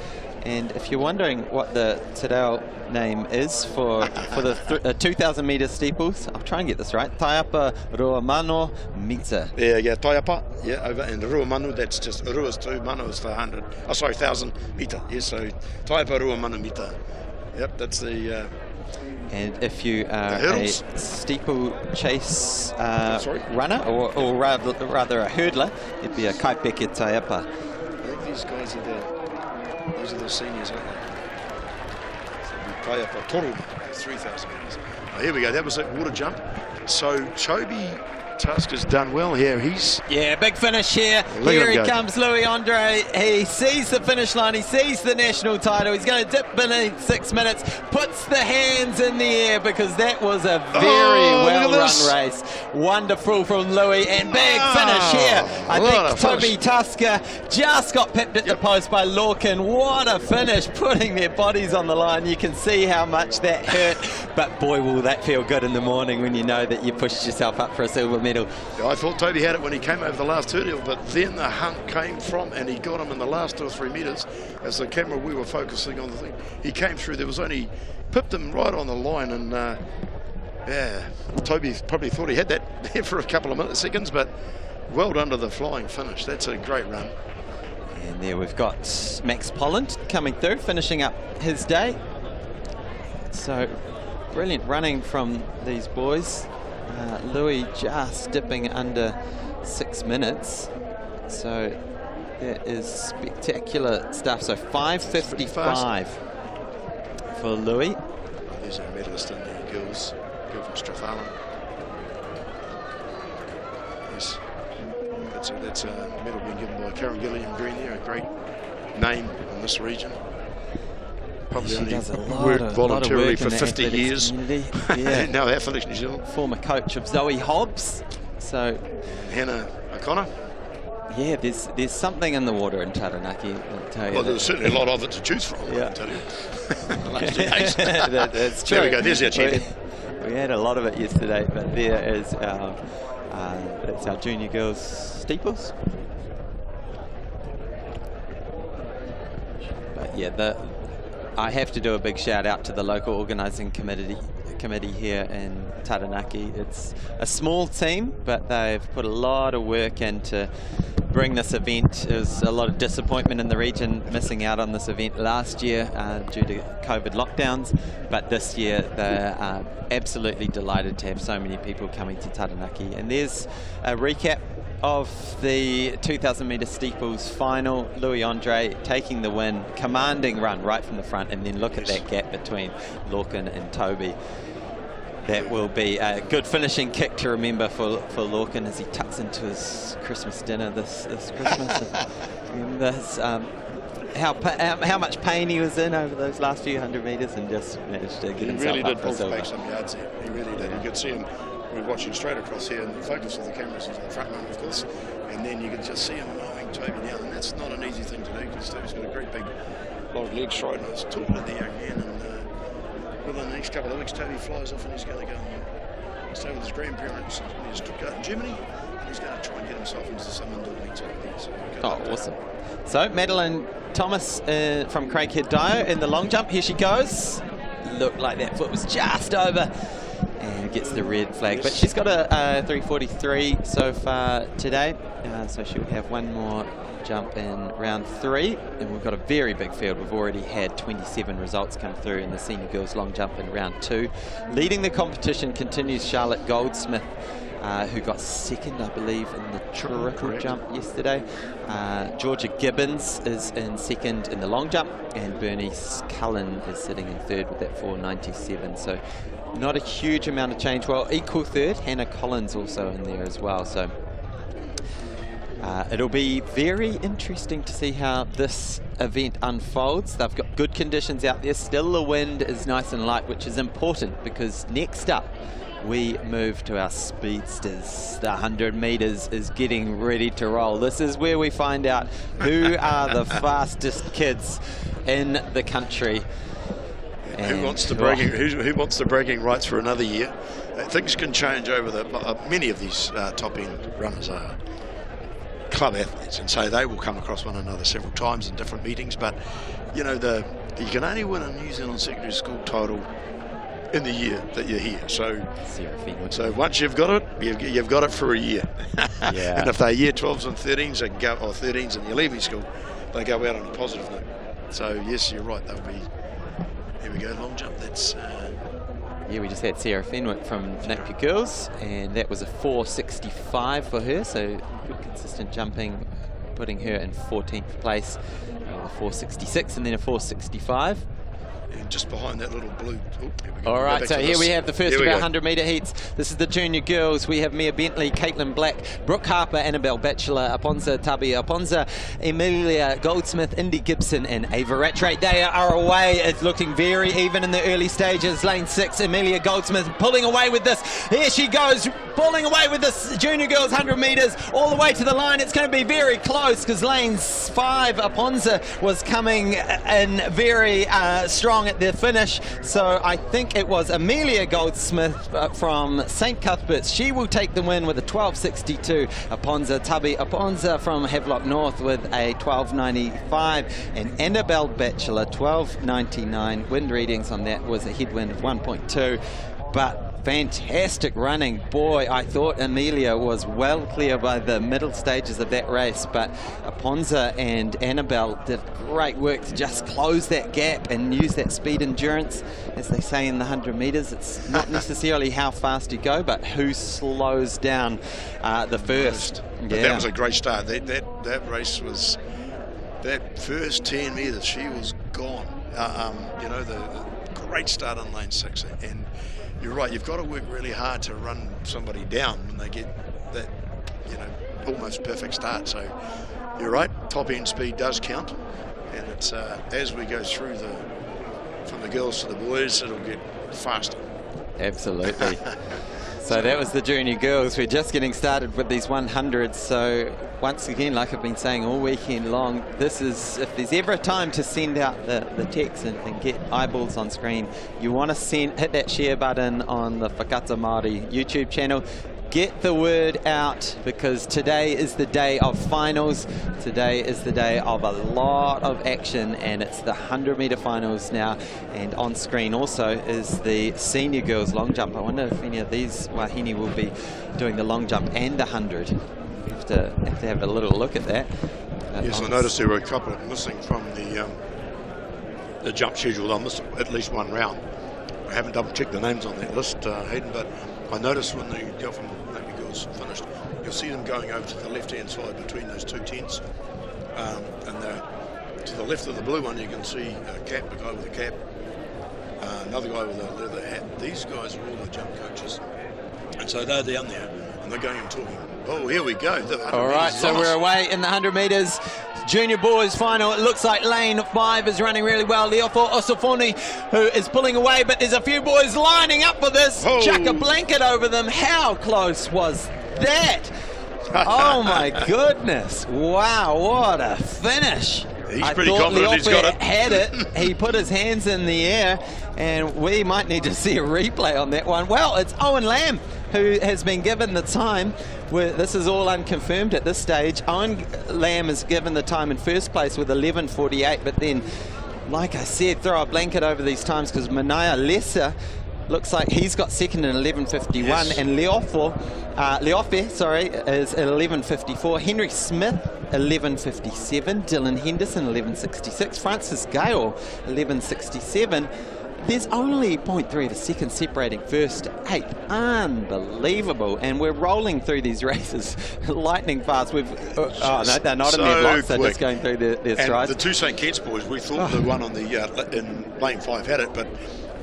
And if you're wondering what the Te Reo name is for the 2,000 metre steeples, I'll try and get this right. Taiapa Ruamano Mita. Yeah, Taiapa, over, and Ruamanu, that's just, Ru is 2, Manu is 1,000 metre. Yes, so Taiapa Ruamanu Mita. Yep, that's the... and if you are a steeplechase runner, or rather a hurdler, it'd be a Kaipeke Taiapa. I think these guys those are the seniors, aren't they? Taiapa Toru, 3,000 metres. Oh, here we go, that was that water jump. So Toby Tusker's done well here. Yeah, big finish here. Here he comes, Louis Andre. He sees the finish line. He sees the national title. He's going to dip beneath 6 minutes. Puts the hands in the air, because that was a very well-run race. Wonderful from Louis, and big finish here. I think Toby Tusker just got pipped at the post by Lorcan. What a finish, putting their bodies on the line. You can see how much that hurt, but boy, will that feel good in the morning when you know that you pushed yourself up for a silver medal. Yeah, I thought Toby had it when he came over the last hurdle, but then the hunt came from, and he got him in the last 2 or 3 metres. As the camera, we were focusing on the thing, he came through, there was only, pipped him right on the line, and yeah, Toby probably thought he had that there for a couple of seconds, but well done to the flying finish. That's a great run. And there we've got Max Polland coming through, finishing up his day. So brilliant running from these boys. Louis just dipping under 6 minutes, so that is spectacular stuff. So 5:55 for Louis. Oh, there's a medalist in the girls, girl from Strathallan. Yes, that's a medal being given by Karen Gilliam Green there, a great name in this region. Probably only worked voluntarily for 50 years. Yeah. Now Athletics New Zealand. Former coach of Zoe Hobbs. So Hannah O'Connor. Yeah, there's something in the water in Taranaki. I'll tell you. Well, there's certainly a lot of it to choose from. Yeah. I'll tell you. That's true. There we go. There's our champion. We had a lot of it yesterday, but there is that's our junior girls steeples. But yeah, I have to do a big shout out to the local organising committee here in Taranaki. It's a small team, but they've put a lot of work in to bring this event. There was a lot of disappointment in the region missing out on this event last year due to COVID lockdowns, but this year they're absolutely delighted to have so many people coming to Taranaki. And there's a recap of the 2,000 metre steeples final. Louis Andre taking the win, commanding run right from the front, and then look at that gap between Lorcan and Toby. That will be a good finishing kick to remember for Lorcan as he tucks into his Christmas dinner this Christmas. Remember how much pain he was in over those last few hundred metres, and just managed to get himself up for silver. He really did make some yards there. He really did. You could see him. We're watching straight across here, and the focus of the cameras is on the front run, of course, and then you can just see him mowing Toby down, and that's not an easy thing to do, because Toby's got a great big lot of leg stride, and I was talking to the young man, and within the next couple of weeks Toby flies off and he's going to go and stay with his grandparents in Stuttgart in Germany, and he's going to try and get himself into some indoor meets over there. So awesome. So Madeline Thomas from Craighead Dio in the long jump, here she goes. Looked like that foot was just over, and gets the red flag, but she's got a 3:43 so far today, so she'll have one more jump in round 3, and we've got a very big field. We've already had 27 results come through in the senior girls long jump in round 2. Leading the competition continues Charlotte Goldsmith who got second, I believe, in the triple jump yesterday. Georgia Gibbons is in second in the long jump, and Bernice Cullen is sitting in third with that 4.97. So not a huge amount of change. Well, equal third, Hannah Collins also in there as well. So it'll be very interesting to see how this event unfolds. They've got good conditions out there. Still the wind is nice and light, which is important because next up we move to our speedsters. The 100 meters is getting ready to roll. This is where we find out who are the fastest kids in the country. Who wants the bragging rights for another year? Things can change over many of these top end runners are club athletes, and so they will come across one another several times in different meetings. But you know, you can only win a New Zealand secondary school title in the year that you're here. So once you've got it, you've got it for a year. Yeah. And if they're year 12s and 13s, they can go, or 13s and you're leaving school, they go out on a positive note. So yes, you're right. They'll be. Here we go, long jump. That's. Yeah, we just had Sarah Fenwick from Napier Girls, and that was a 4.65 for her, so good consistent jumping, putting her in 14th place, a 4.66 and then a 4.65. And just behind that little blue. All right, so here we have the first of our 100-metre heats. This is the junior girls. We have Mia Bentley, Caitlin Black, Brooke Harper, Annabelle Batchelor, Aponza Tabi Aponza, Emilia Goldsmith, Indy Gibson, and Ava Rattray. They are away. It's looking very even in the early stages. Lane 6, Emilia Goldsmith pulling away with this. Here she goes, pulling away with this junior girls 100 metres all the way to the line. It's going to be very close because lane 5, Aponza, was coming in very strong at the finish. So I think it was Amelia Goldsmith from St Cuthbert's. She will take the win with a 12.62. Aponza Tabi Aponza from Havelock North with a 12.95, and Annabelle Batchelor 12.99. Wind readings on that was a headwind of 1.2, but fantastic running. Boy, I thought Amelia was well clear by the middle stages of that race, but Aponza and Annabelle did great work to just close that gap and use that speed endurance. As they say in the 100 metres, it's not necessarily how fast you go, but who slows down the first. But that was a great start. That race was, that first 10 metres, she was gone. You know, the great start on lane 6, and you're right, you've got to work really hard to run somebody down when they get that, you know, almost perfect start. So you're right, top end speed does count, and it's as we go through from the girls to the boys, it'll get faster. Absolutely. So that was the junior girls. We're just getting started with these 100s. So once again, like I've been saying all weekend long, this is, if there's ever a time to send out the text and get eyeballs on screen, you want to hit that share button on the Whakata Māori YouTube channel. Get the word out, because today is the day of finals. Today is the day of a lot of action, and it's the 100-metre finals now. And on screen also is the senior girls long jump. I wonder if any of these wahine will be doing the long jump and the 100. Have to have a little look at that. Yes, I noticed there were a couple missing from the jump schedule. I missed at least one round. I haven't double-checked the names on that list, Hayden, but I noticed when the girl from Napier Girls finished, you'll see them going over to the left-hand side between those two tents. And to the left of the blue one, you can see a guy with a cap, another guy with a leather hat. These guys are all the jump coaches. And so they're down there, and they're going and talking. Oh, here we go. All right, so we're away in the 100 metres. Junior boys final. It looks like lane 5 is running really well. Leofo Osofoni, who is pulling away, but there's a few boys lining up for this. Oh. Chuck a blanket over them. How close was that? Oh my goodness. Wow, what a finish. He's pretty confident he's got it. Had it. He put his hands in the air, and we might need to see a replay on that one. Well, it's Owen Lamb who has been given the time. This is all unconfirmed at this stage. Owen Lamb is given the time in first place with 11.48, but then, like I said, throw a blanket over these times, because Manaya Lesser looks like he's got second in 11.51, yes. And Leofe, is at 11.54. Henry Smith, 11.57. Dylan Henderson, 11.66. Francis Gale, 11.67. there's only 0.3 of a second separating first to 8th. Unbelievable. And we're rolling through these races lightning fast. We've no, they're not in their blocks. They're just going through their strides. And the two St Kitts boys, we thought the one on the in lane 5 had it, but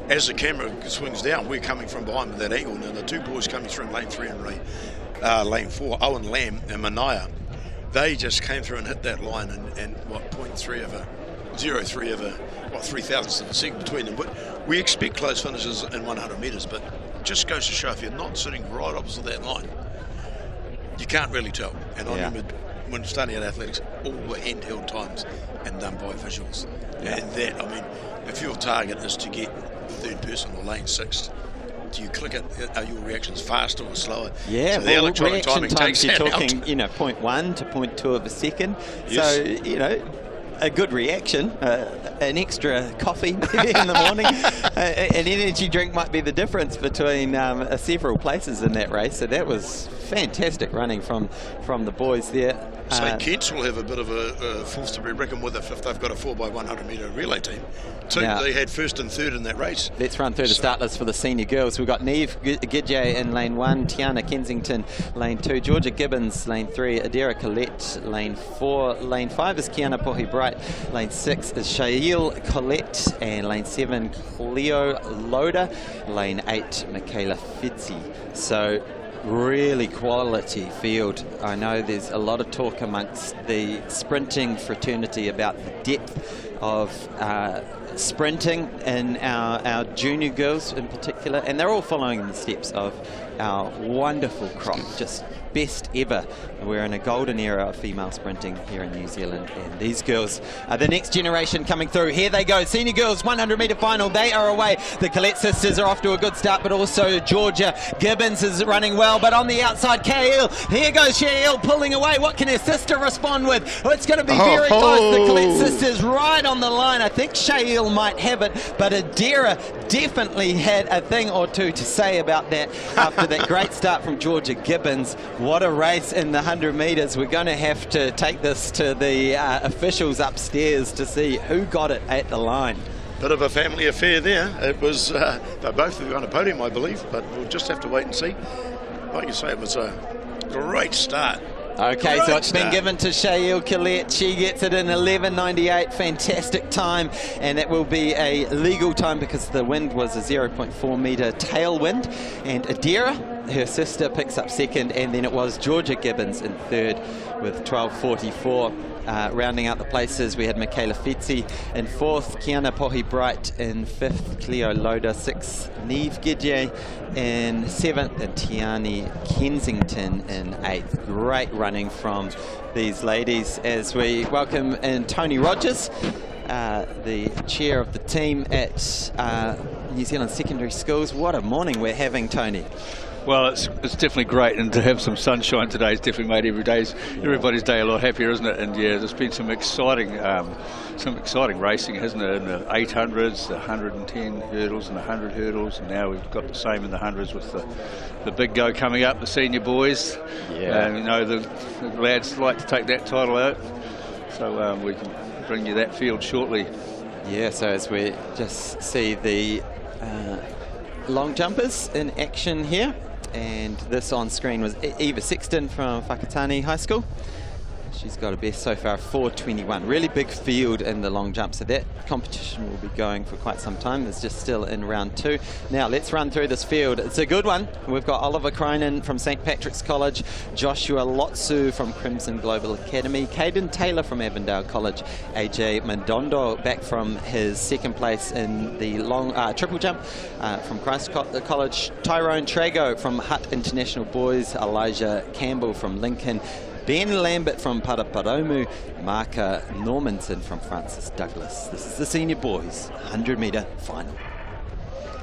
as the camera swings down, we're coming from behind with that angle. Now the two boys coming through in lane 3 and lane 4, Owen Lamb and Manaya, they just came through and hit that line and what, 0.3 of a 0.3 of a, what, 0.003 of a second between them. But we expect close finishes in 100 metres, but just goes to show if you're not sitting right opposite that line, you can't really tell. And I remember when studying at athletics, all were handheld times and done by visuals. Yeah. And that, I mean, if your target is to get third person or lane 6, do you click it? Are your reactions faster or slower? Yeah, so the electronic reaction timing times, takes you're that talking, out. 0.1 to 0.2 of a second. Yes. So, a good reaction, an extra coffee maybe in the morning, an energy drink might be the difference between several places in that race. So that was fantastic running from the boys there. St Kitts will have a bit of a force to be reckoned with if they've got a 4x100 metre relay team. They had first and third in that race. Let's run through the start list for the senior girls. We've got Neve Gidjay in lane 1, Tiana Kensington lane 2, Georgia Gibbons lane 3, Adira Collette lane 4, lane 5 is Kiana Pohi Bright, lane 6 is Shail Collette, and lane 7 Cleo Loader, lane 8 Michaela Fitzy. So really quality field. I know there's a lot of talk amongst the sprinting fraternity about the depth of sprinting in our junior girls in particular, and they're all following in the steps of our wonderful crop, just best ever. We're in a golden era of female sprinting here in New Zealand, and these girls are the next generation coming through. Here they go, senior girls 100 metre final, they are away. The Collette sisters are off to a good start, but also Georgia Gibbons is running well, but on the outside, Kael, here goes Shael pulling away. What can her sister respond with? Oh, it's going to be very close. The Collette sisters right on the line. I think Shael might have it, but Adira definitely had a thing or two to say about that after that great start from Georgia Gibbons. What a race in the 100 metres. We're going to have to take this to the officials upstairs to see who got it at the line. Bit of a family affair there. It was, they both were on a podium, I believe, but we'll just have to wait and see. Like you say, it was a great start. Okay, so it's been given to Shail Collette. She gets it in 11.98. Fantastic time, and that will be a legal time because the wind was a 0.4 metre tailwind. And Adira, her sister, picks up second, and then it was Georgia Gibbons in third with 12.44. Rounding out the places, we had Michaela Fitzy in fourth, Kiana Pohi Bright in fifth, Cleo Loader sixth, Neve Gidjay in seventh, and Tiani Kensington in eighth. Great running from these ladies as we welcome in Tony Rogers, the chair of the team at New Zealand Secondary Schools. What a morning we're having, Tony. Well, it's definitely great, and to have some sunshine today has definitely made everybody's day a lot happier, isn't it? And yeah, there's been some exciting racing, hasn't it? In the 800s, the 110 hurdles, and the 100 hurdles, and now we've got the same in the hundreds with the big go coming up, the senior boys. Yeah. The lads like to take that title out, so we can bring you that field shortly. Yeah. So as we just see the long jumpers in action here, and this on screen was Eva Sexton from Whakatane High School. She's got a best so far of 4.21. Really big field in the long jump, so that competition will be going for quite some time. It's just still in round 2. Now let's run through this field. It's a good one. We've got Oliver Cronin from St Patrick's College, Joshua Lotsu from Crimson Global Academy, Caden Taylor from Avondale College, AJ Mandondo back from his second place in the long triple jump from Christ College, Tyrone Trago from Hutt International Boys, Elijah Campbell from Lincoln, Ben Lambert from Paraparomu, Marka Normanson from Francis Douglas. This is the senior boys 100 metre final.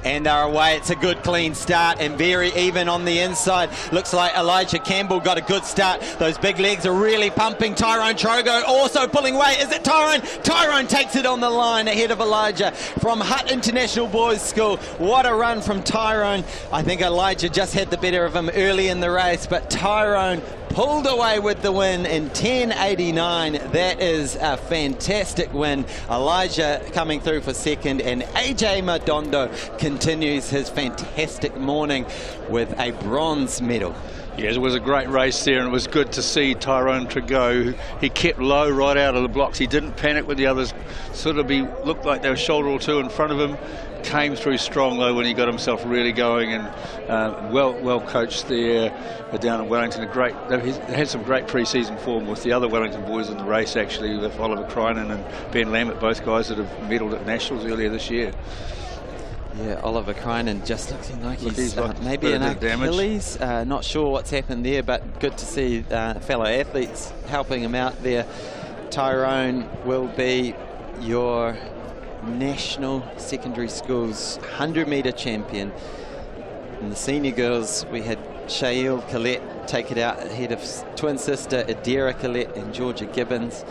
And they're away. It's a good clean start and very even on the inside. Looks like Elijah Campbell got a good start. Those big legs are really pumping. Tyrone Trogo also pulling away. Is it Tyrone? Tyrone takes it on the line ahead of Elijah from Hutt International Boys School. What a run from Tyrone. I think Elijah just had the better of him early in the race, but Tyrone pulled away with the win in 10.89. That is a fantastic win. Elijah coming through for second, and AJ Madondo continues his fantastic morning with a bronze medal. Yes, it was a great race there, and it was good to see Tyrone Trigo. He kept low right out of the blocks. He didn't panic with the others. Looked like they were shoulder or two in front of him. Came through strong though when he got himself really going, and well coached there down at Wellington. He had some great pre-season form with the other Wellington boys in the race, actually, with Oliver Krynen and Ben Lambert, both guys that have medalled at Nationals earlier this year. Yeah, Oliver Krynen just looking like he's like maybe an Achilles. Not sure what's happened there, but good to see fellow athletes helping him out there. Tyrone will be your National Secondary Schools 100-metre champion. In the senior girls, we had Shail Collette take it out ahead of twin sister Adira Collette and Georgia Gibbons.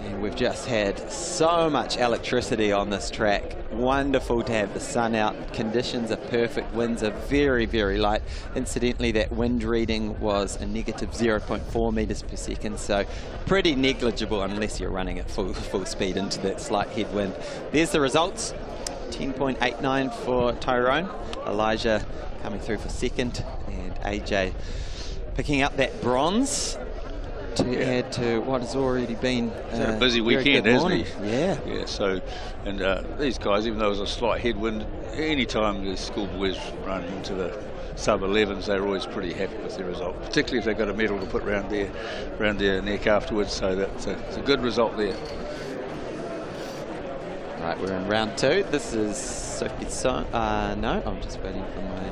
And we've just had so much electricity on this track. Wonderful to have the sun out. Conditions are perfect. Winds are very, very light. Incidentally, that wind reading was a negative 0.4 metres per second, so pretty negligible unless you're running at full speed into that slight headwind. There's the results. 10.89 for Tyrone. Elijah coming through for second, and AJ picking up that bronze to add to what has already been a busy weekend, hasn't he? Yeah. So, and these guys, even though it was a slight headwind, any time the schoolboys run into the sub-11s, they're always pretty happy with their result, particularly if they've got a medal to put around their neck afterwards. So that's it's a good result there. Right, we're in round two. This is Sophie Soane. No, I'm just waiting for my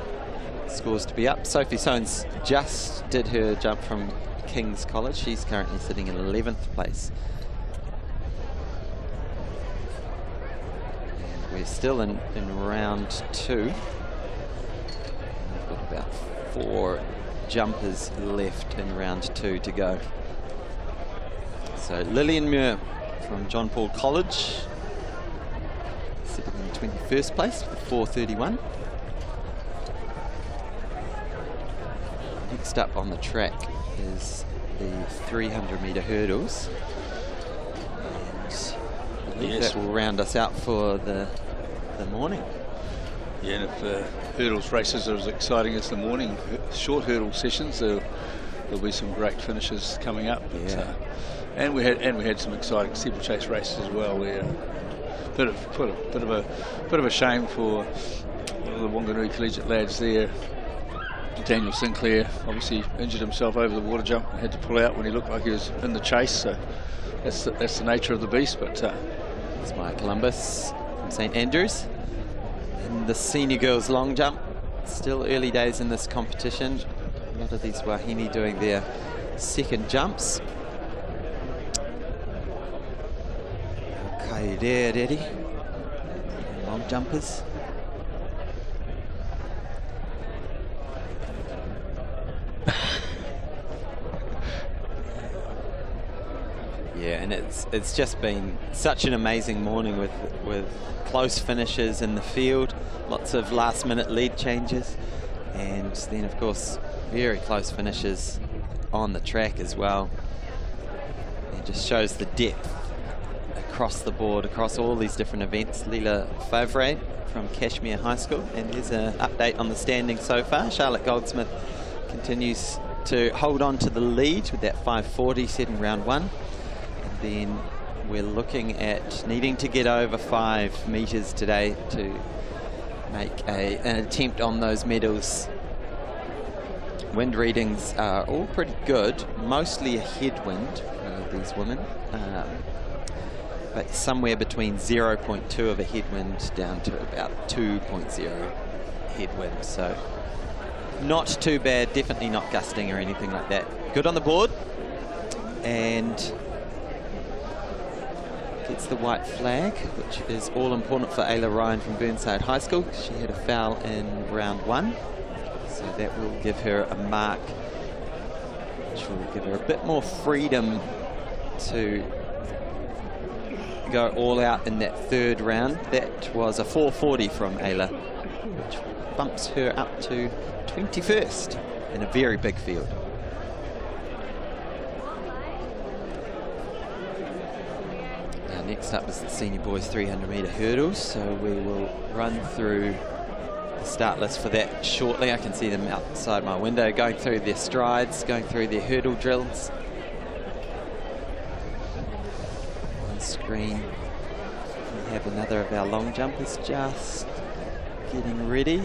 scores to be up. Sophie Soanes just did her jump from King's College. She's currently sitting in 11th place. And we're still in round two. We've got about 4 jumpers left in round 2 to go. So Lillian Muir from John Paul College sitting in 21st place with 4:31. Next up on the track is the 300-metre hurdles, and I believe that will round us out for the morning. Yeah, and if hurdles races are as exciting as the morning short hurdle sessions, there'll be some great finishes coming up. Yeah. And we had some exciting steeplechase races as well. Where bit of a shame for the Wanganui Collegiate lads there. Daniel Sinclair obviously injured himself over the water jump, had to pull out when he looked like he was in the chase, so that's the nature of the beast. But it's Maya Columbus from St Andrews in the senior girls long jump. Still early days in this competition. A lot of these Wahine doing their second jumps. Kaire ready, long jumpers. Yeah, and it's just been such an amazing morning with close finishes in the field, lots of last-minute lead changes, and then of course very close finishes on the track as well. It just shows the depth across the board, across all these different events. Leela Favre from Cashmere High School, and there's an update on the standings so far. Charlotte Goldsmith continues to hold on to the lead with that 5:40 set in round 1. Then we're looking at needing to get over 5 meters today to make an attempt on those medals. Wind readings are all pretty good, mostly a headwind for these women, but somewhere between 0.2 of a headwind down to about 2.0 headwind, so not too bad, definitely not gusting or anything like that. Good on the board, and gets the white flag, which is all important for Ayla Ryan from Burnside High School. She had a foul in round 1, so that will give her a mark, which will give her a bit more freedom to go all out in that 3rd round. That was a 4:40 from Ayla, which bumps her up to 21st in a very big field. Next up is the senior boys 300 metre hurdles, so we will run through the start list for that shortly. I can see them outside my window going through their strides, going through their hurdle drills. On screen we have another of our long jumpers just getting ready.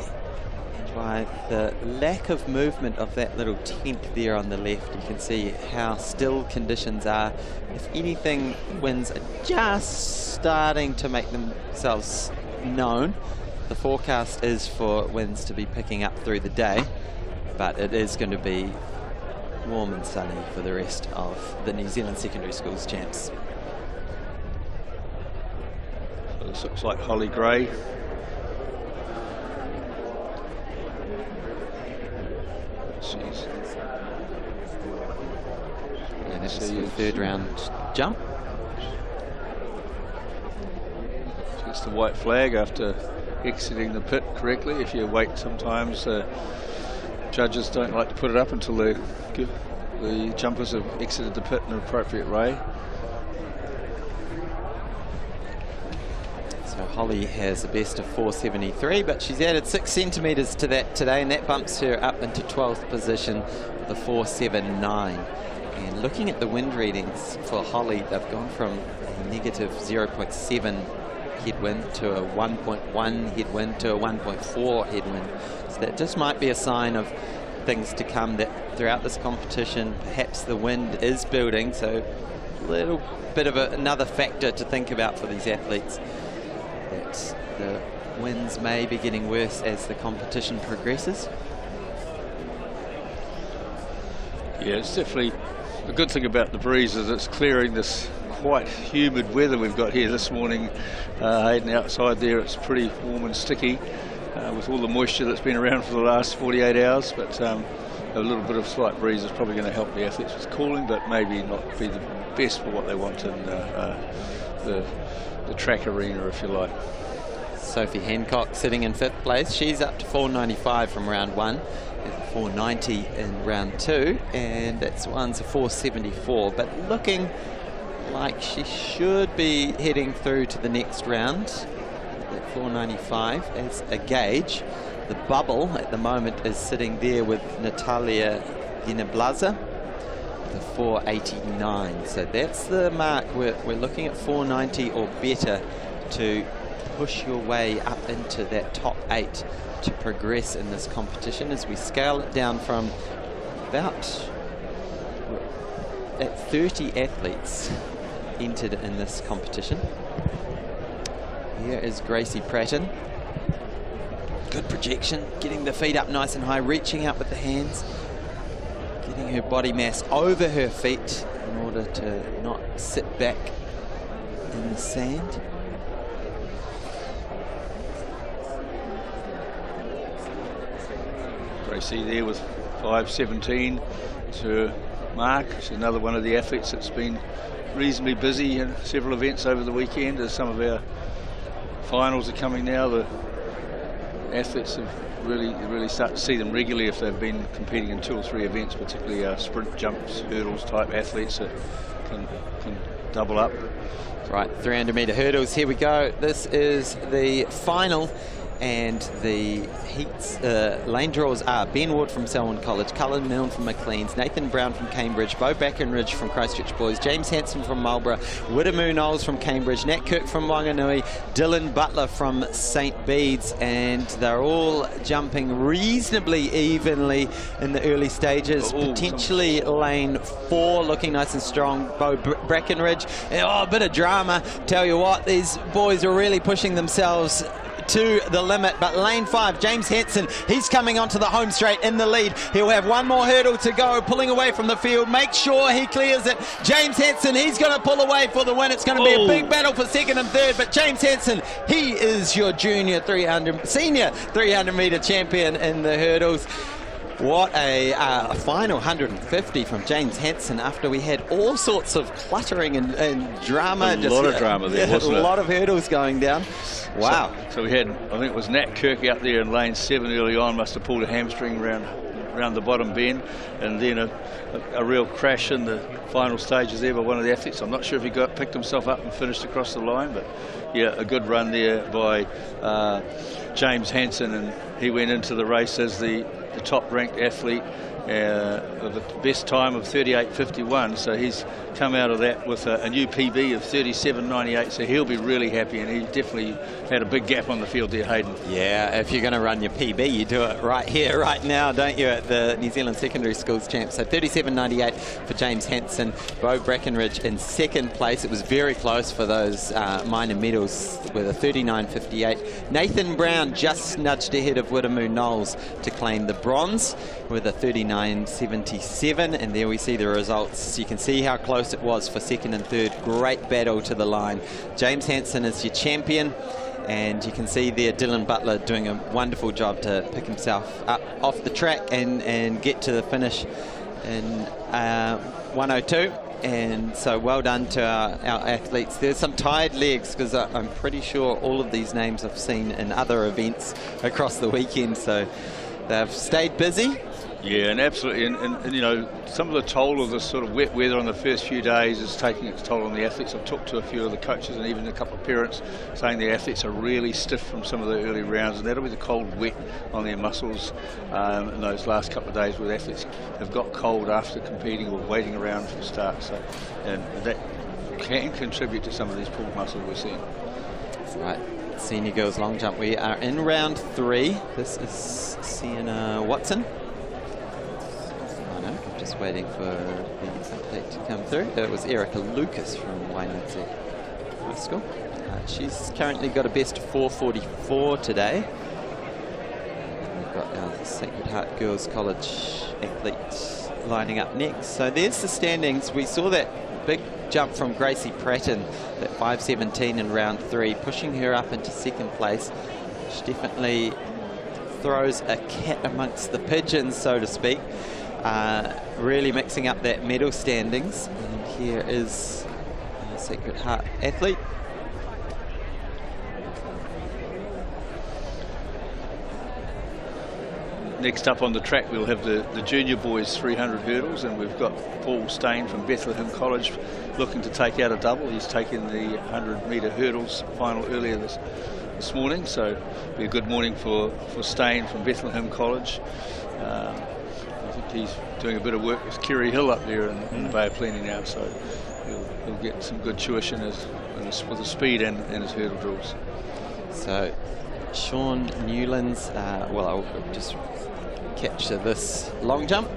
And by the lack of movement of that little tent there on the left, you can see how still conditions are. If anything, winds are just starting to make themselves known. The forecast is for winds to be picking up through the day, but it is going to be warm and sunny for the rest of the New Zealand Secondary Schools champs. So this looks like Holly Gray. Yeah, that's the third round jump. She gets the white flag after exiting the pit correctly. If you wait, sometimes judges don't like to put it up until the jumpers have exited the pit in an appropriate way. So Holly has a best of 473, but she's added 6 centimetres to that today, and that bumps her up into 12th position with a 479. And looking at the wind readings for Holly, they've gone from a negative 0.7 headwind to a 1.1 headwind to a 1.4 headwind. So that just might be a sign of things to come, that throughout this competition perhaps the wind is building, so a little bit of another factor to think about for these athletes, that the winds may be getting worse as the competition progresses. Yeah, it's definitely the good thing about the breeze is it's clearing this quite humid weather we've got here this morning. Hayden, outside there it's pretty warm and sticky with all the moisture that's been around for the last 48 hours, but a little bit of slight breeze is probably going to help the athletes with cooling, but maybe not be the best for what they want in the track arena, if you like. Sophie Hancock sitting in 5th place. She's up to 495 from round 1. 490 in round 2, and that's one's a 474, but looking like she should be heading through to the next round at 495 as a gauge. The bubble at the moment is sitting there with Natalia Gineblaza with a 489, so that's the mark. We're looking at 490 or better to push your way up into that top 8 to progress in this competition, as we scale it down from about at 30 athletes entered in this competition. Here is Gracie Pratton. Good projection, getting the feet up nice and high, reaching up with the hands, getting her body mass over her feet in order to not sit back in the sand. Gracie there with 5:17 to her mark. She's another one of the athletes that's been reasonably busy in several events over the weekend, as some of our finals are coming now. The athletes have really start to see them regularly if they've been competing in 2 or 3 events, particularly sprint, jumps, hurdles type athletes that can double up. Right, 300 metre hurdles, here we go. This is the final, and the heats, lane draws are Ben Ward from Selwyn College, Cullen Milne from Maclean's, Nathan Brown from Cambridge, Bo Brackenridge from Christchurch Boys, James Hanson from Marlborough, Widdamoo Knowles from Cambridge, Nat Kirk from Wanganui, Dylan Butler from St Bede's, and they're all jumping reasonably evenly in the early stages. Potentially lane 4 looking nice and strong. Bo Brackenridge, a bit of drama. Tell you what, these boys are really pushing themselves to the limit, but lane 5, James Hanson, he's coming onto the home straight in the lead. He'll have one more hurdle to go, pulling away from the field. Make sure he clears it. James Hanson, he's going to pull away for the win. It's going to be a big battle for 2nd and 3rd, but James Hanson, he is your senior 300 metre champion in the hurdles. What a final 150 from James Hanson after we had all sorts of cluttering and drama. A lot of drama there, wasn't it? A lot of hurdles going down. Wow. So we had, I think it was Nat Kirk out there in lane 7 early on, must have pulled a hamstring around around the bottom bend, and then a real crash in the final stages there by one of the athletes. I'm not sure if he picked himself up and finished across the line, but yeah, a good run there by James Hansen, and he went into the race as the top-ranked athlete with the best time of 38.51, so he's come out of that with a new PB of 37.98, so he'll be really happy, and he definitely had a big gap on the field there, Hayden. Yeah, if you're going to run your PB, you do it right here, right now, don't you, at the New Zealand Secondary Schools Champs. So 37.98 for James Hansen, Bo Brackenridge in second place. It was very close for those minor medals with a 39.58. Nathan Brown just nudged ahead of Whittamoo Knowles to claim the bronze with a 39.77, and there we see the results. You can see how close it was for second and third. Great battle to the line. James Hansen is your champion, and you can see there Dylan Butler doing a wonderful job to pick himself up off the track and get to the finish in 1:02. And so well done to our athletes. There's some tired legs, because I'm pretty sure all of these names I've seen in other events across the weekend, so they've stayed busy. Yeah, and absolutely, and you know, some of the toll of the sort of wet weather on the first few days is taking its toll on the athletes. I've talked to a few of the coaches and even a couple of parents saying the athletes are really stiff from some of the early rounds, and that'll be the cold wet on their muscles in those last couple of days where the athletes have got cold after competing or waiting around for the start. So, and that can contribute to some of these pulled muscles we're seeing. That's right. Senior girls long jump. We are in round 3. This is Sienna Watson. Just waiting for the update to come through. It was Erica Lucas from Wainuku High School. She's currently got a best of 4:44 today. And we've got our Sacred Heart Girls College athletes lining up next. So there's the standings. We saw that big jump from Gracie Pratton, that 5:17 in round 3, pushing her up into second place. She definitely throws a cat amongst the pigeons, so to speak. Really mixing up that medal standings. And here is our Sacred Heart athlete. Next up on the track, we'll have the junior boys 300 hurdles, and we've got Paul Stain from Bethlehem College looking to take out a double. He's taken the 100-metre hurdles final earlier this morning, so it'll be a good morning for Stain from Bethlehem College. I think he's doing a bit of work with Kerry Hill up there in the Bay of Plenty now, so he'll get some good tuition with the speed and his hurdle drills. So Sean Newlands, well, I'll just capture this long jump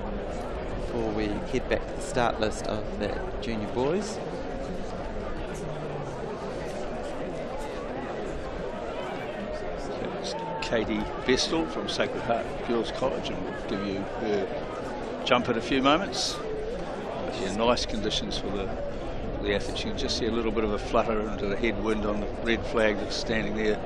before we head back to the start list of the junior boys. Katie Bestel from Sacred Heart Girls College, and we'll give you her jump in a few moments. Yeah, nice conditions for the athletes. You can just see a little bit of a flutter into the headwind on the red flag that's standing there.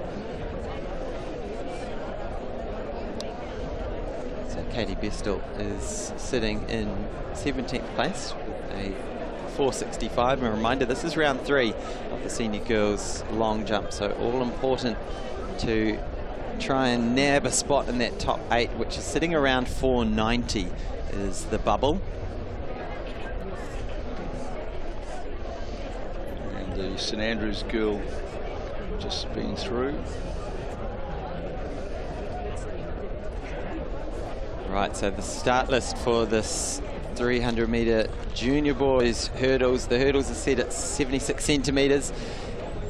So Katie Bestel is sitting in 17th place with a 4:65. And a reminder, this is round 3 of the senior girls long jump, so all important to try and nab a spot in that top 8, which is sitting around 4:90 is the bubble. And the St Andrews girl just been through. Right, so the start list for this 300-metre junior boys hurdles. The hurdles are set at 76 centimetres.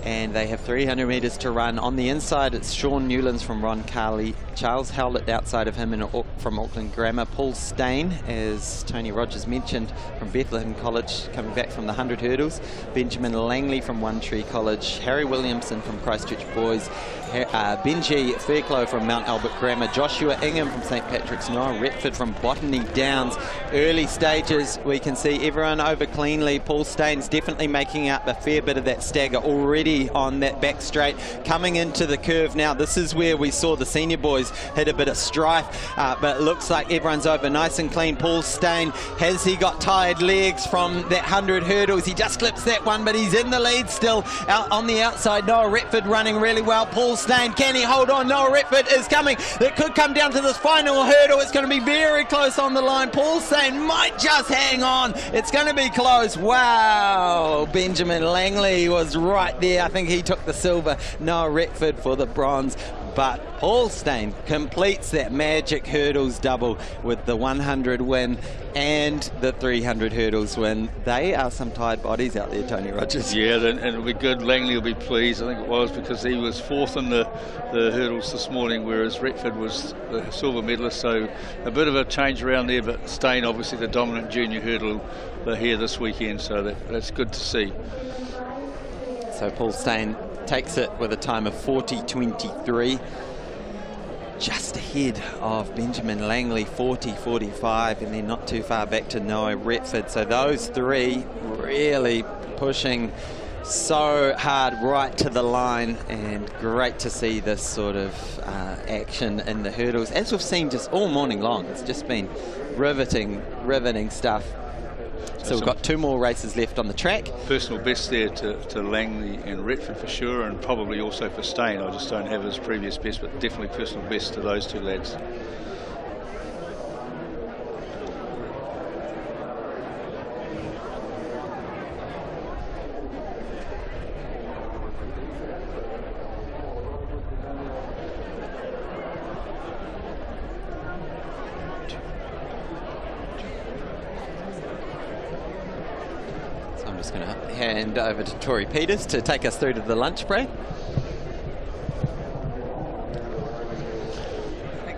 And they have 300 metres to run. On the inside, it's Sean Newlands from Ron Carley, Charles Howlett outside of him from Auckland Grammar, Paul Stain, as Tony Rogers mentioned, from Bethlehem College, coming back from the 100 hurdles, Benjamin Langley from One Tree College, Harry Williamson from Christchurch Boys, Benji Fairclough from Mount Albert Grammar, Joshua Ingham from St Patrick's, Noah Retford from Botany Downs. Early stages, we can see everyone over cleanly. Paul Stain's definitely making up a fair bit of that stagger already steady on that back straight. Coming into the curve now, this is where we saw the senior boys hit a bit of strife, but it looks like everyone's over nice and clean. Paul Stain, has he got tired legs from that 100 hurdles? He just clips that one, but he's in the lead still. Out on the outside, Noah Retford running really well. Paul Stain, can he hold on? Noah Retford is coming. It could come down to this final hurdle. It's going to be very close on the line. Paul Stain might just hang on. It's going to be close. Wow. Benjamin Langley was right there. I think he took the silver. Noah Retford for the bronze. But Paul Stain completes that magic hurdles double with the 100 win and the 300 hurdles win. They are some tired bodies out there, Tony Rogers. Yeah, and it'll be good. Langley will be pleased, I think it was, because he was fourth in the hurdles this morning, whereas Retford was the silver medalist. So a bit of a change around there, but Stain, obviously the dominant junior hurdle, they're here this weekend, so that's good to see. So Paul Stain takes it with a time of 40.23, just ahead of Benjamin Langley, 40.45, and then not too far back to Noah Retford. So those three really pushing so hard right to the line, and great to see this sort of action in the hurdles, as we've seen just all morning long. It's just been riveting stuff. So we've got two more races left on the track. Personal best there to Langley and Retford for sure, and probably also for Stain. I just don't have his previous best, but definitely personal best to those two lads. Hand over to Tori Peters to take us through to the lunch break.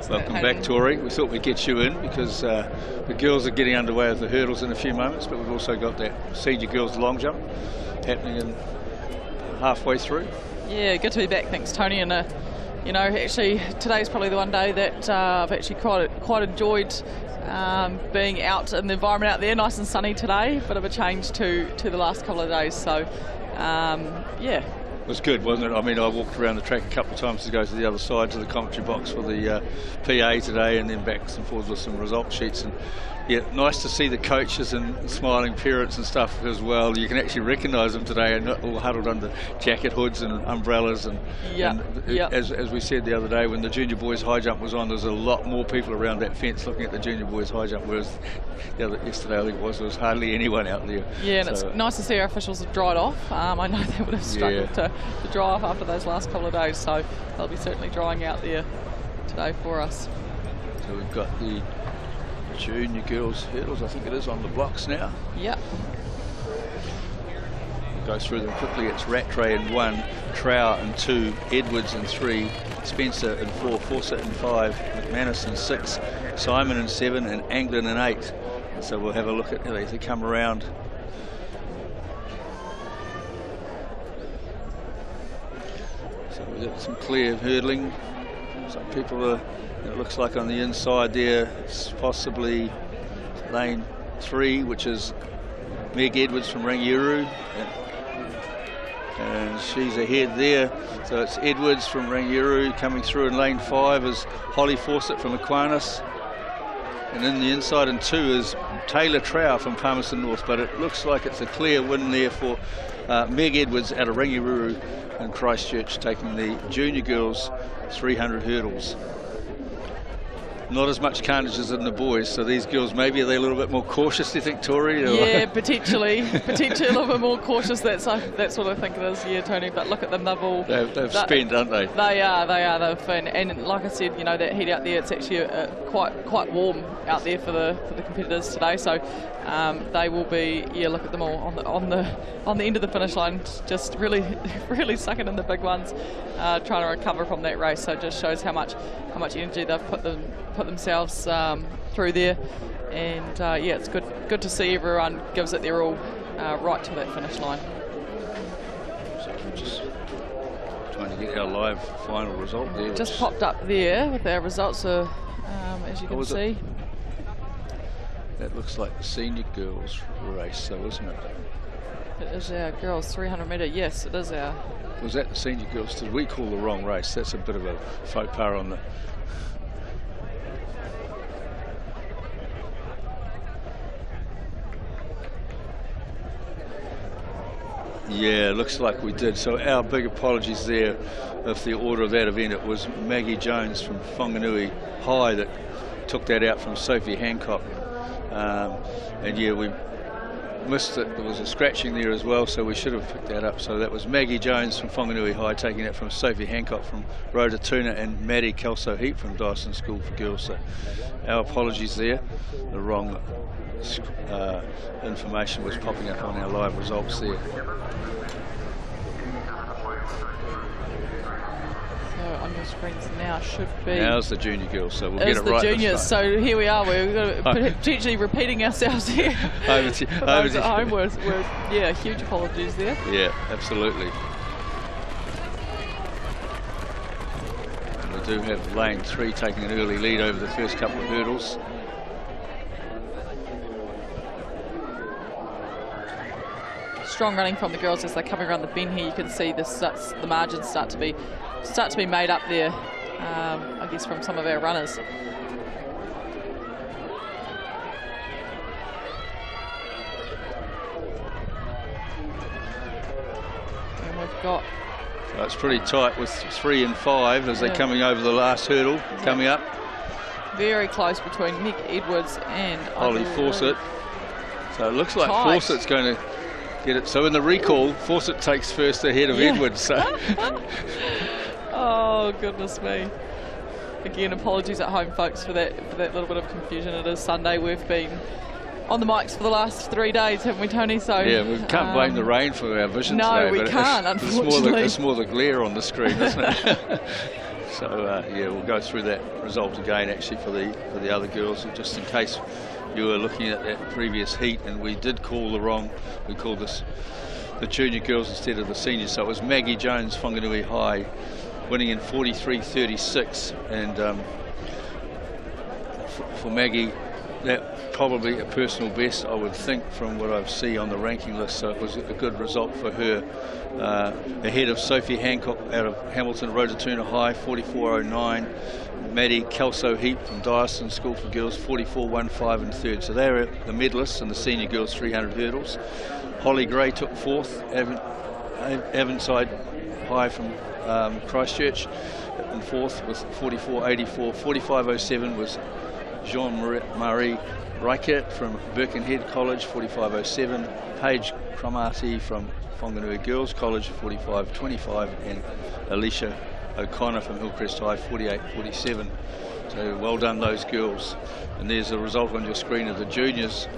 Welcome back, Tori. We thought we'd get you in because the girls are getting underway with the hurdles in a few moments, but we've also got that senior girls long jump happening in halfway through. Yeah, good to be back. Thanks, Tony. And you know, actually today's probably the one day that I've actually quite enjoyed being out in the environment out there. Nice and sunny today, bit of a change to the last couple of days. So yeah, it was good, wasn't it? I mean, I walked around the track a couple of times to go to the other side to the commentary box for the PA today, and then backwards and forwards with some result sheets. And yeah, nice to see the coaches and smiling parents and stuff as well. You can actually recognise them today, and all huddled under jacket hoods and umbrellas. And, as we said the other day, when the junior boys high jump was on, there was a lot more people around that fence looking at the junior boys high jump, whereas yesterday, I think there was hardly anyone out there. Yeah, and so, it's nice to see our officials have dried off. I know they would have struggled to dry off after those last couple of days, so they'll be certainly drying out there today for us. So we've got the junior girls hurdles, I think it is, on the blocks now. Yep. We'll go through them quickly. It's Rattray in 1, Trower in 2, Edwards in 3, Spencer in 4, Fawcett in 5, McManus in 6, Simon in 7, and Anglin in 8. So we'll have a look at as they come around. So we've got some clear hurdling. Some people are, it looks like on the inside there, it's possibly lane 3, which is Meg Edwards from Rangiuru. And she's ahead there. So it's Edwards from Rangiuru coming through in lane 5 is Holly Fawcett from Aquinas. And in the inside in 2 is Taylor Trower from Palmerston North. But it looks like it's a clear win there for Meg Edwards out of Rangiuru and Christchurch, taking the junior girls 300 hurdles. Not as much carnage as in the boys, so these girls, maybe are they a little bit more cautious, do you think, Tori? Yeah, potentially a little bit more cautious. That's what I think it is, yeah, Tony. But look at them, they've spent, aren't they? They are. They've been, and like I said, you know, that heat out there, it's actually quite warm out there for the competitors today. So they will be, yeah. Look at them all on the end of the finish line, just really sucking in the big ones, trying to recover from that race. So it just shows how much energy they've put themselves through there, and yeah, it's good to see everyone gives it their all right to that finish line. So just trying to get our live final result there. Just popped up there with our results, so as you can see. That looks like the senior girls race, so isn't it? It is our girls 300 metre. Yes, it is our. Was that the senior girls? Did we call the wrong race? That's a bit of a faux pas on the. Yeah, looks like we did. So our big apologies there of the order of that event. It was Maggie Jones from Whanganui High that took that out from Sophie Hancock. And yeah, we missed it. There was a scratching there as well, so we should have picked that up. So that was Maggie Jones from Whanganui High taking it from Sophie Hancock from Rototuna and Maddie Kelso Heap from Dyson School for Girls. So our apologies there. The wrong information was popping up on our live results there. So on your screens now should be. Now's the junior girls, so we'll get it right. It's the juniors, so here we are. We're potentially repeating ourselves here. Over to home, yeah, huge apologies there. Yeah, absolutely. And we do have lane 3 taking an early lead over the first couple of hurdles. Strong running from the girls as they're coming around the bend here. You can see the margins start to be made up there, I guess, from some of our runners. And we've got. So it's pretty tight with 3 and 5 as they're coming over the last hurdle, coming up. Very close between Nick Edwards and Holly Fawcett. So it looks like tight. Fawcett's going to get it. So in the recall, Fawcett takes first ahead of Edwards. So. Oh, goodness me. Again, apologies at home, folks, for that little bit of confusion. It is Sunday. We've been on the mics for the last 3 days, haven't we, Tony? So yeah, we can't blame the rain for our vision no, today. No, we can't, unfortunately. It's more the glare on the screen, isn't it? So yeah, we'll go through that result again, actually, for the other girls, just in case you were looking at that previous heat, and we did call the wrong. We called this the junior girls instead of the seniors. So it was Maggie Jones, Whanganui High, winning in 43.36, and for Maggie, that probably a personal best, I would think, from what I see on the ranking list. So it was a good result for her, ahead of Sophie Hancock out of Hamilton Rototuna High, 44.09. Maddie Kelso Heap from Dyson School for Girls, 44.15 and third. So they were the medalists in the senior girls 300 hurdles. Holly Gray took fourth. Avonside High from Christchurch in fourth with 44.84. 45.07 was Jean-Marie Reichert from Birkenhead College, 45.07. Paige Cromarty from Whanganui Girls College, 45.25, and Alicia O'Connor from Hillcrest High, 48.47. So well done, those girls. And there's a result on your screen of the juniors.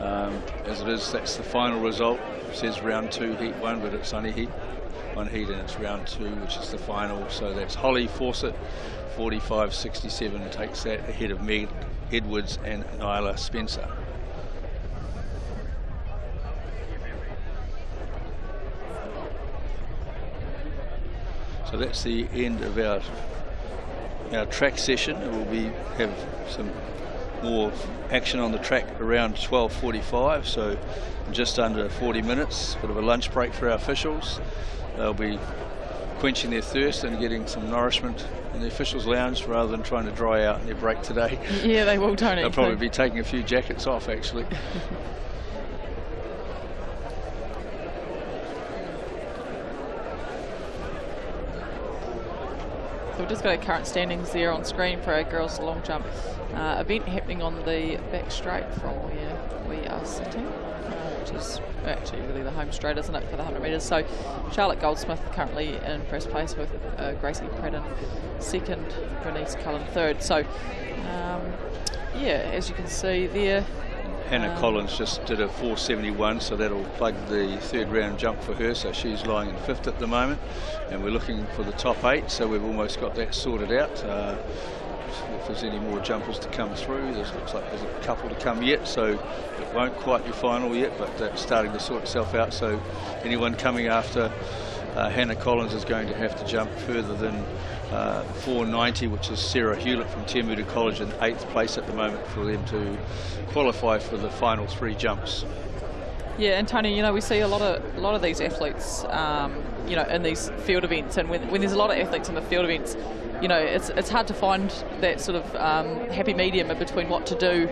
As it is, that's the final result. It says round 2, heat 1, but it's only one heat, and it's round 2, which is the final. So that's Holly Fawcett, 45.67, takes that ahead of Meg Edwards and Nyla Spencer. So that's the end of our track session. We'll have some more action on the track around 12:45, so just under 40 minutes. Bit of a lunch break for our officials. They'll be quenching their thirst and getting some nourishment in the officials' lounge rather than trying to dry out in their break today. Yeah, they will, Tony. They'll probably be taking a few jackets off, actually. So we've just got our current standings there on screen for our girls long jump event happening on the back straight from where we are sitting, which is actually really the home straight, isn't it, for the 100 metres. So Charlotte Goldsmith currently in first place with Gracie Pradden second, Bernice Cullen third. So yeah, as you can see there, Hannah Collins just did a 4.71, so that'll plug the third round jump for her, so she's lying in fifth at the moment, and we're looking for the top 8, so we've almost got that sorted out. If there's any more jumpers to come through, looks like there's a couple to come yet, so it won't quite be final yet, but that's starting to sort itself out. So anyone coming after Hannah Collins is going to have to jump further than 4.90, which is Sarah Hewlett from Te Amutu College in 8th place at the moment, for them to qualify for the final 3 jumps. Yeah, and Tony, we see a lot of these athletes, in these field events, and when there's a lot of athletes in the field events, it's hard to find that sort of happy medium in between what to do,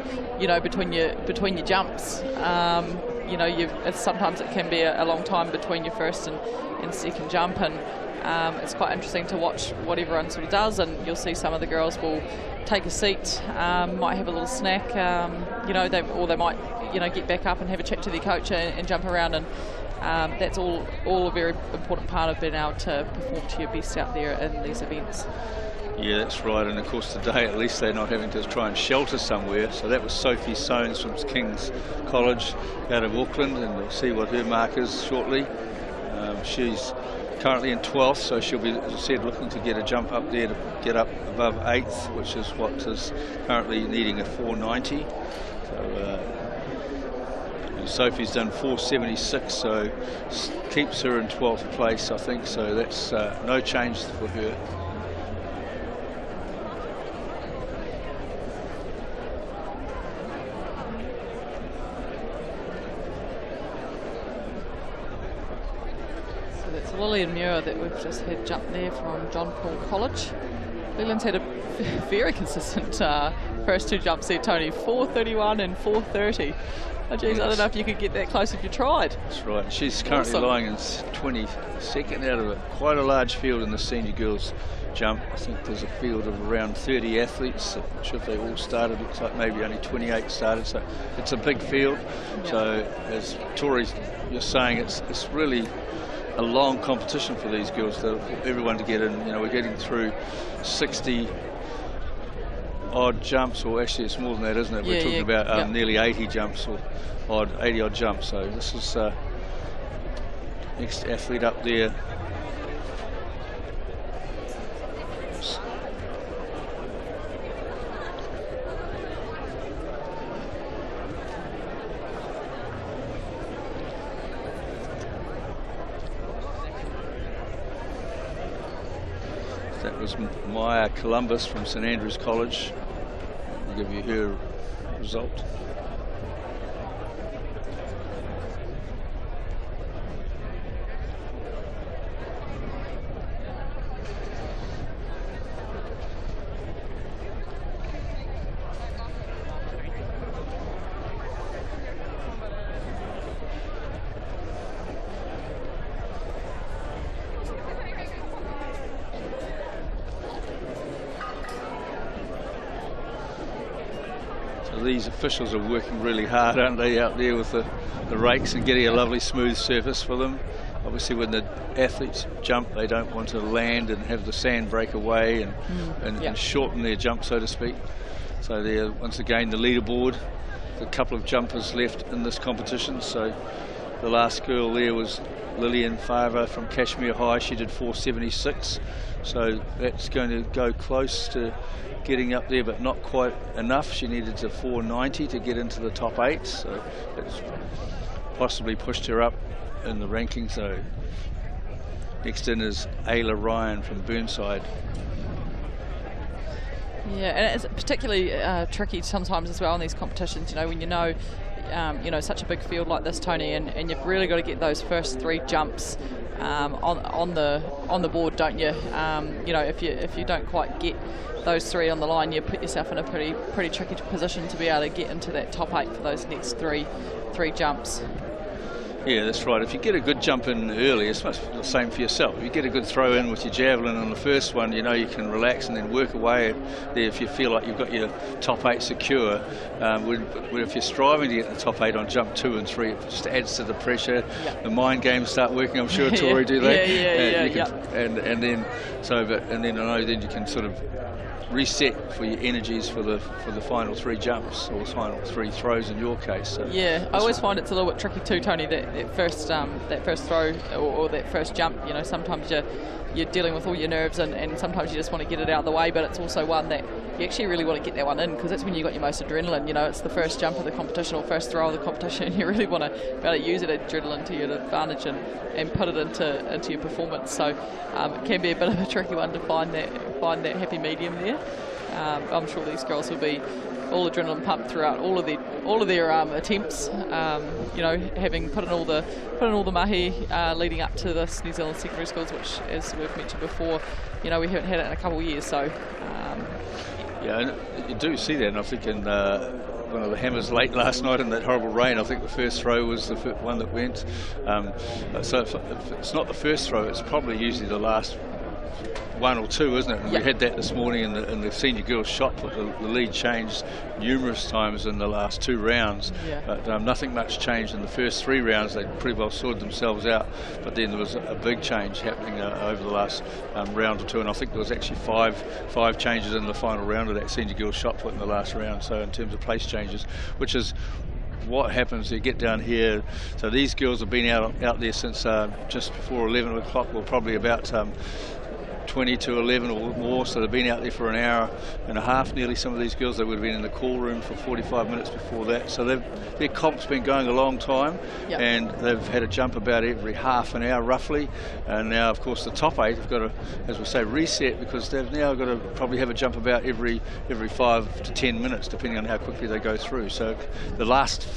between your jumps. Sometimes it can be a long time between your first and second jump, and it's quite interesting to watch what everyone sort of does, and you'll see some of the girls will take a seat, might have a little snack, they might get back up and have a chat to their coach and jump around, and that's all a very important part of being able to perform to your best out there in these events. Yeah, that's right, and of course today at least they're not having to try and shelter somewhere. So that was Sophie Soanes from King's College out of Auckland, and we'll see what her mark is shortly. She's currently in 12th, so she'll be, as I said, looking to get a jump up there to get up above 8th, which is what is currently needing a 490. So Sophie's done 476, so keeps her in 12th place, I think. So that's no change for her. Lillian Muir that we've just had jump there from John Paul College. Lillian's had a very consistent first two jumps there, Tony, 4:31 and 4:30. Oh geez, yes. I don't know if you could get that close if you tried. That's right. She's currently lying in 22nd out of quite a large field in the senior girls jump. I think there's a field of around 30 athletes. I'm sure if they all started, looks like maybe only 28 started, so it's a big field. Yeah. So as Tori, you're saying, it's really a long competition for these girls, for everyone to get in. We're getting through 60 odd jumps, or actually it's more than that, isn't it? We're talking about nearly 80 jumps, or 80 odd jumps. So this is next athlete up there. That was Maya Columbus from St Andrews College. I'll give you her result. These officials are working really hard, aren't they, out there with the rakes and getting a lovely smooth surface for them. Obviously when the athletes jump, they don't want to land and have the sand break away and shorten their jump, so to speak. So they're once again the leaderboard, a couple of jumpers left in this competition. So the last girl there was Lillian Farver from Kashmir High. She did 476, so that's going to go close to getting up there, but not quite enough. She needed a 490 to get into the top 8, so it's possibly pushed her up in the ranking. So next in is Ayla Ryan from Burnside. Yeah, and it's particularly tricky sometimes as well in these competitions, when such a big field like this, Tony, and you've really got to get those first 3 jumps on the board, don't you? If you don't quite get those 3 on the line, you put yourself in a pretty tricky position to be able to get into that top 8 for those next three jumps. Yeah, that's right. If you get a good jump in early, it's much the same for yourself. If you get a good throw in with your javelin on the first one, you can relax and then work away there if you feel like you've got your top 8 secure. If you're striving to get the top 8 on jump 2 and 3, it just adds to the pressure. Yep. The mind games start working. I'm sure Tori do that. And then I know then you can sort of reset for your energies for the final 3 jumps, or final 3 throws in your case. So yeah, I always find it's a little bit tricky too, Tony, that first throw or that first jump. Sometimes you're dealing with all your nerves, and sometimes you just want to get it out of the way, but it's also one that you actually really want to get that one in, because that's when you got your most adrenaline. It's the first jump of the competition or first throw of the competition, and you really want to be able to use that adrenaline to your advantage and put it into your performance. So it can be a bit of a tricky one to find that happy medium there. I'm sure these girls will be all adrenaline pumped throughout all of their attempts. You know, having put in all the mahi leading up to this New Zealand Secondary Schools, which, as we've mentioned before, you know, we haven't had it in a couple of years. So yeah, and you do see that, and I think in one of the hammers late last night in that horrible rain, I think the first throw was the one that went. So if it's not the first throw, it's probably usually the last one or two, isn't it? And we had that this morning in the senior girls shot put. The lead changed numerous times in the last 2 rounds, but nothing much changed in the first 3 rounds. They pretty well sorted themselves out, but then there was a big change happening over the last round or two, and I think there was actually five changes in the final round of that senior girls shot put in the last round. So in terms of place changes, which is what happens, you get down here. So these girls have been out there since just before 11 o'clock, or probably about 20 to 11 or more, so they've been out there for an hour and a half nearly. Some of these girls, they would have been in the call room for 45 minutes before that, so their comp's been going a long time, and they've had a jump about every half an hour roughly, and now of course the top 8 have got to, as we say, reset, because they've now got to probably have a jump about every 5 to 10 minutes depending on how quickly they go through. So the last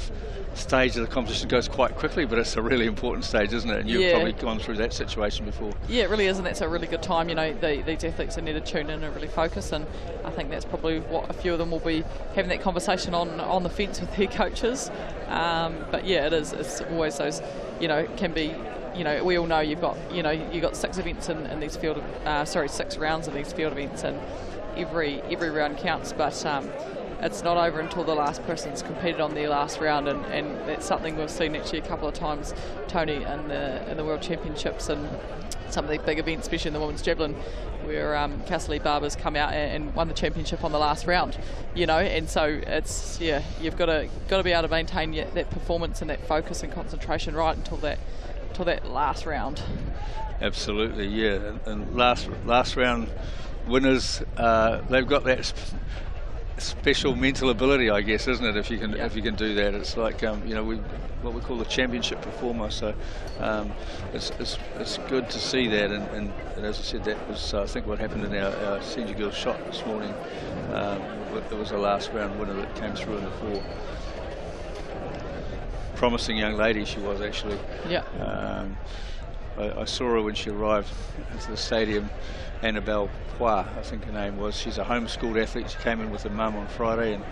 stage of the competition goes quite quickly, but it's a really important stage, isn't it? And you've probably gone through that situation before. Yeah, it really is, and that's a really good time. You know, these athletes need to tune in and really focus, and I think that's probably what a few of them will be having that conversation on the fence with their coaches. But yeah, it is. It's always those, you know, it can be, you know, we all know you've got 6 events in these field, 6 rounds in these field events, and every round counts, but it's not over until the last person's competed on their last round, and that's something we've seen actually a couple of times, Tony, in the World Championships and some of the big events, especially in the women's javelin, where Cassidy Barber's come out and won the championship on the last round, you know, and so it's, you've got to be able to maintain that performance and that focus and concentration right until that last round. Absolutely, yeah, and last round winners, they've got that special mental ability, I guess, isn't it? If you can do that, it's like you know, what we call the championship performer. So it's good to see that, and as I said, that was I think what happened in our senior girls shot this morning. It was a last round winner that came through in the 4. Promising young lady she was, actually. Yeah. I saw her when she arrived into the stadium. Annabelle Poir, I think her name was. She's a homeschooled athlete. She came in with her mum on Friday, and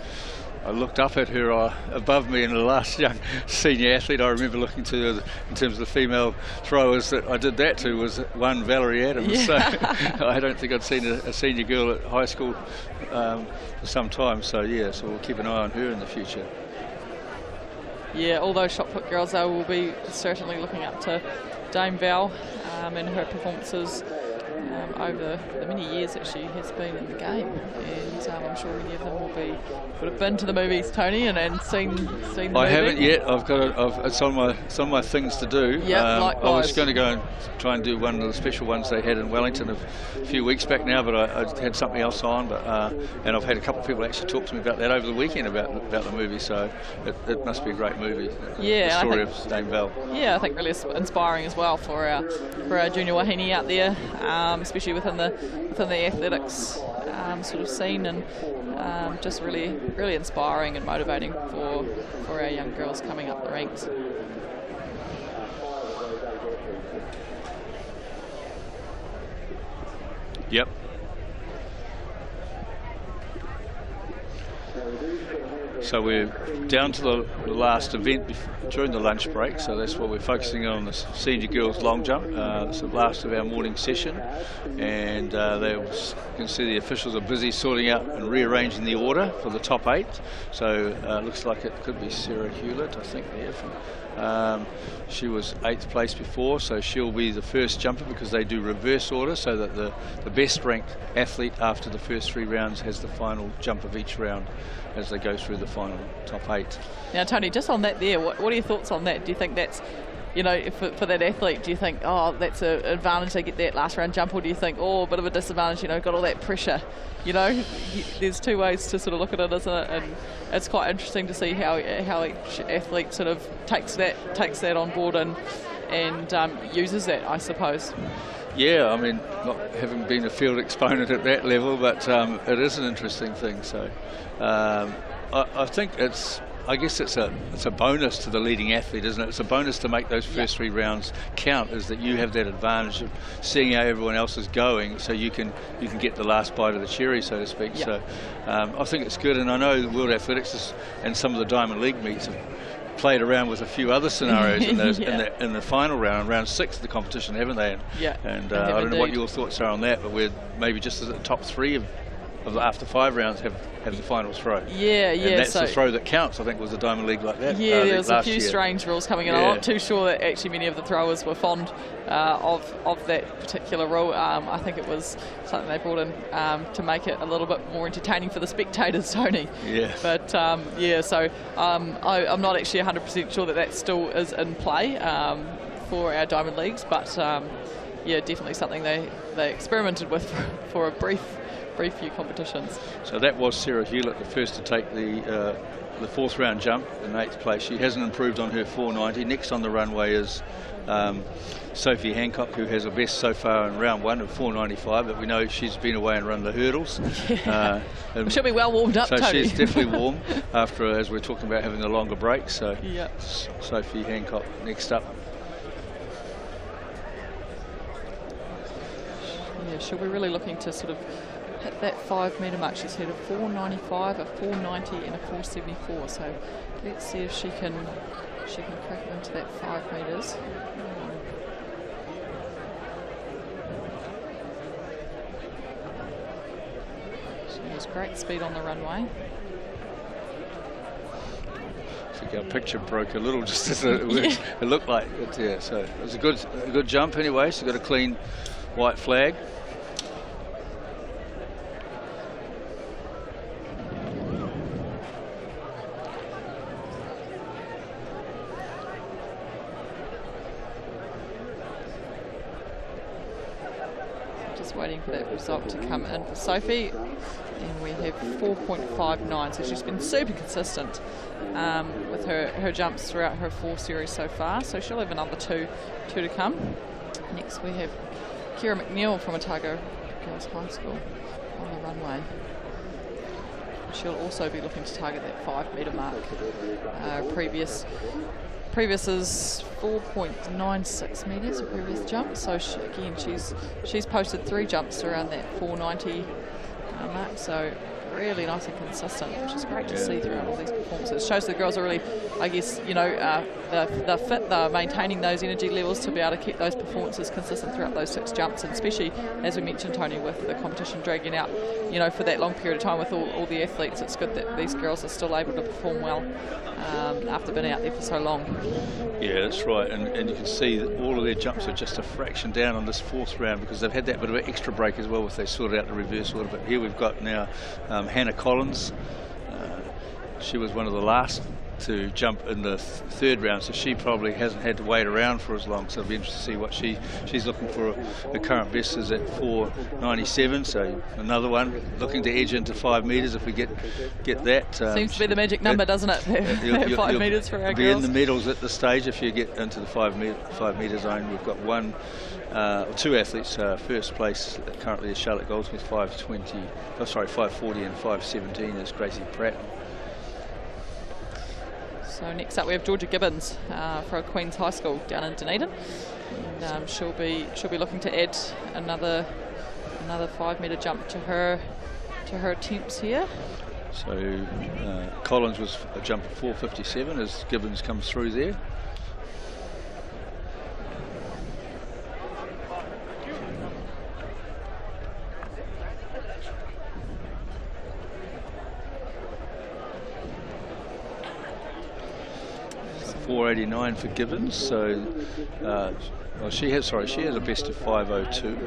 I looked up at her above me, and the last young senior athlete I remember looking to in terms of the female throwers that I did that to was one Valerie Adams. So I don't think I'd seen a senior girl at high school for some time. So yeah, so we'll keep an eye on her in the future. Yeah, all those shot put girls, they will be certainly looking up to Dame Val and her performances over the many years that she has been in the game, and I'm sure many of them would have been to the movies, Tony, and seen the movie. I haven't yet. I've got it's on my things to do. Yeah, likewise. I was going to go and try and do one of the special ones they had in Wellington a few weeks back now, but I had something else on. But and I've had a couple of people actually talk to me about that over the weekend about the movie. So it must be a great movie. Yeah, the story of Dame Val. Yeah, I think really inspiring as well for our junior wahine out there, especially within the athletics sort of scene, and just really inspiring and motivating for our young girls coming up the ranks. Yep. So we're down to the last event during the lunch break, so that's what we're focusing on, the senior girls long jump. It's the last of our morning session, and you can see the officials are busy sorting out and rearranging the order for the top 8. So it looks like it could be Sarah Hewlett, I think, there. She was 8th place before, so she'll be the first jumper because they do reverse order, so that the best ranked athlete after the first 3 rounds has the final jump of each round as they go through the final top 8. Now, Tony, just on that there, what are your thoughts on that? Do you think that's, you know, for that athlete, do you think, oh, that's an advantage, they get that last round jump, or do you think, oh, a bit of a disadvantage, you know, got all that pressure? You know, there's 2 ways to sort of look at it, isn't it? And it's quite interesting to see how each athlete sort of takes that on board and uses that, I suppose. Yeah, I mean, not having been a field exponent at that level, but it is an interesting thing. So I think I guess it's a bonus to the leading athlete, isn't it? It's a bonus to make those first 3 rounds count, is that you have that advantage of seeing how everyone else is going, so you can get the last bite of the cherry, so to speak. So I think it's good, and I know World Athletics and some of the Diamond League meets have played around with a few other scenarios in the final round 6 of the competition, haven't they? And I don't know what your thoughts are on that, but we're maybe just as the top 3 of the after 5 rounds have the finals throw. And that's the throw that counts, I think, was the Diamond League like that. There was a few strange rules coming in. I'm not too sure that actually many of the throwers were fond of that particular rule. I think it was something they brought in to make it a little bit more entertaining for the spectators, Tony. But so I'm not actually 100% sure that still is in play for our Diamond Leagues, but definitely something they experimented with for a brief few competitions. So that was Sarah Hewlett, the first to take the 4th round jump in 8th place. She hasn't improved on her 490. Next on the runway is Sophie Hancock, who has a best so far in round 1 of 495, but we know she's been away and run the hurdles. She'll be well warmed up, so Tony. She's definitely warm after, as we're talking about, having a longer break. So Sophie Hancock next up. She'll be really looking to sort of hit that 5 metre mark. She's hit a 495, a 490 and a 474, so let's see if she can crack into that 5 metres. She has great speed on the runway. I think our picture broke a little just as it looked like it. So it was a good jump anyway. She's got a clean white flag. Waiting for that result to come in for Sophie, and we have 4.59, so she's been super consistent with her jumps throughout her 4 series so far, so she'll have another two to come. Next we have Kira McNeil from Otago Girls High School on the runway. She'll also be looking to target that 5 metre mark. Previous is 4.96 metres a previous jump, so she's posted 3 jumps around that 490 mark, so really nice and consistent, which is great to see throughout all these performances. Shows the girls are really, I guess, they're fit, they're maintaining those energy levels to be able to keep those performances consistent throughout those 6 jumps, and especially, as we mentioned, Tony, with the competition dragging out, for that long period of time with all the athletes, it's good that these girls are still able to perform well after being out there for so long. Yeah, that's right, and you can see that all of their jumps are just a fraction down on this 4th round because they've had that bit of an extra break as well if they sorted out the reverse a little bit. Here we've got now Hannah Collins. She was one of the last to jump in the 3rd round, so she probably hasn't had to wait around for as long, so it'll be interesting to see what she's looking for. The current best is at 497, so another one looking to edge into 5 metres if we get that. Seems to be the magic number, doesn't it? 5 metres for our girls. Be in the medals at this stage if you get into the 5 metre zone. We've got 2 athletes. First place currently is Charlotte Goldsmith, 540 and 517 is Gracie Pratt. So next up we have Georgia Gibbons for Queen's High School down in Dunedin, and she'll be looking to add another 5 metre jump to her attempts here. So Collins was a jump at 457 as Gibbons comes through there. .489 for Gibbons, so she has a best of 502,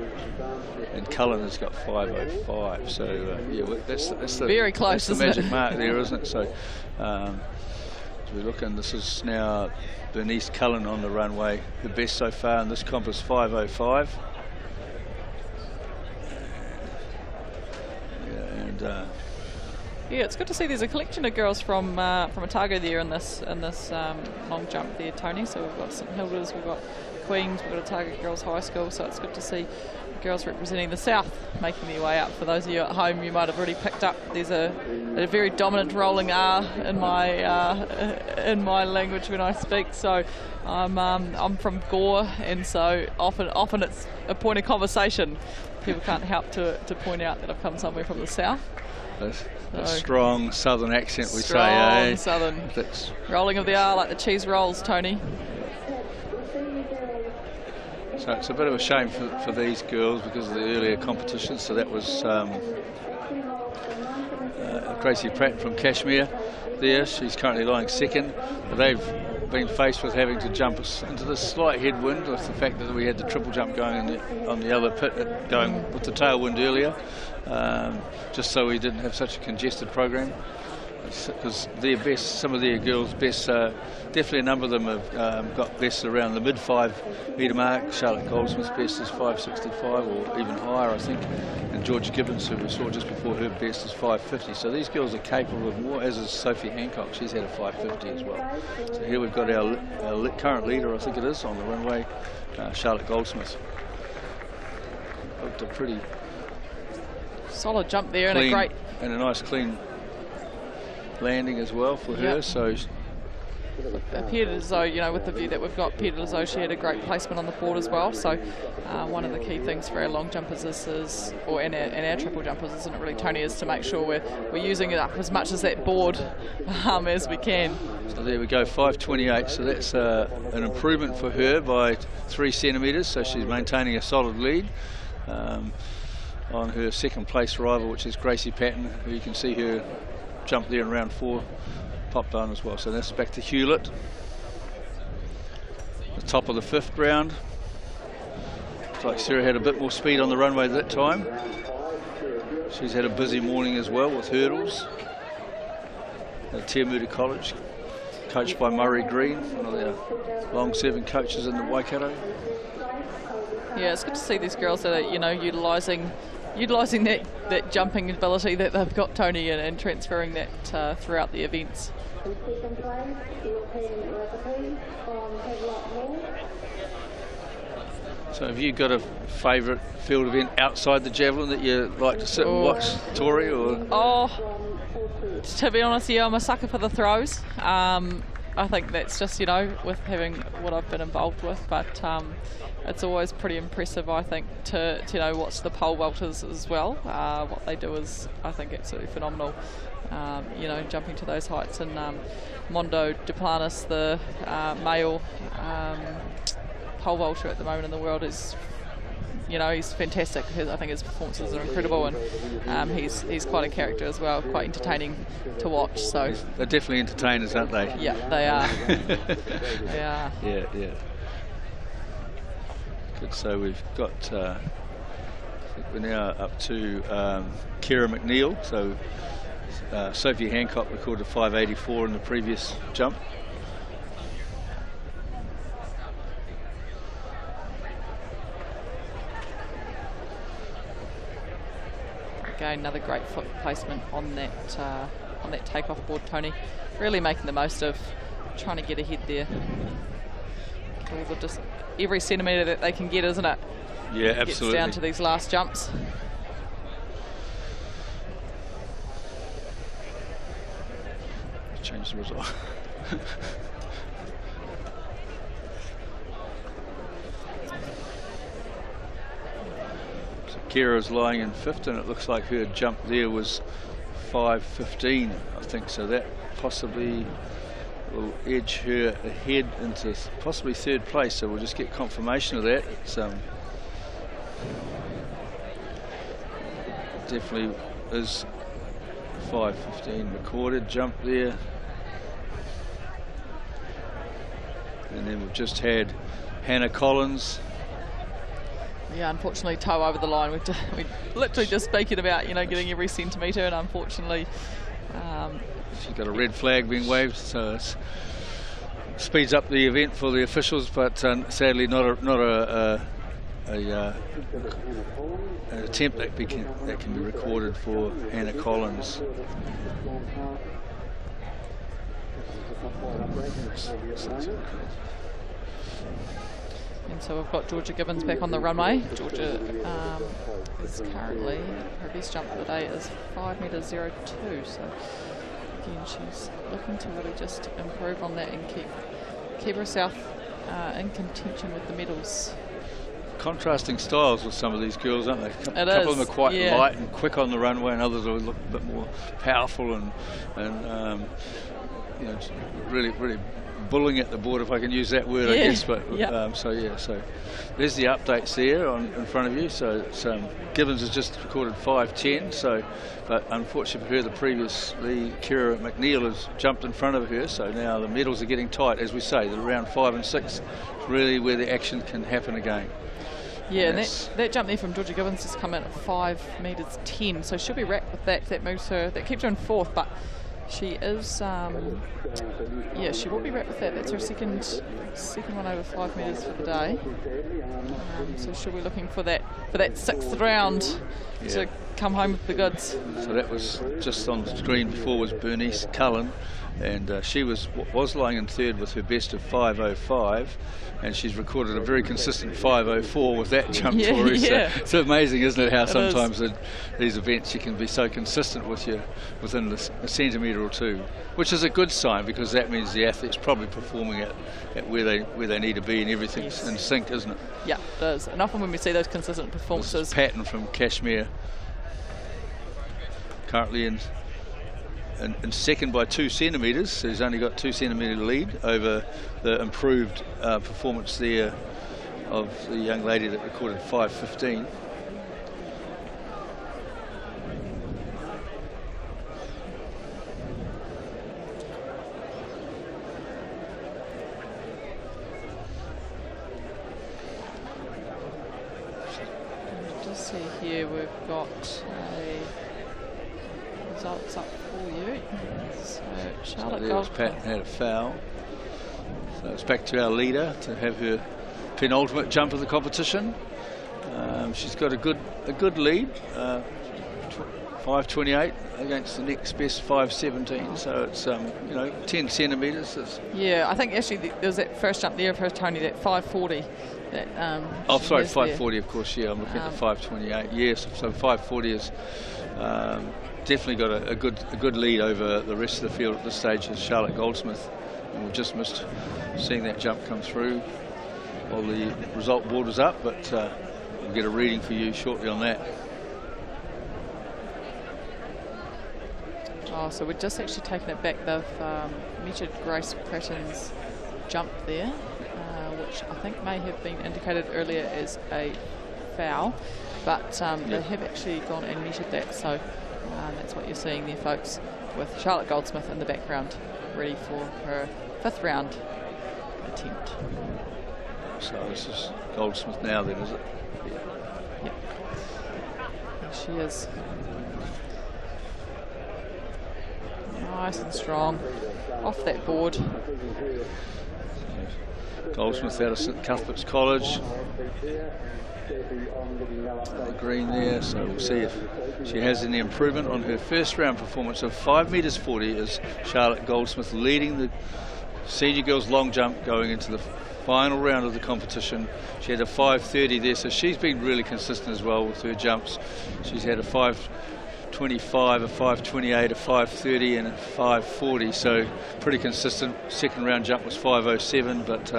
and Cullen has got 505. So that's the very close. That's the magic mark there, isn't it? So as we look, and this is now Bernice Cullen on the runway. Her best so far in this comp is 505. Yeah, it's good to see there's a collection of girls from Otago there in this long jump there, Tony. So we've got St Hilda's, we've got Queens, we've got a Target Girls High School, so it's good to see girls representing the south making their way up. For those of you at home, you might have already picked up there's a very dominant rolling R in my language when I speak. So I'm from Gore, and so often it's a point of conversation. People can't help to point out that I've come somewhere from the south. A strong southern accent, we strong say. Southern. That's rolling of the R like the cheese rolls, Tony. So it's a bit of a shame for these girls because of the earlier competition. So that was Gracie Pratt from Kashmir there. She's currently lying second. But they've been faced with having to jump into this slight headwind with the fact that we had the triple jump going on the other pit, going with the tailwind earlier, just so we didn't have such a congested program. Because their best, some of their girls' best, definitely a number of them have got best around the mid 5 metre mark. Charlotte Goldsmith's best is 5.65 or even higher, I think. And Georgia Gibbons, who we saw just before, her best is 5.50. So these girls are capable of more, as is Sophie Hancock. She's had a 5.50 as well. So here we've got our current leader, I think it is, on the runway, Charlotte Goldsmith. Looked a pretty solid jump there, clean, and a great and a nice clean landing as well for her. So appeared as though, you know, with the view that we've got, appeared as though she had a great placement on the board as well. So one of the key things for our long jumpers and our triple jumpers, isn't it really, Tony, is to make sure we're using it up as much as that board as we can. So there we go, 5.28. So that's an improvement for her by 3 centimetres. So she's maintaining a solid lead on her second place rival, which is Gracie Patton, who you can see her jump there in round 4, popped on as well. So that's back to Hewlett. The top of the 5th round. Looks like Sarah had a bit more speed on the runway that time. She's had a busy morning as well with hurdles at Te Amutu College, coached by Murray Green, one of our long-serving coaches in the Waikato. Yeah, it's good to see these girls that are, you know, utilising that jumping ability that they've got, Tony, and transferring that throughout the events. So have you got a favourite field event outside the javelin that you like to sit and watch, Tori? Or? Oh, to be honest, yeah, I'm a sucker for the throws. I think that's just, you know, with having what I've been involved with, but it's always pretty impressive, I think, to you know, watch the pole vaulters as well. What they do is, I think, absolutely phenomenal. You know, jumping to those heights, and Mondo Duplantis, the male pole vaulter at the moment in the world, is, you know, he's fantastic. I think his performances are incredible, and he's quite a character as well, quite entertaining to watch. So they're definitely entertainers, aren't they? Yeah, they are. They are. Yeah. Good. So we've got, I think we're now up to Kira McNeil. So Sophie Hancock recorded 5.84 in the previous jump. Again, another great foot placement on that takeoff board, Tony. Really making the most of trying to get ahead there. Just every centimetre that they can get, isn't it? Yeah, absolutely. Gets down to these last jumps. Change the result. So Kira's lying in 5th, and it looks like her jump there was 5.15, I think. So that possibly will edge her ahead into possibly 3rd place. So we'll just get confirmation of that. It's definitely is 5.15 recorded jump there. And then we've just had Hannah Collins. Yeah, unfortunately, toe over the line. We literally just speaking about, you know, getting every centimetre, and unfortunately, she's got a red flag being waved, so it speeds up the event for the officials, but sadly not an attempt that can be recorded for Hannah Collins. And so we've got Georgia Gibbons back on the runway. Georgia is currently, her best jump of the day is 5 metres 02. So again, she's looking to really just improve on that and keep herself in contention with the medals. Contrasting styles with some of these girls, aren't they? A It couple is, of them are quite yeah. light and quick on the runway, and others are a little bit more powerful and you know, really bullying at the board, if I can use that word, I Yeah, guess. But yep. so there's the updates there in front of you. So it's, Gibbons has just recorded 5:10. So, but unfortunately for her, the previously Kira McNeil has jumped in front of her. So now the medals are getting tight, as we say. The round 5 and 6 is really where the action can happen again. Yeah, and that jump there from Georgia Gibbons has come in at 5 metres 10, so she'll be wrapped with that. That moves her, that keeps her in 4th, but she is, yeah, she will be wrapped with that. That's her second one over 5 metres for the day. So she'll be looking for that 6th round to come home with the goods. So that was just on the screen before was Bernice Cullen, and she was lying in 3rd with her best of 5:05, and she's recorded a very consistent 5:04 with that jump, Tori. Yeah. So it's amazing, isn't it, how It sometimes in these events you can be so consistent with within a centimetre or two, which is a good sign, because that means the athlete's probably performing at where they need to be, and everything's in sync, isn't it? Yeah, it does. And often when we see those consistent performances. Patton from Kashmir, currently in second by 2 centimetres, so he's only got 2 centimetre lead over the improved performance there of the young lady that recorded 5:15. Just see here, we've got results up for you. So Charlotte There's Patton had a foul. So it's back to our leader to have her penultimate jump of the competition. She's got a good lead, 5:28 against the next best 5:17. So it's 10 centimetres. Yeah, I think actually there was that first jump there of her, Tony, that 5:40. That, oh, sorry, 5:40 there. of course. Yeah, I'm looking at the 5:28. Yes, so 5:40 is definitely got a good lead over the rest of the field at this stage. Is Charlotte Goldsmith, and we've just missed seeing that jump come through while the result board was up, but we'll get a reading for you shortly on that. Oh, so we're just actually taking it back. They've measured Grace Cratton's jump there, which I think may have been indicated earlier as a foul, but they have actually gone and measured that. So that's what you're seeing there, folks, with Charlotte Goldsmith in the background, ready for her 5th round attempt. So this is Goldsmith now then, is it? Yeah. There she is. Nice and strong. Off that board. Goldsmith out of St Cuthbert's College. The green there, so we'll see if she has any improvement on her first round performance of 5:40 is Charlotte Goldsmith leading the senior girls long jump going into the final round of the competition. She had a 5:30 there, so she's been really consistent as well with her jumps. She's had a 5:25, a 5:28, a 5:30 and a 5:40, so pretty consistent. Second round jump was 5:07, but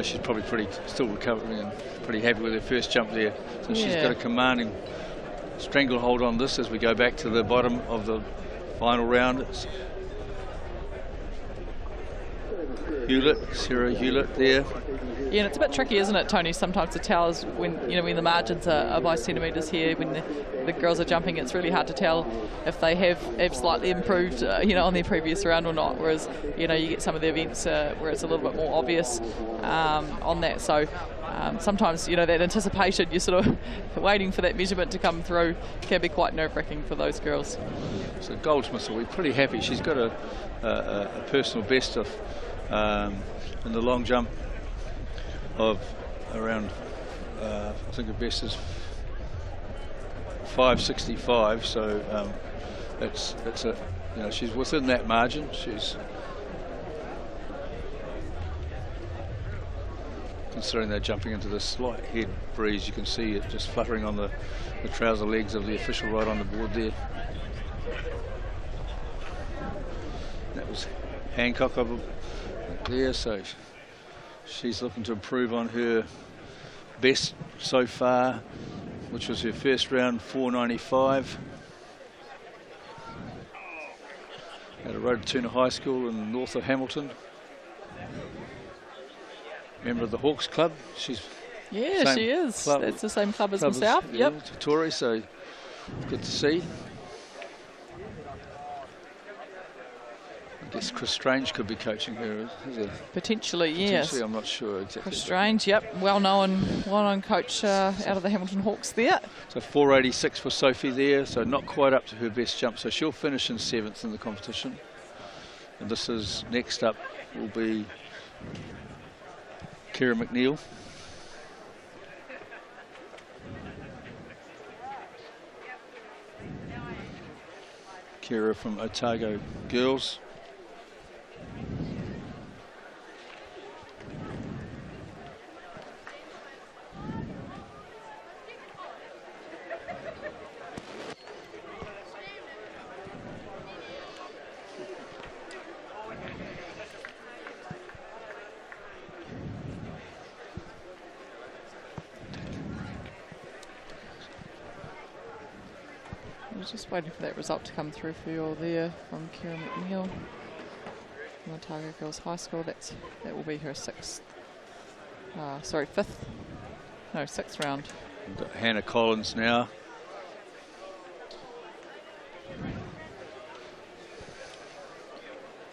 she's probably still recovering and pretty happy with her first jump there. So she's got a commanding stranglehold on this as we go back to the bottom of the final round. It's Hewlett, Sarah Hewlett there. Yeah, and it's a bit tricky, isn't it, Tony? Sometimes to tell is when the margins are by centimetres here, when the girls are jumping, it's really hard to tell if they have slightly improved, on their previous round or not. Whereas, you get some of the events where it's a little bit more obvious on that. So sometimes, that anticipation, you're sort of waiting for that measurement to come through, can be quite nerve-wracking for those girls. So Goldsmith will be pretty happy. She's got a personal best of in the long jump of around, I think her best is 5:65. So she's within that margin. considering they're jumping into the slight head breeze. You can see it just fluttering on the trouser legs of the official right on the board there. That was Hancock of there, so she's looking to improve on her best so far, which was her first round, 495. At a Rototuna High School in north of Hamilton. Member of the Hawks Club. She's she is. Club. That's the same club as myself. Yep. Tory, so good to see. I guess Chris Strange could be coaching her. Potentially, yes. I'm not sure exactly. Chris Strange, yep, well-known coach out of the Hamilton Hawks there. So 486 for Sophie there, so not quite up to her best jump. So she'll finish in 7th in the competition. And this is next up will be Kira McNeil. Kira from Otago Girls. Just waiting for that result to come through for you all there from Kira McNeil from Otago Girls High School. That will be her 6th round. We've got Hannah Collins now.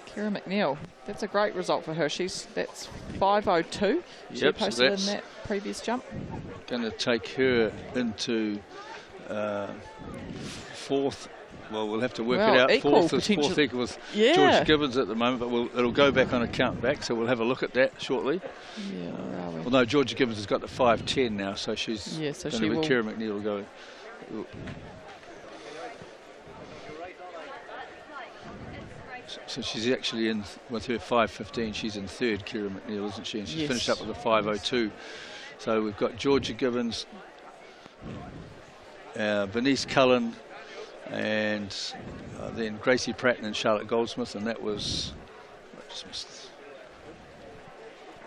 Kira McNeil, that's a great result for her. That's 5:02. She Yep, posted in that previous jump. Going to take her into 4th. Well, we'll have to work it out. Fourth equal with George Gibbons at the moment, but it'll go back on a count back, so we'll have a look at that shortly. Yeah, where are we? Well, no, Georgia Gibbons has got the 5:10 now, so she's going to be Kira McNeil will go. So she's actually in with her 5:15. She's in 3rd, Kira McNeil, isn't she? And she's finished up with a 5:02. So we've got Georgia Gibbons, Bernice Cullen, and then Gracie Pratton and Charlotte Goldsmith, and that was. I just missed.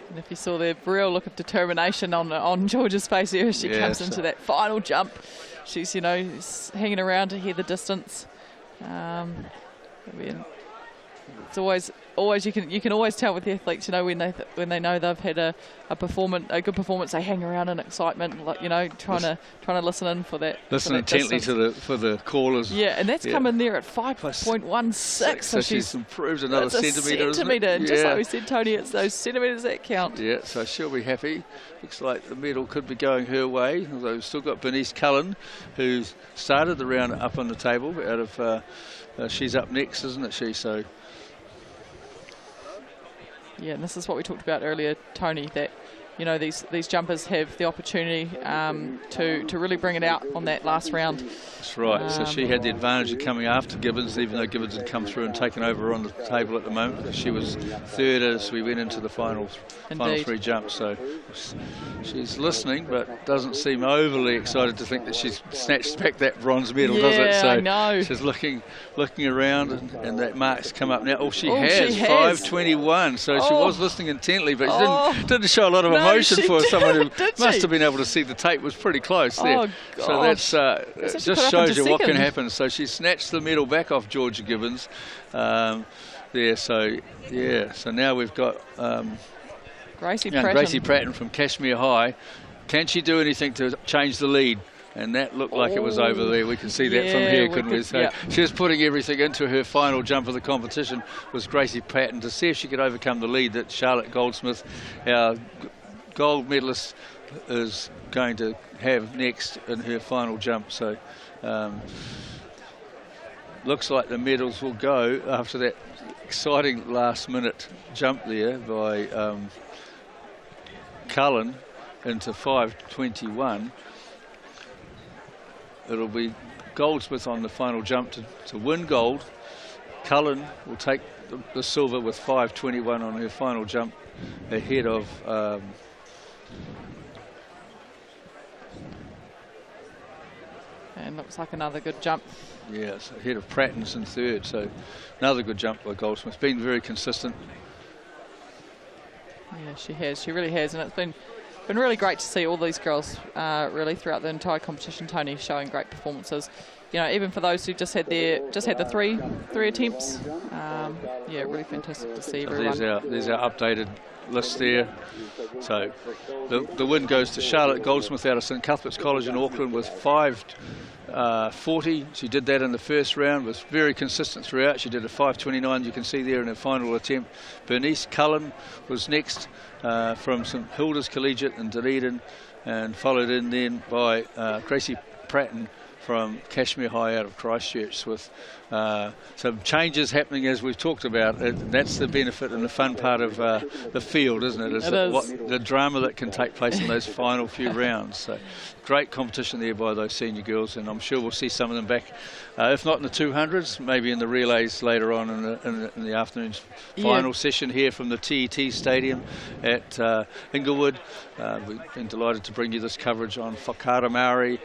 And if you saw the real look of determination on Georgia's face here as she comes into that final jump, she's hanging around to hear the distance. It's always you can always tell with the athletes, when they know they've had a good performance, they hang around in excitement, trying to listen in for that. Listen intently for the callers. Yeah, and that's come in there at 5.16. So she's improved another centimetre. Just like we said, Tony, it's those centimetres that count. Yeah, so she'll be happy. Looks like the medal could be going her way. Although we've still got Bernice Cullen, who's started the round up on the table. She's up next, isn't it? So. Yeah, and this is what we talked about earlier, Tony, that these jumpers have the opportunity to really bring it out on that last round. That's right. So she had the advantage of coming after Gibbons, even though Gibbons had come through and taken over on the table at the moment. She was 3rd as we went into the final 3 jumps. So she's listening, but doesn't seem overly excited to think that she's snatched back that bronze medal, does it? So I know. She's looking around, and that mark's come up now. She has 5:21. So she was listening intently, but she didn't show a lot of emotion for someone who must have been able to see the tape was pretty close there. So that's just shows you what can happen. So she snatched the medal back off Georgia Gibbons there. So now we've got Gracie Pratton from Cashmere High. Can she do anything to change the lead? And that looked like it was over there. We can see that from here, couldn't we? So she was putting everything into her final jump of the competition, was Gracie Pratton, to see if she could overcome the lead that Charlotte Goldsmith, our gold medalist, is going to have next in her final jump. So looks like the medals will go after that exciting last minute jump there by Cullen into 5:21. It'll be Goldsmith on the final jump to win gold. Cullen will take the silver with 5:21 on her final jump, ahead of And looks like another good jump. Yeah, it's ahead of Pratton's in third, so another good jump by Goldsmith. Been very consistent. Yeah, she has. She really has, and it's been really great to see all these girls really throughout the entire competition, Tony, showing great performances. You know, even for those who just had the three attempts. Yeah, really fantastic to see everyone. There's our updated list there. So the win goes to Charlotte Goldsmith out of St Cuthbert's College in Auckland with 5:40. She did that in the first round, was very consistent throughout. She did a 5:29, you can see there in her final attempt. Bernice Cullen was next from St Hilda's Collegiate in Dunedin, and followed in then by Gracie Pratton from Cashmere High out of Christchurch, with some changes happening as we've talked about. That's the benefit and the fun part of the field, isn't it? It's the drama that can take place in those final few rounds. So great competition there by those senior girls, and I'm sure we'll see some of them back, if not in the 200s, maybe in the relays later on in the afternoon's final session here from the TET Stadium at Inglewood. We've been delighted to bring you this coverage on Whakaara Maori,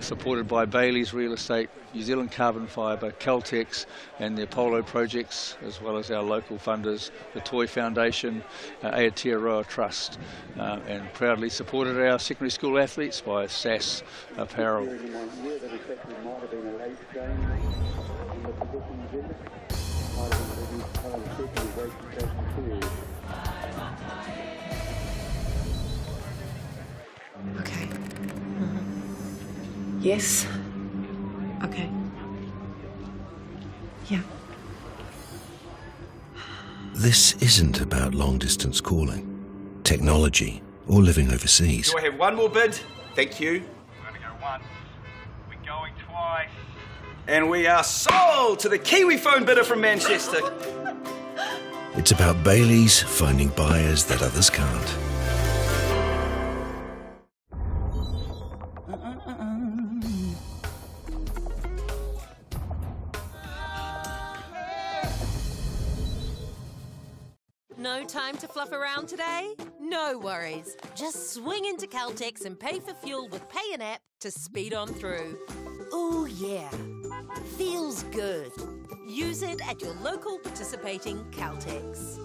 supported by Bailey's Real Estate, New Zealand Carbon Fibre, Caltex and the Apollo projects, as well as our local funders, the Toy Foundation, Aotearoa Trust, and proudly supported our secondary school athletes by SAS Apparel. Okay. Yes. Okay. Yeah. This isn't about long-distance calling, technology, or living overseas. Do I have one more bid? Thank you. We're going to go once. We're going twice. And we are sold to the Kiwi phone bidder from Manchester. It's about Bailey's finding buyers that others can't. No time to fluff around today? No worries. Just swing into Caltex and pay for fuel with Pay an App to speed on through. Ooh, yeah. Feels good. Use it at your local participating Caltex.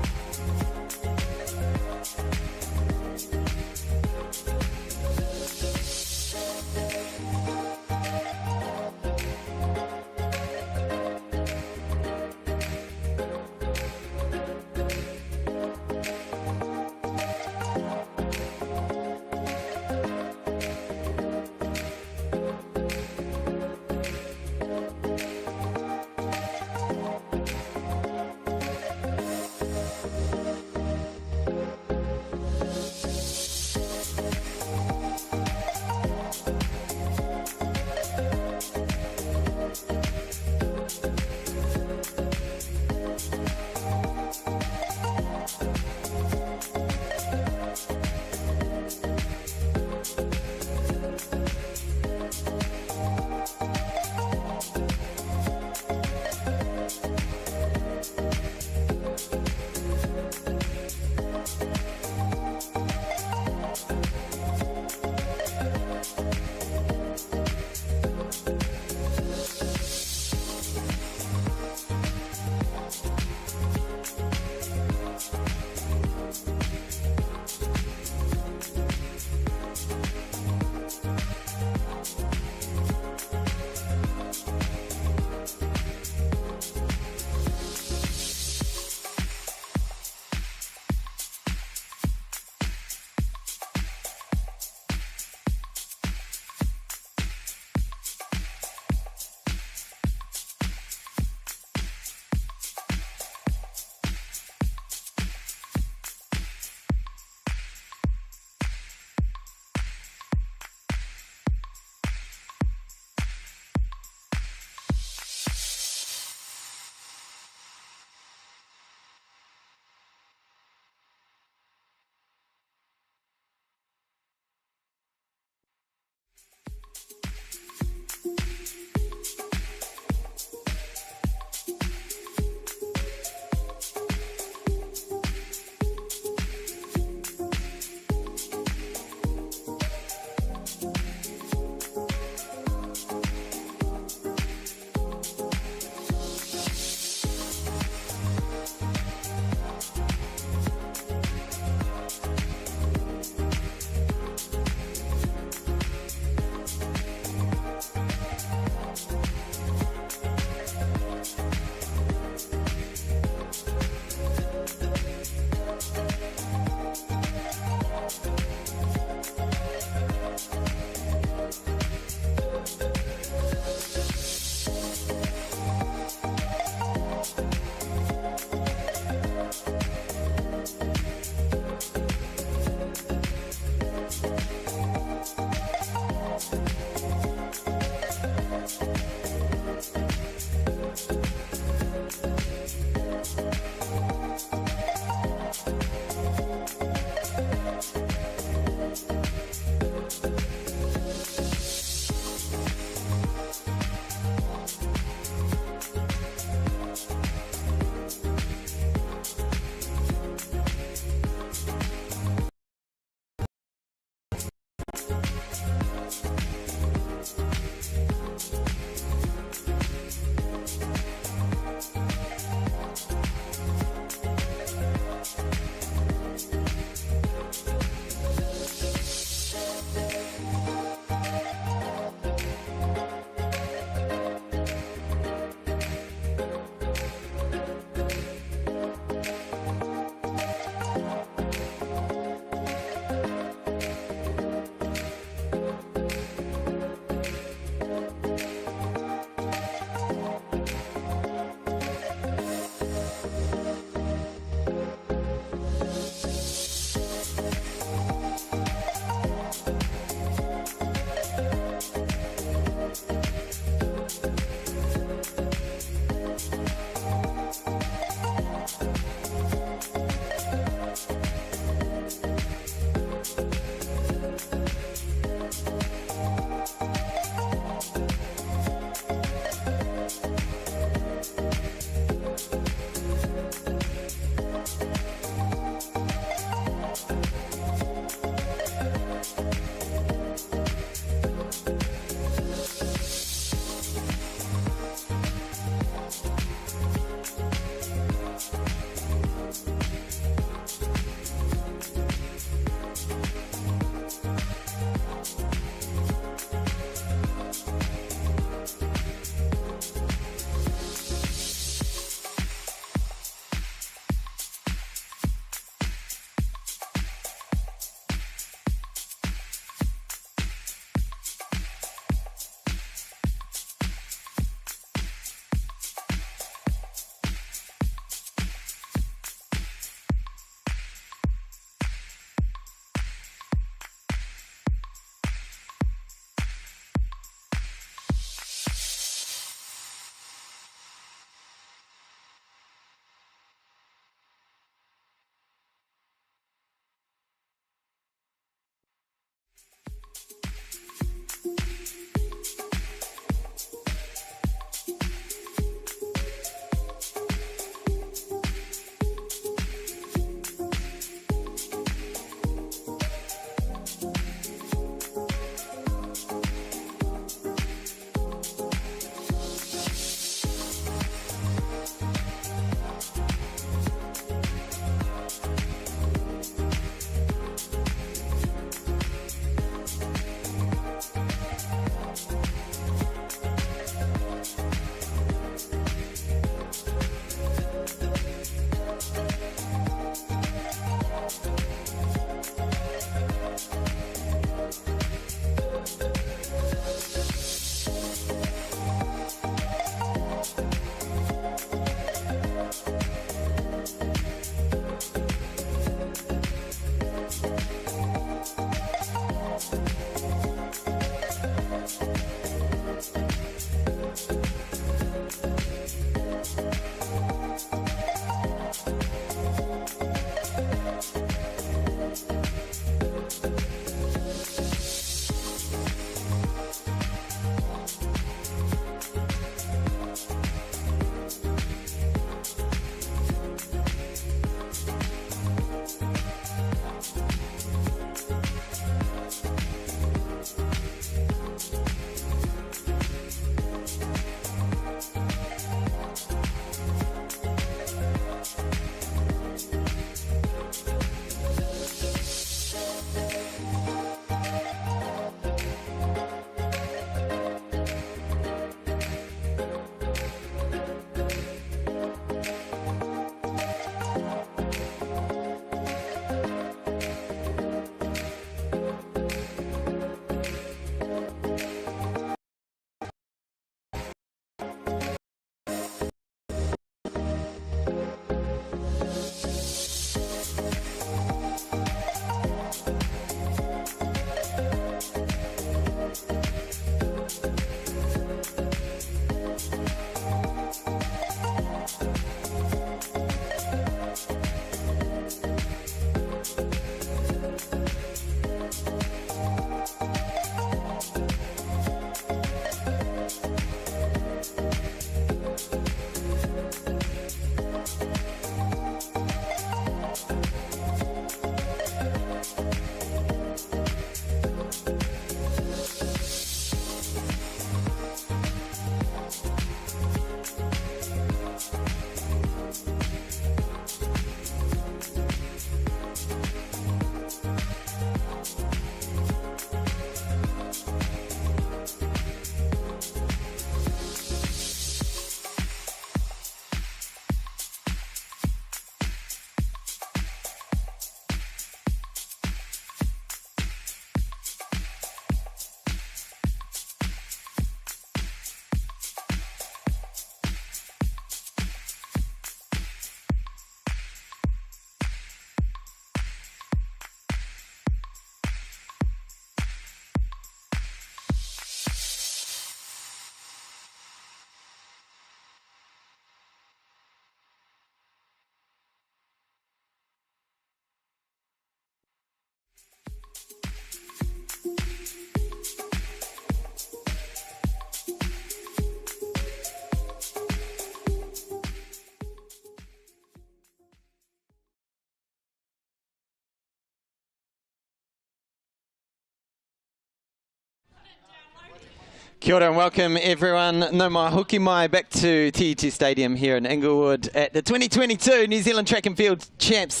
Kia ora and welcome everyone. No mai hoki mai back to TET Stadium here in Inglewood at the 2022 New Zealand Track and Field Champs.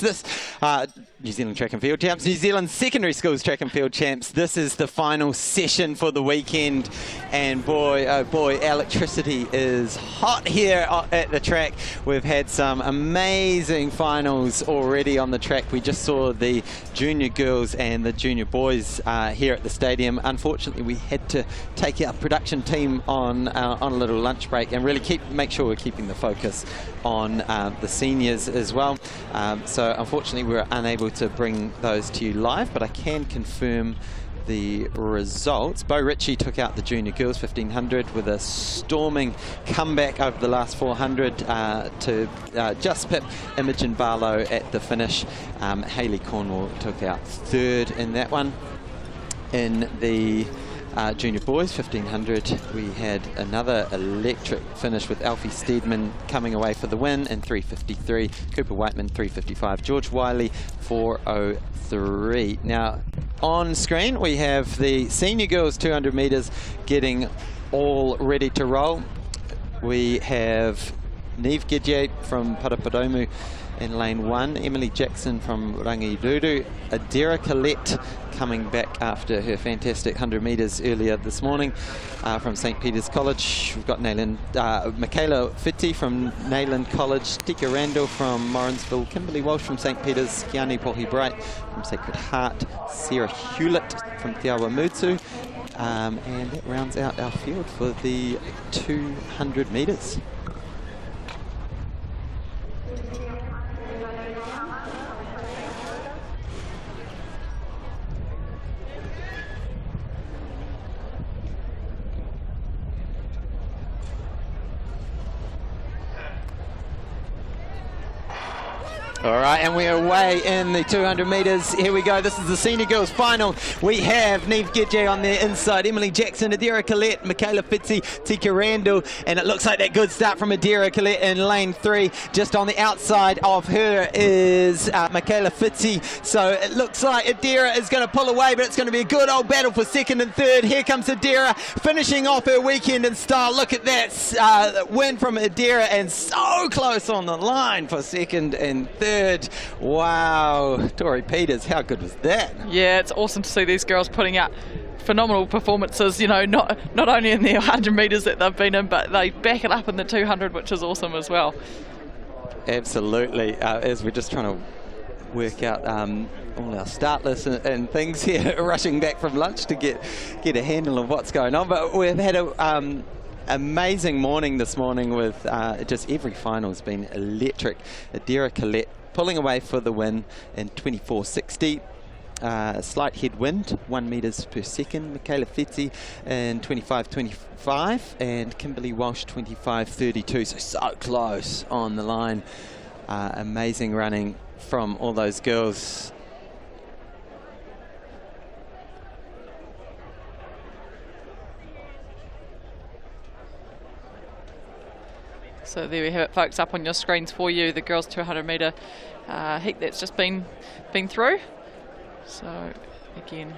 New Zealand Track and Field Champs, New Zealand Secondary Schools Track and Field Champs. This is the final session for the weekend, and boy, oh boy, electricity is hot here at the track. We've had some amazing finals already on the track. We just saw the junior girls and the junior boys here at the stadium. Unfortunately, we had to take our production team on a little lunch break and really make sure we're keeping the focus on the seniors as well. So unfortunately, we were unable to bring those to you live, but I can confirm the results. Bo Ritchie took out the junior girls 1500 with a storming comeback over the last 400 to just pip Imogen Barlow at the finish. Hayley Cornwall took out third in that one. In the junior boys 1500, we had another electric finish with Alfie Steedman coming away for the win in 3:53, Cooper Whiteman 3:55, George Wiley 4:03. Now on screen we have the senior girls 200 metres getting all ready to roll. We have Neve Gidje from Parapadomu in lane 1, Emily Jackson from Rangiruru, Adira Collette coming back after her fantastic 100 metres earlier this morning from St. Peter's College. We've got Michaela Fitti from Nayland College, Tika Randall from Morrinsville, Kimberly Walsh from St. Peter's, Kiani Pohi-Bright from Sacred Heart, Sarah Hewlett from Te Awa Mutu, and that rounds out our field for the 200 metres. All right, and we're away in the 200 metres. Here we go. This is the senior girls final. We have Neve Gidje on the inside, Emily Jackson, Adira Collette, Michaela Fitzy, Tika Randall, and it looks like that good start from Adira Collette in lane 3. Just on the outside of her is Michaela Fitzy. So it looks like Adira is going to pull away, but it's going to be a good old battle for second and third. Here comes Adira finishing off her weekend in style. Look at that win from Adira, and so close on the line for second and third. Wow, Tori Peters, how good was that? Yeah, it's awesome to see these girls putting out phenomenal performances, you know, not only in the 100 metres that they've been in, but they back it up in the 200, which is awesome as well. Absolutely, as we're just trying to work out all our start lists and things here, rushing back from lunch to get a handle of what's going on. But we've had a amazing morning this morning with just every final's been electric. Adira Collette pulling away for the win in 24:60. Slight headwind, 1 metres per second. Michaela Fitzy in 25:25 and Kimberly Walsh 25:32. So close on the line. Amazing running from all those girls. So there we have it, folks, up on your screens for you, the girls 200 metre heat that's just been through. So again,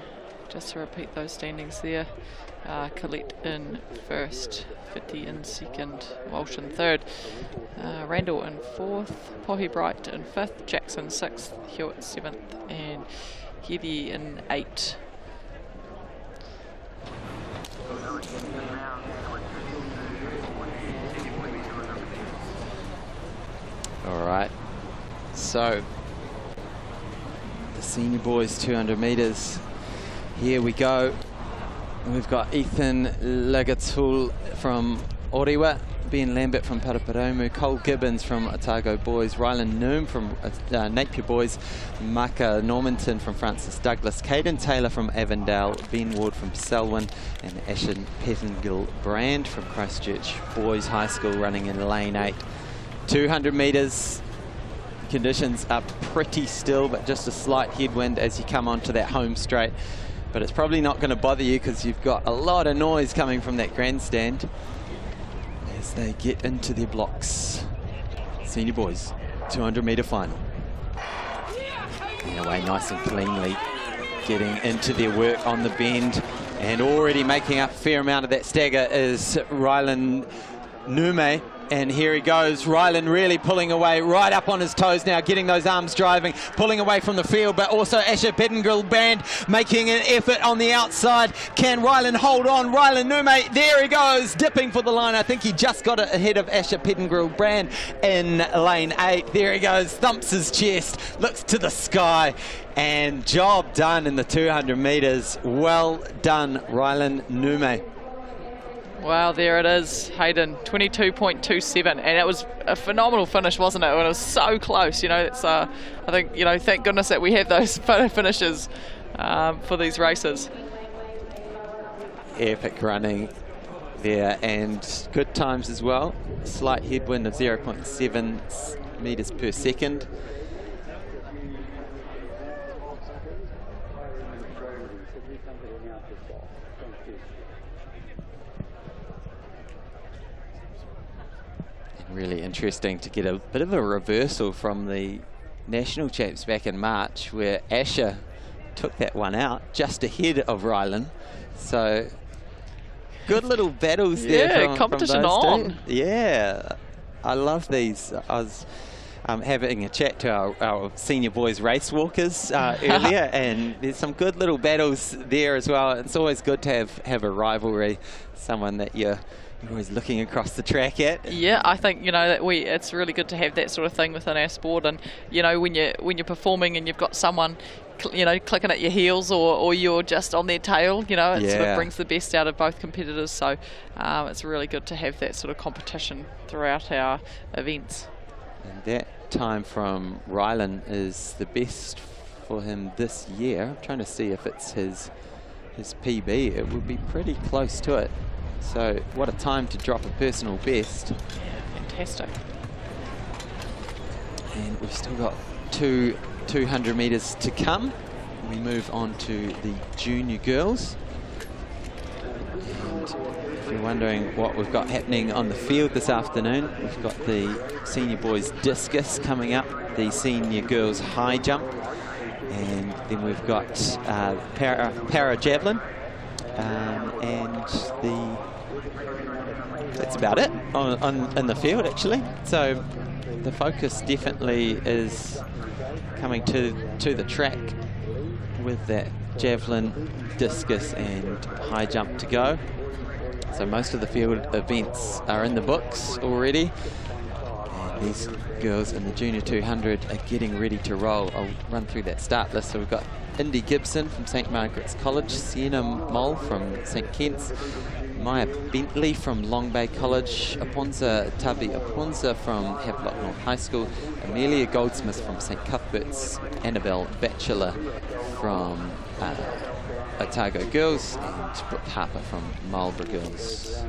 just to repeat those standings there, Collette in first, Fitty in second, Walsh in third, Randall in fourth, Pohi-Bright in fifth, Jackson sixth, Hewitt seventh, and Giddy in 8th. All right, so the senior boys 200 metres, here we go. We've got Ethan Lagatul from Orewa, Ben Lambert from Parapadomu, Cole Gibbons from Otago Boys, Rylan Noom from Napier Boys, Maka Normanton from Francis Douglas, Caden Taylor from Avondale, Ben Ward from Selwyn, and Ashen Pettingill Brand from Christchurch Boys High School running in lane 8. 200 metres, conditions are pretty still, but just a slight headwind as you come onto that home straight. But it's probably not going to bother you because you've got a lot of noise coming from that grandstand as they get into their blocks. Senior boys, 200 metre final. And away nice and cleanly, getting into their work on the bend. And already making up a fair amount of that stagger is Rylan Nume. And here he goes, Rylan really pulling away, right up on his toes now, getting those arms driving, pulling away from the field, but also Asher Pettingill-Brand making an effort on the outside. Can Rylan hold on? Rylan Nume, there he goes, dipping for the line. I think he just got it ahead of Asher Pettingill-Brand in lane 8. There he goes, thumps his chest, looks to the sky, and job done in the 200 metres. Well done, Rylan Nume. Wow, there it is, Hayden, 22.27, and it was a phenomenal finish, wasn't it? When it was so close, you know. It's I think, you know, thank goodness that we have those photo finishes for these races. Epic running there, and good times as well. Slight headwind of 0.7 metres per second. Really interesting to get a bit of a reversal from the national champs back in March, where Asher took that one out just ahead of Rylan. So good little battles there. Yeah, competition from those on. two. Yeah, I love these. I was having a chat to our senior boys race walkers earlier, and there's some good little battles there as well. It's always good to have a rivalry, someone that you're always looking across the track at. Yeah, I think, you know, that it's really good to have that sort of thing within our sport. And, you know, when you're performing and you've got someone, you know, clicking at your heels, or you're just on their tail, you know, it sort of brings the best out of both competitors. So it's really good to have that sort of competition throughout our events. And that time from Rylan is the best for him this year. I'm trying to see if it's his PB. It would be pretty close to it. So what a time to drop a personal best. Yeah, fantastic. And we've still got 200 metres to come. We move on to the junior girls. And if you're wondering what we've got happening on the field this afternoon, we've got the senior boys discus coming up, the senior girls high jump, and then we've got para javelin. And that's about it in the field, actually. So the focus definitely is coming to the track with that javelin, discus and high jump to go. So most of the field events are in the books already. And these girls in the junior 200 are getting ready to roll. I'll run through that start list. So we've got Indy Gibson from St Margaret's College, Sienna Mole from St Kitts, Maya Bentley from Long Bay College, Tavi Aponza from Havelock North High School, Amelia Goldsmith from St Cuthbert's, Annabelle Batchelor from Otago Girls, and Brooke Harper from Marlborough Girls.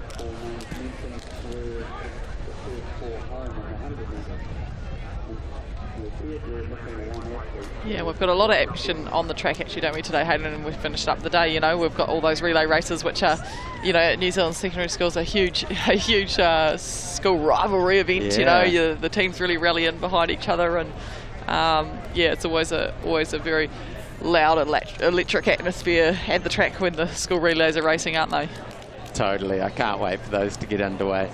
Yeah, we've got a lot of action on the track actually, don't we, today, Hayden? And we've finished up the day, you know, we've got all those relay races, which are, you know, at New Zealand secondary schools a huge school rivalry event, you know, the teams really rally in behind each other, and yeah, it's always a very loud electric atmosphere at the track when the school relays are racing, aren't they? Totally, I can't wait for those to get underway.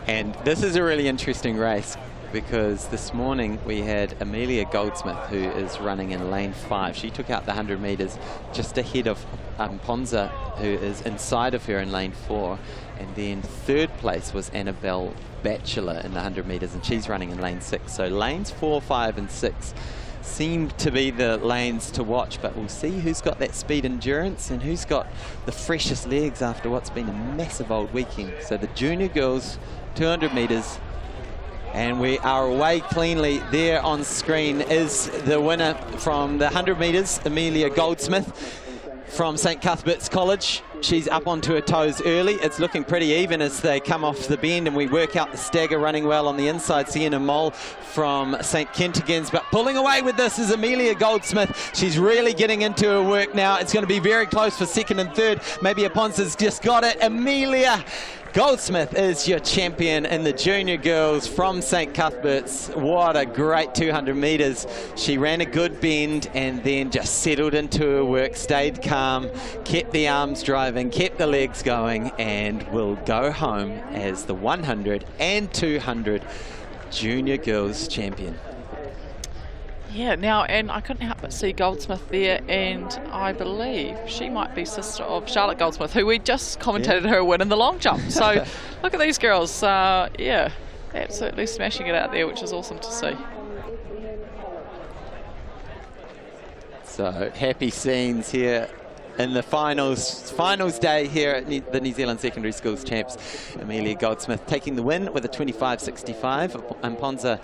And this is a really interesting race, because this morning we had Amelia Goldsmith, who is running in lane 5. She took out the 100 metres just ahead of Ponza, who is inside of her in lane 4. And then third place was Annabelle Batchelor in the 100 metres, and she's running in lane 6. So lanes 4, 5 and 6 seem to be the lanes to watch, but we'll see who's got that speed endurance and who's got the freshest legs after what's been a massive old weekend. So the junior girls 200 metres, and we are away cleanly. There on screen is the winner from the 100 metres, Amelia Goldsmith from St Cuthbert's College. She's up onto her toes early. It's looking pretty even as they come off the bend and we work out the stagger running well on the inside. Sienna Mole from St Kentigern's, but pulling away with this is Amelia Goldsmith. She's really getting into her work now. It's going to be very close for second and third. Maybe Aponza's just got it. Amelia Goldsmith is your champion in the junior girls from St Cuthbert's. What a great 200 metres. She ran a good bend and then just settled into her work, stayed calm, kept the arms driving, kept the legs going, and will go home as the 100 and 200 junior girls champion. Yeah, now, and I couldn't help but see Goldsmith there, and I believe she might be sister of Charlotte Goldsmith, who we just commentated her win in the long jump. So look at these girls, yeah, absolutely smashing it out there, which is awesome to see. So happy scenes here in the finals day here at the New Zealand Secondary Schools Champs. Amelia Goldsmith taking the win with a 25.65, and Ponza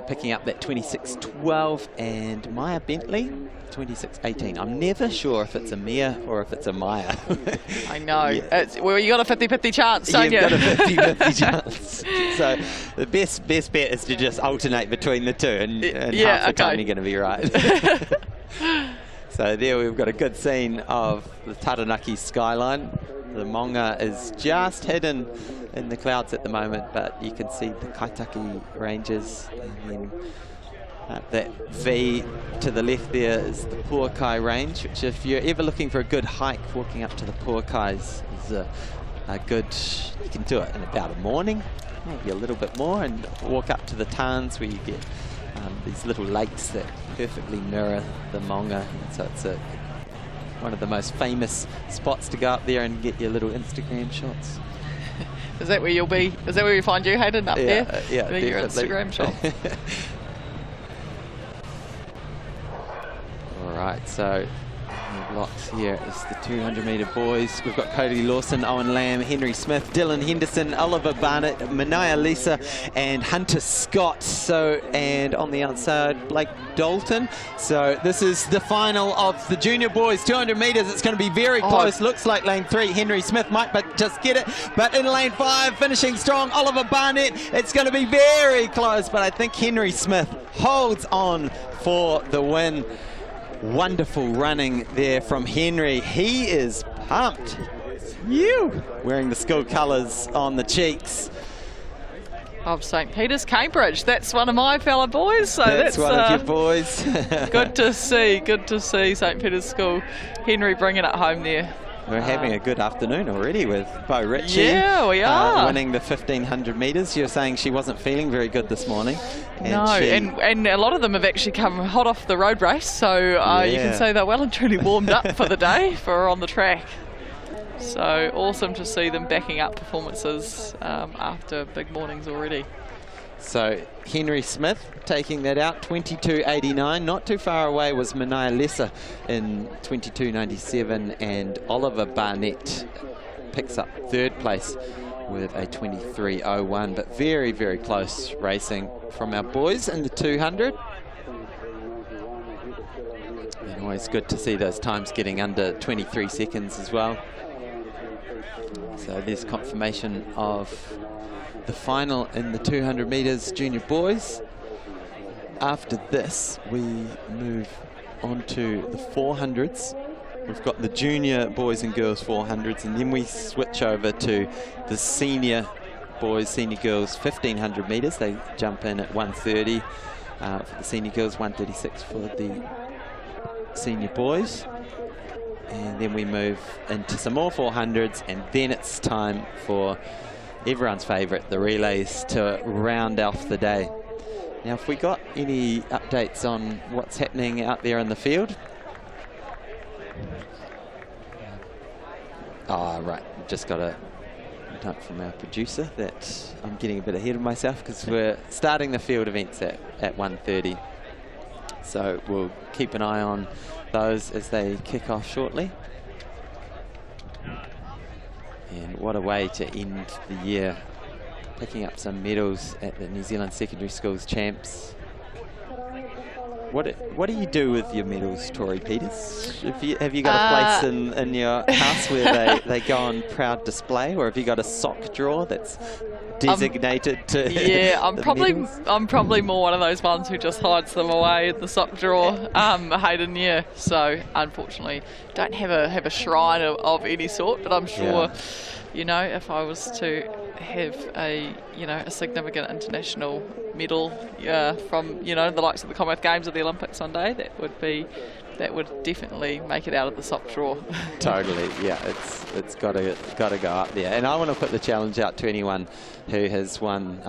picking up that 26.12, and Maya Bentley 26.18. I'm never sure if it's a Mia or if it's a Maya. I know. Yeah. Well, you got a 50-50 chance, don't you? You've got a 50-50 chance. So the best bet is to just alternate between the two, and half the time you're going to be right. So there we've got a good scene of the Taranaki skyline. The Maunga is just hidden in the clouds at the moment, but you can see the Kaitaki Ranges, and then that V to the left there is the Puakai Range, which if you're ever looking for a good hike, walking up to the Puakais is a good, you can do it in about a morning, maybe a little bit more, and walk up to the Tarns where you get these little lakes that perfectly mirror the Maunga. So it's one of the most famous spots to go up there and get your little Instagram shots. Is that where you'll be? Is that where we find you, Hayden, up there? Yeah, definitely. Your Instagram shot. All right, so the blocks here is the 200-metre boys. We've got Cody Lawson, Owen Lamb, Henry Smith, Dylan Henderson, Oliver Barnett, Manaya Lisa, and Hunter Scott. So, and on the outside, Blake Dalton. So this is the final of the junior boys 200 metres. It's going to be very close. Looks like lane 3, Henry Smith might but just get it. But in lane 5, finishing strong, Oliver Barnett. It's going to be very close, but I think Henry Smith holds on for the win. Wonderful running there from Henry. He is pumped. Wearing the school colours on the cheeks. Of St Peter's, Cambridge. That's one of my fellow boys. So that's one of your boys. Good to see St Peter's School. Henry bringing it home there. We're having a good afternoon already with Bo Ritchie. Yeah, we are. Winning the 1500 metres. You're saying she wasn't feeling very good this morning. And a lot of them have actually come hot off the road race. So you can say they're well and truly warmed up for the day for on the track. So awesome to see them backing up performances after big mornings already. So Henry Smith taking that out, 22.89. Not too far away was Manaya Lesser in 22.97, and Oliver Barnett picks up third place with a 23.01. But very, very close racing from our boys in the 200. And always good to see those times getting under 23 seconds as well. So there's confirmation of the final in the 200 metres junior boys. After this, we move on to the 400s. We've got the junior boys and girls 400s, and then we switch over to the senior boys, senior girls 1500 metres. They jump in at 1:30 for the senior girls, 1:36 for the senior boys. And then we move into some more 400s, and then it's time for everyone's favourite, the relays, to round off the day. Now, if we got any updates on what's happening out there in the field? Right, just got a note from our producer that I'm getting a bit ahead of myself because we're starting the field events at 1:30. So we'll keep an eye on those as they kick off shortly. And what a way to end the year, picking up some medals at the New Zealand Secondary Schools Champs. What do you do with your medals, Tori Peters? Have you got a place in your house where they go on proud display, or have you got a sock drawer that's designated to? Yeah, I'm probably more one of those ones who just hides them away in the sock drawer. Hayden, yeah. So unfortunately, don't have a shrine of any sort, but I'm sure you know, if I was to have a, you know, a significant international medal from, you know, the likes of the Commonwealth Games or the Olympics one day, that would definitely make it out of the soft drawer. Totally, yeah, it's got to go up there. And I want to put the challenge out to anyone who has won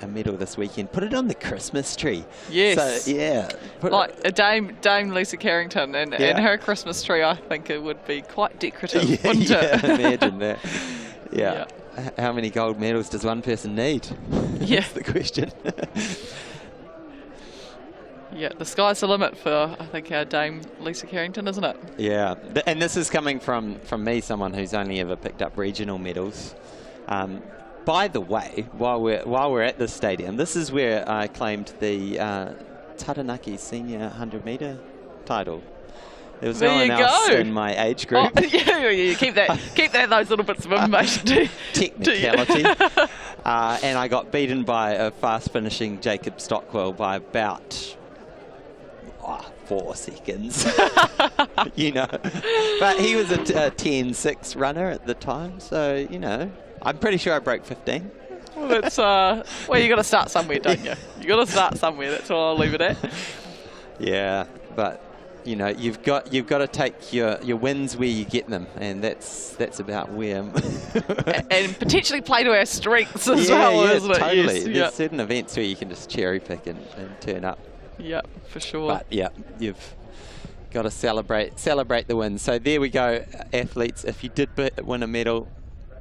a medal this weekend. Put it on the Christmas tree. Yes. So, yeah. Like Dame Lisa Carrington and her Christmas tree, I think it would be quite decorative, wouldn't it? Imagine that. Yeah. How many gold medals does one person need? Yeah. That's the question. Yeah, the sky's the limit for, I think, our Dame Lisa Carrington, isn't it? Yeah, and this is coming from me, someone who's only ever picked up regional medals. By the way, while we're at this stadium, this is where I claimed the Taranaki Senior 100-metre title. There was no one else in my age group. Oh, yeah, keep those little bits of information. Technicality. And I got beaten by a fast-finishing Jacob Stockwell by about 4 seconds. You know. But he was a 10-6 runner at the time, so, you know, I'm pretty sure I broke 15. Well, that's well, you got to start somewhere, don't you? You got to start somewhere. That's all I'll leave it at. Yeah, but you know, you've got to take your wins where you get them, and that's about where. and potentially play to our strengths as well, isn't it? Totally. Yes, There's certain events where you can just cherry pick and turn up. Yeah, for sure. But yeah, you've got to celebrate the wins. So there we go, athletes. If you did win a medal,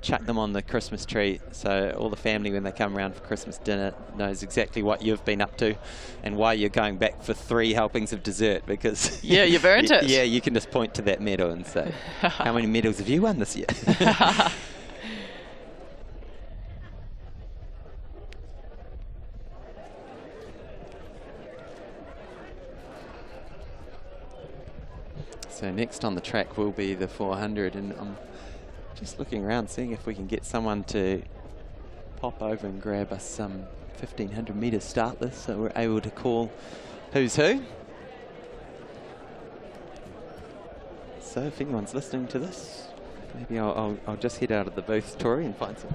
chuck them on the Christmas tree, so all the family, when they come around for Christmas dinner, knows exactly what you've been up to and why you're going back for 3 helpings of dessert, because yeah, you've earned it. Yeah, you can just point to that medal and say, how many medals have you won this year? So next on the track will be the 400, and I'm just looking around, seeing if we can get someone to pop over and grab us some 1,500 metre start list, so we're able to call who's who. So if anyone's listening to this, maybe I'll just head out of the booth, Tori, and find some.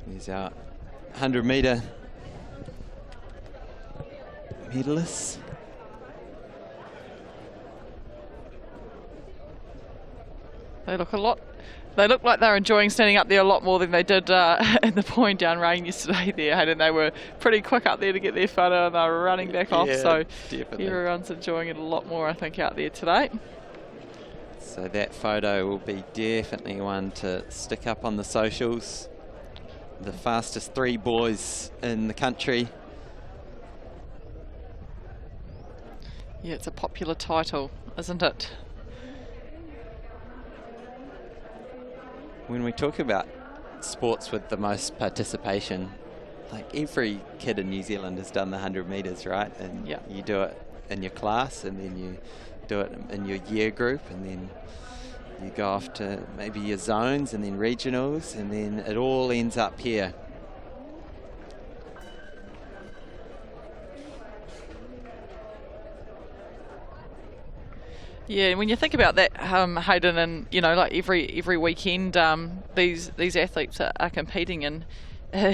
There's our 100 metre medalists. They look like they're enjoying standing up there a lot more than they did in the pouring down rain yesterday there, and they were pretty quick up there to get their photo, and they were running back off, so definitely. Everyone's enjoying it a lot more, I think, out there today. So that photo will be definitely one to stick up on the socials. The fastest 3 boys in the country. Yeah, it's a popular title, isn't it? When we talk about sports with the most participation, like every kid in New Zealand has done the 100 metres, right? And you do it in your class, and then you do it in your year group, and then you go off to maybe your zones, and then regionals, and then it all ends up here. Yeah, when you think about that, Hayden, and you know, like every weekend, these athletes are competing, and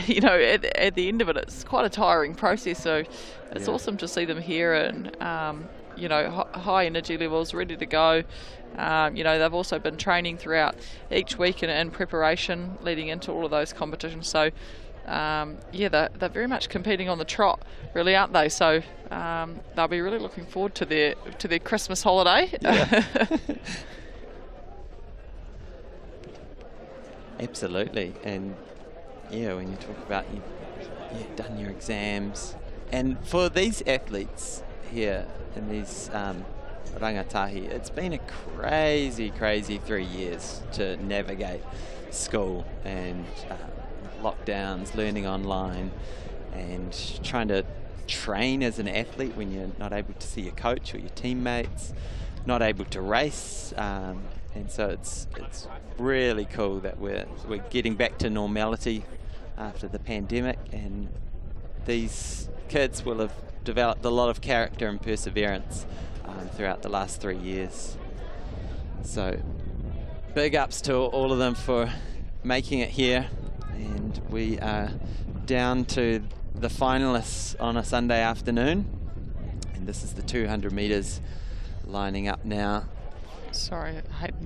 you know, at the end of it, it's quite a tiring process. So it's awesome to see them here, and you know, high energy levels, ready to go. You know, they've also been training throughout each week in preparation leading into all of those competitions. So yeah, they're very much competing on the trot, really, aren't they? So they'll be really looking forward to their Christmas holiday. Yeah. Absolutely. And yeah, when you talk about you've done your exams, and for these athletes here in these rangatahi. It's been a crazy 3 years to navigate school and lockdowns, learning online, and trying to train as an athlete when you're not able to see your coach or your teammates, not able to race, and so it's really cool that we're getting back to normality after the pandemic, and these kids will have developed a lot of character and perseverance throughout the last 3 years. So big ups to all of them for making it here, and we are down to the finalists on a Sunday afternoon, and this is the 200 meters lining up now. Sorry,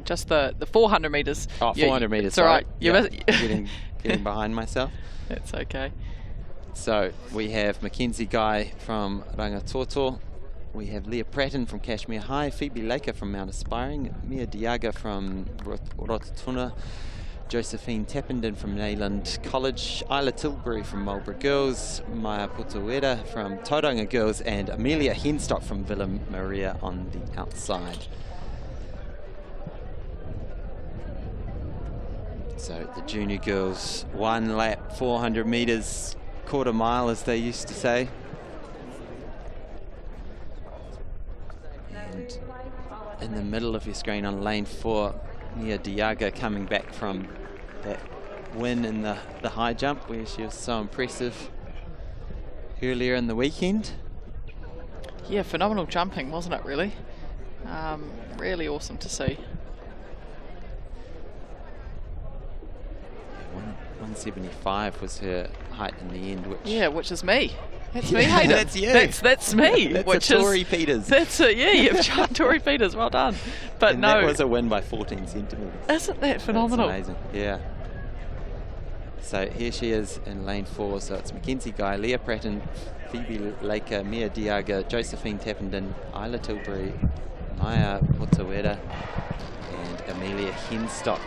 just the 400 metres. Oh, 400 metres, it's all right. Yeah, getting behind myself. It's okay. So we have Mackenzie Guy from Rangatoto. We have Leah Pratton from Kashmir High, Phoebe Laker from Mount Aspiring, Mia Diaga from Rototuna, Josephine Tappenden from Neyland College, Isla Tilbury from Marlborough Girls, Maya Putawera from Tauranga Girls, and Amelia Henstock from Villa Maria on the outside. So the junior girls, 1 lap, 400 metres, quarter mile as they used to say. And in the middle of your screen on lane 4, Mia Diaga coming back from that win in the high jump where she was so impressive earlier in the weekend. Yeah, phenomenal jumping, wasn't it, really? Really awesome to see. 175 was her height in the end, which is me. That's me, Hayden. That's you. That's me. That's which Tori is Peters. That's it. Yeah, you've shot Tori Peters. Well done. But and no, that was a win by 14 centimetres. Isn't that phenomenal? That's amazing. Yeah. So here she is in lane 4. So it's Mackenzie Guy, Leah Pratton, Phoebe Laker, Mia Diaga, Josephine Tappenden, Isla Tilbury, Maya Putawera, and Amelia Henstock.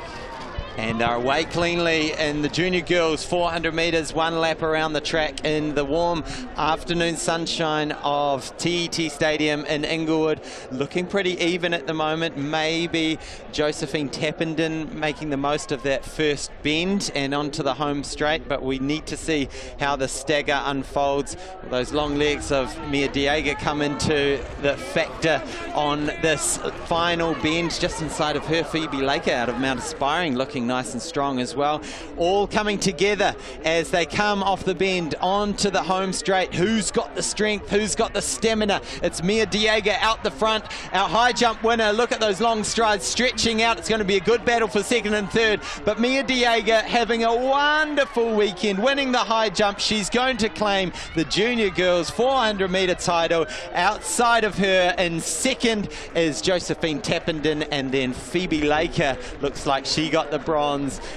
And are away cleanly in the junior girls 400 metres, 1 lap around the track in the warm afternoon sunshine of TET Stadium in Inglewood. Looking pretty even at the moment. Maybe Josephine Tappenden making the most of that first bend and onto the home straight, but we need to see how the stagger unfolds. Those long legs of Mia Diaga come into the factor on this final bend just inside of her. Phoebe Laker out of Mount Aspiring looking nice and strong as well. All coming together as they come off the bend onto the home straight. Who's got the strength? Who's got the stamina? It's Mia Diaga out the front, our high jump winner. Look at those long strides stretching out. It's going to be a good battle for second and third, but Mia Diaga having a wonderful weekend, winning the high jump. She's going to claim the junior girls 400 metre title. Outside of her in second is Josephine Tappenden, and then Phoebe Laker looks like she got the bronze.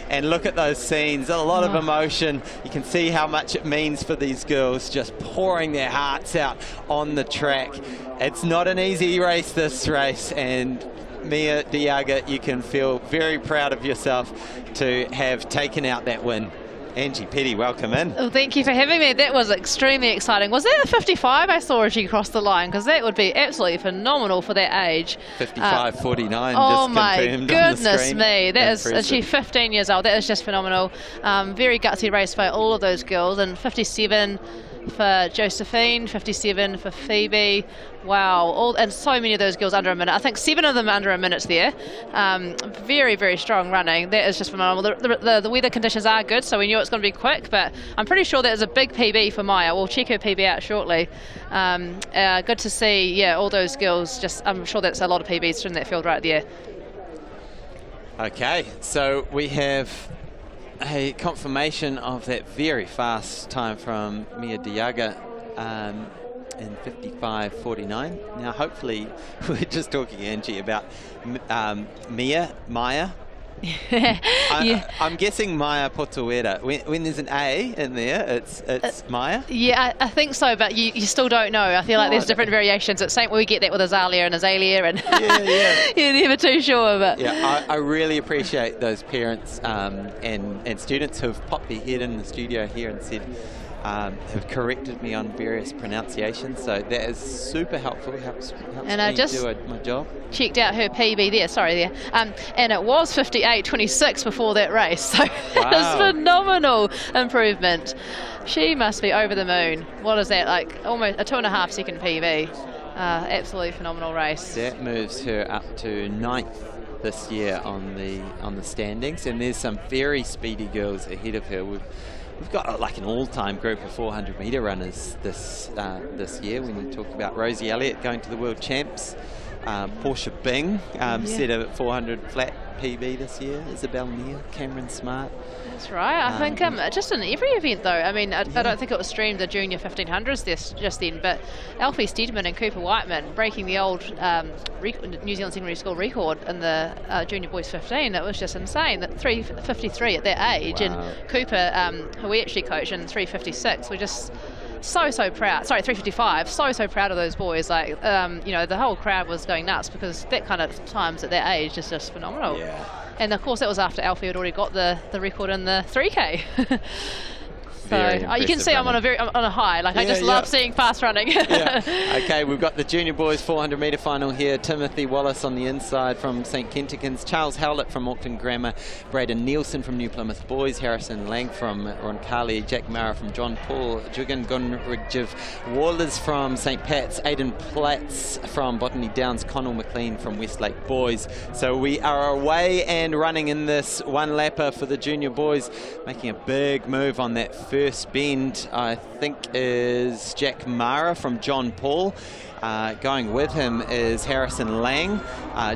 And look at those scenes, a lot of emotion. You can see how much it means for these girls, just pouring their hearts out on the track. It's not an easy race, this race, and Mia Diaga, you can feel very proud of yourself to have taken out that win. Angie Petty, welcome in. Well, thank you for having me. That was extremely exciting. Was that a 55 I saw as she crossed the line? Because that would be absolutely phenomenal for that age. 55.49. Oh just my confirmed goodness on the screen. me. That is, Impressive. she's 15 years old. That is just phenomenal. Very gutsy race by all of those girls. And 57 for Josephine, 57 for Phoebe. Wow, and so many of those girls under a minute. I think 7 of them under a minute there. Very, very strong running. That is just phenomenal. The weather conditions are good, so we knew it was going to be quick, but I'm pretty sure that is a big PB for Maya. We'll check her PB out shortly. Good to see, yeah, all those girls. Just, I'm sure that's a lot of PBs from that field right there. Okay, so we have a confirmation of that very fast time from Mia Diaga in 55.49. Now, hopefully, we're just talking, Angie, about Maya. I'm guessing Maya Potawera. When there's an A in there, it's Maya? Yeah, I think so, but you still don't know. I feel like there's different variations. It's same we get that with Azalea, and you're never too sure. But yeah, I really appreciate those parents and students who've popped their head in the studio here and said, have corrected me on various pronunciations, so that is super helpful. Helps And me I just do my job. checked out her PB there, and it was 58.26 before that race, so it's phenomenal improvement. She must be over the moon. What is that, like almost a 2.5 second PB? Absolutely phenomenal race. That moves her up to 9th this year on the standings, and there's some very speedy girls ahead of her. We've got like an all-time group of 400 metre runners this year. When you talk about Rosie Elliott going to the World Champs, Portia Bing set a 400 flat PB this year, Isabel Neal, Cameron Smart. That's right. I think just in every event though. I mean, I don't think it was streamed the junior 1500s just then, but Alfie Steedman and Cooper Whiteman breaking the old New Zealand Secondary School record in the junior boys 15. It was just insane. That 3:53 at that age, and Cooper, who we actually coach, in 3:56. We're just so proud. Sorry, 3:55. So proud of those boys. Like, you know, the whole crowd was going nuts because that kind of times at that age is just phenomenal. Yeah. And of course, that was after Alfie had already got the record in the 3K. So you can see I'm on a high. Like, I just love seeing fast running. Okay, we've got the junior boys 400 metre final here. Timothy Wallace on the inside from St Kentigern's, Charles Howlett from Auckland Grammar, Braden Nielsen from New Plymouth Boys, Harrison Lang from Roncalli, Jack Mara from John Paul, Jugan Gunrigiv Wallers from St Pat's, Aidan Platts from Botany Downs, Connell McLean from Westlake Boys. So we are away and running in this one lapper for the junior boys, making a big move on that first bend, I think, is Jack Mara from John Paul. Going with him is Harrison Lang,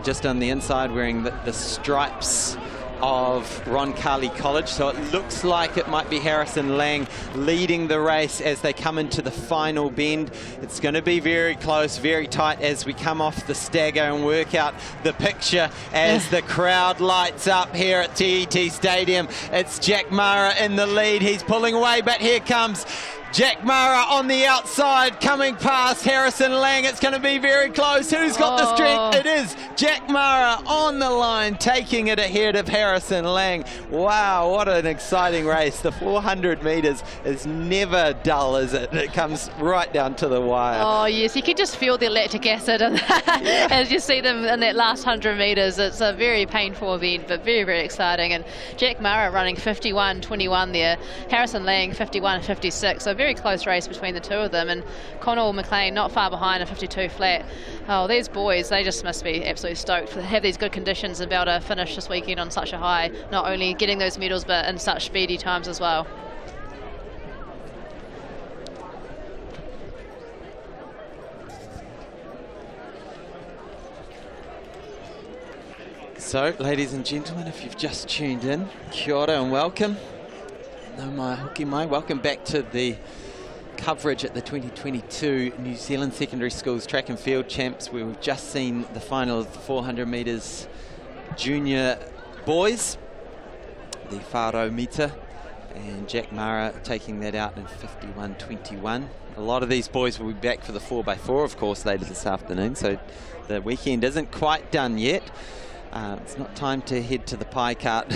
just on the inside, wearing the stripes of Roncalli College. So it looks like it might be Harrison Lang leading the race as they come into the final bend. It's going to be very close, very tight as we come off the stagger and work out the picture as the crowd lights up here at TET Stadium. It's Jack Mara in the lead. He's pulling away, but here comes Jack Mara on the outside, coming past Harrison Lang. It's going to be very close. Who's got the strength? It is Jack Mara on the line, taking it ahead of Harrison Lang. Wow, what an exciting race. The 400 metres is never dull, is it? It comes right down to the wire. Oh, yes, you can just feel the lactic acid as you see them in that last 100 metres. It's a very painful event, but very, very exciting. And Jack Mara running 51.21 there. Harrison Lang 51.56. So very close race between the two of them, and Connell McLean not far behind a 52 flat. Oh, these boys, they just must be absolutely stoked to have these good conditions and be able to finish this weekend on such a high, not only getting those medals but in such speedy times as well. So, ladies and gentlemen, if you've just tuned in, kia ora and welcome. No mai hoki mai. Welcome back to the coverage at the 2022 New Zealand Secondary Schools Track and Field Champs, where we've just seen the final of the 400 metres junior boys, the Whāro metre, and Jack Mara taking that out in 51.21. A lot of these boys will be back for the 4x4, of course, later this afternoon, so the weekend isn't quite done yet. It's not time to head to the pie cart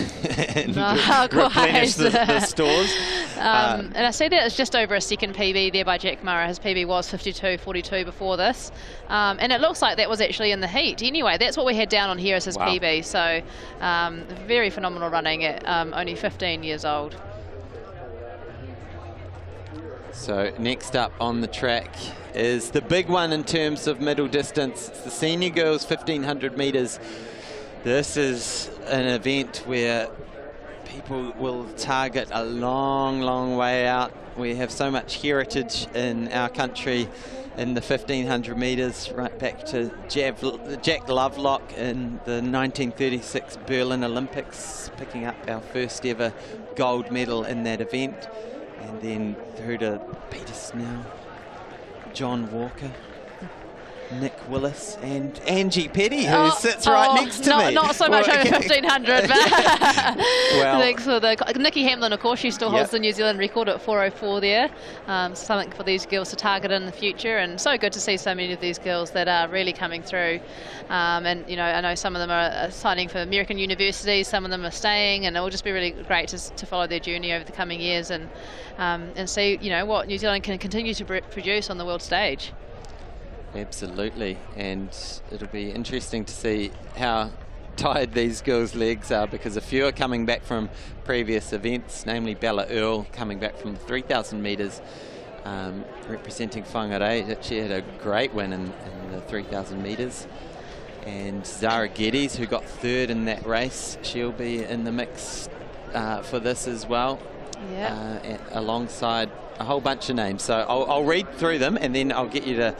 and replenish the stores. And I see that it's just over a second PB there by Jack Mara. His PB was 52.42 before this. And it looks like that was actually in the heat. Anyway, that's what we had down on here as his PB. So very phenomenal running at only 15 years old. So next up on the track is the big one in terms of middle distance. It's the senior girls 1500 metres. This is an event where people will target a long way out. We have so much heritage in our country in the 1500 metres, right back to Jack Lovelock in the 1936 Berlin Olympics, picking up our first ever gold medal in that event. And then through to Peter Snell, John Walker. Nick Willis and Angie Petty, who sits right next to me. Not so much over 1500, but well, thanks for Nikki Hamlin, of course, she still holds the New Zealand record at 4:04 there. Something for these girls to target in the future, and so good to see so many of these girls that are really coming through. And you know, I know some of them are signing for American universities, some of them are staying, and it will just be really great to follow their journey over the coming years and see, you know, what New Zealand can continue to produce on the world stage. Absolutely, and it'll be interesting to see how tired these girls' legs are, because a few are coming back from previous events, namely Bella Earl coming back from the 3,000 metres, representing Whangarei. She had a great win in the 3,000 metres. And Zara Geddes, who got third in that race, she'll be in the mix for this as well, alongside a whole bunch of names. So I'll read through them, and then I'll get you to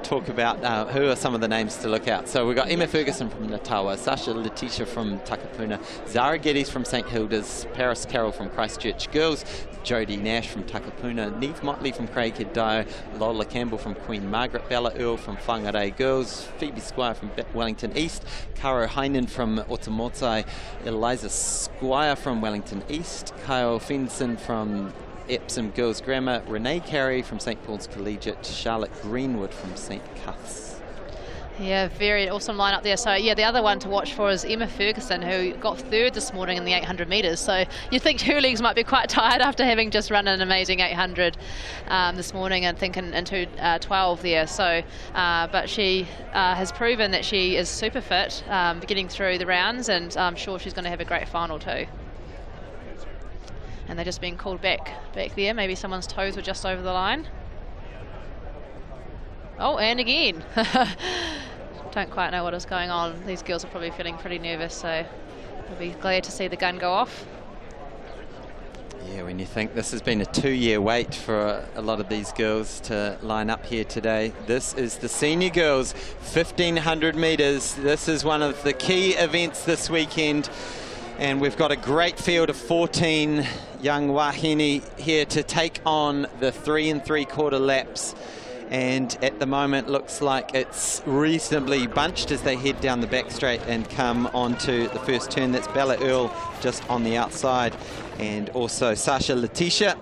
talk about who are some of the names to look out. So we've got Emma Ferguson from Ngatawa, Sasha Letitia from Takapuna, Zara Geddes from St Hilda's, Paris Carroll from Christchurch Girls, Jodie Nash from Takapuna, Neve Motley from Craighead Dio, Lola Campbell from Queen Margaret, Bella Earl from Whangarei Girls, Phoebe Squire from Wellington East, Caro Heinen from Otamotai, Eliza Squire from Wellington East, Kyle Fenson from Epsom Girls Grammar, Renee Carey from St Paul's Collegiate, Charlotte Greenwood from St Cuths. Yeah, very awesome lineup there. So yeah, the other one to watch for is Emma Ferguson, who got third this morning in the 800 metres. So you think her legs might be quite tired after having just run an amazing 800 this morning, and thinking into 12 there. So, but she has proven that she is super fit, getting through the rounds, and I'm sure she's going to have a great final too. And they're just being called back there. Maybe someone's toes were just over the line. Oh, and again. Don't quite know what is going on. These girls are probably feeling pretty nervous, so we'll be glad to see the gun go off. Yeah, when you think this has been a 2-year wait for a lot of these girls to line up here today. This is the senior girls, 1,500 metres. This is one of the key events this weekend. And we've got a great field of 14 young wahine here to take on the 3 3/4 laps. And at the moment looks like it's reasonably bunched as they head down the back straight and come onto the first turn. That's Bella Earl just on the outside, and also Sasha Letitia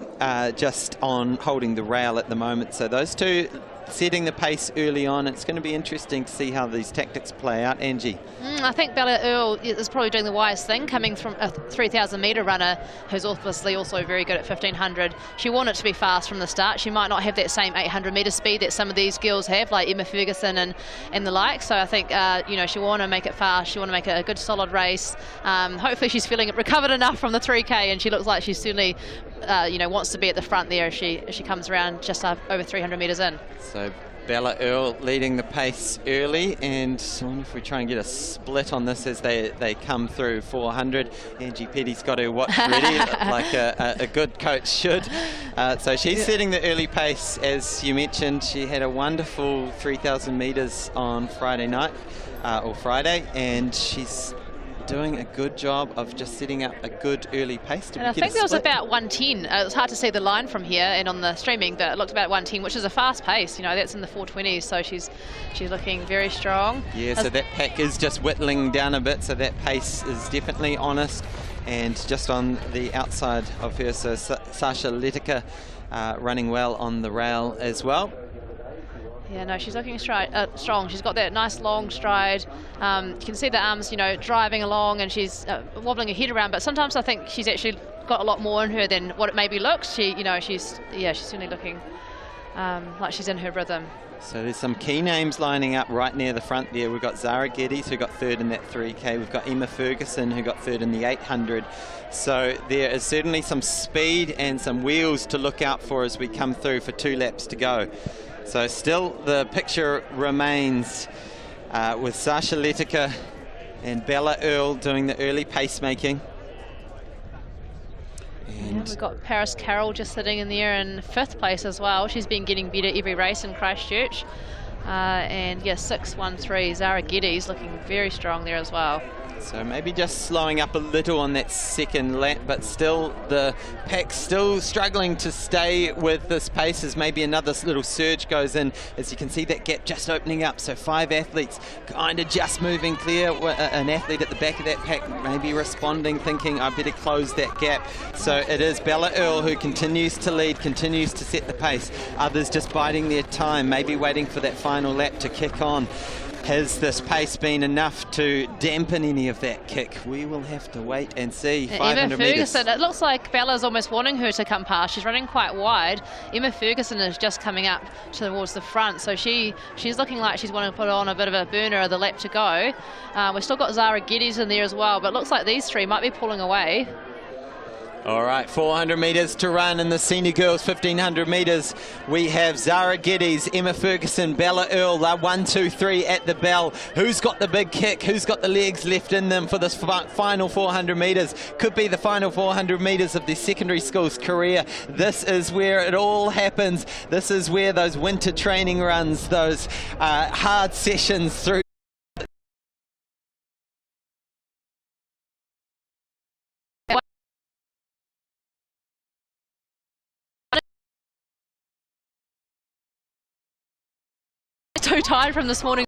just on holding the rail at the moment. So those two setting the pace early on. It's going to be interesting to see how these tactics play out. Angie? I think Bella Earl is probably doing the wise thing, coming from a 3,000 metre runner who's obviously also very good at 1,500. She wanted to be fast from the start. She might not have that same 800 metre speed that some of these girls have, like Emma Ferguson and the like. So I think, you know, she want to make it fast. She want to make it a good solid race. Hopefully she's feeling recovered enough from the 3K, and she looks like she certainly, you know, wants to be at the front there as she comes around just over 300 metres in. So Bella Earl leading the pace early, and I wonder if we try and get a split on this as they come through 400. Angie Petty's got her watch ready like a good coach should. So she's setting the early pace, as you mentioned. She had a wonderful 3,000 metres on Friday night, or Friday, and she's doing a good job of just setting up a good early pace. And I think there was about 110. It was hard to see the line from here and on the streaming, but it looked about 110, which is a fast pace. You know, that's in the 420s, so she's looking very strong. Yeah, so that pack is just whittling down a bit, so that pace is definitely honest. And just on the outside of her, so Sasha Letica running well on the rail as well. Yeah, no, she's looking strong. She's got that nice long stride. You can see the arms, you know, driving along, and she's wobbling her head around. But sometimes I think she's actually got a lot more in her than what it maybe looks. You know, she's certainly looking like she's in her rhythm. So there's some key names lining up right near the front there. We've got Zara Geddes, who got third in that 3K. We've got Emma Ferguson, who got third in the 800. So there is certainly some speed and some wheels to look out for as we come through for 2 laps to go. So still the picture remains with Sasha Letica and Bella Earl doing the early pacemaking. And we've got Paris Carroll just sitting in there in 5th place as well. She's been getting better every race in Christchurch. And yeah, 6-1-3. Zara Geddes looking very strong there as well. So maybe just slowing up a little on that second lap, but still the pack still struggling to stay with this pace as maybe another little surge goes in. As you can see, that gap just opening up. So 5 athletes kind of just moving clear. An athlete at the back of that pack maybe responding, thinking, I better close that gap. So it is Bella Earl who continues to lead, continues to set the pace. Others just biding their time, maybe waiting for that final lap to kick on. Has this pace been enough to dampen any of that kick? We will have to wait and see. 500 Emma Ferguson, it looks like Bella's almost wanting her to come past. She's running quite wide. Emma Ferguson is just coming up towards the front, so she's looking like she's wanting to put on a bit of a burner of the lap to go. We've still got Zara Geddes in there as well, but it looks like these three might be pulling away. All right, 400 metres to run in the senior girls 1500 metres. We have Zara Geddes, Emma Ferguson, Bella Earl. They're 1, 2, 3 at the bell. Who's got the big kick? Who's got the legs left in them for this final 400 metres? Could be the final 400 metres of their secondary school's career. This is where it all happens. This is where those winter training runs, those hard sessions through Too tired from this morning.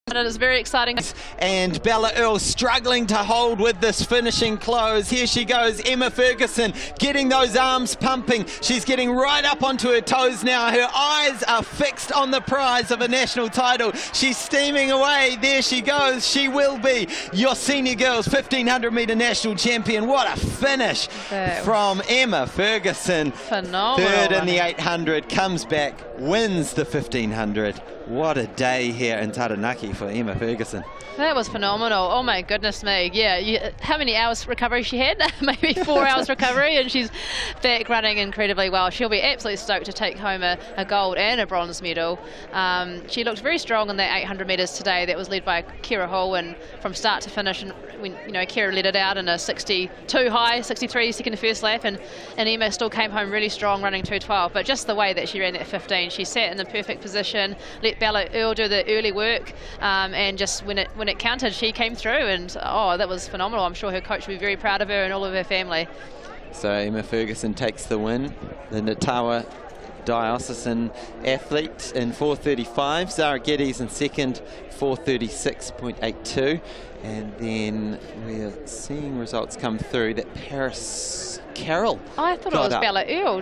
It is very exciting. And Bella Earl struggling to hold with this finishing close. Here she goes, Emma Ferguson getting those arms pumping. She's getting right up onto her toes now. Her eyes are fixed on the prize of a national title. She's steaming away. There she goes. She will be your senior girls 1500 metre national champion. What a finish from Emma Ferguson. Phenomenal. Third in the 800, comes back, wins the 1500. What a day here in Taranaki for Emma Ferguson. That was phenomenal. Oh my goodness me. Yeah, how many hours recovery she had? Maybe 4 hours recovery, and she's back running incredibly well. She'll be absolutely stoked to take home a gold and a bronze medal. She looked very strong in that 800 metres today. That was led by Kira Hall, and from start to finish, and when Kira led it out in a 62 high, 63 second to first lap, and Emma still came home really strong running 2:12. But just the way that she ran that 15, she sat in the perfect position, let Bella Earl do the early work, and just when it counted, she came through, and that was phenomenal. I'm sure her coach will be very proud of her and all of her family. So Emma Ferguson takes the win, the Ngātawa diocesan athlete in 4:35. Zara Geddes in second, 4:36.82. And then we're seeing results come through that Paris Carroll. I thought it was Bella Earl.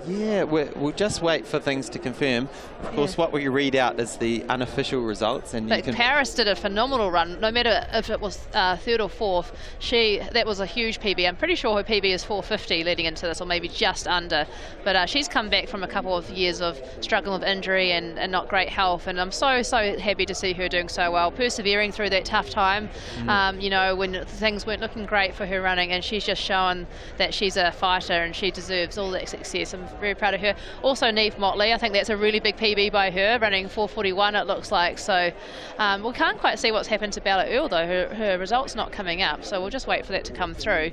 Yeah, we'll just wait for things to confirm. Of course, what we read out is the unofficial results. But Paris did a phenomenal run, no matter if it was third or fourth. That was a huge PB. I'm pretty sure her PB is 4:50 leading into this, or maybe just under. But she's come back from a couple of years of struggling with injury and not great health, and I'm so happy to see her doing so well, persevering through that tough time. When things weren't looking great for her running, and she's just shown that she's a fighter and she deserves all that success. I'm very proud of her. Also Neve Motley, I think that's a really big PB by her, running 4:41 it looks like. So we can't quite see what's happened to Bella Earl though. Her results not coming up, so we'll just wait for that to come through.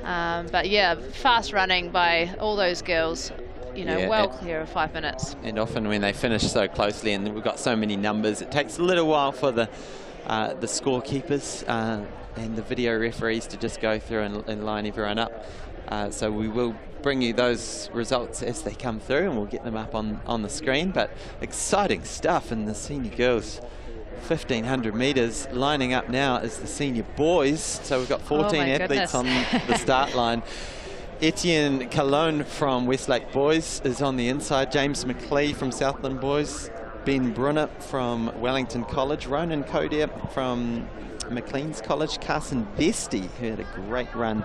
But yeah, fast running by all those girls. Well clear of 5 minutes. And often when they finish so closely and we've got so many numbers, it takes a little while for the scorekeepers and the video referees to just go through and line everyone up. So we will bring you those results as they come through, and we'll get them up on the screen. But exciting stuff in the senior girls 1500 metres. Lining up now is the senior boys. So we've got 14 athletes on the start line. Etienne Cologne from Westlake Boys is on the inside. James McLeay from Southland Boys. Ben Brunner from Wellington College. Ronan Coder from Maclean's College. Carson Bestie, who had a great run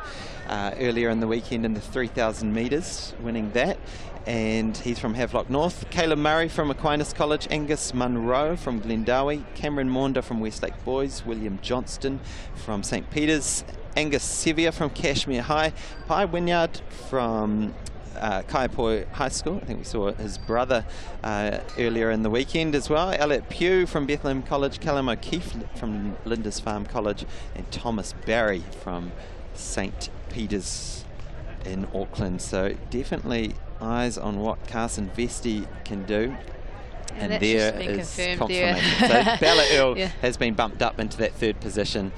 earlier in the weekend in the 3,000 metres, winning that. And he's from Havelock North. Caleb Murray from Aquinas College. Angus Munro from Glendowie. Cameron Maunder from Westlake Boys. William Johnston from St. Peter's. Angus Sevier from Cashmere High. Pai Wynyard from Kaiapoi High School. I think we saw his brother earlier in the weekend as well. Elliot Pugh from Bethlehem College. Callum O'Keefe from Lindisfarne College. And Thomas Barry from St. Peter's in Auckland. So definitely eyes on what Carson Vesti can do. And that's there just been is confirmed there. confirmation. So Bella Earl Yeah. has been bumped up into that third position.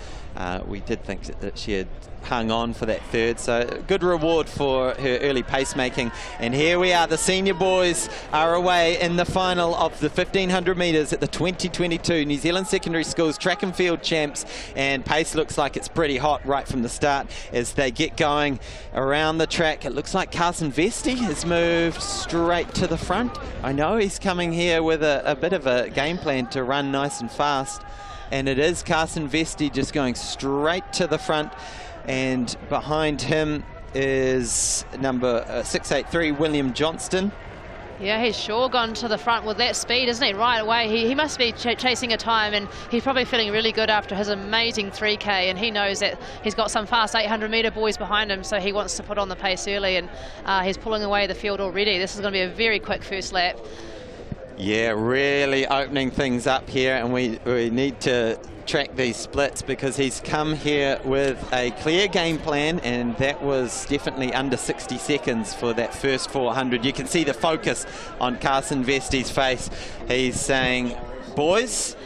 We did think that she had hung on for that third, so good reward for her early pacemaking. And here we are, the senior boys are away in the final of the 1500 metres at the 2022 New Zealand Secondary Schools Track and Field Champs, and pace looks like it's pretty hot right from the start as they get going around the track. It looks like Carson Vesti has moved straight to the front. I know he's coming here with a bit of a game plan to run nice and fast, and it is Carson Vesti just going straight to the front. And behind him is number 683, William Johnston. Yeah, he's sure gone to the front with that speed, isn't he? Right away. He must be chasing a time, and he's probably feeling really good after his amazing 3K, and he knows that he's got some fast 800-metre boys behind him, so he wants to put on the pace early, and he's pulling away the field already. This is going to be a very quick first lap. Yeah, really opening things up here, and we need to track these splits because he's come here with a clear game plan, and that was definitely under 60 seconds for that first 400. You can see the focus on Carson Vesti's face. He's saying, boys,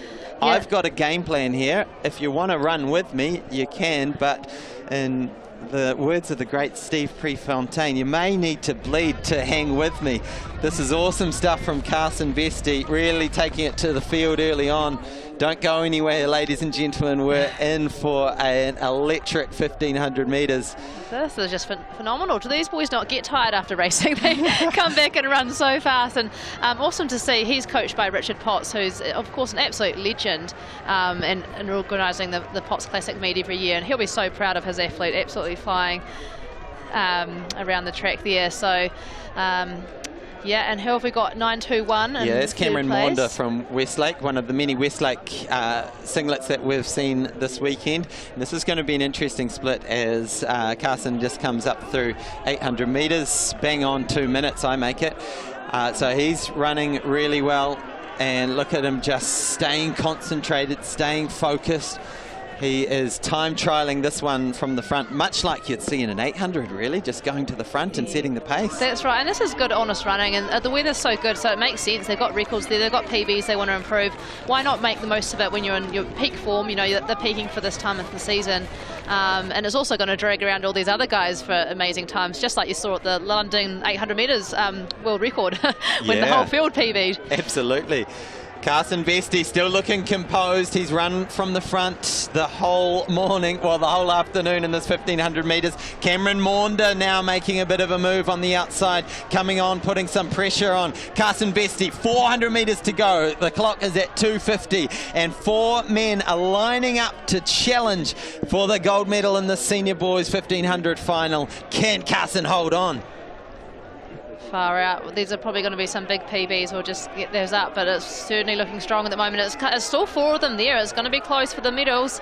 yeah, I've got a game plan here. If you want to run with me, you can, but in the words of the great Steve Prefontaine, you may need to bleed to hang with me. This is awesome stuff from Carson Vesti, really taking it to the field early on. Don't go anywhere, ladies and gentlemen. We're in for an electric 1500 metres. This is just phenomenal. Do these boys not get tired after racing? They come back and run so fast, and awesome to see. He's coached by Richard Potts, who's of course an absolute legend, and organising the Potts Classic meet every year, and he'll be so proud of his athlete, absolutely flying around the track there. So yeah, and who have we got? 921. Yeah, it's Cameron Maunder from Westlake, one of the many Westlake singlets that we've seen this weekend. And this is going to be an interesting split as Carson just comes up through 800 metres, bang on 2 minutes, I make it. So he's running really well, and look at him just staying concentrated, staying focused. He is time trialling this one from the front, much like you'd see in an 800, really, just going to the front and setting the pace. That's right, and this is good, honest running, and the weather's so good, so it makes sense. They've got records there, they've got PBs they want to improve. Why not make the most of it when you're in your peak form? You know, they're peaking for this time of the season, and it's also going to drag around all these other guys for amazing times, just like you saw at the London 800 metres world record when the whole field PB'd. Absolutely. Carson Vesti still looking composed. He's run from the front the whole morning, well, the whole afternoon in this 1500 metres. Cameron Maunder now making a bit of a move on the outside, coming on, putting some pressure on Carson Vesti. 400 metres to go. The clock is at 2:50, and 4 men are lining up to challenge for the gold medal in the senior boys 1500 final. Can Carson hold on? Far out. These are probably going to be some big PBs. We'll just get those up, but it's certainly looking strong at the moment. It's still 4 of them there. It's going to be close for the medals.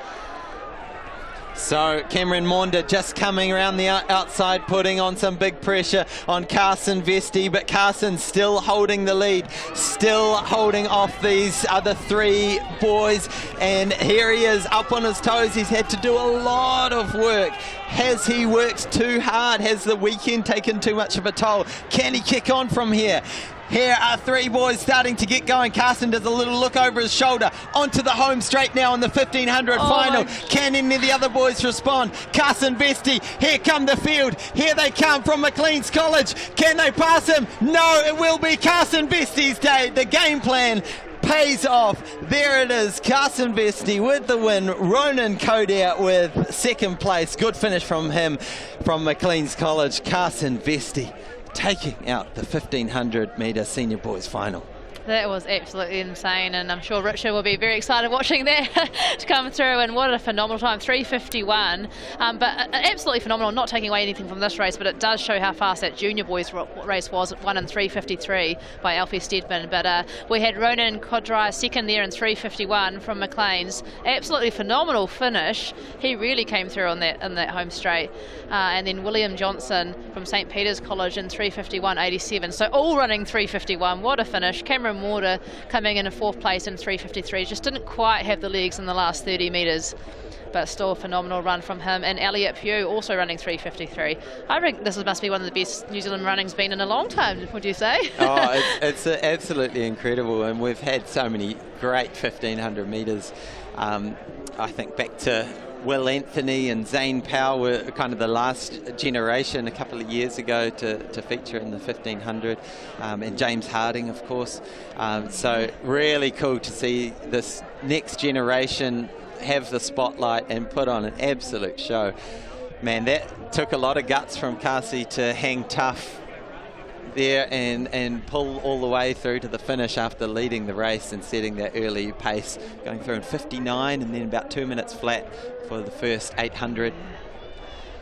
So Cameron Maunder just coming around the outside, putting on some big pressure on Carson Vesti, but Carson still holding the lead, still holding off these other 3 boys, and here he is up on his toes. He's had to do a lot of work. Has he worked too hard? Has the weekend taken too much of a toll? Can he kick on from here? Here are 3 boys starting to get going. Carson does a little look over his shoulder onto the home straight now in the 1500 final. Can any of the other boys respond? Carson Vesti, here come the field. Here they come from Maclean's College. Can they pass him? No, it will be Carson Vesti's day. The game plan pays off. There it is, Carson Vesti with the win. Ronan Coder with second place. Good finish from him from Maclean's College. Carson Vesti taking out the 1500 metre senior boys final. That was absolutely insane, and I'm sure Richard will be very excited watching that to come through, and what a phenomenal time, 3:51, but absolutely phenomenal, not taking away anything from this race, but it does show how fast that junior boys race was, won in 3:53 by Alfie Steadman, but we had Ronan Kodrai second there in 3:51 from Maclean's. Absolutely phenomenal finish. He really came through on that home straight, and then William Johnson from St. Peter's College in 3:51.87, so all running 3:51. What a finish. Cameron Maunder coming in 4th place in 3:53, just didn't quite have the legs in the last 30 metres. but still a phenomenal run from him. And Elliot Pugh also running 3:53. I think this must be one of the best New Zealand running's been in a long time, would you say? Oh, it's absolutely incredible, and we've had so many great 1500 metres. I think back to Will Anthony and Zane Powell were kind of the last generation a couple of years ago to feature in the 1500, and James Harding, of course. So really cool to see this next generation have the spotlight and put on an absolute show. Man, that took a lot of guts from Kasi to hang tough there and pull all the way through to the finish after leading the race and setting that early pace, going through in 59 and then about 2 minutes flat for the first 800.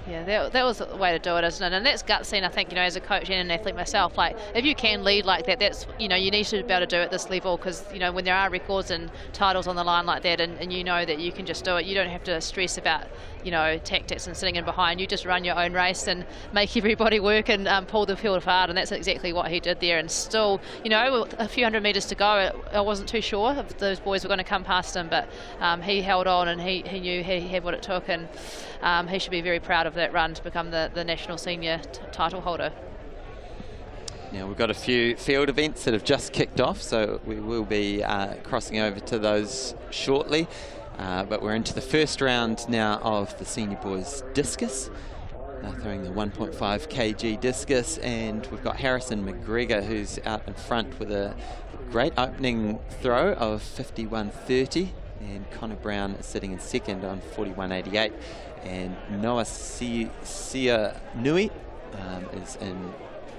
Yeah, that was the way to do it, isn't it? And that's gutsy, I think, as a coach and an athlete myself, like, if you can lead like that, that's, you need to be able to do it at this level, because, when there are records and titles on the line like that, and you know that you can just do it, you don't have to stress about, tactics and sitting in behind. You just run your own race and make everybody work and pull the field apart, and that's exactly what he did there. And still, with a few hundred metres to go, I wasn't too sure if those boys were going to come past him, but he held on, and he knew he had what it took, and he should be very proud of that run to become the national senior title holder. Now, we've got a few field events that have just kicked off, so we will be crossing over to those shortly. But we're into the first round now of the senior boys discus. Throwing the 1.5 kg discus, and we've got Harrison McGregor, who's out in front with a great opening throw of 51.30, and Connor Brown is sitting in second on 41.88, and Noah Sia Nui is in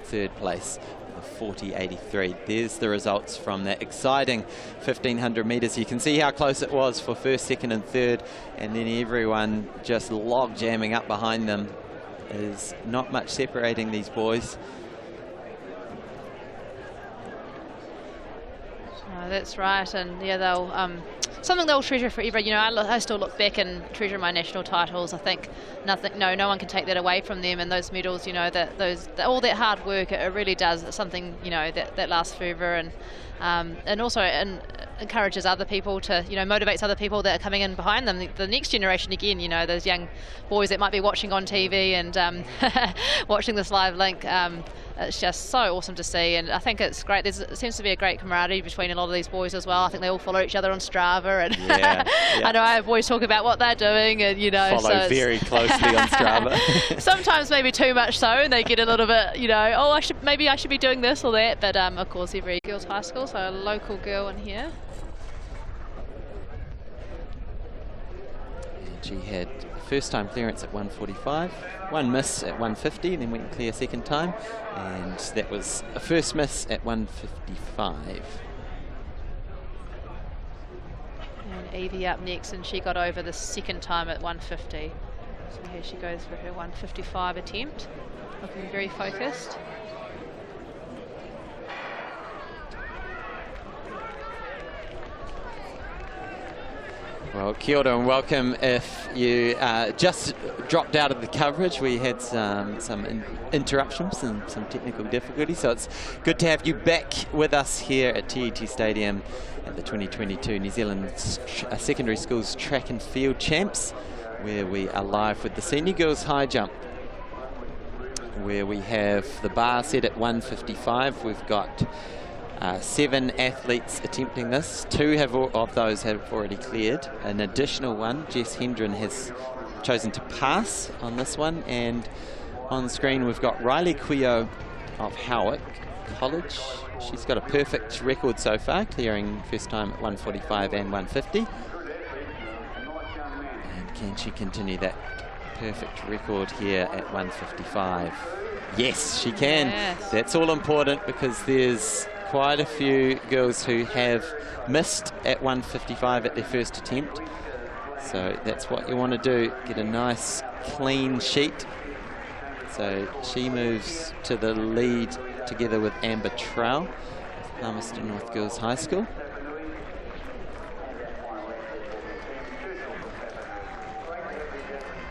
third place with a 40.83. There's the results from that exciting 1500 metres. You can see how close it was for first, second and third, and then everyone just log jamming up behind them. There's not much separating these boys. That's right, and yeah, they'll something they'll treasure forever. I still look back and treasure my national titles. I think no one can take that away from them, and those medals, all that hard work, it really does. It's something that lasts forever, and also encourages other people to, motivates other people that are coming in behind them, the next generation again, those young boys that might be watching on TV and watching this live link. It's just so awesome to see, and I think it's great. There seems to be a great camaraderie between a lot of these boys as well. I think they all follow each other on Strava, and I know I have boys talk about what they're doing, and follow very closely on Strava. Sometimes maybe too much so, and they get a little bit, oh, I should be doing this or that. But of course, every girls' high school, so a local girl in here. She had first time clearance at 1:45, one miss at 1:50, then went clear second time, and that was a first miss at 1:55. And Evie up next, and she got over the second time at 1:50. So here she goes for her 1:55 attempt, looking very focused. Well, kia ora and welcome. If you just dropped out of the coverage, we had some interruptions and some technical difficulties, so it's good to have you back with us here at TET Stadium at the 2022 New Zealand Secondary Schools Track and Field Champs, where we are live with the senior girls high jump, where we have the bar set at 1:55. We've got 7 athletes attempting this. 2 of those have already cleared. An additional one, Jess Hendren, has chosen to pass on this one. And on screen we've got Riley Quio of Howick College. She's got a perfect record so far, clearing first time at 1:45 and 1:50. And can she continue that perfect record here at 1:55? Yes, she can. Yes. That's all important, because there's quite a few girls who have missed at 1:55 at their first attempt. So that's what you want to do, get a nice clean sheet. So she moves to the lead together with Amber Trowell of Palmerston North Girls High School.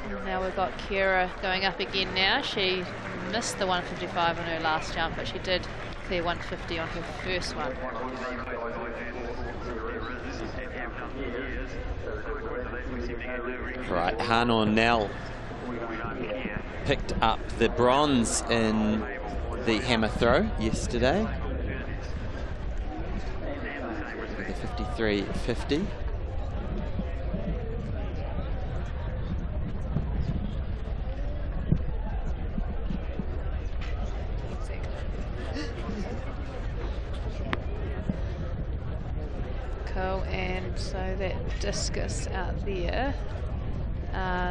And now we've got Kira going up again now. She missed the 1:55 on her last jump, but she did clear 1:50 on her first one. Right, Hanor Nell picked up the bronze in the hammer throw yesterday with a 53.50. Cool, and so that discus out there.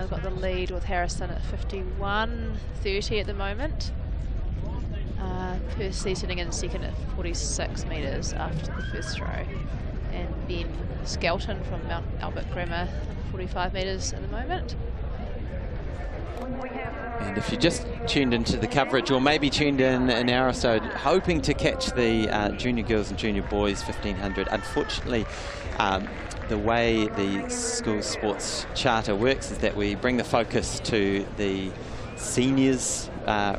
We've got the lead with Harrison at 51.30 at the moment. Percy sitting in second at 46 metres after the first throw. And then Skelton from Mount Albert Grammar, 45 metres at the moment. And if you just tuned into the coverage, or maybe tuned in an hour or so, hoping to catch the junior girls and junior boys 1500, unfortunately, the way the school sports charter works is that we bring the focus to the seniors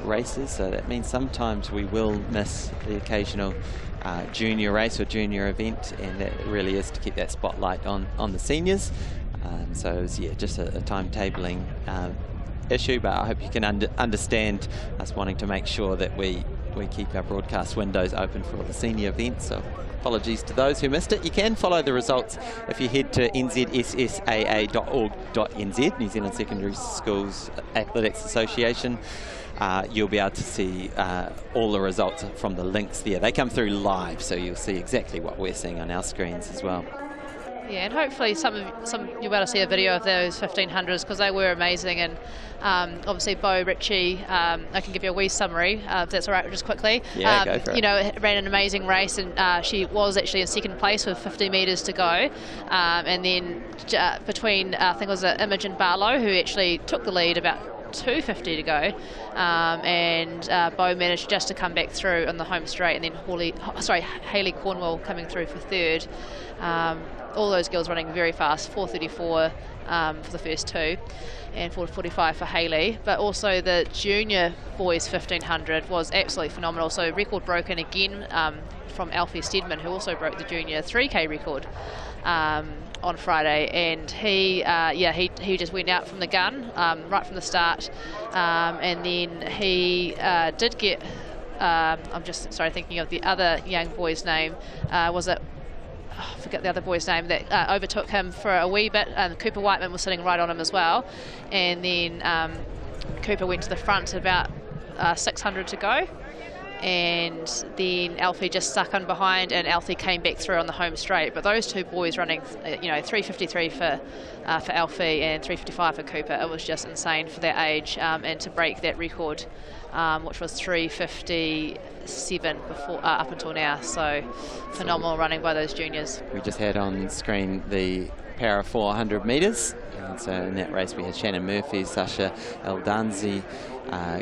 races, so that means sometimes we will miss the occasional junior race or junior event, and that really is to keep that spotlight on the seniors. So it's, yeah, just a timetabling issue, but I hope you can understand us wanting to make sure that we keep our broadcast windows open for all the senior events. So apologies to those who missed it. You can follow the results if you head to nzssaa.org.nz, New Zealand Secondary Schools Athletics Association. You'll be able to see all the results from the links there. They come through live, so you'll see exactly what we're seeing on our screens as well. Yeah, and hopefully some you'll be able to see a video of those 1500s, because they were amazing. And obviously Bo Ritchie, I can give you a wee summary if that's all right, just quickly. Yeah, go for it. You know, ran an amazing race, and she was actually in second place with 50 metres to go. And then between I think it was Imogen Barlow, who actually took the lead about 2:50 to go, and Bo managed just to come back through on the home straight, and then Hayley Cornwell coming through for third. All those girls running very fast, 4:34 for the first two, and 4:45 for Hayley. But also the junior boys 1500 was absolutely phenomenal. So record broken again from Alfie Steadman, who also broke the junior 3K record on Friday, and he just went out from the gun right from the start, and then he did get. I'm just thinking of the other young boy's name. Was it? I forget the other boy's name that overtook him for a wee bit, and Cooper Whiteman was sitting right on him as well, and then Cooper went to the front at about 600 to go, and then Alfie just stuck on behind, and Alfie came back through on the home straight. But those two boys running 3:53 for Alfie and 3:55 for Cooper, it was just insane for their age, and to break that record, which was 3:57 before up until now. So phenomenal running by those juniors. We just had on screen the para 400 metres, and so in that race we had Shannon Murphy, Sasha Eldanzi,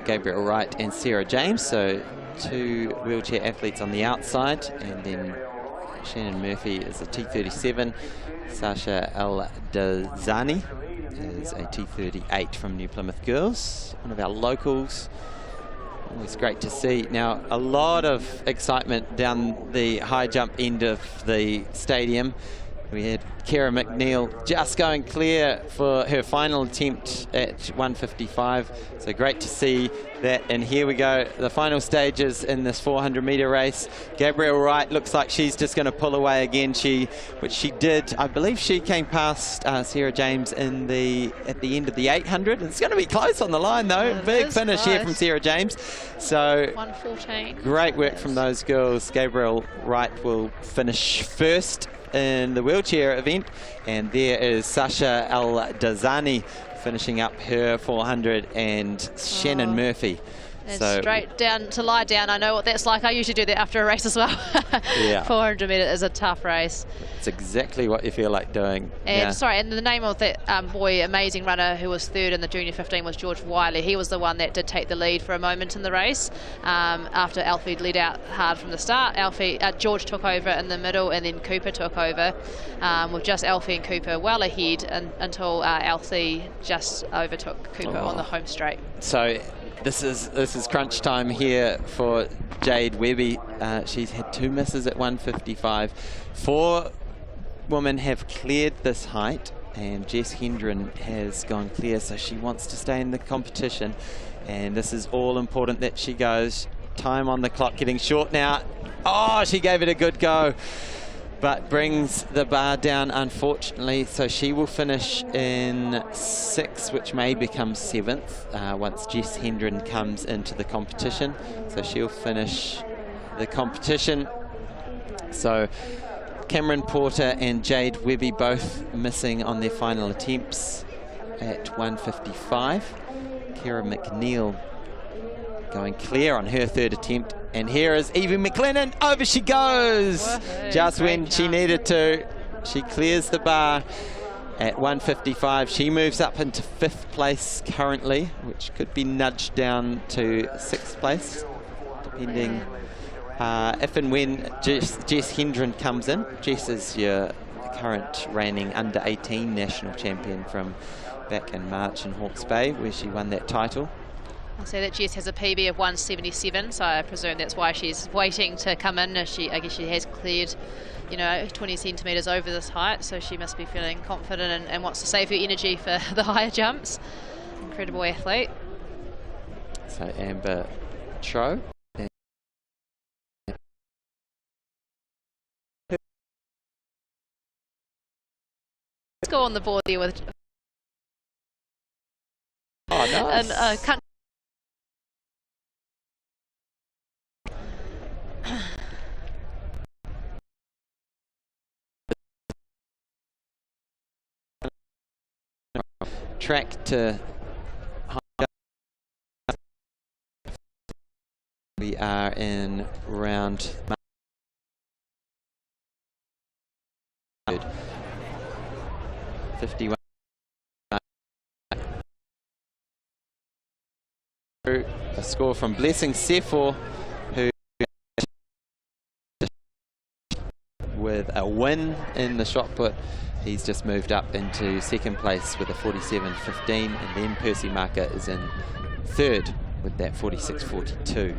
Gabriel Wright and Sarah James, so two wheelchair athletes on the outside, and then Shannon Murphy is a T37, Sasha Eldazani is a T38 from New Plymouth Girls, one of our locals. Always great to see. Now, a lot of excitement down the high jump end of the stadium. We had Kara McNeil just going clear for her final attempt at 1:55. So great to see that. And here we go, the final stages in this 400-metre race. Gabrielle Wright looks like she's just going to pull away again. Which she did. I believe she came past Sarah James at the end of the 800. It's going to be close on the line though. Big finish here from Sarah James. So 1:14. Great work from those girls. Gabrielle Wright will finish first in the wheelchair event, and there is Sasha Eldazani finishing up her 400, and Shannon Murphy. And so straight down to lie down. I know what that's like. I usually do that after a race as well. Yeah. 400 metre is a tough race. It's exactly what you feel like doing. And and the name of that boy, amazing runner who was third in the junior 15 was George Wiley. He was the one that did take the lead for a moment in the race. After Alfie led out hard from the start, George took over in the middle, and then Cooper took over, with just Alfie and Cooper well ahead until Alfie just overtook Cooper on the home straight. So this is crunch time here for Jade Webby. She's had 2 misses at 1:55. 4 women have cleared this height, and Jess Hendren has gone clear, so she wants to stay in the competition, and this is all important that she goes. Time on the clock getting short now. Oh, she gave it a good go, but brings the bar down, unfortunately, so she will finish in 6th, which may become 7th once Jess Hendren comes into the competition. So she'll finish the competition. So Cameron Porter and Jade Webby both missing on their final attempts at 1:55. Kira McNeil going clear on her 3rd attempt. And here is Evie McLennan. Over she goes. Just when she needed to. She clears the bar at 1:55. She moves up into 5th place currently, which could be nudged down to 6th place, depending if and when Jess Hendren comes in. Jess is your current reigning under-18 national champion from back in March in Hawke's Bay, where she won that title. I'll say that Jess has a PB of 1:77, so I presume that's why she's waiting to come in. I guess she has cleared, 20 centimetres over this height, so she must be feeling confident and wants to save her energy for the higher jumps. Incredible athlete. So Amber Tro. Let's go on the board there with. Oh, nice. And track to. We are in round 51. A score from Blessing Sefor, who with a win in the shot put. He's just moved up into 2nd place with a 47.15, and then Percy Marker is in 3rd with that 46.42.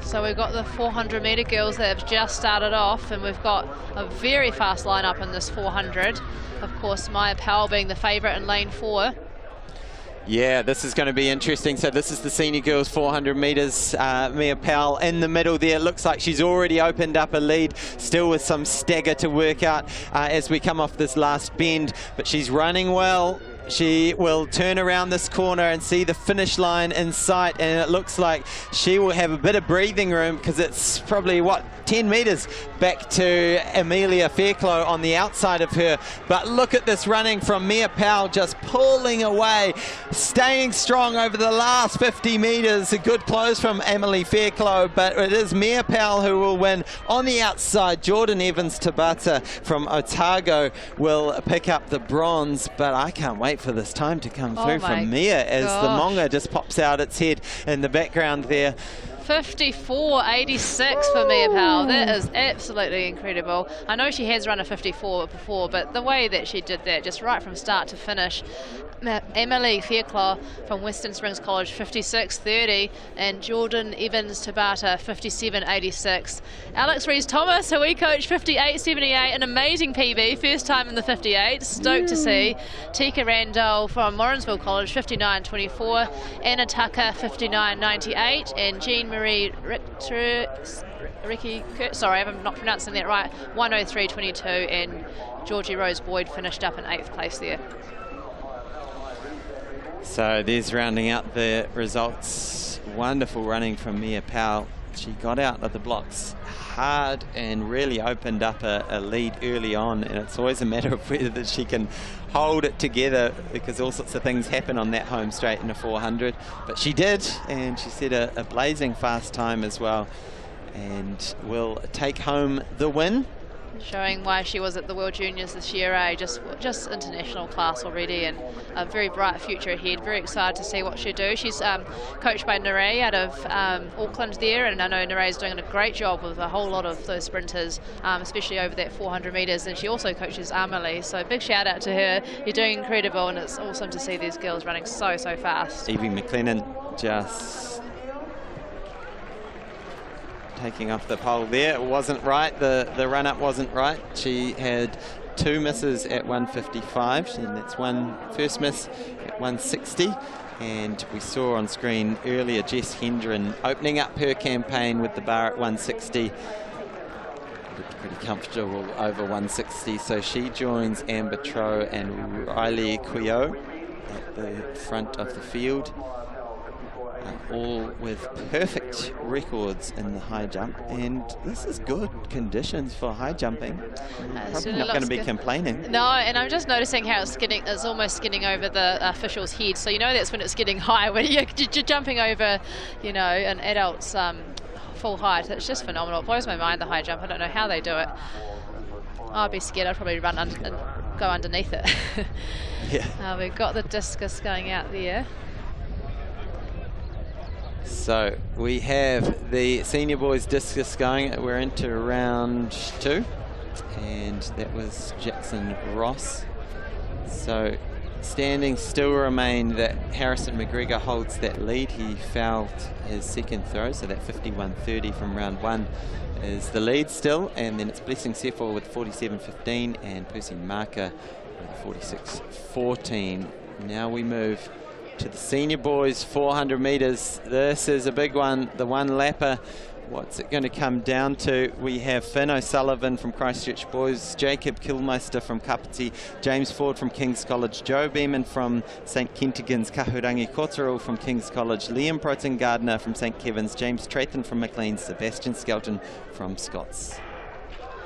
So we've got the 400-metre girls that have just started off, and we've got a very fast lineup in this 400. Of course, Maya Powell being the favourite in lane 4. Yeah, this is going to be interesting. So this is the senior girls 400 metres. Mia Powell in the middle there. Looks like she's already opened up a lead, still with some stagger to work out as we come off this last bend. But she's running well. She will turn around this corner and see the finish line in sight, and it looks like she will have a bit of breathing room, because it's probably, 10 metres back to Amelia Fairclough on the outside of her. But look at this running from Mia Powell, just pulling away, staying strong over the last 50 metres. A good close from Emily Fairclough, but it is Mia Powell who will win. On the outside, Jordan Evans-Tabata from Otago will pick up the bronze, but I can't wait for this time to come through from Mia as the Monga just pops out its head in the background there. 54.86 for Mia Powell. That is absolutely incredible. I know she has run a 54 before, but the way that she did that, just right from start to finish. Emily Fairclough from Western Springs College, 56.30, and Jordan Evans-Tabata, 57.86. Alex Rees-Thomas, who we coach, 58.78, an amazing PB, first time in the 58. Stoked to see. Tika Randall from Morrinsville College, 59.24. Anna Tucker, 59.98, and Jean Marie Ricky, sorry, I'm not pronouncing that right, 103.22, and Georgie Rose Boyd finished up in 8th place there. So there's rounding out the results. Wonderful running from Mia Powell. She got out of the blocks hard and really opened up a lead early on, and it's always a matter of whether that she can hold it together, because all sorts of things happen on that home straight in a 400. But she did, and she set a blazing fast time as well, and will take home the win. Showing why she was at the World Juniors this year, just international class already, and a very bright future ahead. Very excited to see what she'll do. She's coached by Nere out of Auckland there, and I know Nere's doing a great job with a whole lot of those sprinters, especially over that 400 metres, and she also coaches Amelie, so big shout out to her. You're doing incredible, and it's awesome to see these girls running so fast. Evie McLennan just taking off the pole there. It wasn't right. The run-up wasn't right. She had 2 misses at 155, and that's one first miss at 160. And we saw on screen earlier Jess Hendren opening up her campaign with the bar at 160. Looked pretty comfortable over 160, so she joins Amber Troe and Riley Quio at the front of the field, all with perfect records in the high jump, and this is good conditions for high jumping. Probably not going to be complaining. No, and I'm just noticing how it's almost skidding over the official's head, so you know that's when it's getting high, when you're jumping over, you know, an adult's full height. It's just phenomenal. It blows my mind, the high jump. I don't know how they do it. I'd be scared. I'd probably run and go underneath it. Yeah. We've got the discus going out there. So we have the senior boys discus going. We're into round 2, and that was Jackson Ross. So standing still remain that Harrison McGregor holds that lead. He fouled his second throw, so that 51.30 from round 1 is the lead still, and then it's Blessing Sefo with 47.15 and Percy Marker with 46.14. Now we move to the senior boys 400 metres. This is a big one, the one lapper. What's it going to come down to? We have Finn O'Sullivan from Christchurch Boys, Jacob Kilmeister from Kapiti, James Ford from King's College, Joe Beeman from St Kentigern's, Kahurangi Kotaro from King's College, Liam Proton Gardner from St Kevin's, James Trayton from Maclean, Sebastian Skelton from Scots.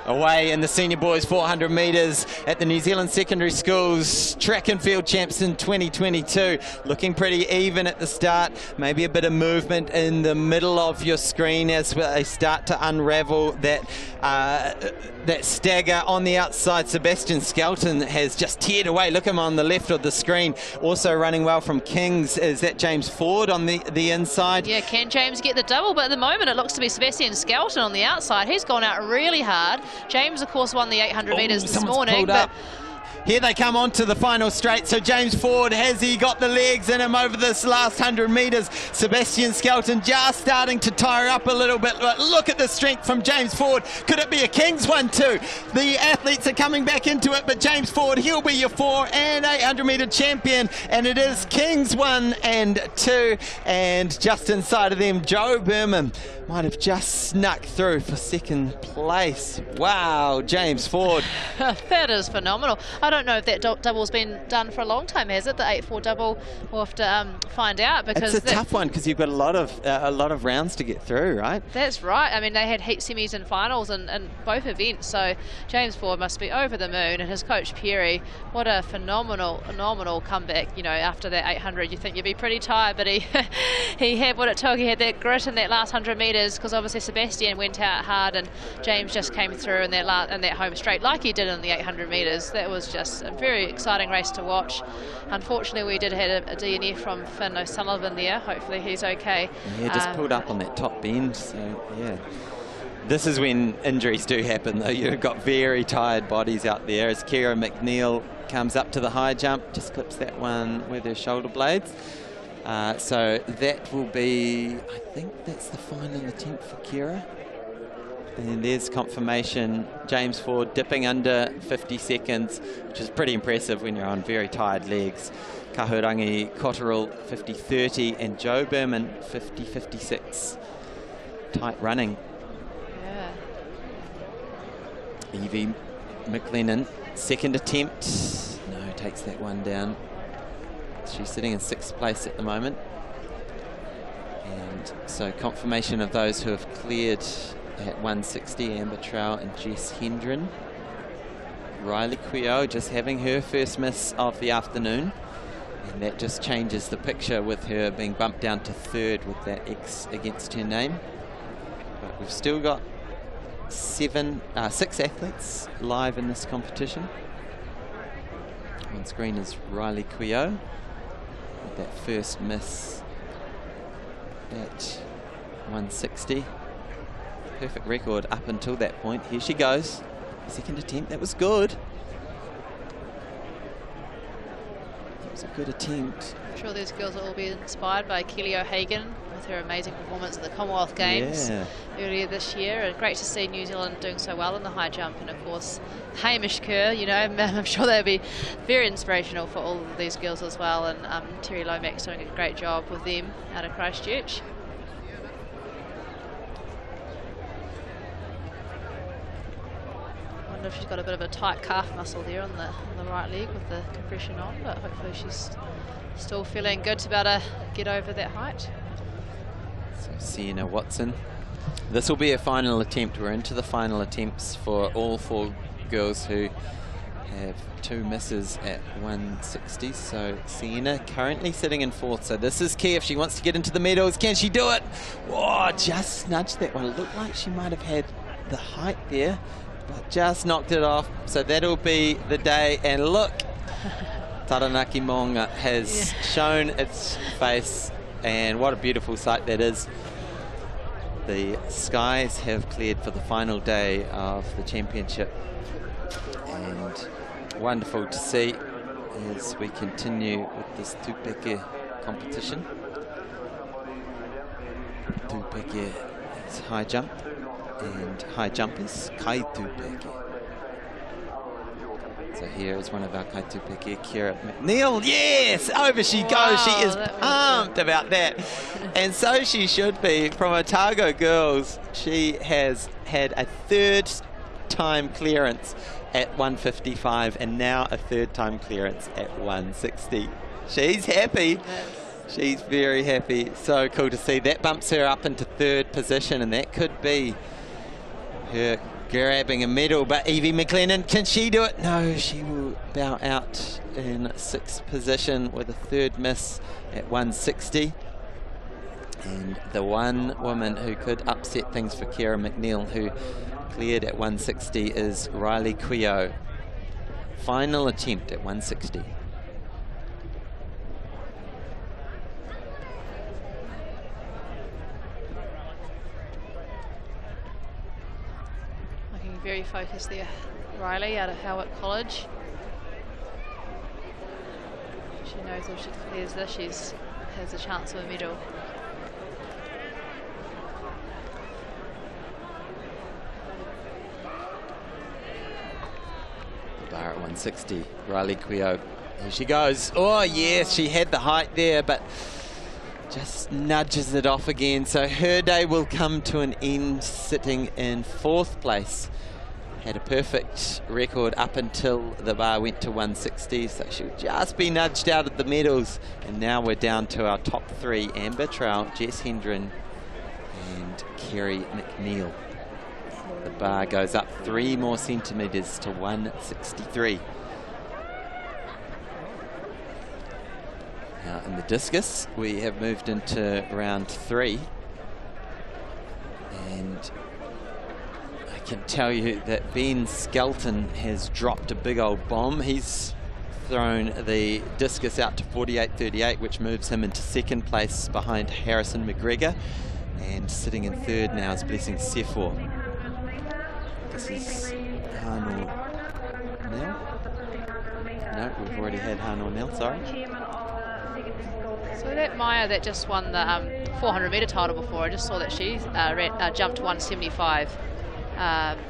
Away in the senior boys 400 metres at the New Zealand Secondary Schools Track and Field Champs in 2022. Looking pretty even at the start. Maybe a bit of movement in the middle of your screen as they start to unravel that stagger on the outside. Sebastian Skelton has just teared away. Look at him on the left of the screen. Also running well from Kings is that James Ford on the inside. Yeah, can James get the double? But at the moment it looks to be Sebastian Skelton on the outside. He's gone out really hard. James, of course, won the 800 metres this morning. But here they come on to the final straight. So James Ford, has he got the legs in him over this last 100 metres? Sebastian Skelton just starting to tire up a little bit. But look at the strength from James Ford. Could it be a Kings one too? The athletes are coming back into it, but James Ford, he'll be your 4 and 800 metre champion. And it is Kings 1 and 2. And just inside of them, Joe Berman might have just snuck through for second place. Wow, James Ford. That is phenomenal. I don't know if that double's been done for a long time, has it? The 8-4 double. We'll have to find out, because it's a tough one because you've got a lot of rounds to get through, right? That's right. I mean, they had heat semis and finals in both events, so James Ford must be over the moon, and his coach Perry, what a phenomenal comeback. You know, after that 800, you think you'd be pretty tired, but he had what it took. He had that grit in that last 100 metres, because obviously Sebastian went out hard and James just came through in that home straight like he did in the 800 metres. That was just a very exciting race to watch. Unfortunately, we did have a DNF from Finn O'Sullivan there. Hopefully he's okay. Yeah, just pulled up on that top bend, so yeah. This is when injuries do happen, though. You've got very tired bodies out there as Kira McNeil comes up to the high jump, just clips that one with her shoulder blades. So that will be, I think that's the final attempt for Kira. And there's confirmation, James Ford dipping under 50 seconds, which is pretty impressive when you're on very tired legs. Kahurangi Kotaro 50.30 and Joe Berman 50.56. Tight running. Yeah. Evie McLennan, second attempt. No, takes that one down. She's sitting in 6th place at the moment. And so confirmation of those who have cleared at 160, Amber Trow and Jess Hendren. Riley Quio just having her first miss of the afternoon. And that just changes the picture with her being bumped down to 3rd with that X against her name. But we've still got 6 athletes live in this competition. On screen is Riley Quio with that first miss at 160. Perfect record up until that point. Here she goes. Second attempt. That was good. That was a good attempt. I'm sure these girls will all be inspired by Kelly O'Hagan, with her amazing performance at the Commonwealth Games earlier this year. And great to see New Zealand doing so well in the high jump. And of course, Hamish Kerr, you know, I'm sure they'll be very inspirational for all of these girls as well. And Terry Lomax doing a great job with them out of Christchurch. I wonder if she's got a bit of a tight calf muscle there on the right leg with the compression on, but hopefully she's still feeling good to be able to get over that height. So Sienna Watson. This will be a final attempt. We're into the final attempts for all 4 girls who have 2 misses at 160. So Sienna currently sitting in 4th. So this is key if she wants to get into the medals. Can she do it? Oh, just nudged that one. It looked like she might have had the height there, but just knocked it off. So that'll be the day. And look, Taranaki Maunga has shown its face, and what a beautiful sight that is. The skies have cleared for the final day of the championship, and wonderful to see as we continue with this Tupeke competition. Tupeke is high jump, and high jumpers Kai Tupeke. So here is one of our Kai Tupeke, Kira McNeil. Yes, over she goes. She is pumped about that. And so she should be. From Otago girls, she has had a 3rd time clearance at 155 and now a 3rd time clearance at 160. She's happy. She's very happy. So cool to see. That bumps her up into 3rd position, and that could be her grabbing a medal. But Evie McLennan, can she do it? No, she will bow out in 6th position with a 3rd miss at 160. And the one woman who could upset things for Kira McNeil, who cleared at 160, is Riley Quio. Final attempt at 160. Very focused there, Riley, out of Howard College. She knows if she clears this, she has a chance of a medal. The bar at 160, Riley Quio. Here she goes. Oh yes, she had the height there, but just nudges it off again. So her day will come to an end sitting in 4th place. Had a perfect record up until the bar went to 160, so she'll just be nudged out of the medals. And now we're down to our top 3, Amber Trout, Jess Hendren and Kerry McNeil. The bar goes up 3 more centimetres to 163. Now in the discus, we have moved into round 3. And I can tell you that Ben Skelton has dropped a big old bomb. He's thrown the discus out to 48.38, which moves him into 2nd place behind Harrison McGregor. And sitting in 3rd now is Blessing Sefor. This is Hanor Nell. No, we've already had Hanor Nell, sorry. So that Maya that just won the 400 metre title before, I just saw that she jumped 175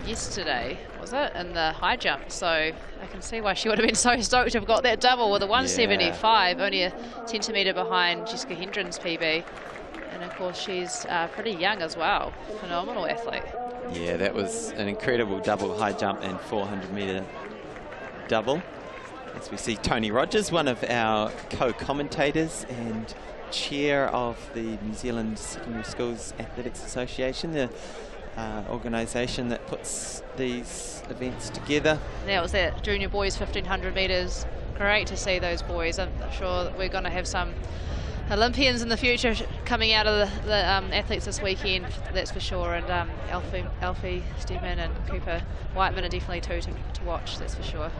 yesterday, was it, in the high jump. So I can see why she would have been so stoked to have got that double with a 175, only a centimetre behind Jessica Hendren's PB. And of course she's pretty young as well, phenomenal athlete. Yeah, that was an incredible double high jump and 400 metre double. As we see Tony Rogers, one of our co-commentators and chair of the New Zealand Secondary Schools Athletics Association, the organisation that puts these events together. That was that junior boys 1500 metres. Great to see those boys. I'm sure that we're going to have some Olympians in the future coming out of the athletes this weekend, that's for sure. And Alfie Steedman and Cooper Whiteman are definitely two to watch, that's for sure.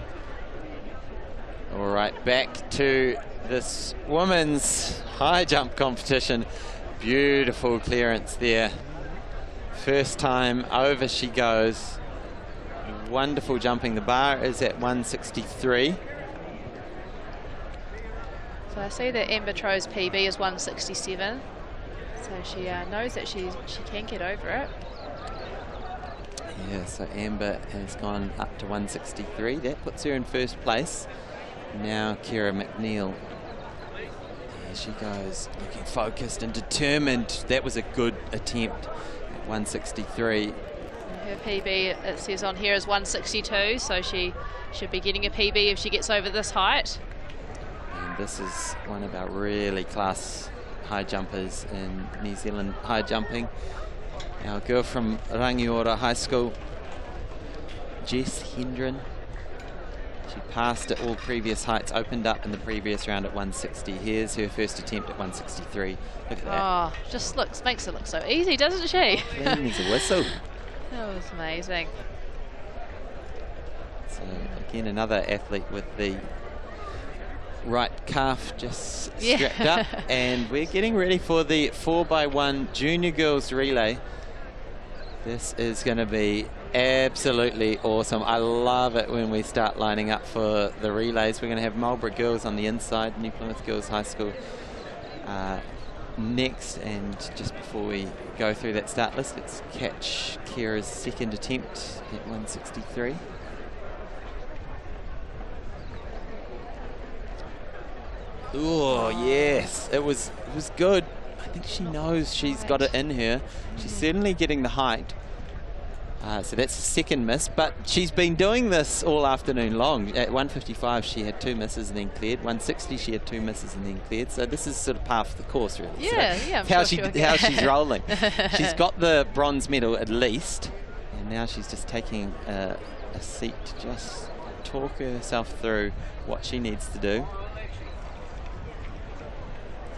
All right, back to this women's high jump competition. Beautiful clearance there. First time over she goes. Wonderful jumping. The bar is at 163. So I see that Amber Tro's PB is 167. So So she knows that she can get over it. Yeah, so Amber has gone up to 163. That puts her in first place. Now Kira McNeil. There she goes, looking focused and determined. That was a good attempt at 163. Her PB, it says on here, is 162, so she should be getting a PB if she gets over this height. And this is one of our really class high jumpers in New Zealand high jumping. Our girl from Rangiora High School, Jess Hendren. She passed at all previous heights, opened up in the previous round at 160. Here's her first attempt at 163. Look at that. Oh, just makes it look so easy, doesn't she? Clean as a whistle. That was amazing. So again, another athlete with the right calf just strapped up, and we're getting ready for the 4x1 junior girls relay. This is going to be absolutely awesome. I love it when we start lining up for the relays. We're going to have Marlborough girls on the inside, New Plymouth Girls High School next. And just before we go through that start list, let's catch Kira's second attempt at 163. Oh yes, it was good. I think she knows she's got it in her. She's certainly getting the height. So that's a second miss, but she's been doing this all afternoon long. At 155 she had 2 misses and then cleared. 160 she had 2 misses and then cleared. So this is sort of par for the course, really. Yeah, so yeah. How she's rolling. She's got the bronze medal at least, and now she's just taking a seat to just talk herself through what she needs to do.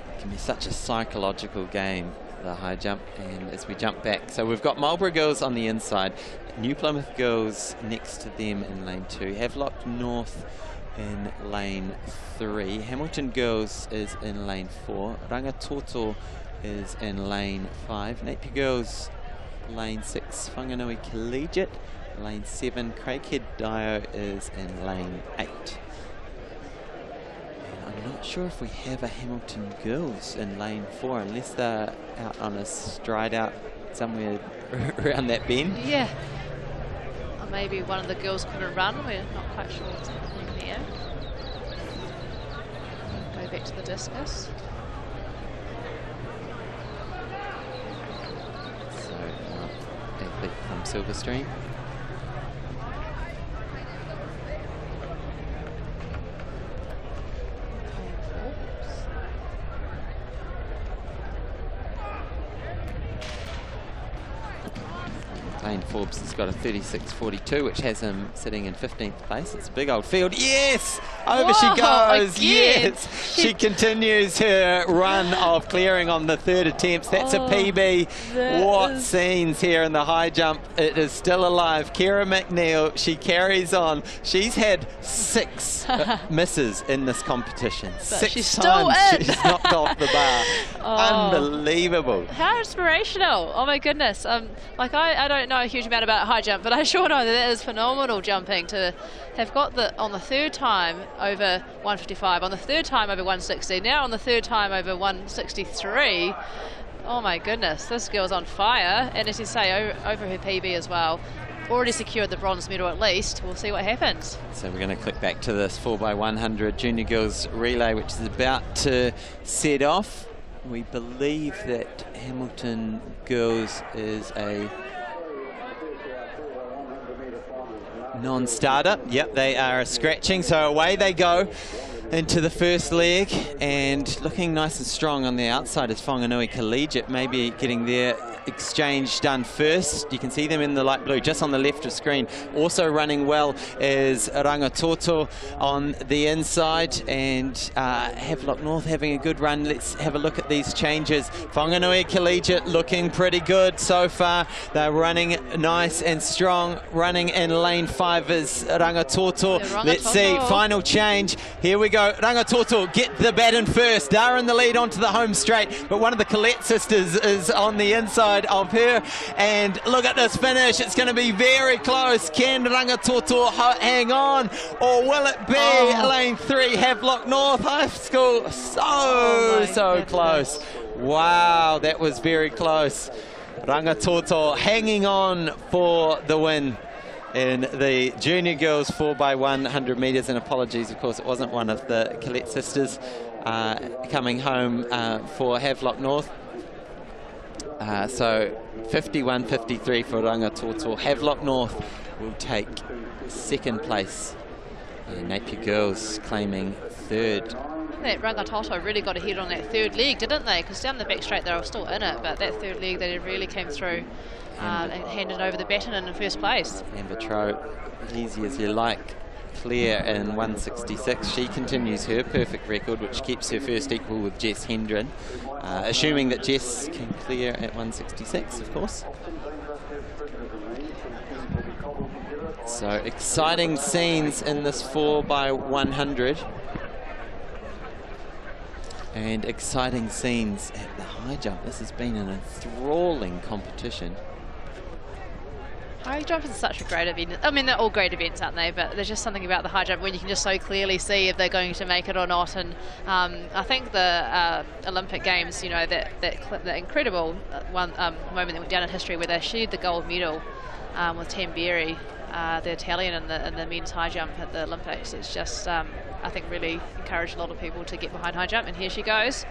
It can be such a psychological game, the high jump. And as we jump back, so we've got Marlborough girls on the inside, New Plymouth girls next to them in lane 2, Havelock North in lane 3, Hamilton girls is in lane 4, Rangatoto is in lane 5, Napier girls lane 6, Whanganui Collegiate lane 7, Craighead Dio is in lane 8. I'm not sure if we have a Hamilton girls in lane 4 unless they're out on a stride out somewhere around that bend. Yeah. Or maybe one of the girls couldn't run. We're not quite sure what's happening there. Go back to the discus. So, athlete from Silverstream. Dane Forbes has got a 36.42, which has him sitting in 15th place. It's a big old field. Yes! Over she goes. Again. Yes! She continues her run of clearing on the third attempt. That's a PB. What scenes here in the high jump. It is still alive. Kira McNeil, she carries on. She's had 6 misses in this competition. But 6 she's times still in. she's knocked off the bar. Unbelievable. How inspirational. Oh my goodness. Like I don't know a huge amount about high jump, but I sure know that is phenomenal jumping to have got on the third time over 155, on the third time over 160, now on the third time over 163. Oh my goodness, this girl's on fire, and as you say, over her PB as well. Already secured the bronze medal at least. We'll see what happens. So we're going to click back to this 4x100 junior girls relay, which is about to set off. We believe that Hamilton girls is a non-starter. Yep, they are scratching, so away they go into the first leg, and looking nice and strong on the outside is Whanganui Collegiate, maybe getting their exchange done first. You can see them in the light blue just on the left of screen. Also running well is Rangatoto on the inside, and Havelock North having a good run. Let's have a look at these changes. Whanganui Collegiate looking pretty good so far. They're running nice and strong. Running in lane 5 is Rangatoto. Let's see, final change. Here we go. Rangatoto get the baton first. They're in the lead onto the home straight, but one of the Collette sisters is on the inside. side of her. And look at this finish. It's going to be very close. Can Rangatoto hang on? Or will it be lane 3, Havelock North High School? So close. Wow, that was very close. Rangatoto hanging on for the win in the junior girls 4x100 metres. And apologies, of course, it wasn't one of the Collette sisters coming home for Havelock North. So 51.53 for Rangatoto. Havelock North will take second place. And Napier girls claiming third. That Rangatoto really got ahead on that third leg, didn't they? Because down the back straight they were still in it, but that third leg they really came through and handed over the baton in first place. Amber Tro, easy as you like. Claire in 166. She continues her perfect record, which keeps her first equal with Jess Hendren, assuming that Jess can clear at 166, of course. So exciting scenes in this 4x100. And exciting scenes at the high jump. This has been an enthralling competition. High jump is such a great event. I mean, they're all great events, aren't they? But there's just something about the high jump when you can just so clearly see if they're going to make it or not. And I think the Olympic Games, you know, that incredible moment that went down in history where they shared the gold medal with Tamberi, the Italian, in the men's high jump at the Olympics. It's just, I think, really encouraged a lot of people to get behind high jump. And here she goes.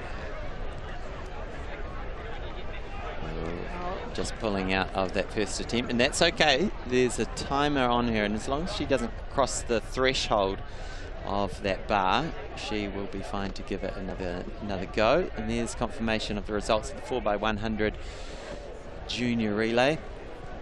Just pulling out of that first attempt, and that's okay. There's a timer on her, and as long as she doesn't cross the threshold of that bar, she will be fine to give it another go. And there's confirmation of the results of the 4x100 junior relay.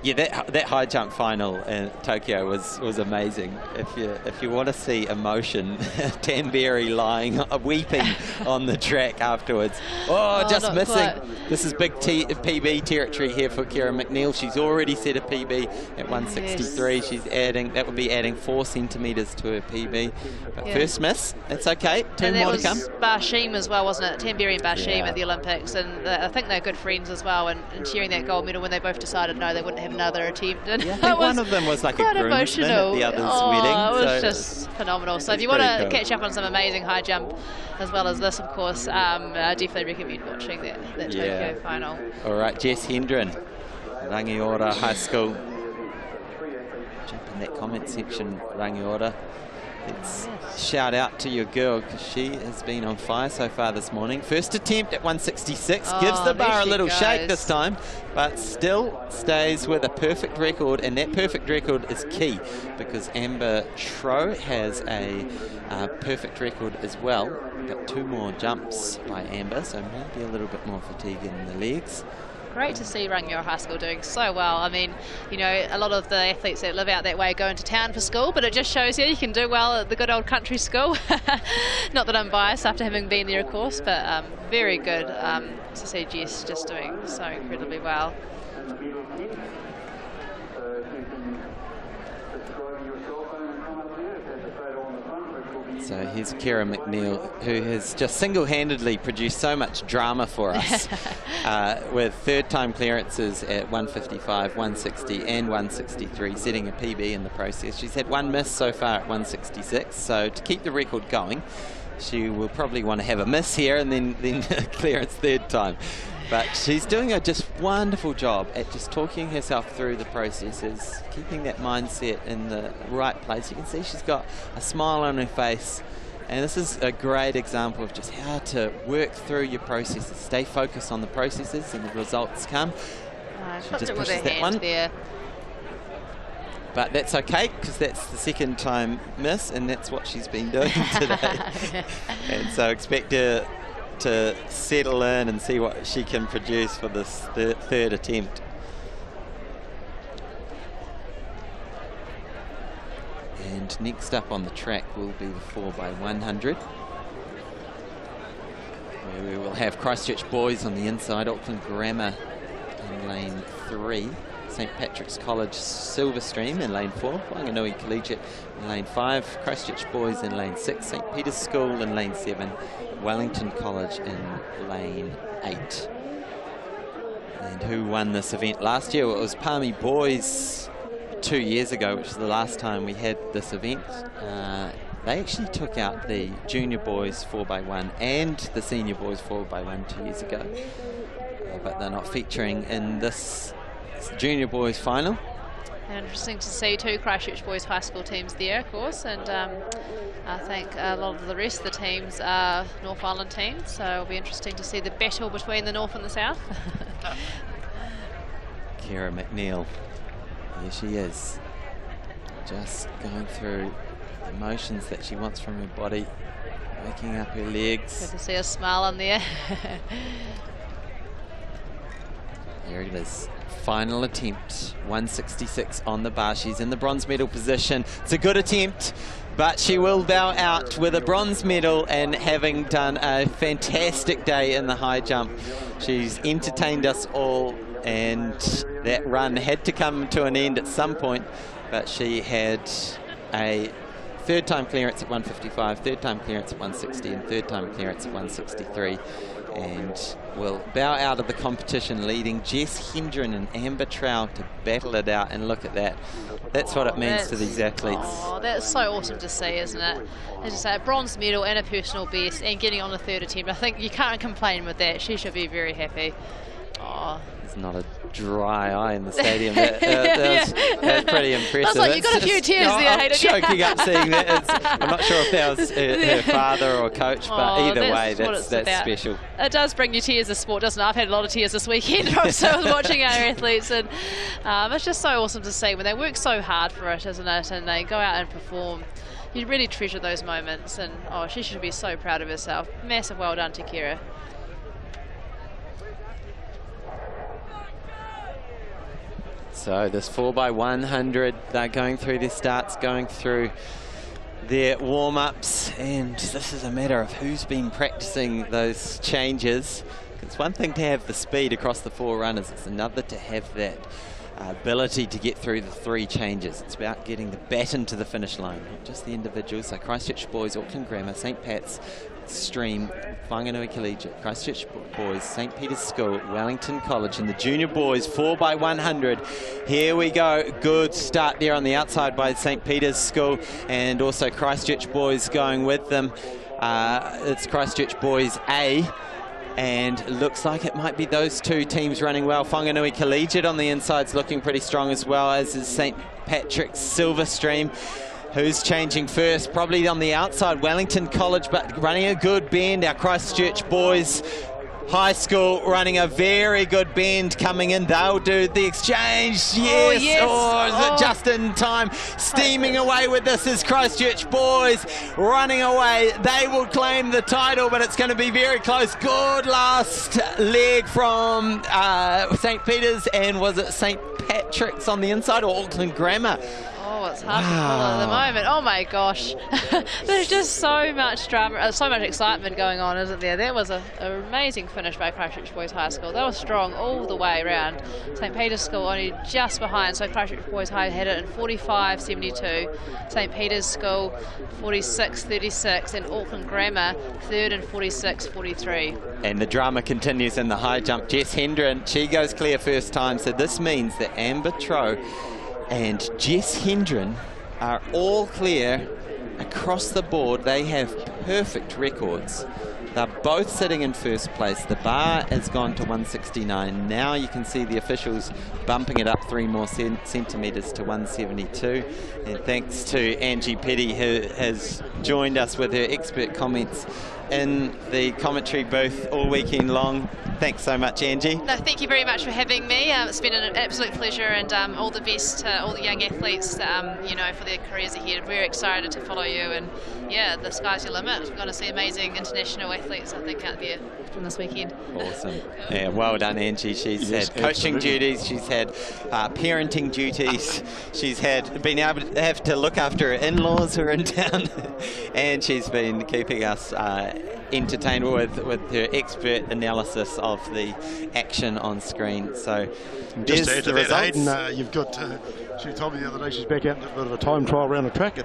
Yeah, that high jump final in Tokyo was amazing. If you want to see emotion, Tamberi lying weeping on the track afterwards. Just missing. Quite. This is big PB territory here for Kira McNeil. She's already set a PB at 163. Yes. She's that would be adding 4 centimetres to her PB. But first miss, that's okay. Two more to come. Barshim as well, wasn't it? Tamberi and Barshim at the Olympics, and I think they're good friends as well. And sharing that gold medal when they both decided no, they wouldn't have another attempt. And I think one of them was like a groomsman at the other's wedding. It was just phenomenal. So if you want to catch up on some amazing high jump as well as this, of course, I definitely recommend watching that Tokyo final. All right, Jess Hendren, Rangiora High School. Jump in that comment section, Rangiora. Let's shout out to your girl, because she has been on fire so far this morning. First attempt at 166, gives the bar a little shake this time, but still stays with a perfect record, and that perfect record is key, because Amber Tro has a perfect record as well. Got 2 more jumps by Amber, so maybe a little bit more fatigue in the legs. Great to see Rangiora High School doing so well. I mean, you know, a lot of the athletes that live out that way go into town for school, but it just shows you can do well at the good old country school. Not that I'm biased after having been there, of course, but very good to see Jess just doing so incredibly well. So here's Kira McNeil, who has just single-handedly produced so much drama for us with third-time clearances at 155, 160 and 163, setting a PB in the process. She's had 1 miss so far at 166, so to keep the record going, she will probably want to have a miss here and then clearance third time. But she's doing a just wonderful job at just talking herself through the processes, keeping that mindset in the right place. You can see she's got a smile on her face, and this is a great example of just how to work through your processes. Stay focused on the processes and the results come. She just pushes that one there. But that's okay, because that's the second time miss, and that's what she's been doing today. And so expect her to settle in and see what she can produce for this third attempt. And next up on the track will be the 4x100, where we will have Christchurch Boys on the inside, Auckland Grammar in lane 3, St Patrick's College Silverstream in lane 4, Whanganui Collegiate in lane 5, Christchurch Boys in lane 6, St Peter's School in lane 7, Wellington College in lane 8. And who won this event last year? It was Palmy Boys 2 years ago, which is the last time we had this event. They actually took out the junior boys 4x1 and the senior boys 4x1 2 years ago. But they're not featuring in this junior boys final. Interesting to see 2 Christchurch Boys High School teams there, of course, and I think a lot of the rest of the teams are North Island teams, so it'll be interesting to see the battle between the North and the South. Kira McNeil, here she is, just going through the motions that she wants from her body, waking up her legs. Good to see a smile on there. Here it is. Final attempt, 166 on the bar. She's in the bronze medal position. It's a good attempt, but she will bow out with a bronze medal and having done a fantastic day in the high jump. She's entertained us all, and that run had to come to an end at some point, but she had a third time clearance at 155, third time clearance at 160, and third time clearance at 163. And will bow out of the competition, leading Jess Hendren and Amber Trow to battle it out. And look at that. That's what it means to these athletes. Oh, that's so awesome to see, isn't it? As you say, a bronze medal and a personal best and getting on the third attempt. I think you can't complain with that. She should be very happy. Oh. There's not a dry eye in the stadium. That was pretty impressive. I was like, you got a few tears there, I'm Hayden. choking up seeing that. I'm not sure if that was her father or coach, but either way, that's special. It does bring you tears of sport, doesn't it? I've had a lot of tears this weekend. So I was watching our athletes, and it's just so awesome to see when they work so hard for it, isn't it? And they go out and perform. You really treasure those moments, and she should be so proud of herself. Massive well done to Kira. So this 4x100, they're going through their starts, going through their warm-ups, and this is a matter of who's been practicing those changes. It's one thing to have the speed across the 4 runners, it's another to have that ability to get through the 3 changes. It's about getting the baton to the finish line, not just the individuals. So Christchurch Boys, Auckland Grammar, St Pat's Stream, Whanganui Collegiate, Christchurch Boys, St Peter's School, Wellington College, and the junior boys 4x100. Here we go. Good start there on the outside by St Peter's School, and also Christchurch Boys going with them. It's Christchurch Boys A. And it looks like it might be those 2 teams running well. Whanganui Collegiate on the inside's looking pretty strong, as well as is St Patrick's Silverstream. Who's changing first? Probably on the outside, Wellington College, but running a good bend. Our Christchurch Boys High School running a very good bend coming in. They'll do the exchange. Yes. Oh, is it just in time? Steaming away with this is Christchurch Boys running away. They will claim the title, but it's going to be very close. Good last leg from St Peter's, and was it St Patrick's on the inside or Auckland Grammar? Oh, it's hard to call at the moment. Oh my gosh. There's just so much drama, so much excitement going on, isn't there? That was an amazing finish by Christchurch Boys High School. They were strong all the way around. St Peter's School only just behind, so Christchurch Boys High had it in 45.72. St Peter's School 46.36, and Auckland Grammar third in 46.43. And the drama continues in the high jump. Jess Hendren, she goes clear first time, so this means that Amber Trow and Jess Hendren are all clear across the board. They have perfect records. They're both sitting in first place. The bar has gone to 169. Now you can see the officials bumping it up 3 more centimetres to 172. And thanks to Angie Petty, who has joined us with her expert comments in the commentary booth all weekend long. Thanks so much, Angie. No, thank you very much for having me. It's been an absolute pleasure, and all the best to all the young athletes, for their careers ahead. We're excited to follow you, and yeah, the sky's your limit. We're going to see amazing international athletes, I think, out there from this weekend. Awesome. Yeah, well done, Angie. She's had coaching duties, she's had parenting duties, she's been able to have to look after her in-laws who are in town, and she's been keeping us entertained with her expert analysis of the action on screen. So just to add to that, Hayden, you've got, she told me the other day she's back out in a bit of a time trial around the track,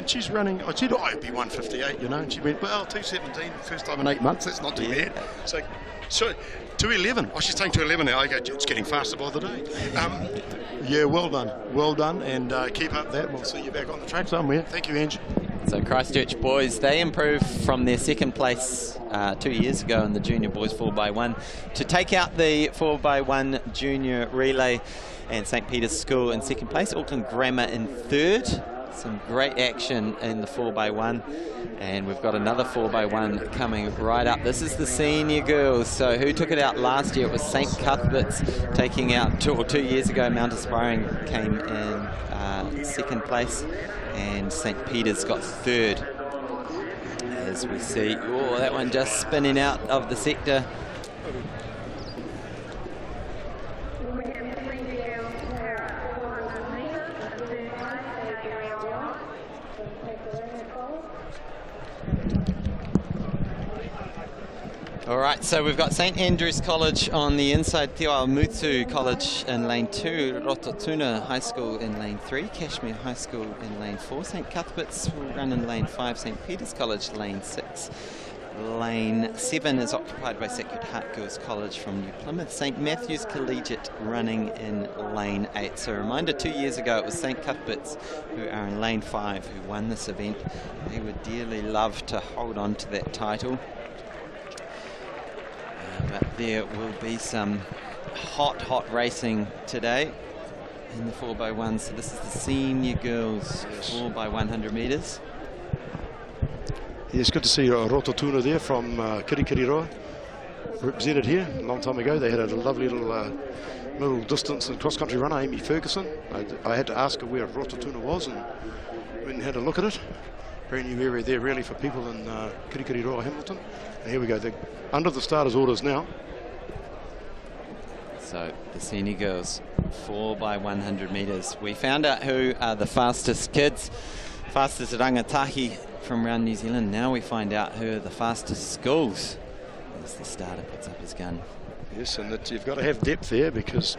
And she's running, I said, it'd be 158, you know, and she went, well, 217, first time in 8 months, that's not too bad. So 211, she's saying 211 now. I go, it's getting faster by the day. Yeah, well done, and keep up that. We'll see you back on the track somewhere. Thank you, Ange. So Christchurch boys, they improved from their second place 2 years ago in the junior boys 4x1 to take out the 4x1 junior relay, and St Peter's School in second place, Auckland Grammar in third. Some great action in the 4x1, and we've got another 4x1 coming right up. This is the senior girls. So who took it out last year? It was St Cuthbert's taking out 2 years ago. Mount Aspiring came in second place, and St Peter's got third. As we see, oh, that one just spinning out of the sector. All right, so we've got St Andrew's College on the inside, Te Awamutu College in lane 2, Rototuna High School in lane 3, Cashmere High School in lane 4, St Cuthbert's will run in lane 5, St Peter's College lane 6. Lane 7 is occupied by Sacred Heart Girls College from New Plymouth. St Matthew's Collegiate running in lane 8. So a reminder, 2 years ago it was St Cuthbert's who are in lane 5 who won this event. They would dearly love to hold on to that title. But there will be some hot racing today in the 4x1. So this is the senior girls 4x100 metres. Yeah, it's good to see Rototuna there from Kirikiriroa, represented here a long time ago. They had a lovely little distance and cross-country runner, Amy Ferguson. I had to ask her where Rototuna was, and went and had a look at it. Brand new area there really for people in Kirikiriroa, Hamilton. And here we go, they're under the starters' orders now. So the senior girls 4x100 metres. We found out who are the fastest kids, fastest rangatahi from around New Zealand. Now we find out who are the fastest schools as the starter puts up his gun. Yes, and that you've got to have depth there because...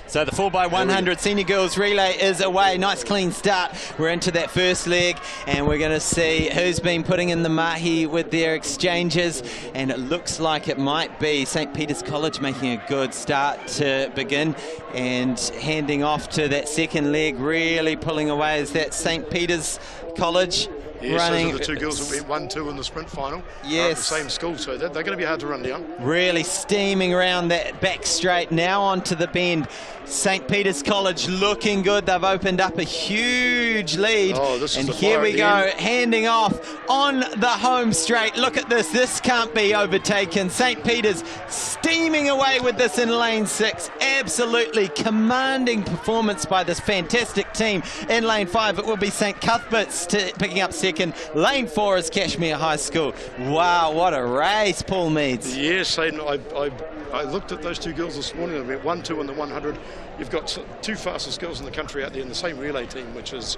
So the 4x100 senior girls relay is away. Nice clean start. We're into that first leg, and we're going to see who's been putting in the mahi with their exchanges, and it looks like it might be St Peter's College making a good start to begin, and handing off to that second leg, really pulling away is that St Peter's College. Yes, running. Those are the two girls that went 1-2 in the sprint final. Yes. The same school, so they're going to be hard to run down. Really steaming around that back straight, now onto the bend. St Peter's College looking good. They've opened up a huge lead. Oh, this is and the here we go, end. handing off on the home straight. Look at this. This can't be overtaken. St Peter's steaming away with this in lane 6. Absolutely commanding performance by this fantastic team. In lane 5, it will be St Cuthbert's picking up second. Lane 4 is Cashmere High School. Wow, what a race, Paul Meads. Yes, I looked at those two girls this morning. They went 1-2 in the 100. You've got two fastest girls in the country out there in the same relay team, which is,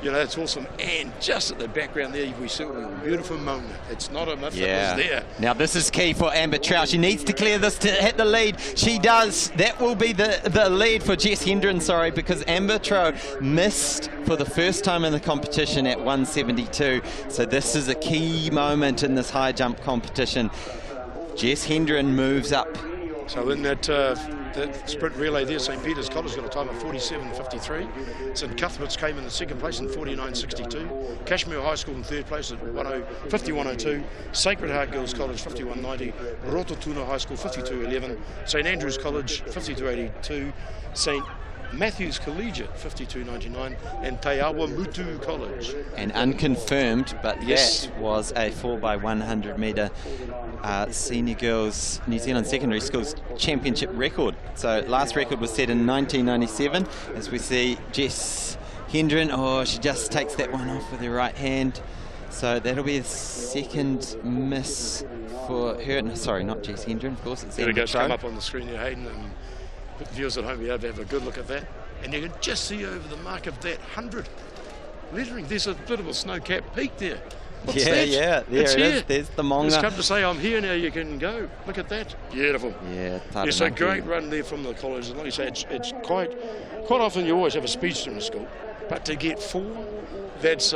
you know, it's awesome. And just at the background there, we see a beautiful Mona. It's not a myth, it was there. Now this is key for Amber Trout. She needs to clear this to hit the lead. She does. That will be the lead for Jess Hendren, because Amber Trout missed for the first time in the competition at 172. So this is a key moment in this high jump competition. Jess Hendren moves up. So in that sprint relay there, St Peter's College got a time of 47.53. St Cuthbert's came in the second place in 49.62. Cashmere High School in third place at 51.02. Sacred Heart Girls College 51.90. Rototuna High School 52.11. St Andrew's College 52.82. St Matthew's Collegiate 52.99, and Te Awamutu College. And unconfirmed, but yes, that was a 4x100 metre senior girls New Zealand secondary schools championship record. So last record was set in 1997. As we see Jess Hendren, she just takes that one off with her right hand. So that'll be a second miss for her. No, sorry, not Jess Hendren, of course. It's there we go, come up on the screen here, Hayden, and viewers at home, you have to have a good look at that. And you can just see over the mark of that 100 lettering, there's a bit of a snow-capped peak there. What's that? Yeah, there it is. There's the Monga. It's come to say, I'm here now, you can go. Look at that. Beautiful. Yeah, it's a great run there from the college. And like you say, it's quite often you always have a speedster in the school, but to get 4 that's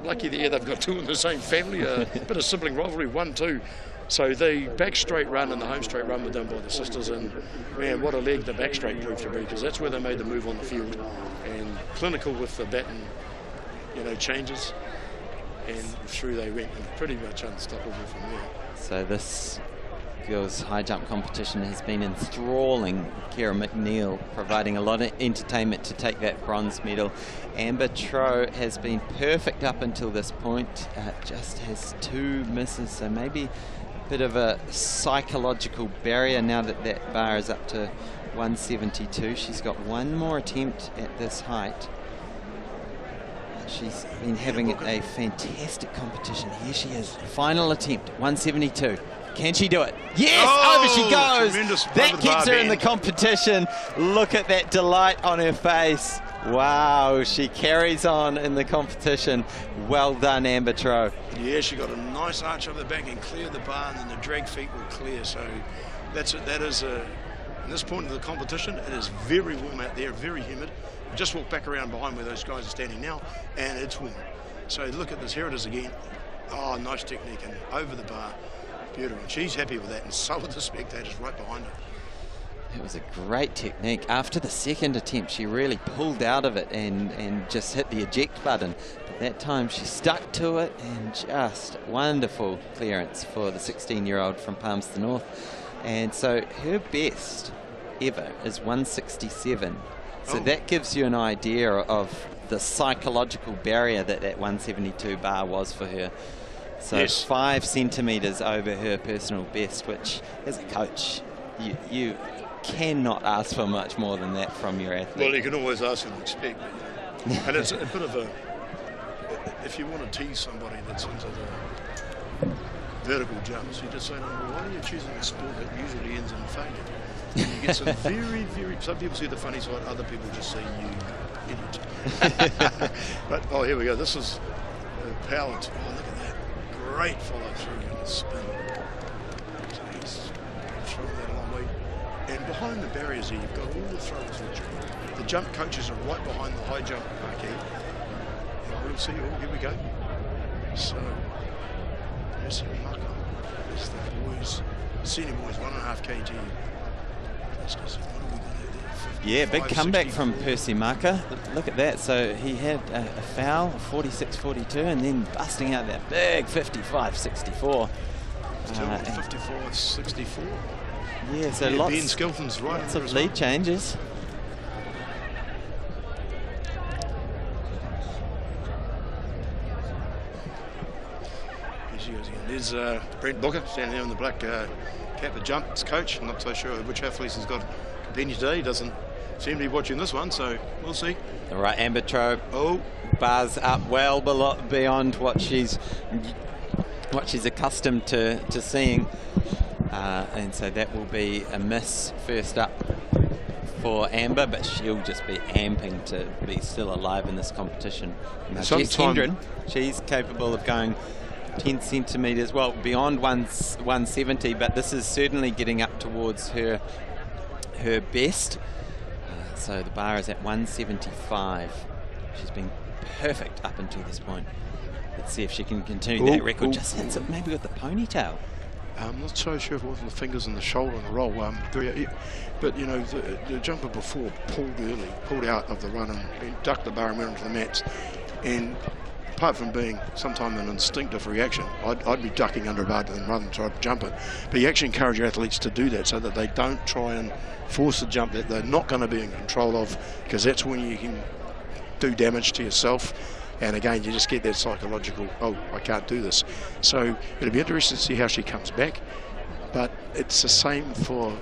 lucky there they've got two in the same family, a bit of sibling rivalry, 1-2. So the back straight run and the home straight run were done by the sisters, and man, what a leg the back straight proved to be, because that's where they made the move on the field, and clinical with the baton, changes, and through they went, and pretty much unstoppable from there. So this girls' high jump competition has been enthralling. Kira McNeil providing a lot of entertainment to take that bronze medal. Amber Troe has been perfect up until this point, just has 2 misses, so maybe a bit of a psychological barrier now that that bar is up to 172. She's got one more attempt at this height. She's been having a fantastic competition. Here she is, final attempt, 172. Can she do it? Yes, over she goes. That keeps her in the competition. Look at that delight on her face. Wow, she carries on in the competition. Well done, Amber Troe. Yeah, she got a nice arch over the back and cleared the bar, and then the drag feet were clear. So at this point of the competition, it is very warm out there, very humid. Just walk back around behind where those guys are standing now, and it's warm. So look at this, here it is again. Oh, nice technique, and over the bar. Beautiful. She's happy with that, and so are the spectators right behind her. It was a great technique. After the second attempt, she really pulled out of it and just hit the eject button. But that time she stuck to it, and just wonderful clearance for the 16-year-old from Palmerston North. And so her best ever is 167. So that gives you an idea of the psychological barrier that 172 bar was for her. So yes. 5 centimetres over her personal best, which as a coach, you cannot ask for much more than that from your athlete. Well, you can always ask and expect. And it's a bit of a, if you want to tease somebody that's into the vertical jumps, you just say, well, why are you choosing a sport that usually ends in failure? And you get some very, some people see the funny side, other people just say, you idiot. But, here we go. This is power. Oh, look at that. Great follow through in the spin. So he's throwing that a long way. And behind the barriers here, you've got all the throwers, which the jump coaches are right behind the high jump marquee. And we'll see, here we go. So, there's the mucker. There's the boys, senior boys, 1.5 kg. Yeah, big comeback from Percy Marker. Look at that. So he had a foul, 46-42, and then busting out that big 55-64. 54-64. Yeah, so Ben lots of lead changes. Here she goes again. There's Brent Booker standing there on the black cap of jumps coach. I'm not so sure which athletes has got companion today. He doesn't seem to be watching this one, so we'll see. All right, Amber Troe. Bars up well beyond what she's accustomed to seeing, and so that will be a miss first up for Amber, but she'll just be amping to be still alive in this competition. Now, Jess Hendren, she's capable of going 10 centimetres, well, beyond 170, but this is certainly getting up towards her best. So the bar is at 175. She's been perfect up until this point. Let's see if she can continue that record. Just hits it maybe with the ponytail. I'm not so sure if it wasn't the fingers and the shoulder and the roll. But, you know, the jumper before pulled out of the run and ducked the bar and went onto the mats. And apart from being sometime an instinctive reaction, I'd be ducking under a bar and then run and try to jump it. But you actually encourage your athletes to do that so that they don't try and force a jump that they're not going to be in control of, because that's when you can do damage to yourself. And again, you just get that psychological, I can't do this. So it'll be interesting to see how she comes back. But it's the same for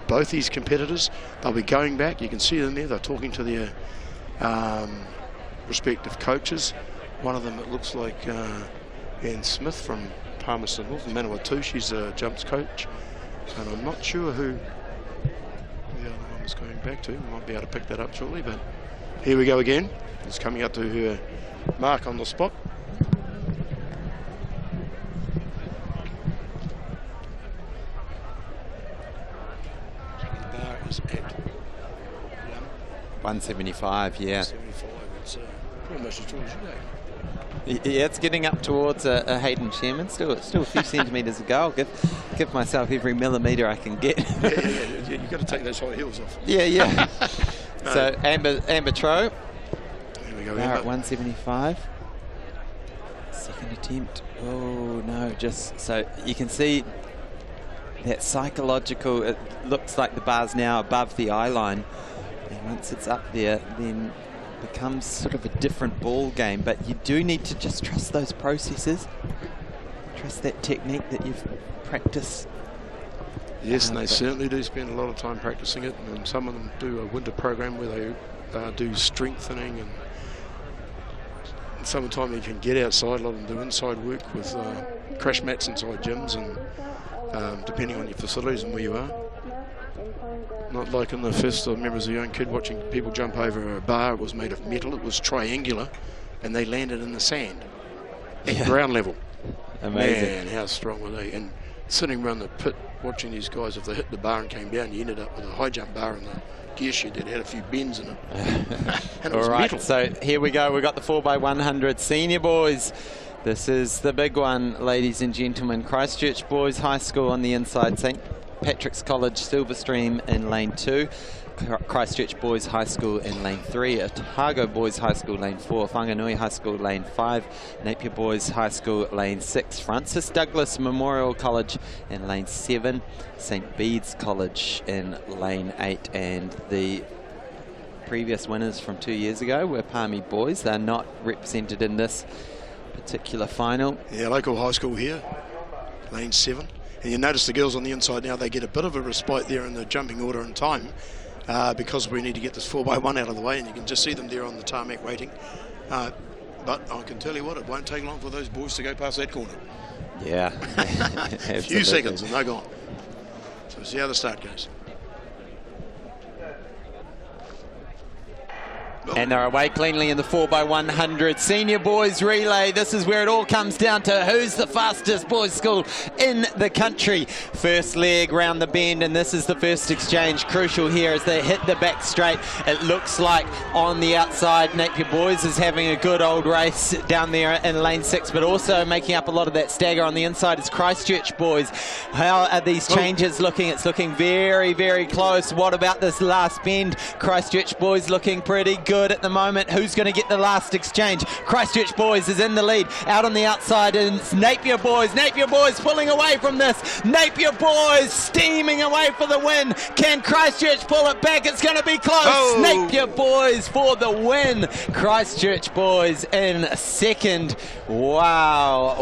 both these competitors. They'll be going back. You can see them there. They're talking to their respective coaches. One of them, it looks like Ann Smith from Palmerston North, Manawatu. She's a jumps coach. And I'm not sure who the other one was going back to. We might be able to pick that up shortly. But here we go again. It's coming up to her mark on the spot. The bar is at 175, yeah. 175. It's pretty much as tall as you go. Yeah, it's getting up towards a Hayden Sherman. Still a few centimetres to go. I'll give myself every millimetre I can get. yeah, you've got to take those high heels off. Yeah. No. So Amber Tro. Here we go, Now Amber. at 175. Second attempt. Oh no! Just so you can see that psychological. It looks like the bar's now above the eye line, and once it's up there, then becomes sort of a different ball game. But you do need to just trust those processes, trust that technique that you've practiced. Yes, and they certainly do spend a lot of time practicing it, and some of them do a winter program where they do strengthening, and summertime you can get outside. A lot of them do inside work with crash mats inside gyms, and depending on your facilities and where you are. Not like in the first, I remember as a young kid watching people jump over a bar. It was made of metal, it was triangular, and they landed in the sand at ground level. Amazing. Man, how strong were they? And sitting around the pit watching these guys, if they hit the bar and came down, you ended up with a high jump bar in the gear shed that had a few bends in it. And it was metal. So here we go. We've got the 4x100 senior boys. This is the big one, ladies and gentlemen. Christchurch Boys High School on the inside, St. Patrick's College Silverstream in lane 2, Christchurch Boys High School in lane 3, Otago Boys High School lane 4, Whanganui High School lane 5, Napier Boys High School lane 6, Francis Douglas Memorial College in lane 7, St. Bede's College in lane 8, and the previous winners from 2 years ago were Palmy Boys. They're not represented in this particular final. Yeah, local high school here, lane 7. And you notice the girls on the inside now, they get a bit of a respite there in the jumping order and time because we need to get this 4x1 out of the way, and you can just see them there on the tarmac waiting. But I can tell you what, it won't take long for those boys to go past that corner. Yeah. A few seconds and they're gone. So we'll see how the start goes. And they're away cleanly in the 4x100 senior boys relay. This is where it all comes down to who's the fastest boys school in the country. First leg round the bend, and this is the first exchange. Crucial here as they hit the back straight. It looks like on the outside Napier Boys is having a good old race down there in lane 6, but also making up a lot of that stagger on the inside is Christchurch Boys. How are these changes looking? It's looking very, very close. What about this last bend? Christchurch Boys looking pretty good at the moment. Who's going to get the last exchange? Christchurch Boys is in the lead. Out on the outside is Napier Boys. Napier Boys pulling away from this. Napier Boys steaming away for the win. Can Christchurch pull it back? It's going to be close. Oh. Napier Boys for the win. Christchurch Boys in second. Wow.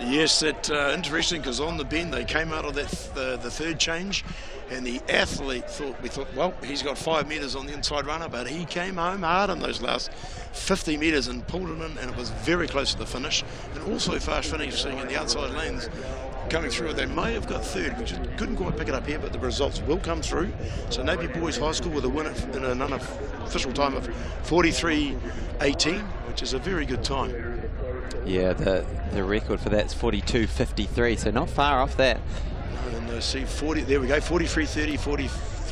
Yes, that's interesting, because on the bend they came out of that the third change, and the athlete we thought, well, he's got 5 metres on the inside runner, but he came home hard in those last 50 metres and pulled it in, and it was very close to the finish, and also fast finishing in the outside lanes coming through. They may have got third, we just couldn't quite pick it up here, but the results will come through. So Napier Boys High School with a win in an unofficial time of 43.18, which is a very good time. Yeah, the record for that's 42.53, so not far off that. And see, 40. There we go, 43.30,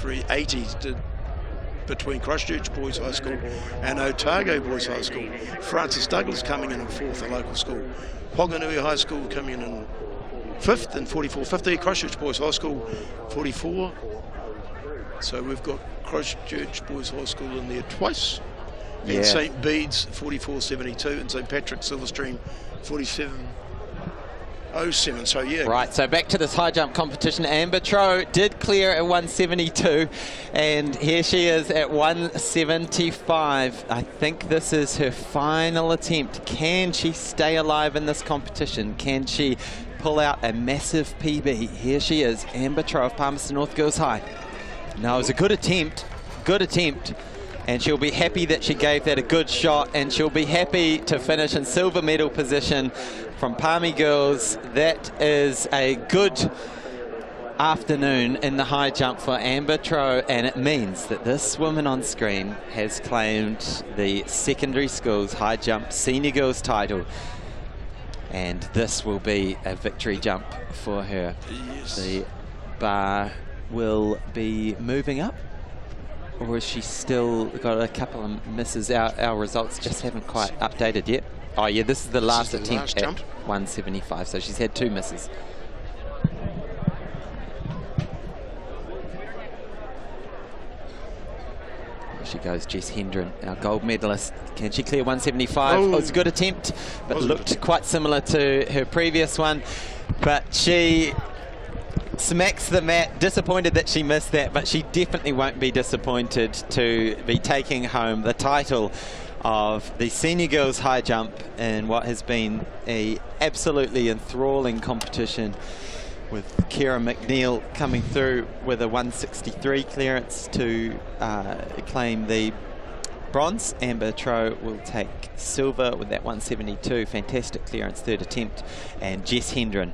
43.80 between Christchurch Boys High School and Otago Boys High School. Francis Douglas coming in fourth, a local school. Whanganui High School coming in fifth and 44.50. Christchurch Boys High School 44. So we've got Christchurch Boys High School in there twice. Yeah. And St. Bede's 44.72 and St. Patrick's Silverstream 47.07. So yeah. Right, so back to this high jump competition. Amber Tro did clear at 172, and here she is at 175. I think this is her final attempt. Can she stay alive in this competition? Can she pull out a massive PB? Here she is, Amber Tro of Palmerston North Girls High. Now, it was a good attempt, and she'll be happy that she gave that a good shot, and she'll be happy to finish in silver medal position from Palmy Girls. That is a good afternoon in the high jump for Amber Tro, and it means that this woman on screen has claimed the secondary schools high jump senior girls title, and this will be a victory jump for her. Yes. The bar will be moving up, or has she still got a couple of misses? Our results just haven't quite updated yet. Oh yeah, this is the last the attempt last at jump. 175, so she's had 2 misses. Here she goes, Jess Hendren, our gold medalist. Can she clear 175? Oh, it's a good attempt, but looked quite similar to her previous one. But she smacks the mat, disappointed that she missed that, but she definitely won't be disappointed to be taking home the title of the senior girls high jump in what has been a absolutely enthralling competition, with Kira McNeil coming through with a 163 clearance to claim the bronze. Amber Troe will take silver with that 172, fantastic clearance, 3rd attempt, and Jess Hendren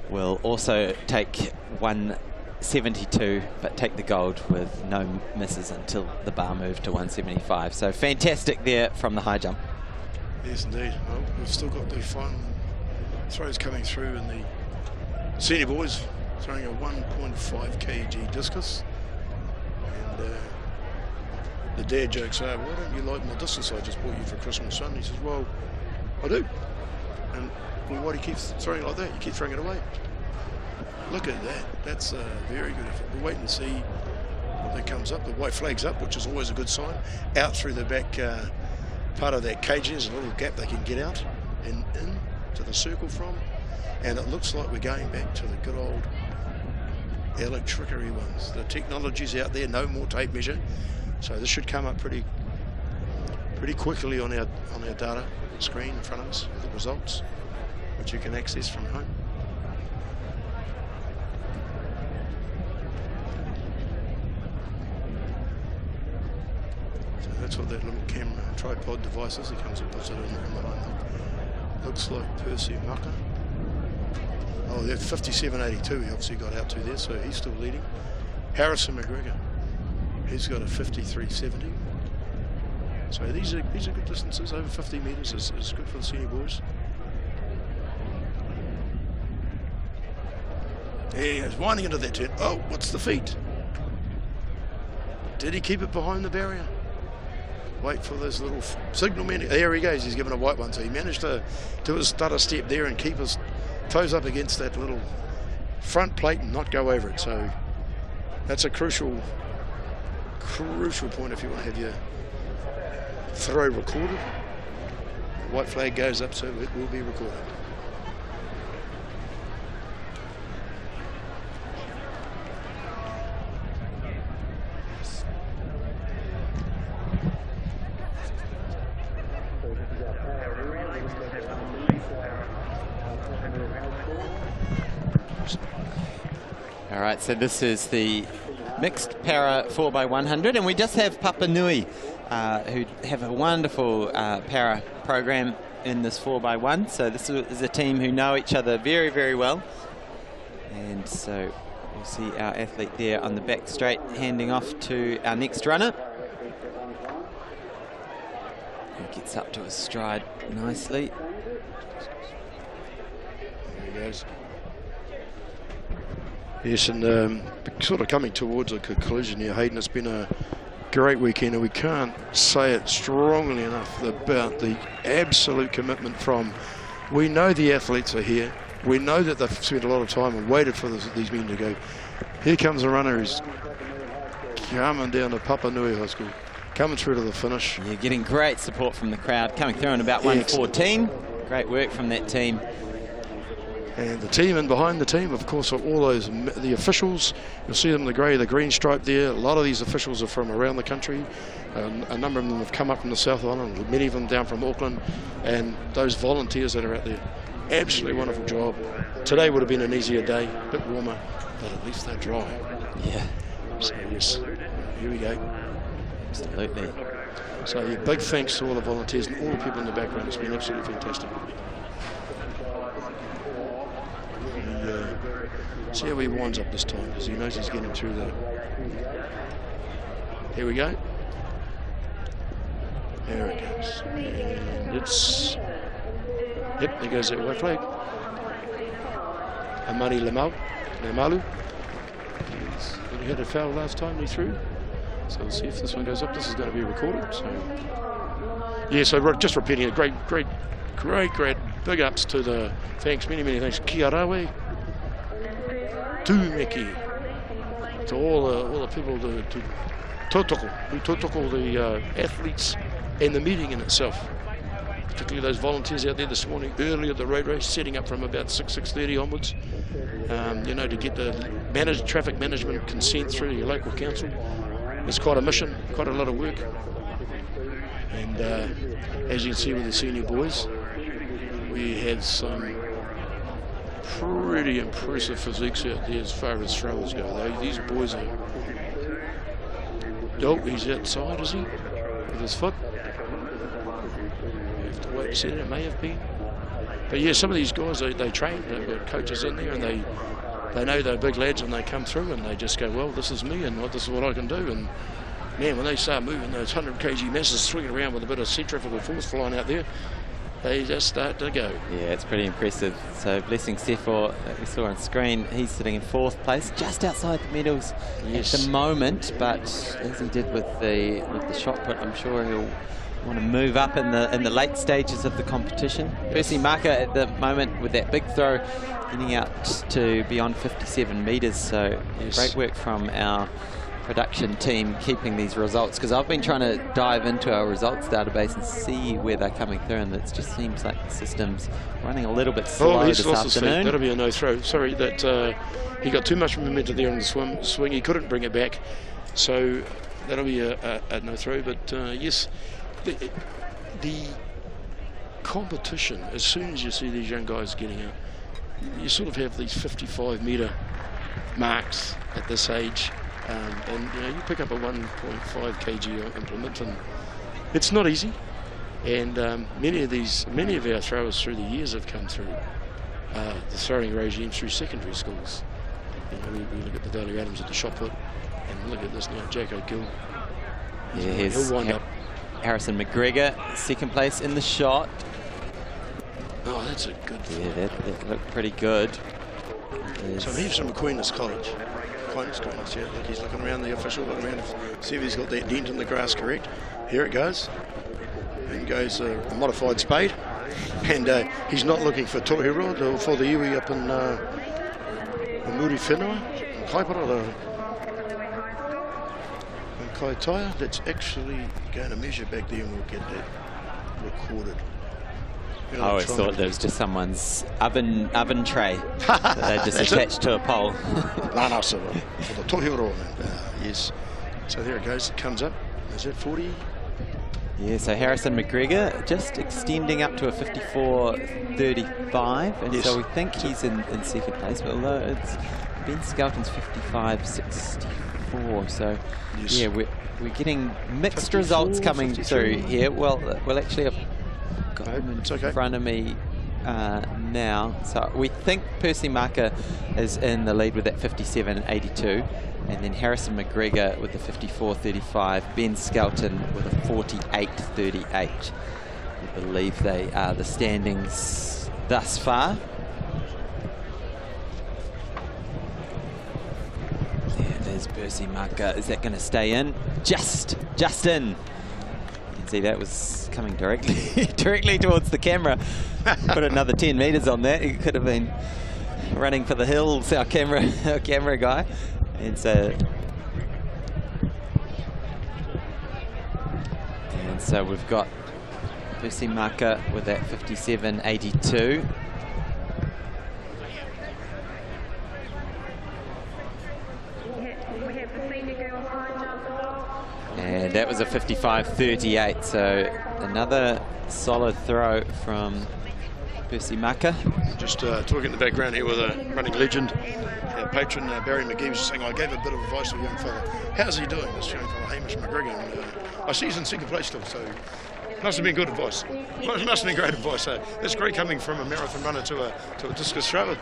will also take 172 but take the gold with no misses until the bar moved to 175. So fantastic there from the high jump. Yes, indeed. Well, we've still got the final throws coming through in the senior boys, throwing a 1.5 kg discus. And the dad jokes are, why don't you like my discus I just bought you for Christmas, son? He says, well, I do. And well, why do you keep throwing it like that? You keep throwing it away. Look at that. That's very good. We'll wait and see what that comes up. The white flag's up, which is always a good sign. Out through the back part of that cage, there's a little gap they can get out and in to the circle from. And it looks like we're going back to the good old electricity ones. The technology's out there, no more tape measure. So this should come up pretty quickly on our data screen in front of us, the results, which you can access from home. So that's what that little camera tripod device is. He comes and puts it in the line. Looks like Percy Maka. Oh, that 57.82 he obviously got out to there, so he's still leading. Harrison McGregor, he's got a 53.70. So these are good distances. Over 50 metres is good for the senior boys. There he goes, winding into that turn. Oh, what's the feet? Did he keep it behind the barrier? Wait for those little signal men. There he goes, he's given a white one. So he managed to do his stutter step there and keep his toes up against that little front plate and not go over it. So that's a crucial point if you want to have your throw recorded. The white flag goes up, so it will be recorded. All right, so this is the mixed para 4x100, and we just have Papa Nui, who have a wonderful para program in this 4x1. So this is a team who know each other very, very well. And so we'll see our athlete there on the back straight, handing off to our next runner. He gets up to his stride nicely. There he goes. Yes, and sort of coming towards a conclusion here, Hayden. It's been a great weekend, and we can't say it strongly enough about the absolute commitment from, we know the athletes are here, we know that they've spent a lot of time and waited for these men to go. Here comes a runner who's coming down to Papa Nui High School, coming through to the finish. You're getting great support from the crowd, coming through in about 114. Great work from that team. And the team, and behind the team, of course, are all those, the officials. You'll see them, the green stripe there. A lot of these officials are from around the country. A number of them have come up from the South Island, many of them down from Auckland. And those volunteers that are out there, absolutely wonderful job. Today would have been an easier day, a bit warmer, but at least they're dry. Yeah. So yes, here we go. Absolutely. So yeah, big thanks to all the volunteers and all the people in the background. It's been absolutely fantastic. See how he winds up this time, because he knows he's getting through the... Here we go. There it goes. And it's... Yep, there goes that white flag. Amani Lemalu. He had a foul last time he threw. So we'll see if this one goes up. This is going to be recorded. So yeah, so just repeating it. Great great big ups to the, thanks, many thanks, Kia Rawe, Tūmeki, to all the people, to Tautoko, who Tautoko, the athletes and the meeting in itself. Particularly those volunteers out there this morning, early at the road race, setting up from about 6:30 onwards, you know, to get the traffic management consent through your local council. It's quite a mission, quite a lot of work. And as you can see with the senior boys, we had some pretty impressive physiques out there as far as throwers go. These boys are... Oh, he's outside, is he? With his foot? We have to wait to see that. It may have been. But yeah, some of these guys, they train. They've got coaches in there, and they know they're big lads, and they come through and they just go, well, this is me, and this is what I can do. And man, when they start moving those 100 kg masses, swinging around with a bit of centrifugal force flying out there, they just start to go. Yeah, it's pretty impressive. So Blessing Sefor, that we saw on screen, he's sitting in 4th place, just outside the medals at the moment. But as he did with the shot put, I'm sure he'll want to move up in the late stages of the competition. Percy Maka at the moment with that big throw, getting out to beyond 57 metres. So great work from our production team keeping these results, because I've been trying to dive into our results database and see where they're coming through, and it just seems like the system's running a little bit slow this afternoon. That'll be a no throw. Sorry, that he got too much momentum there on the swing. He couldn't bring it back, so that'll be a no throw. But yes, the competition, as soon as you see these young guys getting out, you sort of have these 55-metre marks at this age. And you know, you pick up a 1.5 kg implement, and it's not easy. And many of our throwers through the years have come through the throwing regime through secondary schools. You know, we look at the Daly Adams at the shot put, and look at this now, Jack O'Gill. Yeah, he'll wind up. Harrison McGregor, 2nd place in the shot. Oh, that's a good throw. Yeah, that looked pretty good. So he's from Aquinas College. Yeah, look, he's looking around, the official looking around to see if he's got that dent in the grass correct. Here it goes. In goes a modified spade. And he's not looking for Tohiro or for the iwi up in Muri Whenua, in Kaipara, in Kaitaia. That's actually going to measure back there, and we'll get that recorded. I always thought there was just someone's oven tray that they just attached to a pole. No, so for the Tohiro, yes. So there it goes, it comes up. Is that 40? Yeah, so Harrison McGregor just extending up to a 54.35, and so we think he's in 2nd place, but although it's Ben Skelton's 55.64, so yeah, we're getting mixed results coming through here. Well, actually, I've got him in front of me now. So we think Percy Maka is in the lead with that 57.82, and then Harrison McGregor with the 54.35, Ben Skelton with a 48.38. We believe they are the standings thus far. There's Percy Maka. Is that going to stay in? Just in. You can see that was coming directly towards the camera. Put another 10 metres on that. He could have been running for the hills, our camera guy. And so we've got Percy Maka with that 57.82. And that was a 55.38, so another solid throw from Percy Maka. Just talking in the background here with a running legend, our patron Barry McGee was saying, I gave a bit of advice to a young fella. How's he doing, this young fella, Hamish McGregor? And, I see he's in 2nd place still, so must have been good advice. Must have been great advice. That's great coming from a marathon runner to a discus thrower.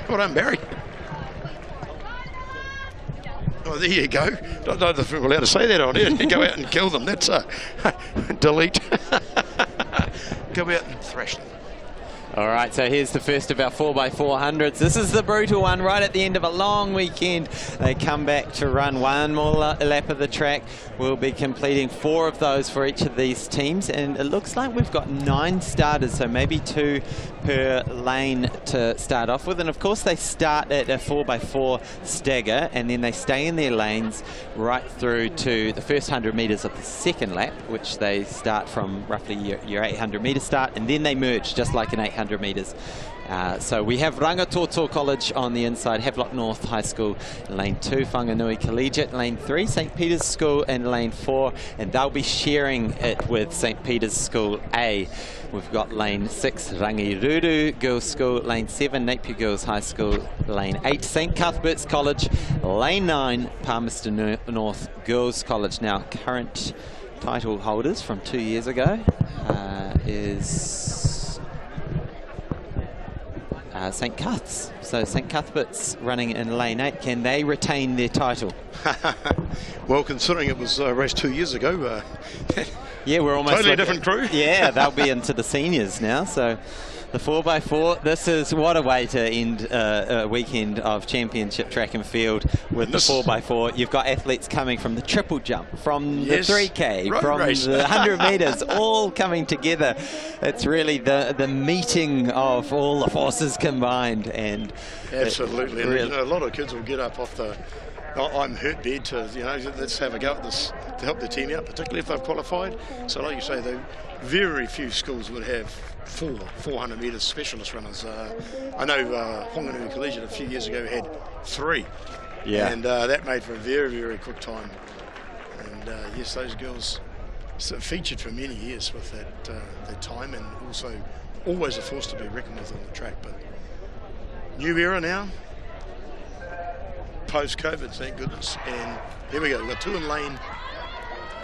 Well done, Barry. Oh, there you go. Don't know if we're allowed to say that on here. Go out and kill them. That's delete. Go out and thrash them. All right, so here's the first of our 4x400s. This is the brutal one right at the end of a long weekend. They come back to run one more lap of the track. We'll be completing 4 of those for each of these teams, and it looks like we've got 9 starters, so maybe 2 per lane to start off with. And of course they start at a 4x4 stagger, and then they stay in their lanes right through to the first 100 metres of the second lap, which they start from roughly your 800 metre start, and then they merge just like an 800 metres. So we have Rangatoto College on the inside, Havelock North High School, lane 2, Whanganui Collegiate, lane 3, St Peter's School, and lane 4, and they'll be sharing it with St Peter's School A. We've got lane 6, Rangiruru Girls School, lane 7, Napier Girls High School, lane 8, St Cuthbert's College, lane 9, Palmerston North Girls College. Now, current title holders from 2 years ago is St Cuth's. So St Cuthbert's running in lane 8. Can they retain their title? Well, considering it was raced 2 years ago, yeah, we're almost totally different crew. Yeah, they'll be into the seniors now. So the 4x4, this is what a way to end a weekend of championship track and field with the 4x4. You've got athletes coming from the triple jump, from the 3K, from the 100 metres, all coming together. It's really the meeting of all the forces combined. And absolutely, and you know, a lot of kids will get up off the I'm hurt bed to, you know, let's have a go at this to help the team out, particularly if they've qualified. So like you say, very few schools would have 400 metres specialist runners. I know Whanganui Collegiate a few years ago had 3. Yeah. And that made for a very, very quick time. And yes, those girls featured for many years with that time, and also always a force to be reckoned with on the track. But new era now, post-COVID, thank goodness. And here we go, we've got 2 in lane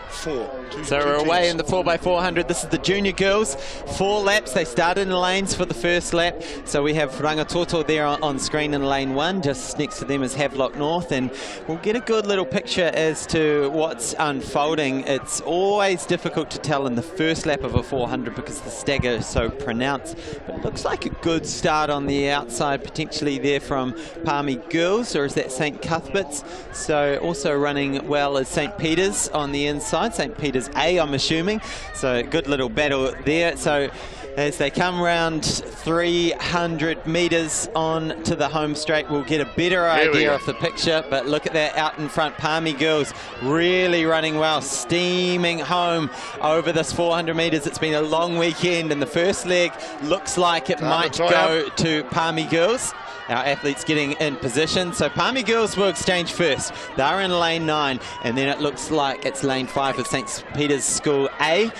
4. So we're away in the 4x400. This is the junior girls. 4 laps. They started in lanes for the first lap. So we have Rangatoto there on screen in lane 1. Just next to them is Havelock North. And we'll get a good little picture as to what's unfolding. It's always difficult to tell in the first lap of a 400 because the stagger is so pronounced. But it looks like a good start on the outside, potentially there from Palmy Girls, or is that St Cuthbert's? So also running well is St Peter's on the inside. St Peter's A, I'm assuming. So good little battle there. So as they come round 300 metres on to the home straight, we'll get a better idea of the picture. But look at that out in front. Palmy Girls really running well, steaming home over this 400 metres. It's been a long weekend, and the first leg looks like it might go to Palmy Girls. Our athletes getting in position. So Palmy Girls will exchange first. They're in lane 9, and then it looks like it's lane 5 with St Peter's School A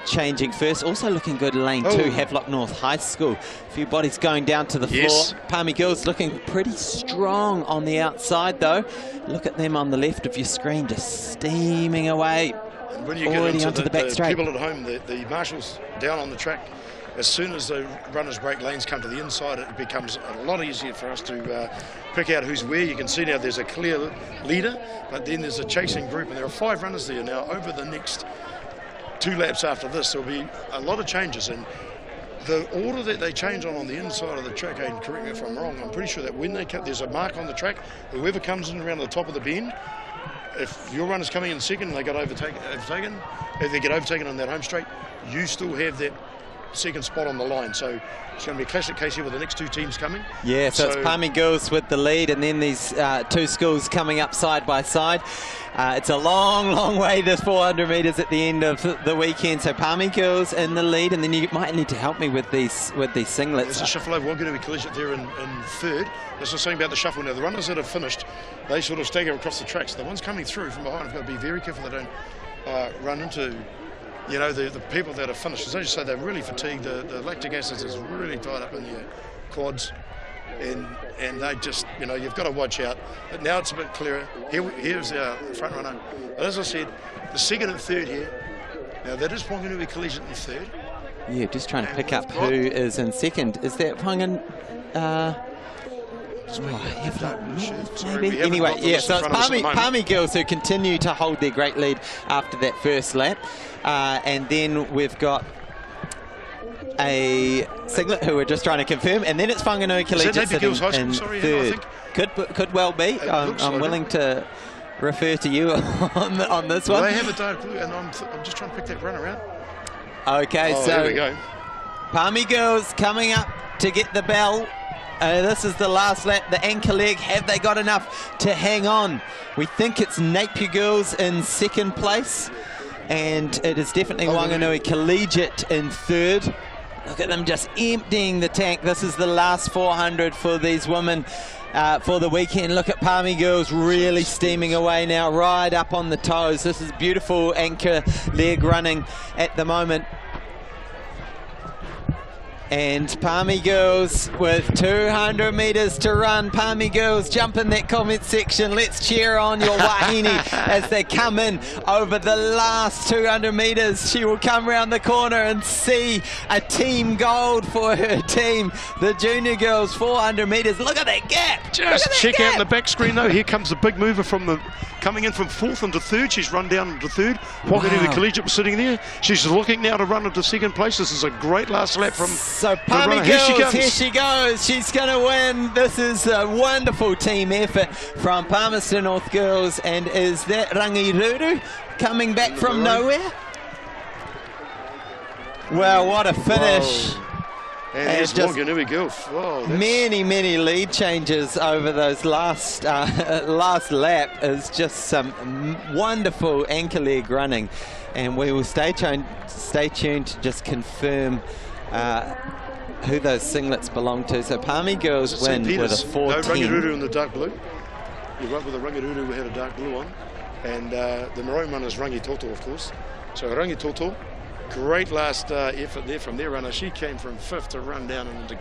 changing first. Also looking good lane 2, Havelock North High School. A few bodies going down to the floor. Palmy Girls looking pretty strong on the outside though. Look at them on the left of your screen, just steaming away. And when you get already into onto the back straight. People at home, the marshals down on the track, as soon as the runners' break lanes come to the inside, it becomes a lot easier for us to pick out who's where. You can see now there's a clear leader, but then there's a chasing group, and there are 5 runners there now. Over the next 2 laps after this, there'll be a lot of changes, and the order that they change on the inside of the track, and correct me if I'm wrong, I'm pretty sure that when they come, there's a mark on the track, whoever comes in around the top of the bend, if your runner's coming in second and they get overtaken, if they get overtaken on that home straight, you still have that second spot on the line. So it's going to be a classic case here with the next 2 teams coming. Yeah, so it's Palmy Girls with the lead, and then these 2 schools coming up side by side. It's a long, long way, this 400 metres at the end of the weekend. So Palmy Girls in the lead, and then you might need to help me with these singlets. There's a shuffle over Whanganui Collegiate there in third. That's the thing about the shuffle now. The runners that have finished, they sort of stagger across the tracks. The ones coming through from behind have got to be very careful they don't run into, you know, the people that are finished. As I just say, they're really fatigued. The lactic acid is really tied up in their quads, and they just, you know, you've got to watch out. But now it's a bit clearer. Here's our front runner. And as I said, the second and third here. Now that is Whanganui Collegiate in third. Yeah, just trying to pick up who is in second. Is that Whangan? Maybe. Anyway, yeah, so it's Palmy Girls who continue to hold their great lead after that first lap. And then we've got a singlet who we're just trying to confirm, and then it's Whanganui Collegiate sitting in third. Could well be. I'm willing to refer to you on this one. They have a dark blue, and I'm just trying to pick that runner out. Okay, so there we go. Palmy Girls coming up to get the bell. This is the last lap, the anchor leg. Have they got enough to hang on? We think it's Napier Girls in second place, and it is definitely Whanganui Collegiate in third. Look at them just emptying the tank. This is the last 400 for these women for the weekend. Look at Palmy Girls really steaming away now, right up on the toes. This is beautiful anchor leg running at the moment. And Palmy Girls with 200 metres to run. Palmy Girls, jump in that comment section. Let's cheer on your wahine as they come in over the last 200 metres. She will come round the corner and see a team gold for her team. The junior girls, 400 metres. Look at that gap. Just check out in the back screen though. Here comes the big mover coming in from fourth into third. She's run down into third. Whanganui Collegiate was sitting there. She's looking now to run into second place. This is a great last lap from So Palmy Girls, here she goes. She's going to win. This is a wonderful team effort from Palmerston North Girls. And is that Rangiruru coming back from nowhere? Well, what a finish. Whoa. And here's Whanganui Girls. Whoa, many lead changes over those last lap. Is just some wonderful anchor leg running. And we will stay tuned to just confirm who those singlets belong to. So Palmy Girls win with a 4-10. No Rangiruru in the dark blue. You're right with the Rangiruru, we had a dark blue on. And the maroon one is Rangitoto, of course. So Rangitoto, great last effort there from their runner. She came from fifth to run down and to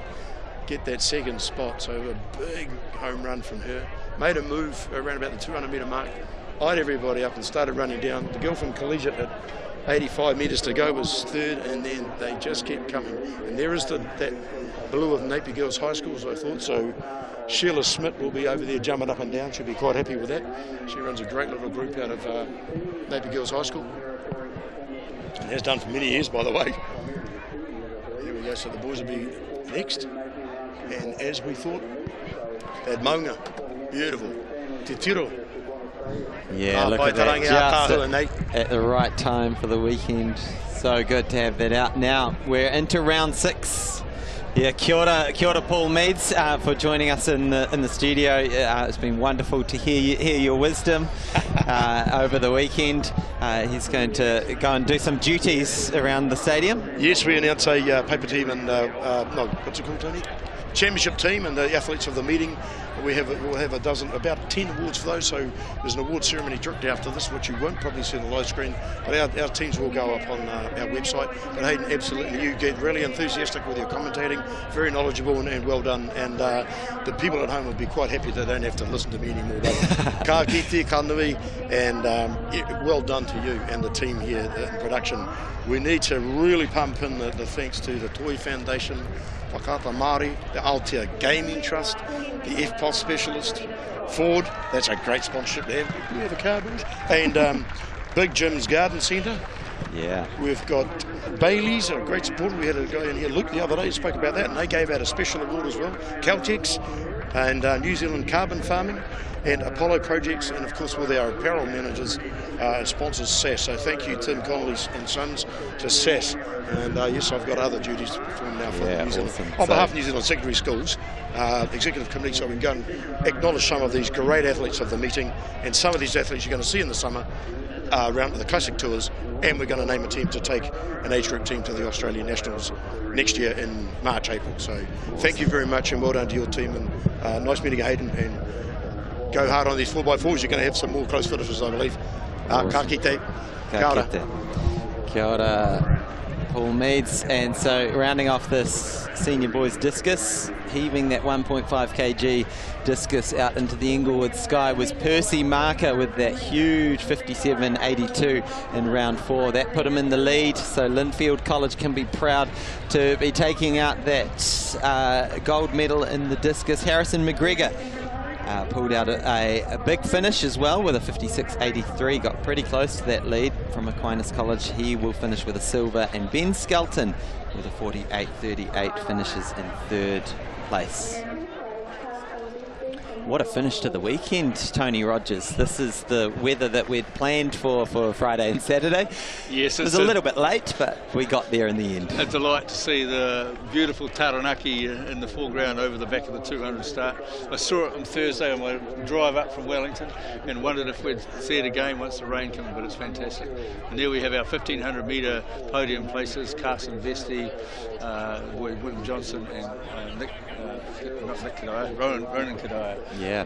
get that second spot. So a big home run from her. Made a move around about the 200 metre mark. Eyed everybody up and started running down. The girl from Collegiate at 85 metres to go was third, and then they just kept coming. And there is that blue of Napier Girls High School, as I thought. So Sheila Smith will be over there jumping up and down. She'll be quite happy with that. She runs a great little group out of Napier Girls High School, and has done for many years, by the way. Here we go. So the boys will be next. And as we thought, that Maunga, beautiful. Te Tiro. Yeah, look at that, just at the right time for the weekend. So good to have that out. Now we're into round 6. Yeah, kia ora Paul Meads for joining us in the studio. It's been wonderful to hear your wisdom over the weekend. He's going to go and do some duties around the stadium. Yes, we announce a paper team and what's it called, Tony? Championship team and the athletes of the meeting. We'll have about 10 awards for those. So there's an award ceremony directly after this, which you won't probably see on the live screen. But our teams will go up on our website. But Hayden, absolutely, you get really enthusiastic with your commentating, very knowledgeable and well done. And the people at home will be quite happy they don't have to listen to me anymore. But ka kite, ka nui, and well done to you and the team here in production. We need to really pump in the thanks to the Toi Foundation, Whakata Māori, the Aotea Gaming Trust, the FPOS Specialist, Ford, that's a great sponsorship there. Do we have a card? And Big Jim's Garden Centre. Yeah. We've got Bailey's, a great supporter. We had a guy in here, Luke, the other day, spoke about that, and they gave out a special award as well. Caltex and New Zealand Carbon Farming and Apollo Projects, and of course with our apparel managers and sponsors, SAS. So thank you, Tim Connolly and Sons, to SAS. And yes, I've got other duties to perform now for New Zealand. Awesome. On behalf of New Zealand Secondary Schools, Executive Committee, so we can go and acknowledge some of these great athletes of the meeting, and some of these athletes you're going to see in the summer around the Classic Tours, and we're going to name a team to take an age group team to the Australian Nationals next year in March, April. So thank you very much, and well done to your team, and nice meeting you, Hayden, and go hard on these 4x4s. You're going to have some more close finishes, I believe. Ka kite. Kia ora. Kia ora, Paul Meads. And so rounding off this senior boys discus, heaving that 1.5 kg discus out into the Inglewood sky was Percy Marker with that huge 57.82 in round 4. That put him in the lead, so Linfield College can be proud to be taking out that gold medal in the discus. Harrison McGregor pulled out a big finish as well with a 56.83, got pretty close to that lead from Aquinas College. He will finish with a silver, and Ben Skelton with a 48.38 finishes in 3rd place. What a finish to the weekend, Tony Rogers. This is the weather that we'd planned for Friday and Saturday. Yes, it was a little bit late, but we got there in the end. A delight to see the beautiful Taranaki in the foreground over the back of the 200 start. I saw it on Thursday on my drive up from Wellington and wondered if we'd see it again once the rain came, but it's fantastic. And there we have our 1500 metre podium places: Carson Vesti, William Johnson, and Ronan Kadaya. Yeah.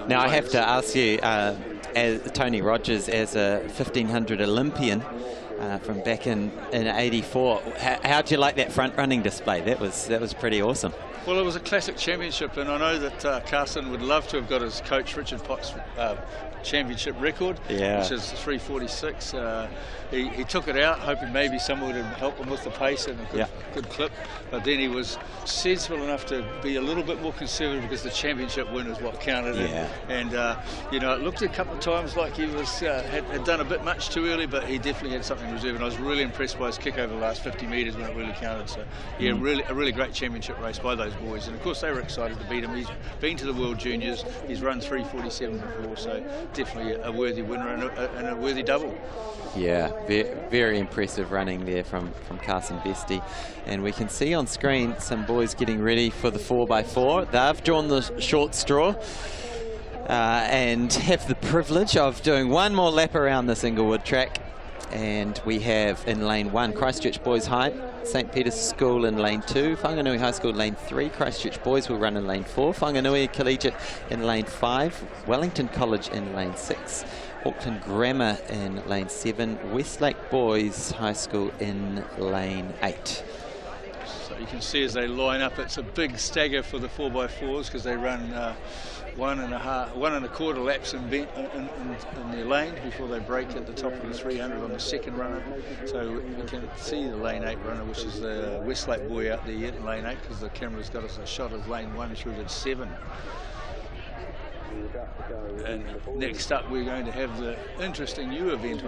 Now I have to ask you, as Tony Rogers, as a 1500 Olympian from back in '84, how'd you like that front running display? That was pretty awesome. Well, it was a classic championship, and I know that Carson would love to have got his coach Richard Potts' championship record, which is 3:46. He took it out, hoping maybe someone would help him with the pace and a good clip, but then he was sensible enough to be a little bit more conservative because the championship win is what counted. And you know, it looked a couple of times like he was had done a bit much too early, but he definitely had something in reserve, and I was really impressed by his kick over the last 50 metres when it really counted. So yeah, a really great championship race by those boys, and of course they were excited to beat him. He's been to the World Juniors, he's run 3:47 before, so definitely a worthy winner and a worthy double. Yeah, very impressive running there from Carson Vesti. And we can see on screen some boys getting ready for the 4x4. They've drawn the short straw and have the privilege of doing one more lap around this Inglewood track. And we have in lane 1 Christchurch Boys High, St Peter's School in lane 2, Whanganui High School lane 3, Christchurch Boys will run in lane 4, Whanganui Collegiate in lane 5, Wellington College in lane 6, Auckland Grammar in lane 7, Westlake Boys High School in lane 8. So you can see as they line up, it's a big stagger for the 4x4s because they run 1.25 laps in their lane before they break at the top of the 300 on the second runner. So you can see the lane 8 runner, which is the Westlake boy out there yet in lane 8, because the camera's got us a shot of lane 1 through to 7. And next up we're going to have the interesting new event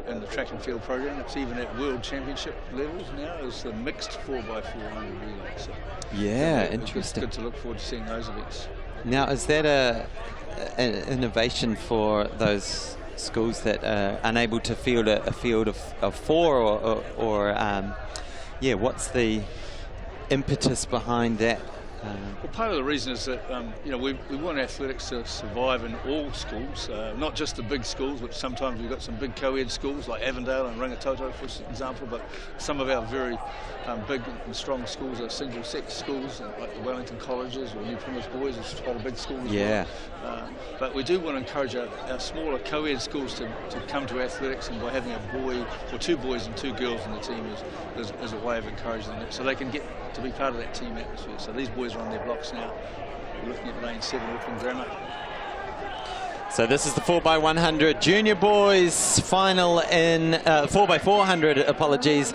in the track and field program. It's even at World Championship levels now, is the mixed 4x400 relay. So yeah, interesting. Good to look forward to seeing those events. Now, is that an innovation for those schools that are unable to field a field of 4, or what's the impetus behind that? Well, part of the reason is that we want athletics to survive in all schools, not just the big schools, which sometimes we've got some big co-ed schools like Avondale and Rangitoto, for example, but some of our very big and strong schools are single-sex schools, like the Wellington Colleges or New Plymouth Boys, which is quite a big school as well. But we do want to encourage our smaller co-ed schools to come to athletics, and by having a boy or 2 boys and 2 girls in the team is a way of encouraging them, so they can get to be part of that team atmosphere. So these boys are on their blocks now. We're looking at lane 7, Auckland Grammar. So this is the 4x100 junior boys final in 4x400, apologies.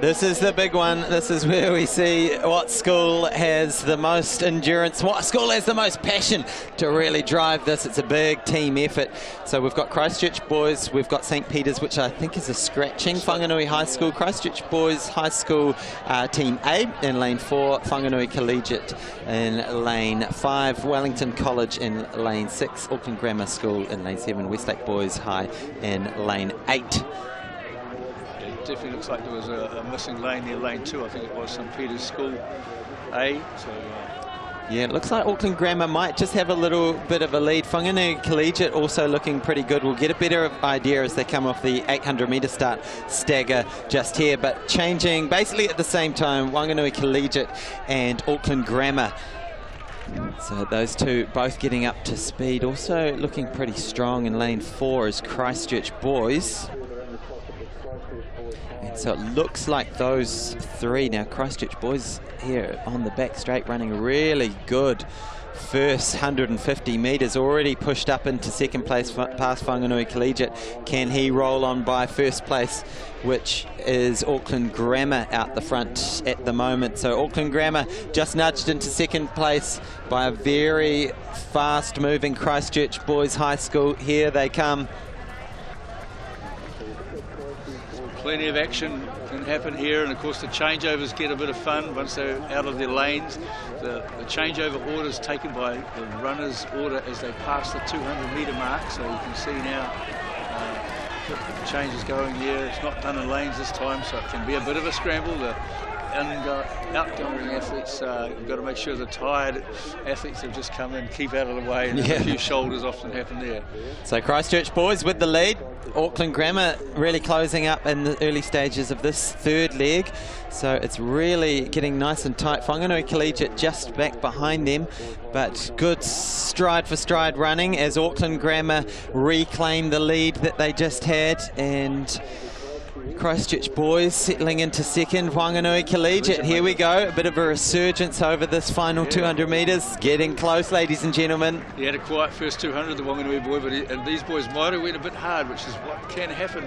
This is the big one. This is where we see what school has the most endurance, what school has the most passion to really drive this. It's a big team effort. So we've got Christchurch Boys, we've got St Peter's, which I think is a scratching, Whanganui High School, Christchurch Boys High School Team A in lane 4, Whanganui Collegiate in lane 5, Wellington College in lane 6, Auckland Grammar School in lane 7, Westlake Boys High in lane 8. It definitely looks like there was a missing lane near lane 2. I think it was St Peter's School A. So yeah, it looks like Auckland Grammar might just have a little bit of a lead. Whanganui Collegiate also looking pretty good. We'll get a better idea as they come off the 800 metre start stagger just here, but changing basically at the same time, Whanganui Collegiate and Auckland Grammar. So those two both getting up to speed. Also looking pretty strong in lane 4 is Christchurch Boys. And so it looks like those 3 now. Christchurch Boys here on the back straight running really good first 150 metres, already pushed up into second place past Whanganui Collegiate. Can he roll on by first place, which is Auckland Grammar out the front at the moment? So Auckland Grammar just nudged into second place by a very fast moving Christchurch Boys High School. Here they come. Plenty of action can happen here, and of course the changeovers get a bit of fun once they're out of their lanes. The changeover order is taken by the runner's order as they pass the 200-metre mark, so you can see now the changes going here. It's not done in lanes this time, so it can be a bit of a scramble. The outgoing athletes, you've got to make sure the tired athletes have just come in, keep out of the way, and a few shoulders often happen there. So Christchurch Boys with the lead. Auckland Grammar really closing up in the early stages of this third leg. So it's really getting nice and tight. Whanganui Collegiate just back behind them, but good stride for stride running as Auckland Grammar reclaim the lead that they just had, and Christchurch Boys settling into second. Whanganui Collegiate, here we go, a bit of a resurgence over this final 200 metres, getting close, ladies and gentlemen. He had a quiet first 200, the Whanganui boy, but and these boys might have went a bit hard, which is what can happen.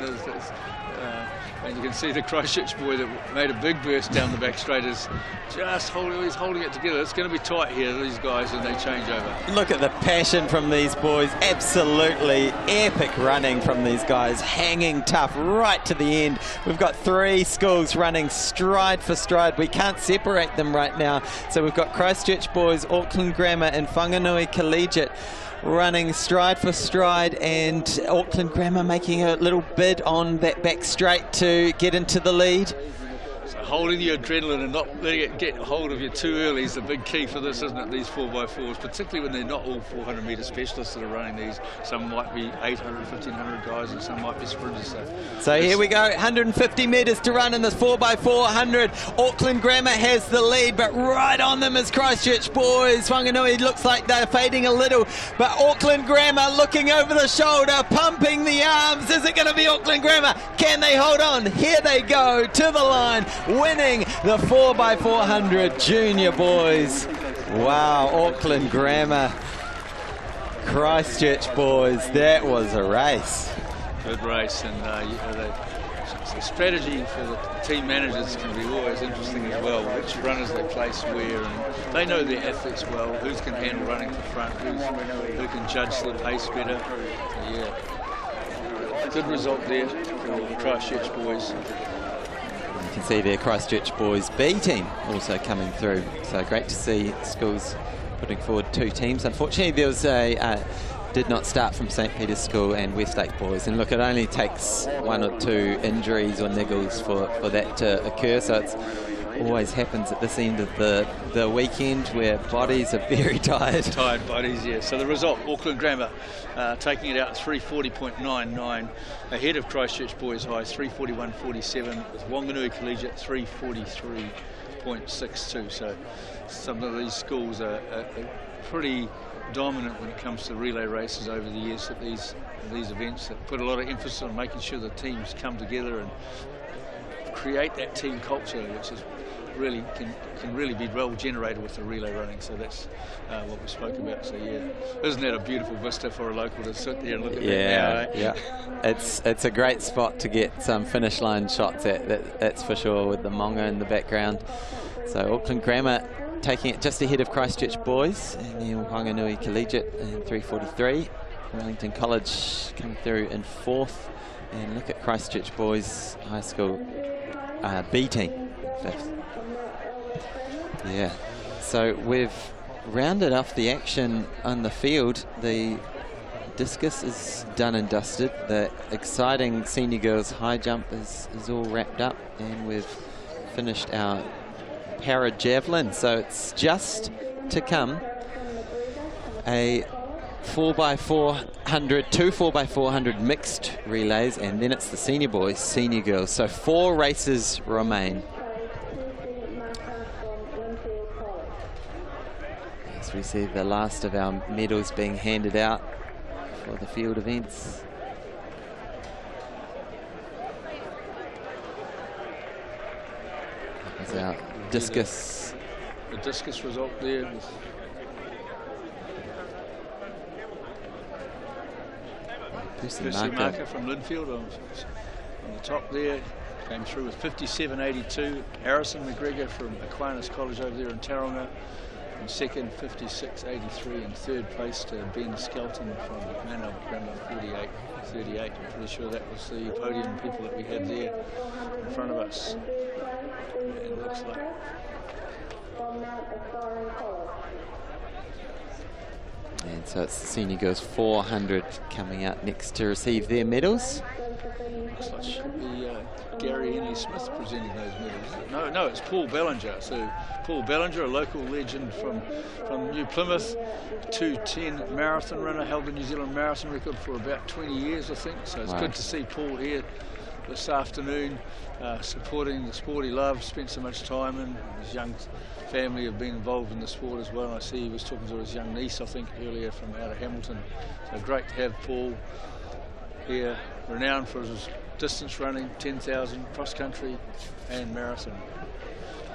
And you can see the Christchurch boy that made a big burst down the back straight is just holding it together. It's going to be tight here, these guys, and they change over. Look at the passion from these boys. Absolutely epic running from these guys, hanging tough right to the end. We've got three schools running stride for stride. We can't separate them right now. So we've got Christchurch Boys, Auckland Grammar and Whanganui Collegiate running stride for stride, and Auckland Grammar making a little bid on that back straight to get into the lead. So holding your adrenaline and not letting it get hold of you too early is the big key for this, isn't it? These 4x4s, particularly when they're not all 400-metre specialists that are running these. Some might be 800, 1500 guys, and some might be sprinters. So here we go, 150 metres to run in this 4x400. Auckland Grammar has the lead, but right on them is Christchurch Boys. Whanganui looks like they're fading a little, but Auckland Grammar looking over the shoulder, pumping the arms. Is it going to be Auckland Grammar? Can they hold on? Here they go to the line, winning the 4x400 junior boys. Wow, Auckland Grammar, Christchurch Boys, that was a race. Good race, and the strategy for the team managers can be always interesting as well. Which runners they place where, and they know their athletes well. Who can handle running to front? Who can judge the pace better? Yeah, good result there for the Christchurch Boys. You can see their Christchurch Boys B team also coming through. So great to see schools putting forward two teams. Unfortunately, there was did not start from St. Peter's School and Westlake Boys. And look, it only takes one or two injuries or niggles for that to occur. So it's always happens at this end of the weekend where bodies are very tired. Tired bodies, yeah. So the result, Auckland Grammar taking it out 340.99, ahead of Christchurch Boys High 341.47, with Whanganui Collegiate 343.62. So some of these schools are pretty dominant when it comes to relay races over the years at these events, that put a lot of emphasis on making sure the teams come together and create that team culture, which is really can really be well generated with the relay running. So that's what we spoke about. So yeah, isn't that a beautiful vista for a local to sit there and look at that now? Yeah, it's a great spot to get some finish line shots at. That's for sure, with the Monga in the background. So Auckland Grammar taking it just ahead of Christchurch Boys, and then Whanganui Collegiate in 343. Wellington College coming through in fourth, and look at Christchurch Boys High School B team fifth. Yeah, so we've rounded off the action on the field. The discus is done and dusted. The exciting senior girls high jump is all wrapped up, and we've finished our para javelin. So it's just to come a 4x400, two 4x400 mixed relays, and then it's the senior boys, senior girls. So 4 races remain. As we see the last of our medals being handed out for the field events. That was our discus. The discus result there. Marker from Linfield on the top there. Came through with 57.82. Harrison McGregor from Aquinas College over there in Tauranga. In second, 56.83. In third place to Ben Skelton from Manor Grammar, 48.38. I'm pretty sure that was the podium people that we had there in front of us. And it looks like. And so it's the senior girls 400 coming out next to receive their medals. Looks like it should be Gary Henley Smith presenting those medals. No, it's Paul Bellinger. So Paul Bellinger, a local legend from New Plymouth, 2:10 marathon runner, held the New Zealand marathon record for about 20 years, I think. So it's good to see Paul here this afternoon, supporting the sport he loves, spent so much time in. His young family have been involved in the sport as well. I see he was talking to his young niece, I think, earlier from out of Hamilton. So great to have Paul here, renowned for his distance running, 10,000, cross country and marathon.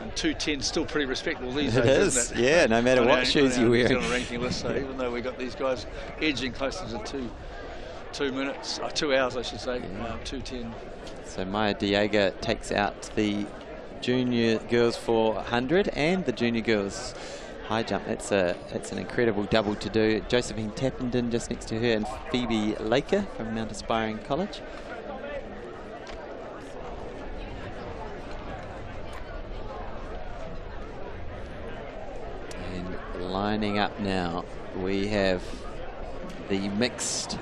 And 2:10 still pretty respectable these days, isn't it? Yeah, no matter what shoes you wear. On a ranking list, so even though we got these guys edging closer to 2 hours, I should say, 2:10. So Maya Diego takes out the junior girls 400 and the junior girls high jump. That's an incredible double to do. Josephine Tappenden just next to her, and Phoebe Laker from Mount Aspiring College. And lining up now, we have the mixed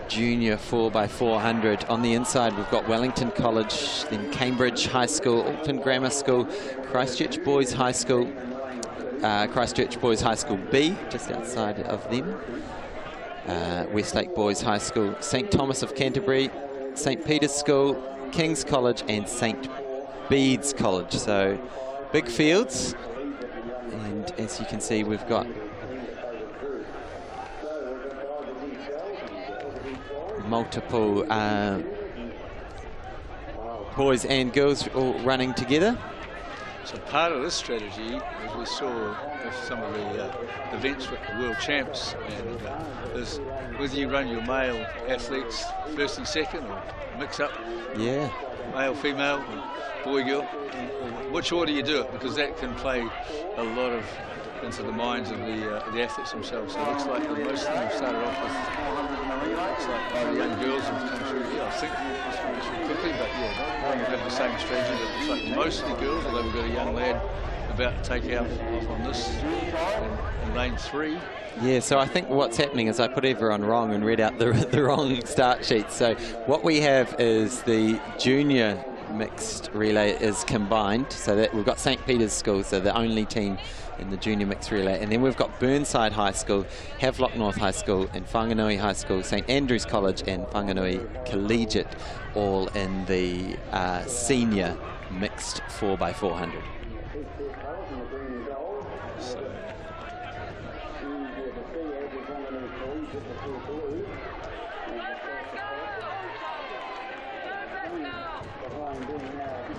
junior 4x400. On the inside, we've got Wellington College, then Cambridge High School, Auckland Grammar School, Christchurch Boys High School, Christchurch Boys High School B, just outside of them, Westlake Boys High School, St Thomas of Canterbury, St Peter's School, King's College, and St Bede's College. So big fields, and as you can see, we've got multiple boys and girls all running together. So part of this strategy, as we saw with some of the events with the world champs, and is whether you run your male athletes first and second, or mix up, male, female, or boy, girl, which order you do it, because that can play a lot of into the minds of the athletes themselves. So it looks like most of them have started off with, looks like the young girls have come through here, I think, quickly, but they don't have the same strategy. But it looks like mostly girls, although we've got a young lad about to take off on this in lane 3. Yeah, so I think what's happening is I put everyone wrong and read out the wrong start sheet. So what we have is the junior mixed relay is combined, so that we've got St Peter's School, so the only team in the junior mixed relay, and then we've got Burnside High School, Havelock North High School, and Whanganui High School, St Andrews College, and Whanganui Collegiate, all in the senior mixed 4x400.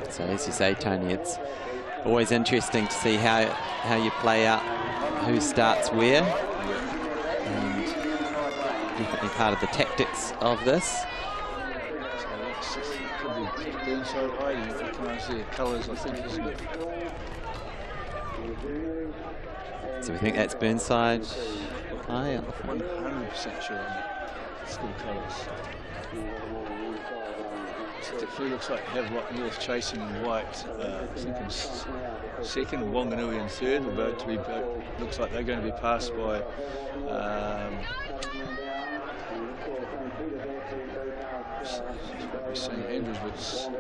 So as you say, Tony, it's always interesting to see how you play out who starts where, and definitely part of the tactics of this. So that could be Burnside High. You recognise their colours, I think, isn't it? So we think that's Burnside High. 100% sure on the school colours. It definitely looks like Havelock North chasing in white. I think in second, Wanganui in third. Looks like they're going to be passed by St Andrews, but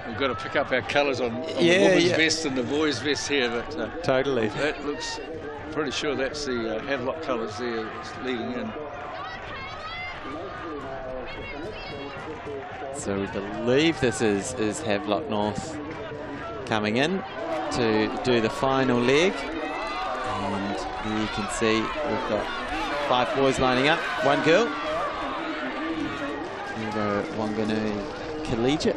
we've got to pick up our colours on the women's vest and the boys' vest here. But totally, that looks pretty sure that's the Havelock colours there that's leading in. So we believe this is Havelock North coming in to do the final leg. And here you can see we've got 5 boys lining up, 1 girl. Here we go, Wanganui Collegiate.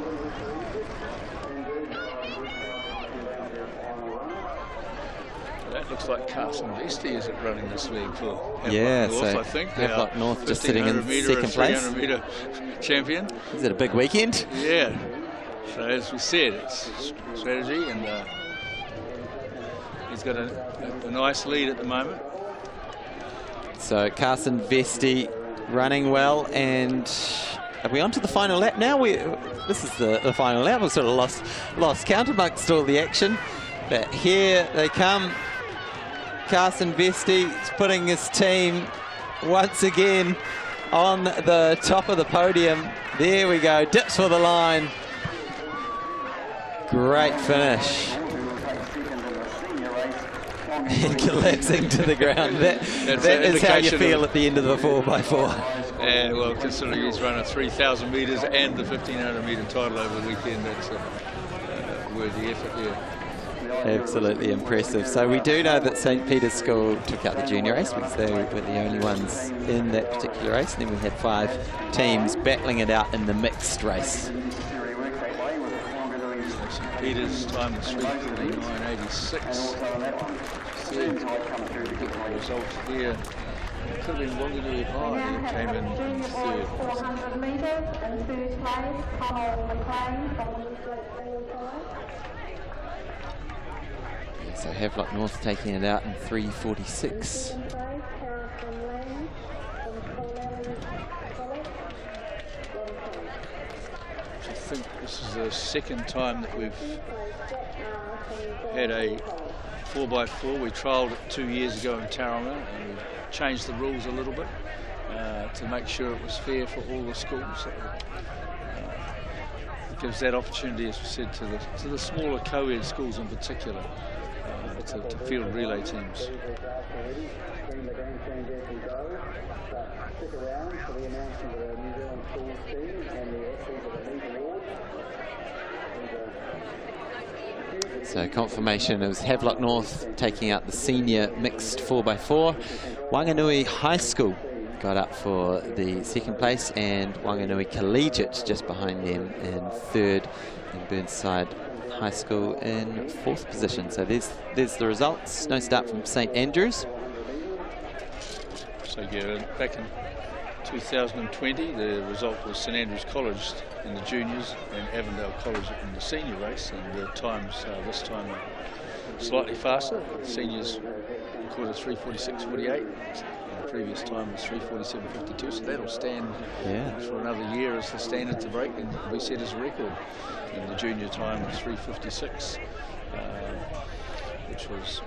That looks like Carson Vesty is running this league for Havelock North, so I think. Havelock North just sitting in second place. 300 metre champion. Is it a big weekend? Yeah. So as we said, it's strategy, and he's got a nice lead at the moment. So Carson Vesty running well, and are we on to the final lap now? This is the final lap. We've sort of lost count amongst all the action. But here they come. Carson Vesty is putting his team once again on the top of the podium. There we go, dips for the line. Great finish. And collapsing to the ground. That is how you feel at the end of the 4x4. And well, considering he's run a 3,000 metres and the 1,500 metre title over the weekend, that's a worthy effort there. Absolutely impressive. So we do know that St. Peter's School took out the junior race because they were the only ones in that particular race. And then we had 5 teams battling it out in the mixed race. St. Peter's time was 3:49.86. The results here. It could have been Wanganui High that came in third. 400 metres in third place, Connell McLean from So Havelock North taking it out in 3:46. I think this is the second time that we've had a 4x4. We trialled it 2 years ago in Tauranga, and we changed the rules a little bit to make sure it was fair for all the schools. It gives that opportunity, as we said, to the smaller co-ed schools in particular, to field relay teams. So confirmation, it was Havelock North taking out the senior mixed 4x4. Wanganui High School got up for the second place, and Wanganui Collegiate just behind them in third, and Burnside High School in fourth position. So there's the results. No start from St. Andrews. So yeah, back in 2020, the result was St. Andrews College in the juniors and Avondale College in the senior race, and the times this time are slightly faster. The seniors recorded 3:46.48. The previous time was 3:47.52, so that'll stand for another year as the standard to break and be set as a record. And the junior time was 3:56, which was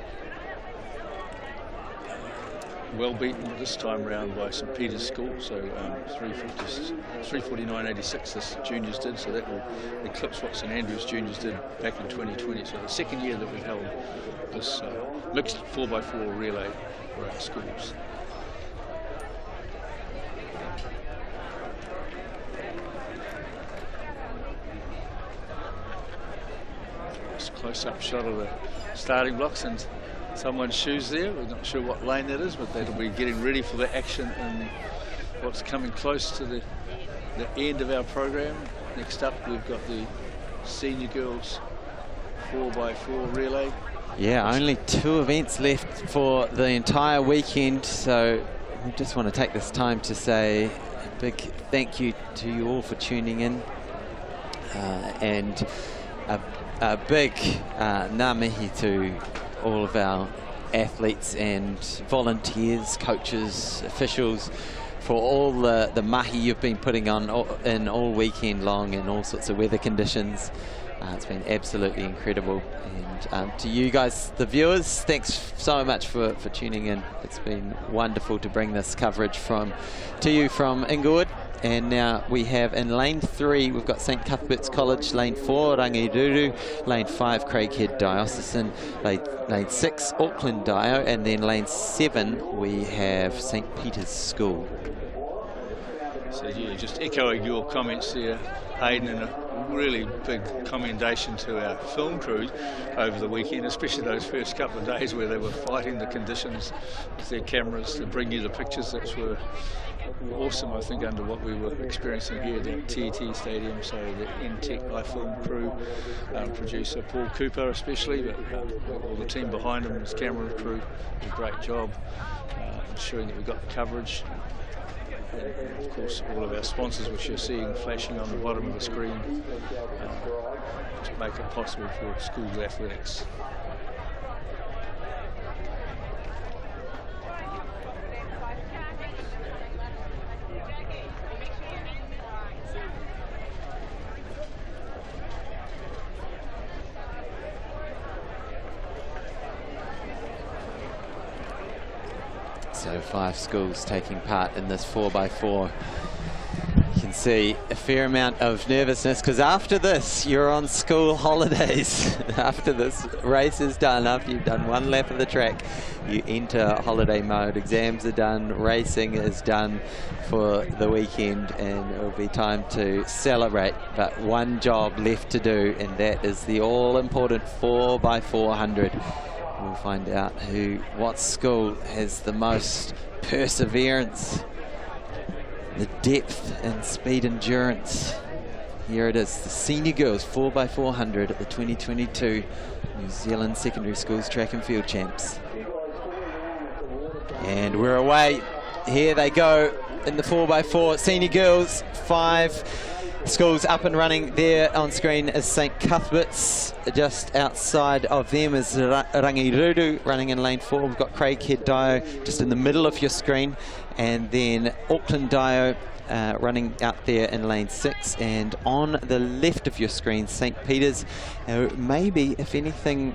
well beaten this time round by St. Peter's School. So 3:49.86 this juniors did, so that will eclipse what St. Andrews juniors did back in 2020. So the second year that we've held this mixed 4x4 relay for our schools. Close-up shot of the starting blocks and someone's shoes there. We're not sure what lane that is, but that'll be getting ready for the action and what's coming close to the end of our program. Next up, we've got the senior girls 4x4 relay. Yeah, only 2 events left for the entire weekend, so we just want to take this time to say a big thank you to you all for tuning in, and a big ngā mihi to all of our athletes and volunteers, coaches, officials, for all the mahi you've been putting on in all weekend long in all sorts of weather conditions. It's been absolutely incredible. And to you guys, the viewers, thanks so much for tuning in. It's been wonderful to bring this coverage to you from Inglewood. And now we have in lane 3, we've got St. Cuthbert's College, lane 4, Rangiruru, lane 5, Craighead Diocesan, lane 6, Auckland Dio, and then lane 7, we have St. Peter's School. So yeah, just echoing your comments there, Hayden, and a really big commendation to our film crew over the weekend, especially those first couple of days where they were fighting the conditions with their cameras to bring you the pictures that were awesome, I think, under what we were experiencing here at the TET Stadium. So the NTech iFilm crew, producer Paul Cooper especially, but all the team behind him, his camera crew, did a great job ensuring that we got the coverage. And of course, all of our sponsors, which you're seeing flashing on the bottom of the screen, to make it possible for school athletics. So 5 schools taking part in this 4x4. You can see a fair amount of nervousness because after this you're on school holidays. After this race is done, after you've done 1 lap of the track, you enter holiday mode. Exams are done, racing is done for the weekend, and it will be time to celebrate. But one job left to do, and that is the all-important 4x400. We'll find out what school has the most perseverance, the depth and speed endurance. Here it is, the senior girls 4x400 at the 2022 New Zealand Secondary Schools Track and Field Champs. And we're away. Here they go in the 4x4 senior girls. 5 schools up and running. There on screen is St Cuthbert's. Just outside of them is Rangiruru running in lane 4. We've got Craighead Dio just in the middle of your screen, and then Auckland Dio running out there in lane 6, and on the left of your screen St Peter's. Maybe, if anything,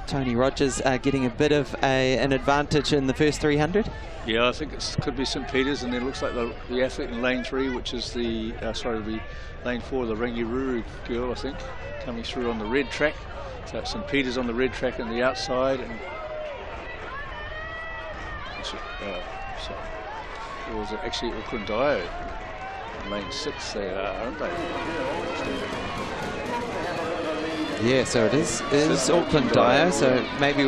Tony Rogers getting a bit of an advantage in the first 300. Yeah, I think it could be St Peter's, and then it looks like the athlete in lane 3, which is the lane 4, the Rangiruru girl, I think, coming through on the red track. So it's St Peter's on the red track on the outside, and or was it actually Auckland Dio in lane 6 there, aren't they? Yeah, so it is Auckland Dio, so maybe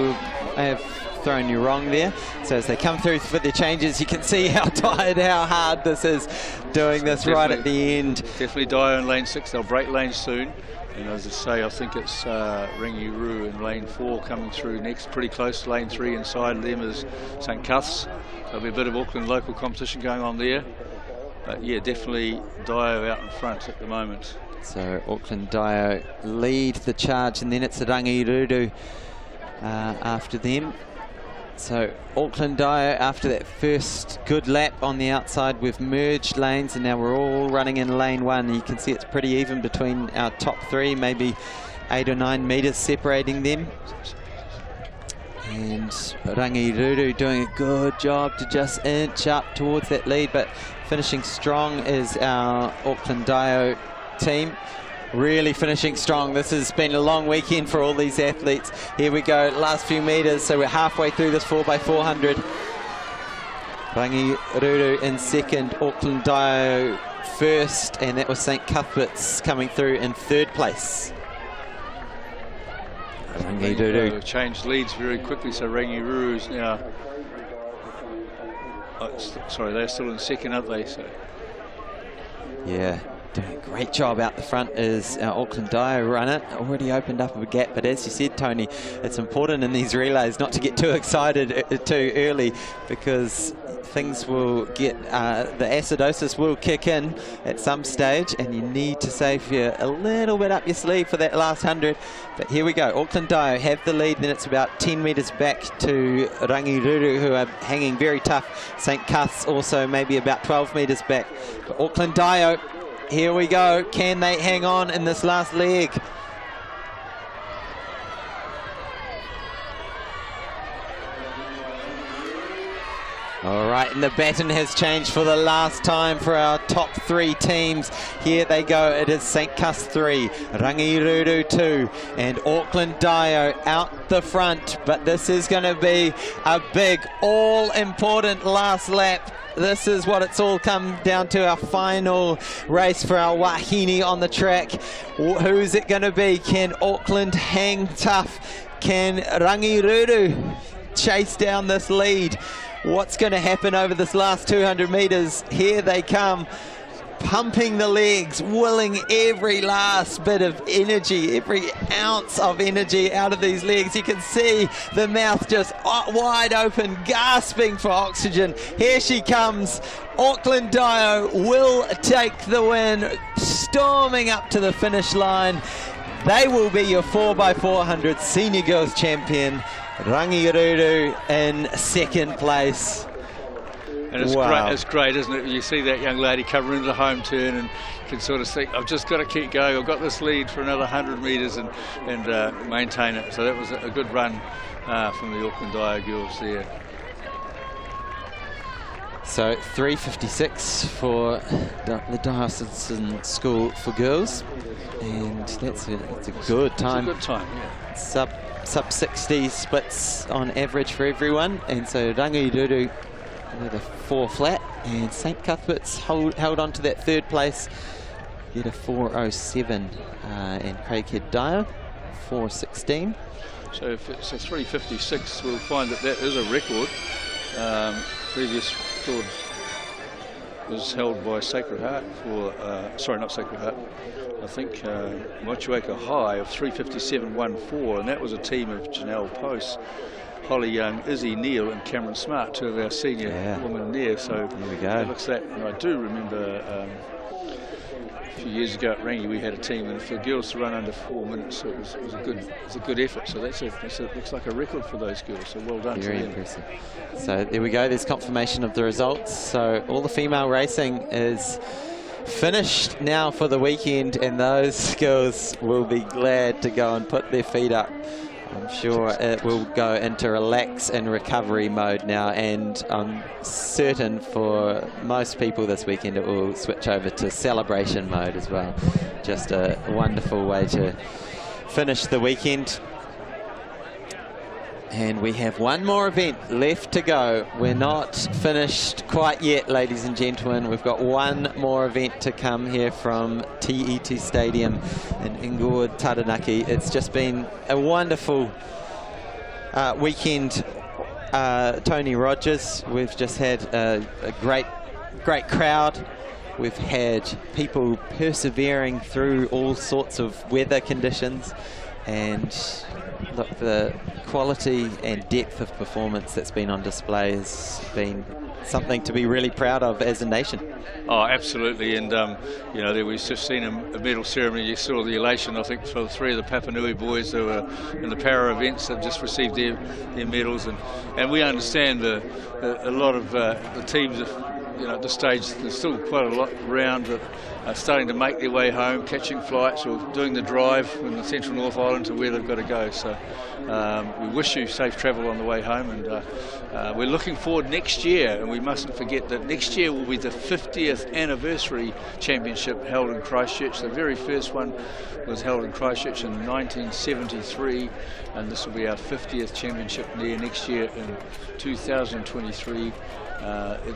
I have thrown you wrong there. So as they come through for the changes, you can see how tired, how hard this is doing this right at the end. Definitely Dio in lane 6, they'll break lanes soon. And as I say, I think it's Rangiruru in lane 4 coming through next, pretty close to lane 3. Inside them is St Cuth's. There'll be a bit of Auckland local competition going on there. But yeah, definitely Dio out in front at the moment. So Auckland Dio lead the charge, and then it's the Rangiruru after them. So Auckland Dio, after that first good lap on the outside, we've merged lanes, and now we're all running in lane 1. You can see it's pretty even between our top 3, maybe 8 or 9 metres separating them. And Rangiruru doing a good job to just inch up towards that lead, but finishing strong is our Auckland Dio team. Really finishing strong. This has been a long weekend for all these athletes. Here we go, last few metres, so we're halfway through this 4x400. Rangiruru in second, Auckland Dio first, and that was St Cuthbert's coming through in 3rd place. Rangiruru changed leads very quickly, so Rangiruru is now... sorry, they're still in second, aren't they? So. Yeah. Doing a great job out the front is our Auckland Dio runner. Already opened up a gap, but as you said, Tony, it's important in these relays not to get too excited too early, because things will get, the acidosis will kick in at some stage, and you need to save a little bit up your sleeve for that last 100. But here we go, Auckland Dio have the lead, then it's about 10 metres back to Rangiruru, who are hanging very tough. St Cuth's also maybe about 12 metres back. But Auckland Dio, here we go. Can they hang on in this last leg? All right, and the baton has changed for the last time for our top 3 teams. Here they go. It is St. Cuss 3, Rangiruru 2, and Auckland Dio out the front. But this is going to be a big, all-important last lap. This is what it's all come down to, our final race for our wahine on the track. Who's it going to be? Can Auckland hang tough? Can Rangiruru chase down this lead? What's going to happen over this last 200 metres? Here they come, pumping the legs, willing every last bit of energy, every ounce of energy out of these legs. You can see the mouth just wide open, gasping for oxygen. Here she comes. Auckland Dio will take the win, storming up to the finish line. They will be your 4x400 Senior Girls Champion. Rangiruru in second place. And it's wow. It's great, isn't it? You see that young lady coming into the home turn and can sort of think, I've just got to keep going. I've got this lead for another 100 metres and maintain it. So that was a good run from the Auckland Dio girls there. So 3:56 for the Diocesan School for Girls, and that's a good time. It's a good time, yeah. Sub 60 splits on average for everyone, and so Rangiruru with a 4 flat, and St. Cuthbert's held on to that third place, get a 4:07, and Craighead Dio 4:16. So if it's a 3:56, we'll find that is a record. Previous record was held by Sacred Heart for, sorry, not Sacred Heart, I think Motueka High of 3:57.14, and that was a team of Janelle Post, Holly Young, Izzy Neal and Cameron Smart, 2 of our senior women there. So there we go. That looks that, and I do remember a few years ago at Rangi we had a team, and for girls to run under 4 minutes, so it was a good effort. So that's looks like a record for those girls. So well done. Very to them. impressive. So there we go. There's confirmation of the results. So all the female racing is finished now for the weekend, and those girls will be glad to go and put their feet up. I'm sure it will go into relax and recovery mode now, and I'm certain for most people this weekend it will switch over to celebration mode as well. Just a wonderful way to finish the weekend. And we have one more event left to go. We're not finished quite yet, ladies and gentlemen. We've got one more event to come here from TE2 Stadium in Inglewood, Taranaki. It's just been a wonderful weekend. Tony Rogers, we've just had a great crowd. We've had people persevering through all sorts of weather conditions, and look, the quality and depth of performance that's been on display has been something to be really proud of as a nation. Oh, absolutely, and you know, there we've just seen a medal ceremony. You saw the elation, I think, for 3 of the Papanui boys who were in the para events that just received their medals, and we understand a lot of the teams, you know, at this stage there's still quite a lot around that are starting to make their way home, catching flights or doing the drive from the Central North Island to where they've got to go. So we wish you safe travel on the way home, and we're looking forward next year, and we mustn't forget that next year will be the 50th anniversary championship held in Christchurch. The very first one was held in Christchurch in 1973, and this will be our 50th championship there next year in 2023.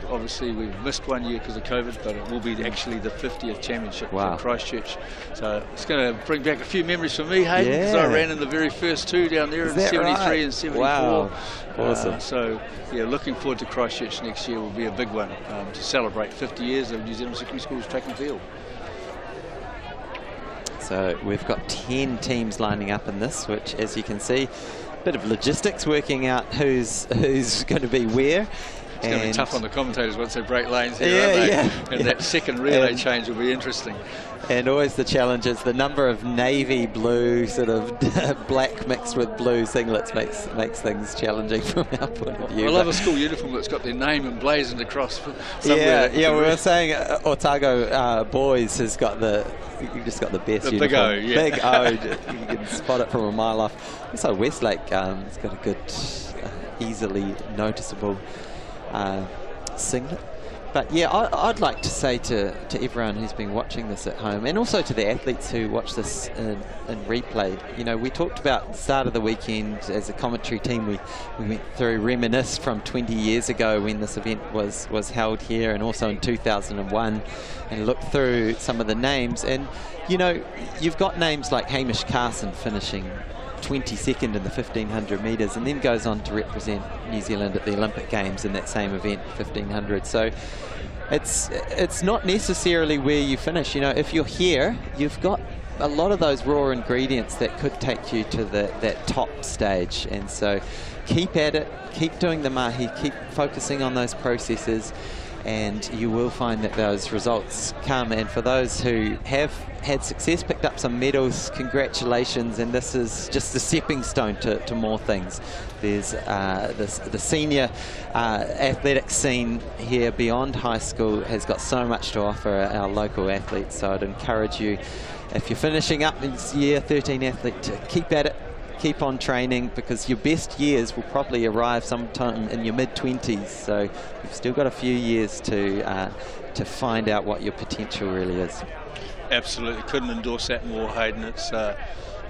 Obviously we've missed 1 year because of COVID, but it will be actually the 50th championship for Christchurch. So it's going to bring back a few memories for me, Hayden, because I ran in the very first 2 down there in 73 and 74. Wow, awesome. So yeah, looking forward to Christchurch next year will be a big one to celebrate 50 years of New Zealand Secondary Schools track and field. So we've got 10 teams lining up in this, which, as you can see, a bit of logistics working out who's going to be where. It's going to be tough on the commentators once they break lanes here, aren't they? And that second relay change will be interesting. And always the challenge is the number of navy blue, sort of black mixed with blue singlets makes things challenging from our point of view. I love a school uniform that's got their name emblazoned across somewhere. Yeah, we were saying Otago Boys has got you just got the best the uniform. Big O, Big O, you can spot it from a mile off. Also Westlake has got a good, easily noticeable singlet. But yeah, I'd like to say to everyone who's been watching this at home, and also to the athletes who watch this in replay, you know, we talked about the start of the weekend as a commentary team. We went through, reminisce from 20 years ago when this event was held here, and also in 2001, and looked through some of the names. And you know, you've got names like Hamish Carson finishing 22nd in the 1500 metres, and then goes on to represent New Zealand at the Olympic Games in that same event, 1500. So it's not necessarily where you finish. You know, if you're here, you've got a lot of those raw ingredients that could take you to that top stage. And so keep at it, keep doing the mahi, keep focusing on those processes, and you will find that those results come. And for those who have had success, picked up some medals, congratulations. And this is just a stepping stone to more things. There's the senior athletics scene here beyond high school has got so much to offer our local athletes. So I'd encourage you, if you're finishing up this year 13 athlete, to keep at it. Keep on training, because your best years will probably arrive sometime in your mid-20s. So you've still got a few years to find out what your potential really is. Absolutely, couldn't endorse that more, Hayden. It's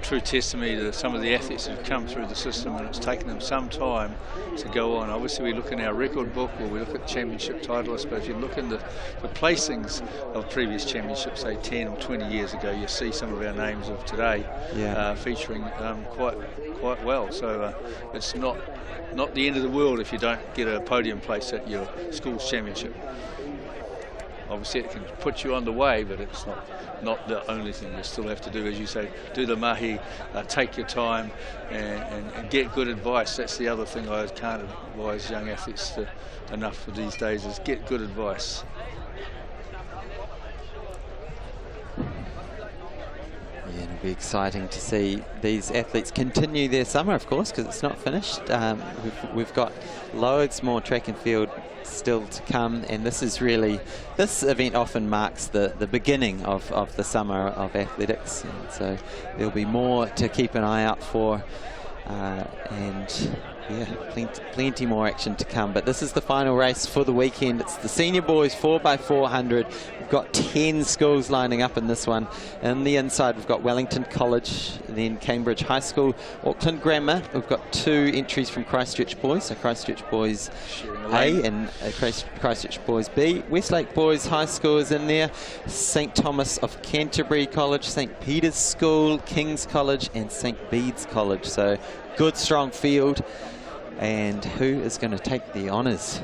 true testimony to some of the athletes who've come through the system, and it's taken them some time to go on. Obviously, we look in our record book, or we look at championship titleists, but if you look in the placings of previous championships, say 10 or 20 years ago, you see some of our names of today featuring quite well. So it's not the end of the world if you don't get a podium place at your school's championship. Obviously it can put you on the way, but it's not the only thing. You still have to do, as you say, do the mahi, take your time, and get good advice. That's the other thing I can't advise young athletes enough for these days, is get good advice. Yeah, it'll be exciting to see these athletes continue their summer, of course, because it's not finished. We've got loads more track and field still to come, and this event often marks the beginning of the summer of athletics, and so there'll be more to keep an eye out for, and yeah, plenty more action to come. But this is the final race for the weekend. It's the senior boys 4x400. We've got 10 schools lining up in this one. In the inside, we've got Wellington College, then Cambridge High School, Auckland Grammar. We've got 2 entries from Christchurch Boys, so Christchurch Boys A and Christchurch Boys B. Westlake Boys High School is in there. St Thomas of Canterbury College, St Peter's School, King's College, and St Bede's College. So good, strong field. And who is going to take the honours?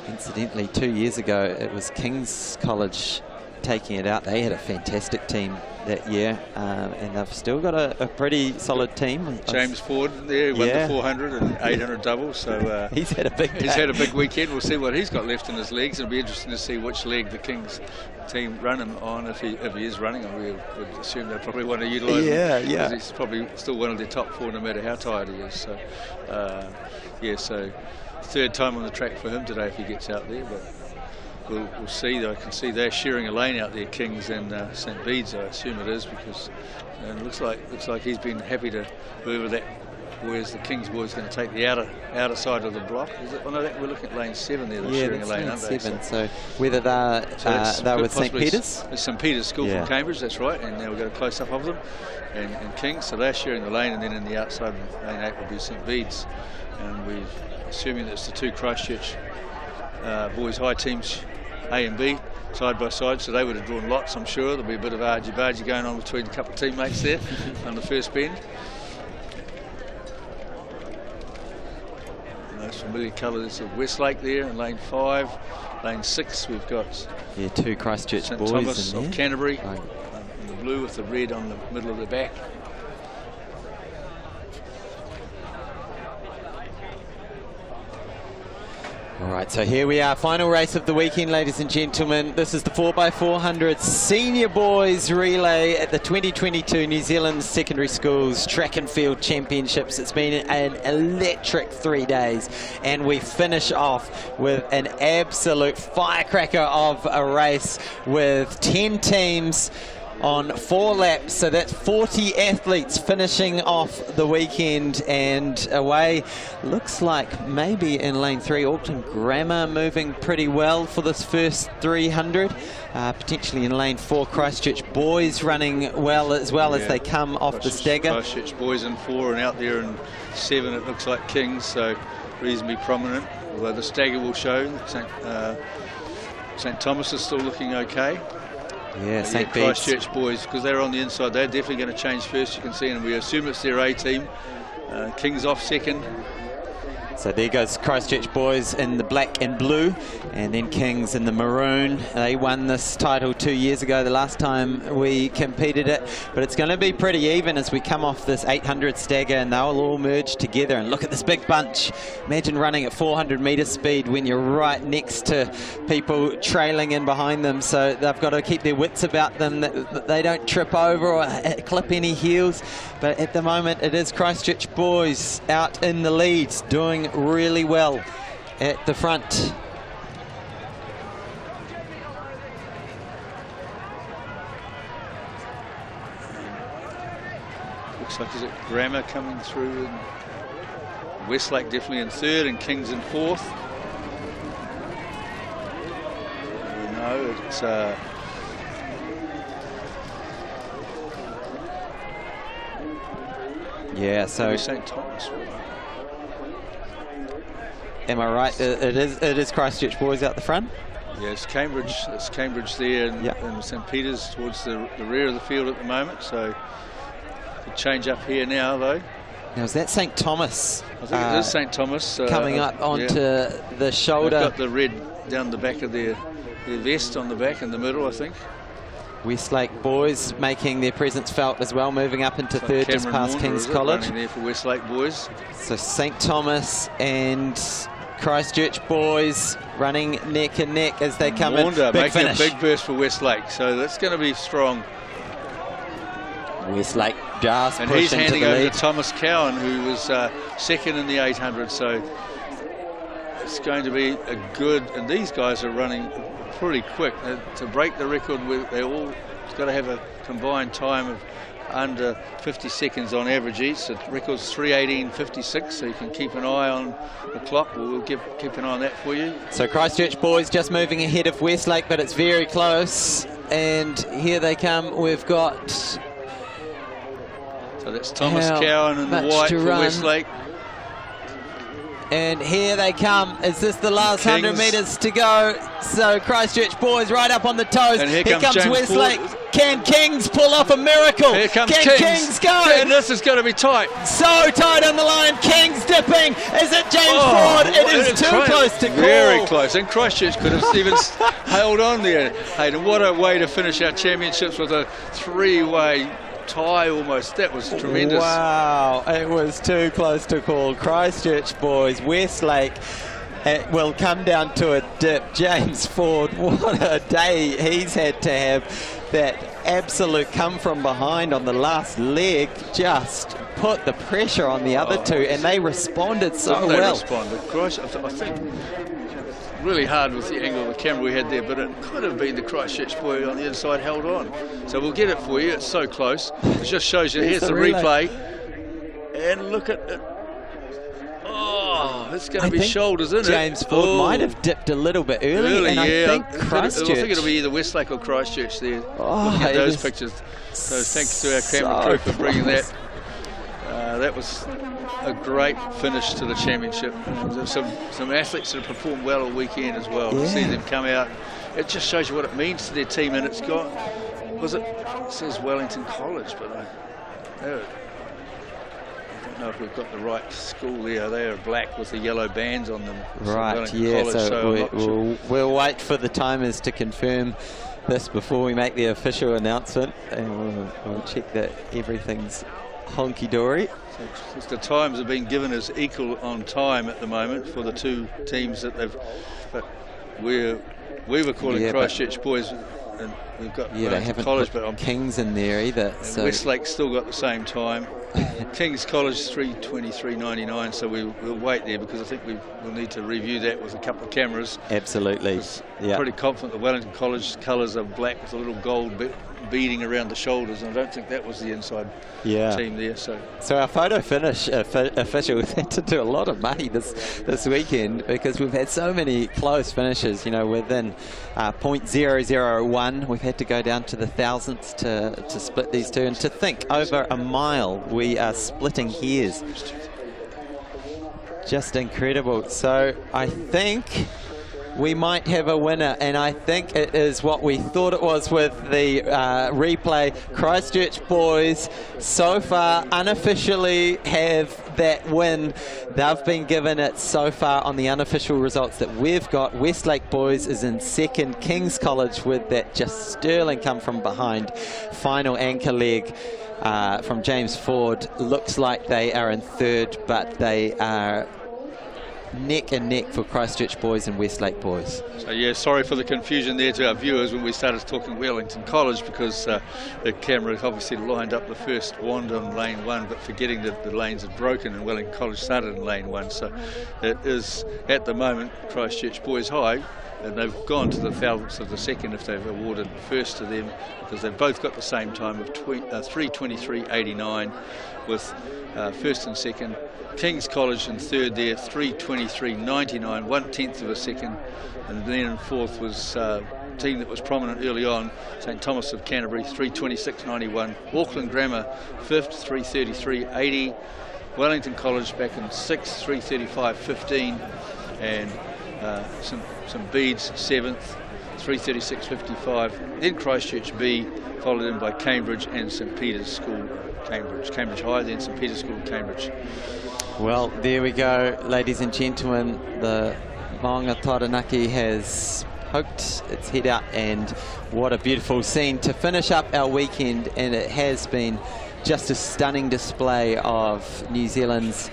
Incidentally, 2 years ago, it was King's College taking it out. They had a fantastic team that year, and they've still got a pretty solid team. James Ford there won the 400 and 800 double, so he's had a big day. He's had a big weekend. We'll see what he's got left in his legs. It'll be interesting to see which leg the Kings team run him on, if he is running, and we would assume they probably want to utilise him. Yeah. He's probably still one of their top 4, no matter how tired he is. So, so third time on the track for him today if he gets out there, but we'll see. I can see they're sharing a lane out there, Kings and St Bede's. I assume it is, because it looks like he's been happy to whoever that. Whereas the Kings boys going to take the outer side of the block. Is it? Oh no, we're looking at lane 7 there. They're sharing a lane, aren't they? 7. So whether they're with St Peter's? It's St Peter's School from Cambridge, that's right. And now we've got a close up of them. And Kings, so they're sharing the lane, and then in the outside lane 8 will be St Bede's. And we're assuming that's the 2 Christchurch boys high teams, A and B, side by side, so they would have drawn lots, I'm sure. There'll be a bit of argy-bargy going on between a couple of teammates there on the first bend. Those familiar colours of Westlake there in lane 5. Lane 6 we've got 2 Christchurch St boys Thomas in of there. Canterbury in the blue with the red on the middle of the back. All right, so here we are, final race of the weekend, ladies and gentlemen. This is the 4x400 Senior Boys Relay at the 2022 New Zealand Secondary Schools Track and Field Championships. It's been an electric 3 days, and we finish off with an absolute firecracker of a race with 10 teams on 4 laps. So that's 40 athletes finishing off the weekend, and away looks like maybe in lane 3 Auckland Grammar moving pretty well for this first 300. Potentially in lane 4 Christchurch Boys running well as they come off the stagger. Christchurch Boys in 4, and out there in 7 it looks like Kings, so reasonably prominent, although the stagger will show. St Thomas is still looking okay. Yeah, St Christchurch Boys, because they're on the inside, they're definitely going to change first, you can see, and we assume it's their A team. Kings off second. So there goes Christchurch Boys in the black and blue, and then Kings in the maroon. They won this title 2 years ago, the last time we competed it. But it's going to be pretty even as we come off this 800 stagger, and they'll all merge together. And look at this big bunch. Imagine running at 400 metre speed when you're right next to people trailing in behind them. So they've got to keep their wits about them, that they don't trip over or clip any heels. But at the moment, it is Christchurch Boys out in the leads, doing really well at the front. Looks like, is it Grammar coming through, and Westlake definitely in 3rd, and Kings in 4th. No, it's yeah, so St Thomas. Am I right? It is Christchurch Boys out the front. Yeah, it's Cambridge there, and St Peter's towards the rear of the field at the moment. So the change up here now, though. Now is that St Thomas? I think it is St Thomas coming up onto the shoulder. They've got the red down the back of their vest on the back in the middle, I think. Westlake Boys making their presence felt as well, moving up into 3rd just past King's College. Running there for Westlake Boys. So St Thomas and Christchurch Boys running neck and neck as they come in. Big making finish. A big burst for Westlake, so that's going to be strong. Westlake just and pushing he's handing to the over lead. to Thomas Cowan, who was second in the 800. So it's going to be a good. And these guys are running pretty quick to break the record. They all got to have a combined time of under 50 seconds on average each. The record's 3:18.56, so you can keep an eye on the clock. We'll keep an eye on that for you. So Christchurch Boys just moving ahead of Westlake, but it's very close. And here they come. We've got. So that's Thomas Cowan in the white for Westlake. And here they come. Is this the last 100 metres to go? So Christchurch Boys right up on the toes. And here comes Westlake. Can Kings pull off a miracle? Here comes Can Kings go? And this is going to be tight. So tight on the line. Kings dipping. Is it James Ford? It is too close to call. Very close. And Christchurch could have even held on there. Hayden, what a way to finish our championships with a 3-way tie almost. That was tremendous. Wow, it was too close to call. Christchurch Boys, Westlake, it will come down to a dip. James Ford, what a day he's had to have. That absolute come from behind on the last leg just put the pressure on the other two, and they responded so well. They responded. I think really hard with the angle of the camera we had there, but it could have been the Christchurch boy on the inside held on. So we'll get it for you. It's so close. It just shows you. Here's the replay. And look at it. Oh, it's going to be shoulders, isn't it? James Ford might have dipped a little bit early, and yeah. I think Christchurch. I think it'll be either Westlake or Christchurch there. Looking at those pictures. So thanks to our camera crew for bringing that. That was a great finish to the championship. There's some athletes that have performed well all weekend as well. To see them come out, it just shows you what it means to their team. And it's got, it says Wellington College, but I don't know if we've got the right school there. They are black with the yellow bands on them. Right, yeah, College, so we'll wait for the timers to confirm this before we make the official announcement, and we'll check that everything's honky-dory. So the times have been given as equal on time at the moment for the two teams that they've, but we were calling Christchurch boys we've got Yeah, they haven't College, put but Kings in there either. So Westlake's still got the same time. King's College 3:23.99, so we'll wait there because I think we'll need to review that with a couple of cameras. Absolutely. Yeah. Pretty confident the Wellington College colours are black with a little gold beading around the shoulders, and I don't think that was the inside team there. So our photo finish officials had to do a lot of money this weekend because we've had so many close finishes. You know, within 0.001, we've had to go down to the thousandths to split these two, and to think over a mile we are splitting hairs. Just incredible. So I think we might have a winner, and I think it is what we thought it was with the replay. Christchurch boys so far unofficially have that win. They've been given it so far on the unofficial results that we've got. Westlake boys is in second. King's College with that just sterling come from behind final anchor leg from James Ford. Looks like they are in third, but they are neck and neck for Christchurch boys and Westlake boys. So yeah, sorry for the confusion there to our viewers when we started talking Wellington College, because the camera obviously lined up the first wand on lane 1, but forgetting that the lanes had broken and Wellington College started in lane 1. So it is at the moment Christchurch boys high, and they've gone to the thousandths of the second if they've awarded first to them, because they've both got the same time of 3:23.89 with first and second. King's College in third there, 3:23.99, 1/10 of a second, and then in fourth was a team that was prominent early on, St Thomas of Canterbury, 3:26.91. Auckland Grammar fifth, 3:33.80. Wellington College back in sixth, 3:35.15, and some Beads seventh, 3:36.55. Then Christchurch B, followed in by Cambridge and St Peter's School, Cambridge High, then St Peter's School, Cambridge. Well, there we go, ladies and gentlemen. The Maunga Taranaki has poked its head out, and what a beautiful scene to finish up our weekend. And it has been just a stunning display of New Zealand's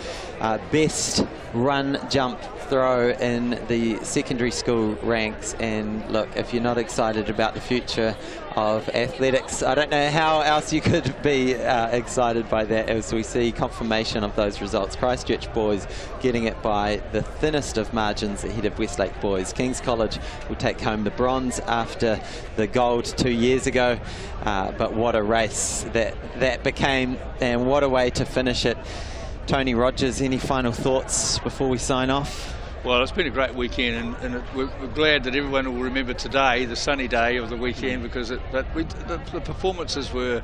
best run, jump, throw in the secondary school ranks. And look, if you're not excited about the future of athletics, I don't know how else you could be excited by that, as we see confirmation of those results. Christchurch boys getting it by the thinnest of margins ahead of Westlake boys. King's College will take home the bronze after the gold 2 years ago, but what a race that became, and what a way to finish it. Tony Rogers, any final thoughts before we sign off? Well, it's been a great weekend, and we're glad that everyone will remember today, the sunny day of the weekend, because the performances were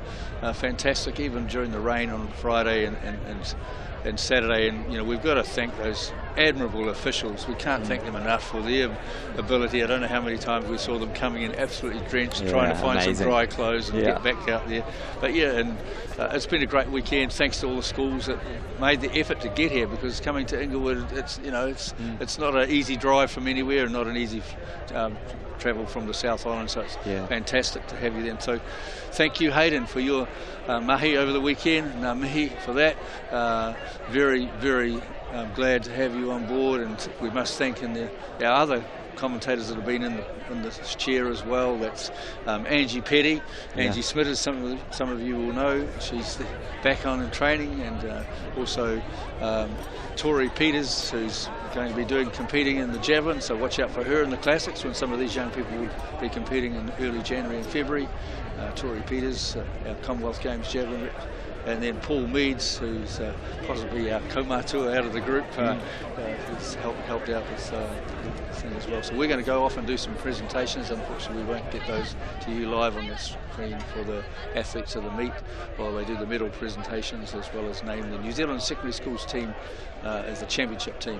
fantastic, even during the rain on Friday and Saturday. And you know, we've got to thank those admirable officials. We can't thank them enough for their ability. I don't know how many times we saw them coming in absolutely drenched, trying to find some dry clothes and get back out there. But yeah, and it's been a great weekend, thanks to all the schools that made the effort to get here, because coming to Inglewood, it's not an easy drive from anywhere, and not an easy travel from the South Island, so it's fantastic to have you then. So thank you, Hayden, for your mahi over the weekend. Ngā mihi for that. Very, very glad to have you on board, and we must thank our other commentators that have been in the chair as well. That's Angie Petty, Angie Smith, as some of you will know. She's back on in training, and also Tori Peters, who's going to be competing in the javelin, so watch out for her in the classics when some of these young people will be competing in early January and February. Tori Peters, our Commonwealth Games javelin, and then Paul Meads, who's possibly our kaumatua out of the group, who's helped out with thing as well. So we're going to go off and do some presentations. Unfortunately, we won't get those to you live on the screen for the athletes of the meet while they do the medal presentations, as well as name the New Zealand Secondary Schools team as the championship team.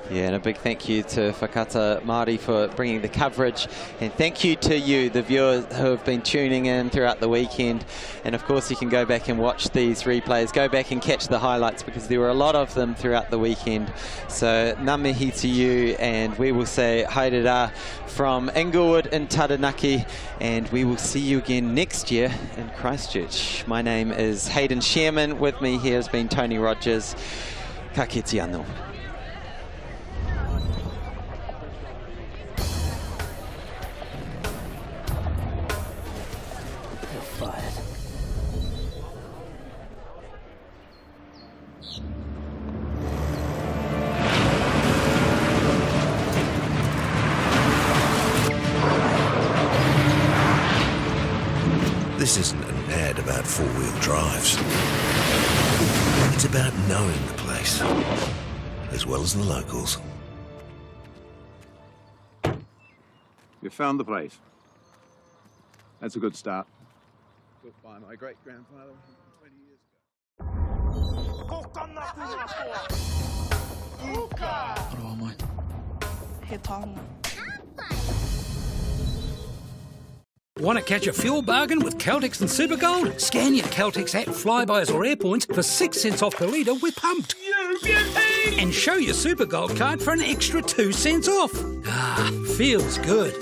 Yeah, and a big thank you to Whakata Māori for bringing the coverage, and thank you to you, the viewers who have been tuning in throughout the weekend. And of course, you can go back and watch these replays, go back and catch the highlights, because there were a lot of them throughout the weekend. So ngā mihi to you, and we will say haere rā from Inglewood in Taranaki, and we will see you again next year in Christchurch. My name is Hayden Sherman. With me here has been Tony Rogers. Ka kite anō. This isn't an ad about four-wheel drives. It's about knowing the place, as well as the locals. You found the place. That's a good start. Built by my great-grandfather 20 years ago. Want to catch a fuel bargain with Caltex and Supergold? Scan your Caltex app, Flybys or Airpoints for 6 cents off per litre with Pumped. And show your Supergold card for an extra 2 cents off. Ah, feels good.